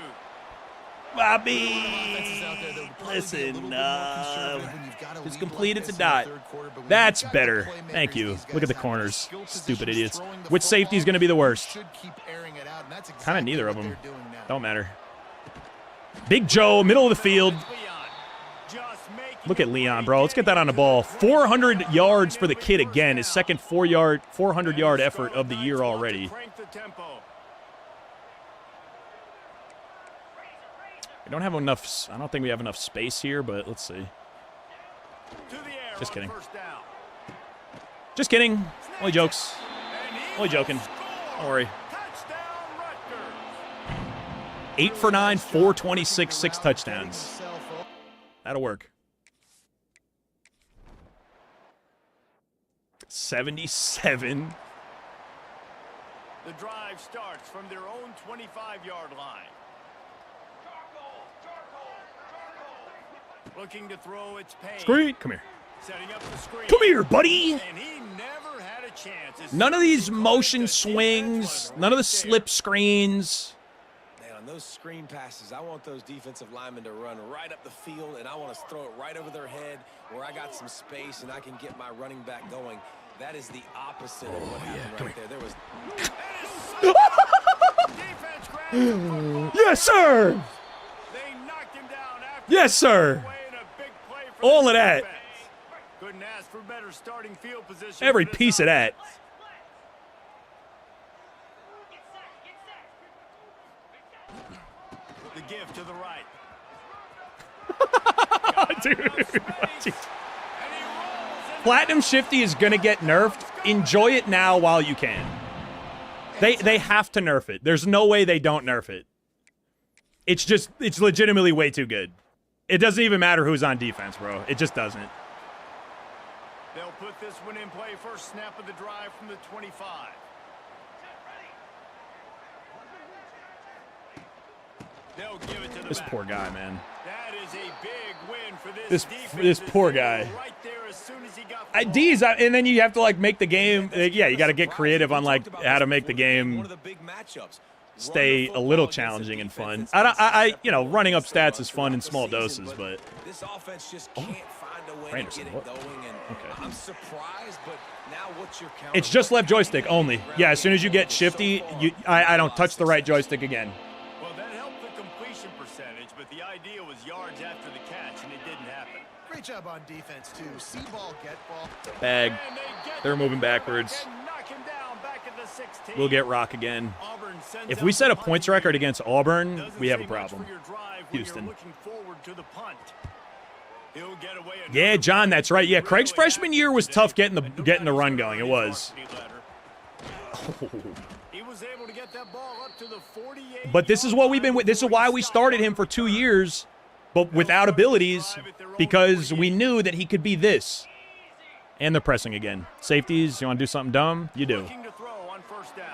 S1: Bobby, listen, it's complete, it's a dot. That's better. Thank you. Look at the corners. Stupid idiots. Which safety is going to be the worst? Kind of neither of them. Don't matter. Big Joe, middle of the field. Look at Leon, bro. Let's get that on the ball. 400 yards for the kid again. His second 400-yard effort of the year already. We don't have enough. I don't think we have enough space here, but let's see. Just kidding. Just kidding. Only jokes. Only joking. Don't worry. 8 for 9, 426, 6 touchdowns. That'll work. 77.
S3: The drive starts from their own 25-yard line. Looking to throw its pain.
S1: Screen. Come here.
S3: Setting up the screen.
S1: Come here, buddy.
S3: And he never had a chance.
S1: None of these motion swings. None of the slip screens.
S5: Man, on those screen passes, I want those defensive linemen to run right up the field, and I want to throw it right over their head where I got some space and I can get my running back going. That is the opposite of what happened right there. There was...
S1: Yes, sir.
S3: They knocked him down after
S1: Yes, sir. All of that.
S3: Couldn't ask for better starting field position.
S1: Every piece of that.
S3: The give to the right.
S1: Dude. Platinum Shifty is going to get nerfed. Enjoy it now while you can. They have to nerf it. There's no way they don't nerf it. It's legitimately way too good. It doesn't even matter who's on defense, bro. It just doesn't.
S3: They'll put this one in play. First snap of the drive from the 25. They'll give it to the
S1: This
S3: back.
S1: poor guy, man.
S3: That is a big win for this
S1: This poor guy.
S3: Right there as soon as he got the ball.
S1: D's, and then you have to like make the game. Yeah, you got to get creative on like how to make the game stay a little challenging and fun. You know, running up stats is fun in small doses, but
S5: this offense just can't find a way
S1: Randerson,
S5: to get it
S1: what?
S5: going. And
S1: Okay.
S5: I'm surprised, but now what's your counter?
S1: it's just left joystick only. Yeah, as soon as you get shifty, I don't touch the right joystick again.
S3: Well, that helped the completion percentage, but the idea was yards after the catch, and it didn't happen.
S4: Great job on defense, too. See ball, get ball.
S1: Bag.
S3: And they get
S1: They're
S3: the
S1: moving
S3: quarterback
S1: backwards.
S3: and knock him down back at the 16.
S1: We'll get rock again.
S3: Auburn sends
S1: If
S3: out
S1: we set
S3: the
S1: a
S3: punt
S1: points
S3: team.
S1: record against Auburn,
S3: Doesn't
S1: we have a
S3: say much
S1: problem.
S3: for your drive when
S1: Houston.
S3: you're looking forward to the punt. He'll get away
S1: Yeah, John, that's right. Yeah, Craig's freshman year was tough getting the run going. It was.
S3: He was able to get that ball up to the 48.
S1: But this is what we've been with. This is why we started him for 2 years, but without abilities, because we knew that he could be this. And they're pressing again. Safeties, you want to do something dumb? You do.
S3: Looking to throw on first down.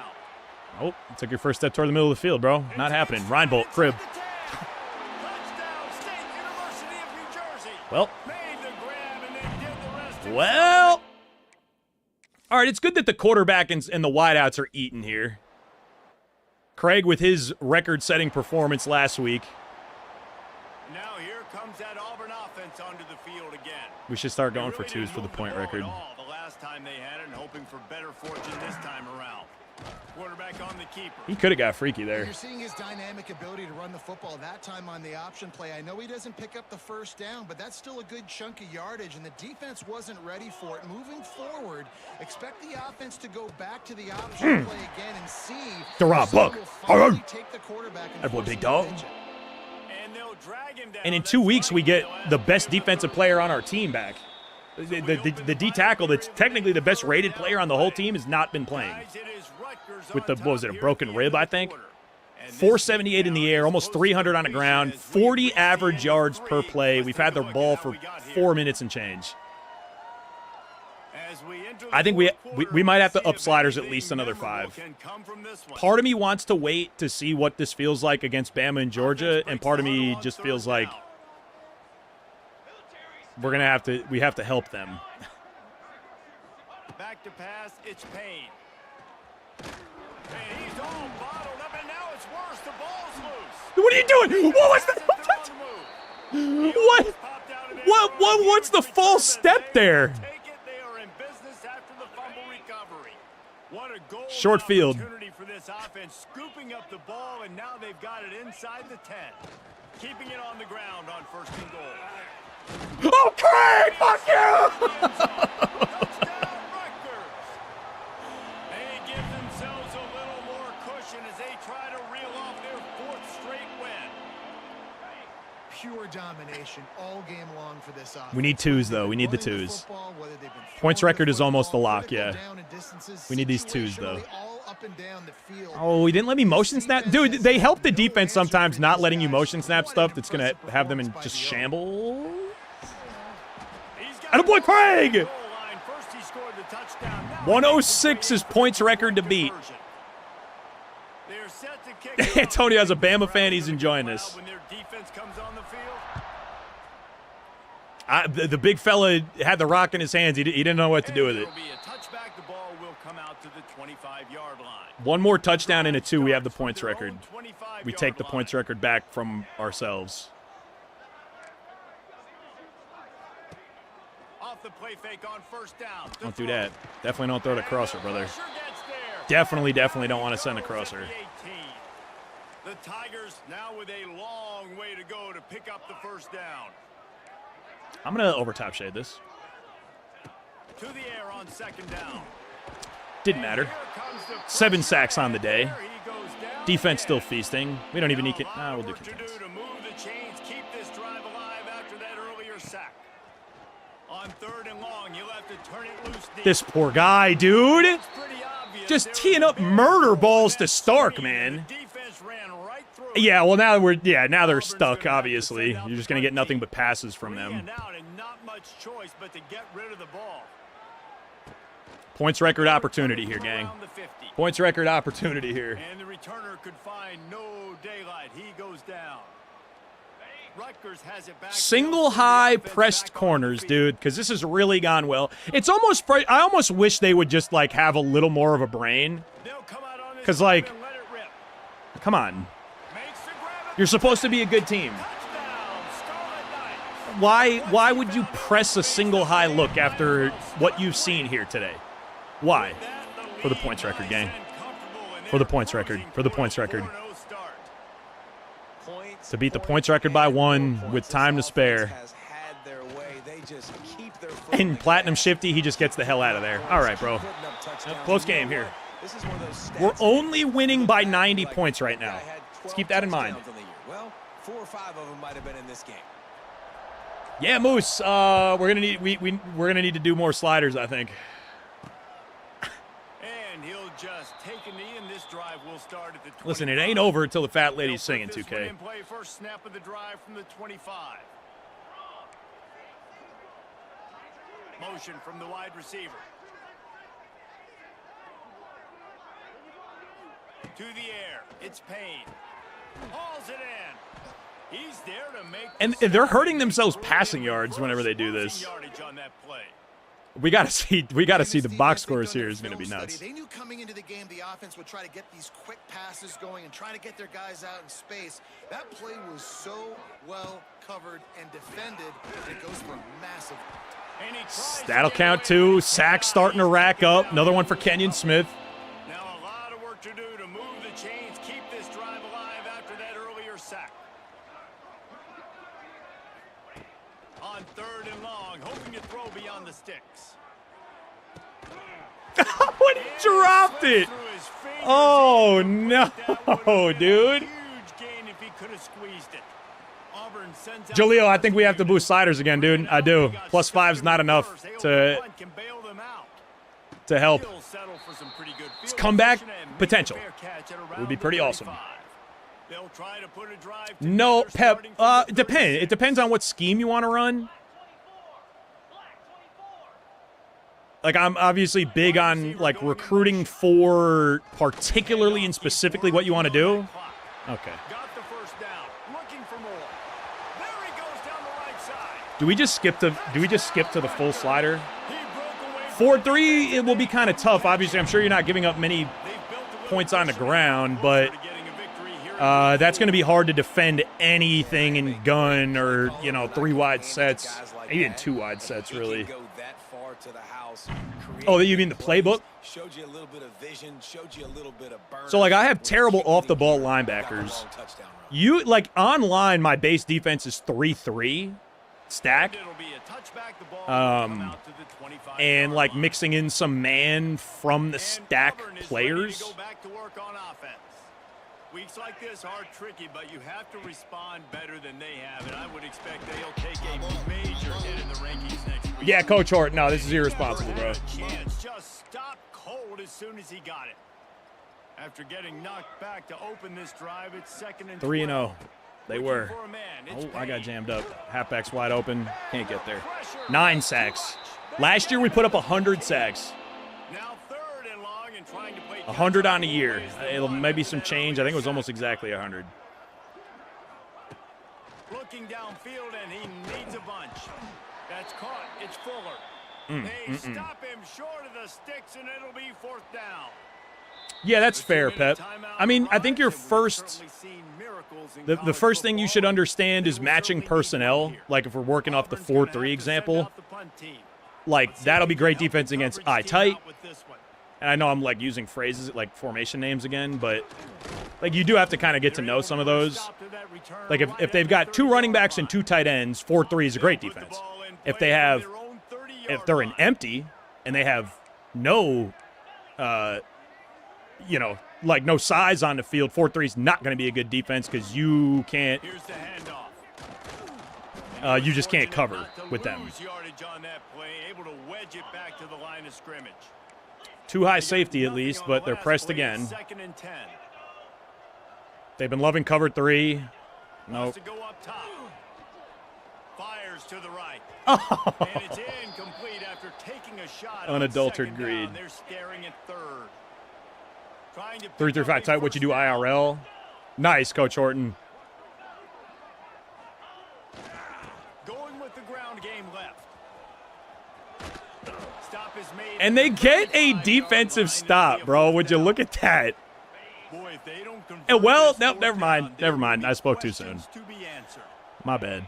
S1: Oh, took your first step toward the middle of the field, bro. Not happening. Reinbolt, crib.
S3: Touchdown, State University of New Jersey.
S1: Well,
S3: Made the grab and then did the rest himself.
S1: well. All right, it's good that the quarterback and the wideouts are eating here. Craig with his record-setting performance last week.
S3: Now here comes that Auburn offense onto the field again.
S1: We should start going
S3: They
S1: for
S3: really
S1: twos
S3: didn't
S1: for the
S3: move
S1: point
S3: ball
S1: record.
S3: at all the last time they had it, and hoping for better fortune this time around. Quarterback on the keeper.
S1: He could have got freaky there.
S4: You're seeing his dynamic ability to run the football that time on the option play. I know he doesn't pick up the first down, but that's still a good chunk of yardage, and the defense wasn't ready for it. Moving forward, expect the offense to go back to the option play again and see if someone will finally take the quarterback and
S1: That boy,
S4: force
S1: big
S4: him to
S1: dog.
S4: pitch it.
S3: And they'll drag him down.
S1: And in 2 weeks, we get the best defensive player on our team back. The D tackle that's technically the best rated player on the whole team has not been playing. With the, what was it, a broken rib, I think? 478 in the air, almost 300 on the ground, 40 average yards per play. We've had the ball for 4 minutes and change. I think we might have to up sliders at least another 5. Part of me wants to wait to see what this feels like against Bama and Georgia, and part of me just feels like we have to help them.
S3: Back to pass, it's Payne. And he's all bottled up, and now it's worse. The ball's loose.
S1: What are you doing? What was that? What's the false step there? Short field.
S3: For this offense, scooping up the ball, and now they've got it inside the 10. Keeping it on the ground on 1st and goal.
S1: Oh, Craig! Fuck you!
S3: Touchdown, Rutgers. They give themselves a little more cushion as they try to reel off their 4th straight win.
S4: Pure domination all game long for this offense.
S1: We need twos, though. We need the twos. Points record is almost a lock, yeah. We need these twos, though. Oh, he didn't let me motion snap? Dude, they help the defense sometimes not letting you motion snap stuff that's going to have them in just shambles. And a boy, Craig! 106 is points record to beat. Antonio has a Bama fan. He's enjoying this. The big fella had the rock in his hands. He didn't know what to do with it. One more touchdown and a 2, we have the points record. We take the points record back from ourselves.
S3: Off the play fake on 1st down.
S1: Don't do that. Definitely don't throw the crosser, brother. Definitely don't want to send a crosser.
S3: The Tigers now with a long way to go to pick up the 1st down.
S1: I'm going to overtop shade this.
S3: To the air on 2nd down.
S1: Didn't matter. 7 sacks on the day. Defense still feasting. We don't even need it. We'll do contains.
S3: To move the chains, keep this drive alive after that earlier sack. On 3rd and long, you'll have to turn it loose deep.
S1: This poor guy, dude. Just teeing up murder balls to Stark, man. Yeah, well now they're stuck, obviously. You're just going to get nothing but passes from them. Points record opportunity here, gang. Points record opportunity here.
S3: And the returner could find no daylight. He goes down. Rutgers has it back.
S1: Single high pressed corners, dude, because this has really gone well. It's almost, I almost wish they would just, like, have a little more of a brain. Because, like, come on. You're supposed to be a good team. Why would you press a single high look after what you've seen here today? Why? For the points record, gang. For the points record. For the points record. To beat the points record by 1 with time to spare. And Platinum Shifty, he just gets the hell out of there. All right, bro. Close game here. We're only winning by 90 points right now. Let's keep that in mind.
S5: Well, 4 or 5 of them might have been in this game.
S1: Yeah, Moose. We're gonna need we're gonna need to do more sliders, I think.
S3: And he'll just take a knee, and this drive will start at the 25.
S1: Listen, it ain't over until the fat lady's singing 2K.
S3: First snap of the drive from the 25. Motion from the wide receiver. To the air. It's Payne. Hauls it in. He's there to make.
S1: And they're hurting themselves passing yards whenever they do this.
S3: Yardage on that play.
S1: We gotta see the box scores here is gonna be nuts.
S4: They knew coming into the game the offense would try to get these quick passes going and try to get their guys out in space. That play was so well covered and defended, and it goes for a massive.
S1: That'll count too. Sacks starting to rack up. Another one for Kenyon Smith.
S3: Now a lot of work to do to move the chains, keep this drive alive after that earlier sack. On 3rd and long, hoping to throw beyond the sticks.
S1: What? He dropped it. Oh no, dude.
S3: Huge gain if he could have squeezed it. Auburn sends out
S1: Jaleel, I think we have to boost sliders again, dude. I do. +5's not enough to help. It's comeback potential. It would be pretty awesome. No, Pep. It depends on what scheme you want to run. Like, I'm obviously big on, like, recruiting for particularly and specifically what you want to do. Okay. Do we just skip to the full slider? 4-3, it will be kind of tough. Obviously, I'm sure you're not giving up many points on the ground, but that's going to be hard to defend anything in gun or, 3 wide sets. Even 2 wide sets, really. Oh, you mean the playbook? So, like, I have terrible off-the-ball linebackers. Online, my base defense is 3-3 stack. And, like, mixing in some man from the stack players.
S3: Weeks like this are tricky, but you have to respond better than they have, and I would expect they'll take a major hit in the rankings next week.
S1: Yeah, Coach Hort, no, this is irresponsible, bro.
S3: Just stopped cold as soon as he got it. After getting knocked back to open this drive, it's 2nd and
S1: 3-0. They were. Oh, I got jammed up. Halfback's wide open. Can't get there. 9 sacks. Last year we put up 100 sacks. 100 on a year. It'll maybe some change. I think it was almost exactly 100.
S3: Looking downfield, and he needs a bunch. That's caught. It's Fuller. They stop him short of the sticks, and it'll be 4th down.
S1: Yeah, that's fair, Pep. I mean, I think your first the first thing you should understand is matching personnel. Like if we're working off the 4-3 example, like that'll be great defense against eye tight. And I know I'm, like, using phrases like formation names again, but, like, you do have to kind of get to know some of those. Like, if they've got 2 running backs and 2 tight ends, 4-3 is a great defense. If they're an empty and they have no, no size on the field, 4-3 is not going to be a good defense because you can't, you just can't cover with them. Too high safety at least, but they're pressed again. They've been loving cover 3. Nope.
S3: Fires to the right.
S1: Oh.
S3: And it's incomplete after taking a shot.
S1: Unadulterated greed.
S3: They're staring at 3rd.
S1: 3-5 tight. What you do IRL? Nice, Coach Horton.
S3: Going with the ground game left. Stop is made.
S1: And they get a defensive stop, bro. Would you look at that?
S3: Boy, if they don't
S1: And well, no, never mind. I spoke too soon. My bad.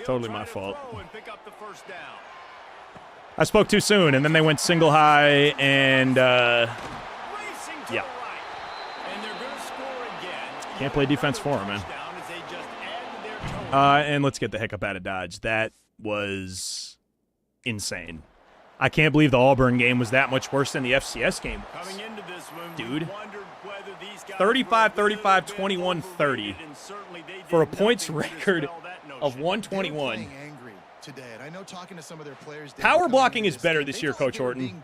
S1: Totally my fault. I spoke too soon, and then they went single high, and yeah. Can't play defense for him, man. And let's get the heck up out of Dodge. That was insane. I can't believe the Auburn game was that much worse than the FCS game was. Dude. 35-35, 21-30 for a points record of 121. Power blocking is better this year, Coach Horton.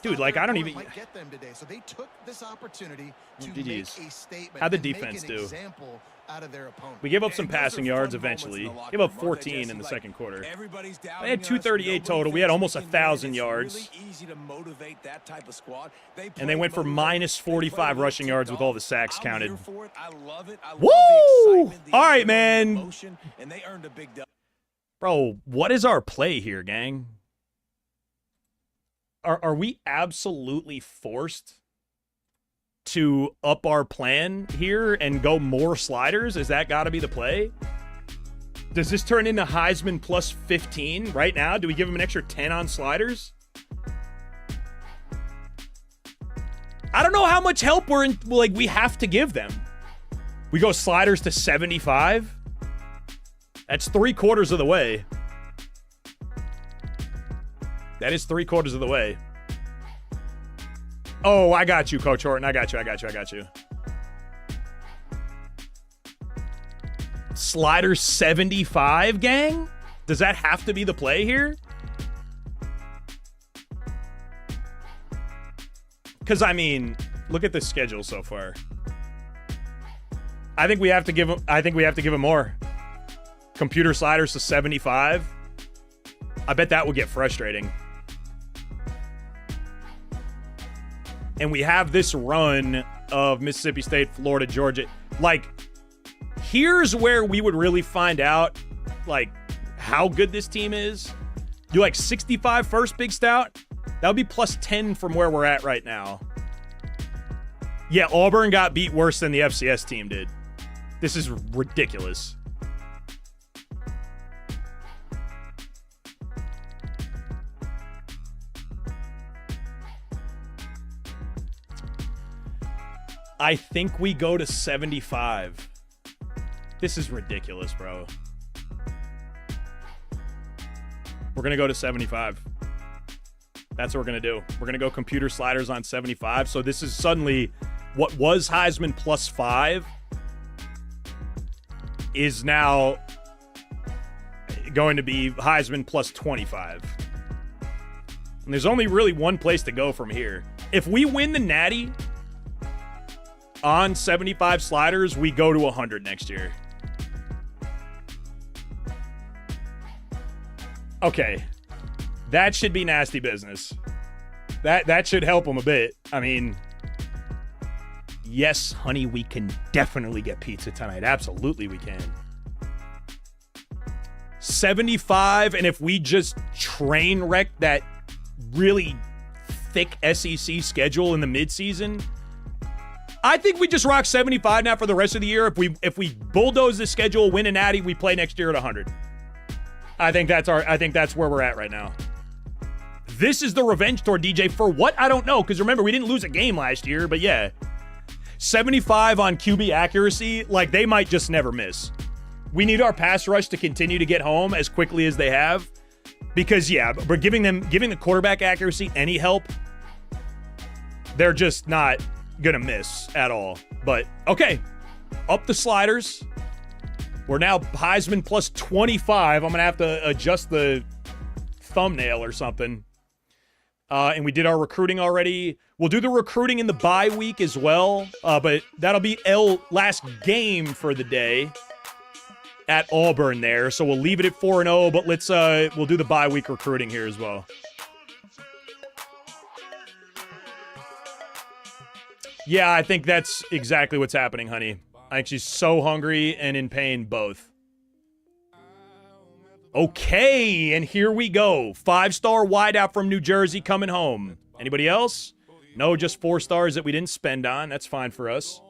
S1: Dude, like, I don't even get them today. So they took this opportunity to make a statement. How'd the defense do? We gave up some passing yards eventually. Gave up 14 in the second quarter. They had 238 total. We had almost 1,000 yards. And they went for minus 45 rushing yards with all the sacks counted. Woo! All right, man. Bro, what is our play here, gang? Are we absolutely forced to up our plan here and go more sliders? Is that got to be the play? Does this turn into Heisman plus 15 right now? Do we give him an extra 10 on sliders? I don't know how much help we have to give them. We go sliders to 75. That's 3/4 of the way. That is 3/4 of the way. Oh, I got you, Coach Horton. I got you. Slider 75, gang? Does that have to be the play here? Because, I mean, look at the schedule so far. I think we have to give him more. Computer sliders to 75. I bet that will get frustrating. And we have this run of Mississippi State, Florida, Georgia. Like, here's where we would really find out, like, how good this team is. Do like 65 first, Big Stout? That would be plus 10 from where we're at right now. Yeah, Auburn got beat worse than the FCS team did. This is ridiculous. I think we go to 75. This is ridiculous, bro. We're going to go to 75. That's what we're going to do. We're going to go computer sliders on 75. So this is suddenly what was Heisman plus 5 is now going to be Heisman plus 25. And there's only really one place to go from here. If we win the Natty on 75 sliders, we go to 100 next year. Okay. That should be nasty business. That should help them a bit. I mean, yes, honey, we can definitely get pizza tonight. Absolutely we can. 75, and if we just train wreck that really thick SEC schedule in the midseason, I think we just rock 75 now for the rest of the year. If we bulldoze the schedule, win a natty, we play next year at 100. I think that's where we're at right now. This is the revenge tour, DJ, for what? I don't know, because remember, we didn't lose a game last year, but yeah. 75 on QB accuracy, like they might just never miss. We need our pass rush to continue to get home as quickly as they have, because yeah, we're giving the quarterback accuracy any help, they're just not gonna miss at all. But okay, up the sliders. We're now Heisman plus 25. I'm gonna have to adjust the thumbnail or something. And we did our recruiting already. We'll do the recruiting in the bye week as well. But that'll be last game for the day at Auburn there. So we'll leave it at 4-0, but we'll do the bye week recruiting here as well. Yeah, I think that's exactly what's happening, honey. I think she's so hungry and in pain both. Okay, and here we go. 5-star wideout from New Jersey coming home. Anybody else? No, just 4 stars that we didn't spend on. That's fine for us.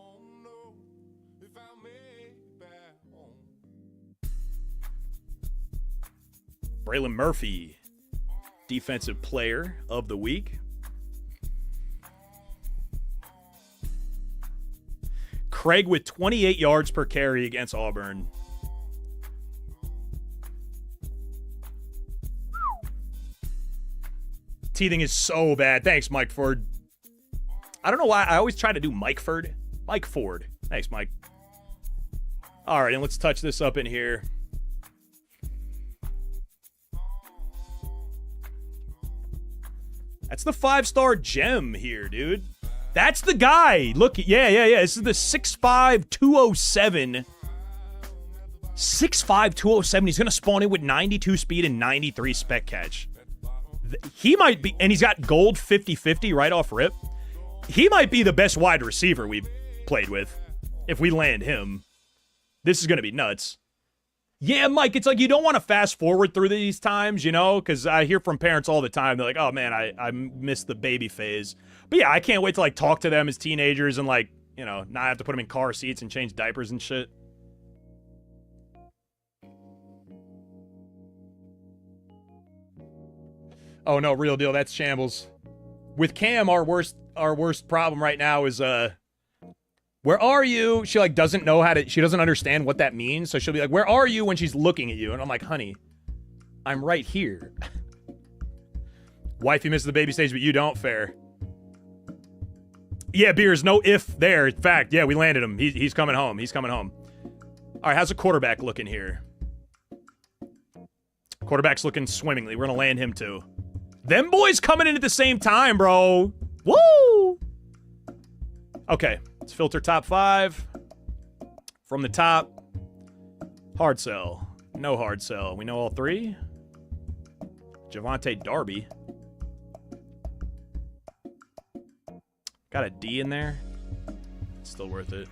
S1: Braylon Murphy, defensive player of the week. Craig with 28 yards per carry against Auburn. Teething is so bad. Thanks, Mike Ford. I don't know why I always try to do Mike Ford. Mike Ford. Thanks, Mike. All right, and let's touch this up in here. That's the 5-star gem here, dude. That's the guy. Look, yeah. This is the 6'5", 207. 6'5", 207. He's going to spawn in with 92 speed and 93 spec catch. He might be, and he's got gold 50-50 right off rip. He might be the best wide receiver we've played with if we land him. This is going to be nuts. Yeah, Mike, it's like you don't want to fast forward through these times, you know, because I hear from parents all the time. They're like, oh, man, I missed the baby phase. But yeah, I can't wait to like talk to them as teenagers and like, you know, not have to put them in car seats and change diapers and shit. Oh, no, real deal. That's shambles. With Cam, our worst problem right now is, where are you? She, like, doesn't know how to... She doesn't understand what that means. So she'll be like, where are you when she's looking at you? And I'm like, honey, I'm right here. Wifey misses the baby stage, but you don't. Fair. Yeah, Beers, no if there. In fact, yeah, we landed him. He's coming home. He's coming home. All right, how's the quarterback looking here? Quarterback's looking swimmingly. We're going to land him, too. Them boys coming in at the same time, bro. Woo! Okay, let's filter top 5. From the top, hard sell. No hard sell. We know all 3. Javonte Darby. Got a D in there. Still worth it.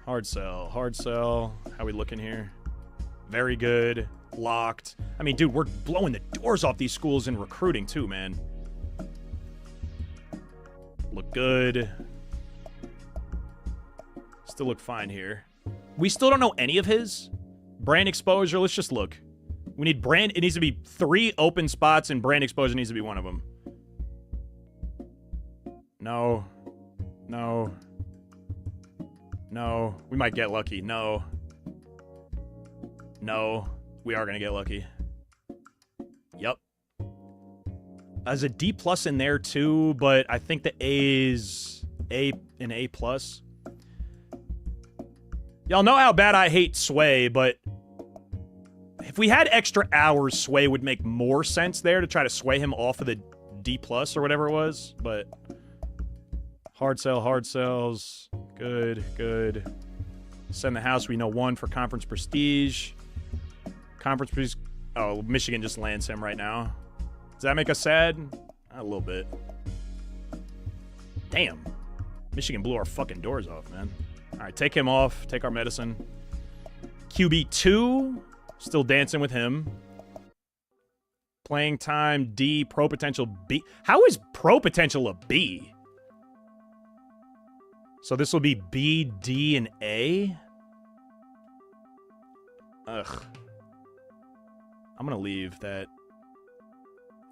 S1: Hard sell. Hard sell. How we looking here? Very good. Locked. I mean, dude, we're blowing the doors off these schools in recruiting too, man. Look good. Still look fine here. We still don't know any of his. Brand exposure, let's just look. We need brand, it needs to be 3 open spots and brand exposure needs to be one of them. No. No. No. We might get lucky. No. No. We are going to get lucky. Yep. As a D plus in there too, but I think the A's an A plus. Y'all know how bad I hate Sway, but if we had extra hours, Sway would make more sense there to try to sway him off of the D plus or whatever it was, but hard sell, hard sells. Good, good. Send the house. We know 1 for conference prestige. Conference prestige. Oh, Michigan just lands him right now. Does that make us sad? A little bit. Damn. Michigan blew our fucking doors off, man. All right, take him off. Take our medicine. QB2. Still dancing with him. Playing time D. Pro potential B. How is pro potential a B? So this will be B, D, and A? Ugh. I'm going to leave that.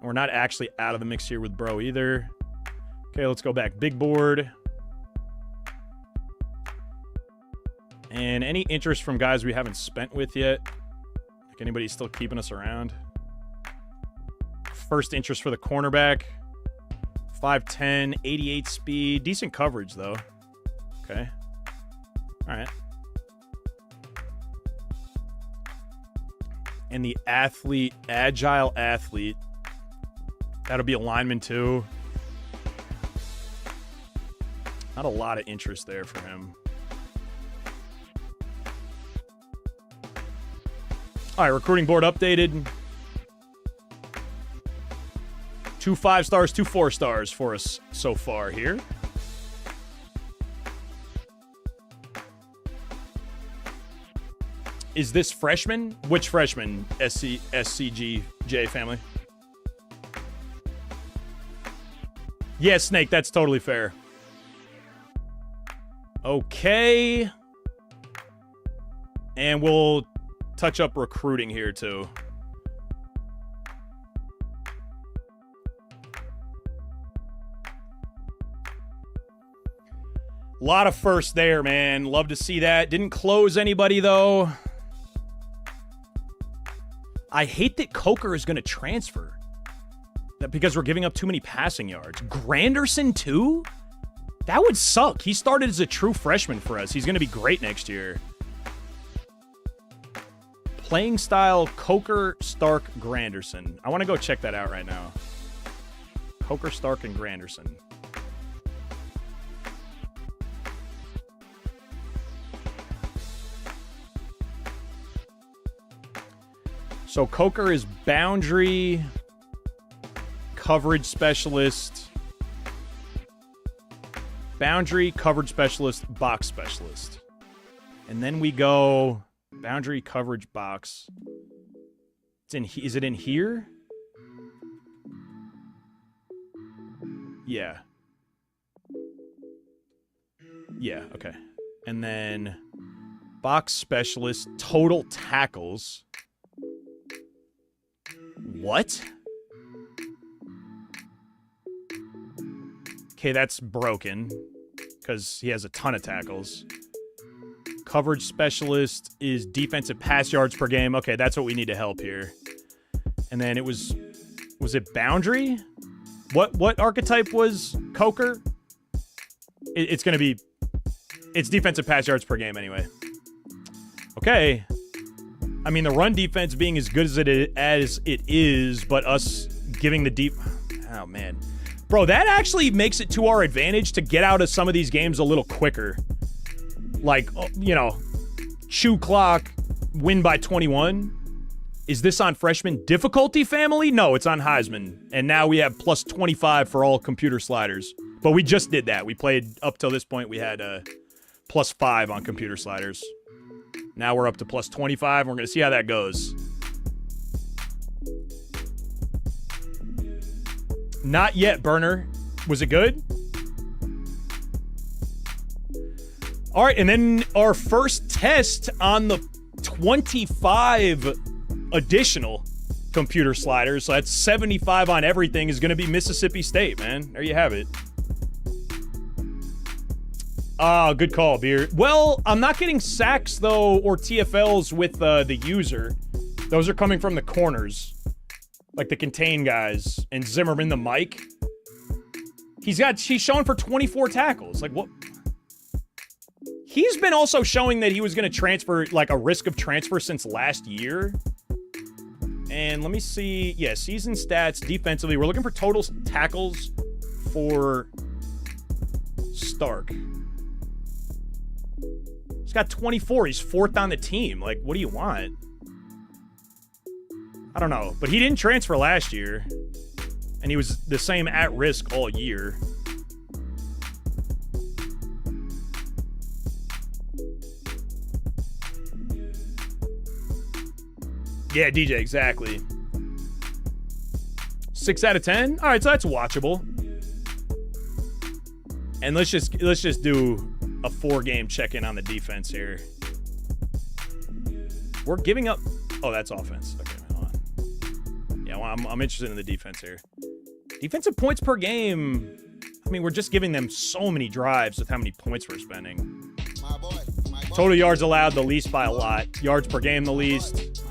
S1: We're not actually out of the mix here with bro either. Okay, let's go back. Big board. And any interest from guys we haven't spent with yet? Like anybody still keeping us around? First interest for the cornerback. 5'10", 88 speed. Decent coverage, though. Okay. All right. And the athlete, agile athlete. That'll be a lineman, too. Not a lot of interest there for him. All right, recruiting board updated. 2 5-stars, 2 4-stars for us so far here. Is this freshman? Which freshman? SCGJ family? Yeah, Snake, that's totally fair. Okay. And we'll touch up recruiting here, too. A lot of firsts there, man. Love to see that. Didn't close anybody, though. I hate that Coker is going to transfer. That because we're giving up too many passing yards. Granderson, too? That would suck. He started as a true freshman for us. He's going to be great next year. Playing style, Coker, Stark, Granderson. I want to go check that out right now. Coker, Stark, and Granderson. So Coker is boundary, coverage specialist, boundary, coverage specialist, box specialist. And then we go boundary coverage box. It's in. Is it in here? Yeah. Yeah, okay. And then box specialist, total tackles. What? Okay, that's broken because he has a ton of tackles. Coverage specialist is defensive pass yards per game. Okay, that's what we need to help here. And then it was it boundary? What archetype was Coker? It's going to be, it's defensive pass yards per game anyway. Okay. I mean, the run defense being as good as it is, but us giving the deep, oh man. Bro, that actually makes it to our advantage to get out of some of these games a little quicker. Like, you know, chew clock, win by 21. Is this on freshman difficulty family? No, it's on Heisman. And now we have plus 25 for all computer sliders. But we just did that. We played up till this point. We had plus 5 on computer sliders. Now we're up to plus 25. We're going to see how that goes. Not yet, Burner. Was it good? All right, and then our first test on the 25 additional computer sliders, so that's 75 on everything, is going to be Mississippi State, man. There you have it. Ah, good call, Beard. Well, I'm not getting sacks, though, or TFLs with the user. Those are coming from the corners, like the contain guys, and Zimmerman the Mike. He's showing for 24 tackles. Like, what? He's been also showing that he was going to transfer, like a risk of transfer since last year. And let me see. Yeah, season stats defensively. We're looking for total tackles for Stark. He's got 24. He's 4th on the team. Like, what do you want? I don't know. But he didn't transfer last year. And he was the same at risk all year. Yeah, DJ, exactly. 6 out of 10? All right, so that's watchable. And let's just do a 4-game check-in on the defense here. We're giving up. Oh, that's offense. Okay, hold on. Yeah, well, I'm interested in the defense here. Defensive points per game. I mean, we're just giving them so many drives with how many points we're spending. Total yards allowed, the least by a lot. Yards per game, the least.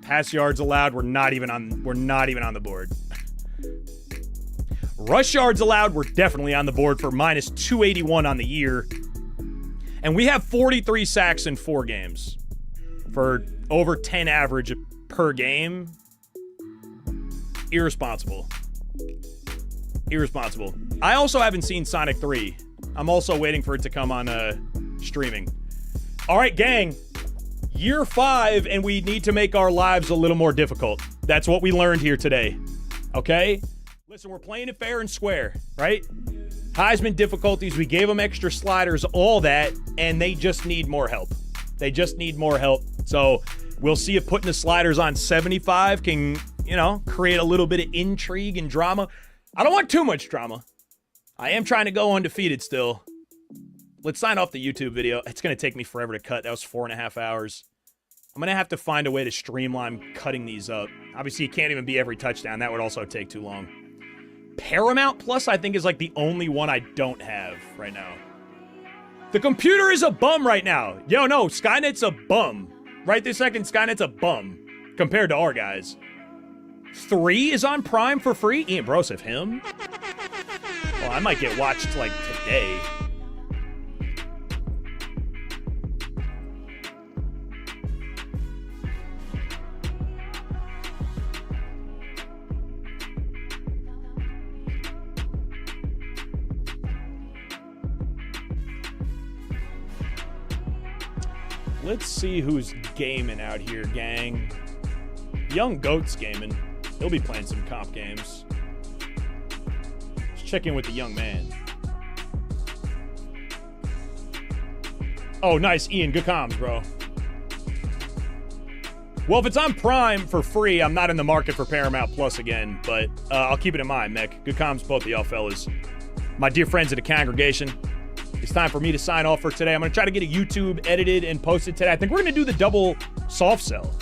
S1: Pass yards allowed, we're not even on the board. Rush yards allowed, we're definitely on the board for minus 281 on the year. And we have 43 sacks in 4 games for over 10 average per game. Irresponsible. Irresponsible. I also haven't seen Sonic 3. I'm also waiting for it to come on streaming. All right, gang. Year 5, and we need to make our lives a little more difficult. That's what we learned here today. Okay? Listen, we're playing it fair and square, right? Heisman difficulties, we gave them extra sliders, all that, and they just need more help. They just need more help. So we'll see if putting the sliders on 75 can, you know, create a little bit of intrigue and drama. I don't want too much drama. I am trying to go undefeated still. Let's sign off the YouTube video. It's going to take me forever to cut. That was 4.5 hours. I'm going to have to find a way to streamline cutting these up. Obviously, it can't even be every touchdown. That would also take too long. Paramount Plus, I think, is like the only one I don't have right now. The computer is a bum right now. Yo, no, Skynet's a bum. Right this second, Skynet's a bum compared to our guys. 3 is on Prime for free? Ian Broseph, him? Well, I might get watched, like, today. Let's see who's gaming out here, gang. Young Goat's gaming. He'll be playing some comp games. Let's check in with the young man. Oh, nice, Ian. Good comms, bro. Well, if it's on Prime for free, I'm not in the market for Paramount Plus again, but I'll keep it in mind, Mick. Good comms, both of y'all fellas. My dear friends of the congregation, it's time for me to sign off for today. I'm going to try to get a YouTube edited and posted today. I think we're going to do the double soft sell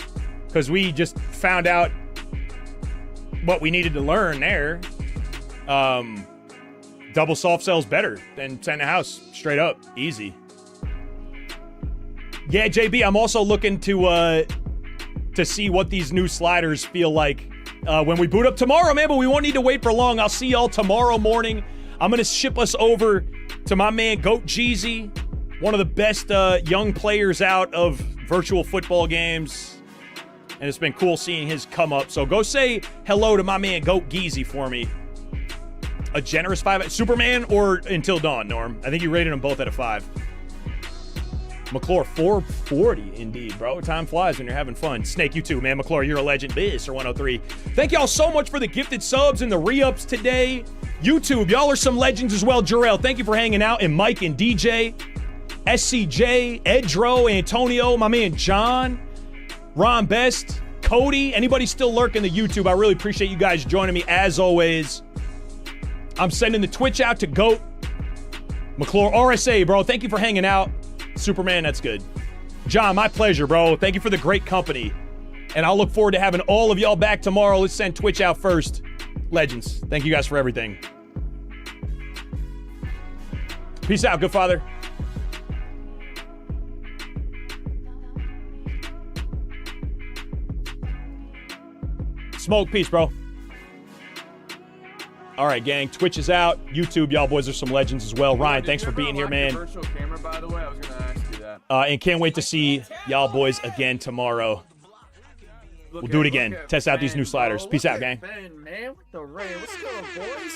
S1: because we just found out what we needed to learn there. Double soft sell is better than 10 a house. Straight up. Easy. Yeah, JB, I'm also looking to see what these new sliders feel like when we boot up tomorrow, man, but we won't need to wait for long. I'll see y'all tomorrow morning. I'm going to ship us over to my man Goat Jeezy, one of the best young players out of virtual football games, and it's been cool seeing his come up. So go say hello to my man Goat Geezy for me. A generous 5. Superman or Until Dawn, Norm? I think you rated them both at a 5. McClure, 440 indeed, bro. Time flies when you're having fun. Snake, you too, man. McClure, you're a legend. Biz, or 103. Thank y'all so much for the gifted subs and the re-ups today. YouTube, y'all are some legends as well. Jarrell, thank you for hanging out. And Mike and DJ, SCJ, Edro, Antonio, my man John, Ron Best, Cody. Anybody still lurking the YouTube, I really appreciate you guys joining me as always. I'm sending the Twitch out to Goat. McClure, RSA, bro. Thank you for hanging out. Superman, that's good. John, my pleasure, bro. Thank you for the great company. And I'll look forward to having all of y'all back tomorrow. Let's send Twitch out first. Legends. Thank you guys for everything. Peace out, good father. Smoke, peace, bro. All right, gang. Twitch is out. YouTube, y'all boys are some legends as well. Ryan, thanks for being here, man.
S2: Virtual camera, by the way. I was going to ask you that.
S1: And can't wait to see y'all boys again tomorrow. We'll do it again. Test out these new sliders. Peace out, gang.
S2: Ben, man, with the rain. What's going on, boys?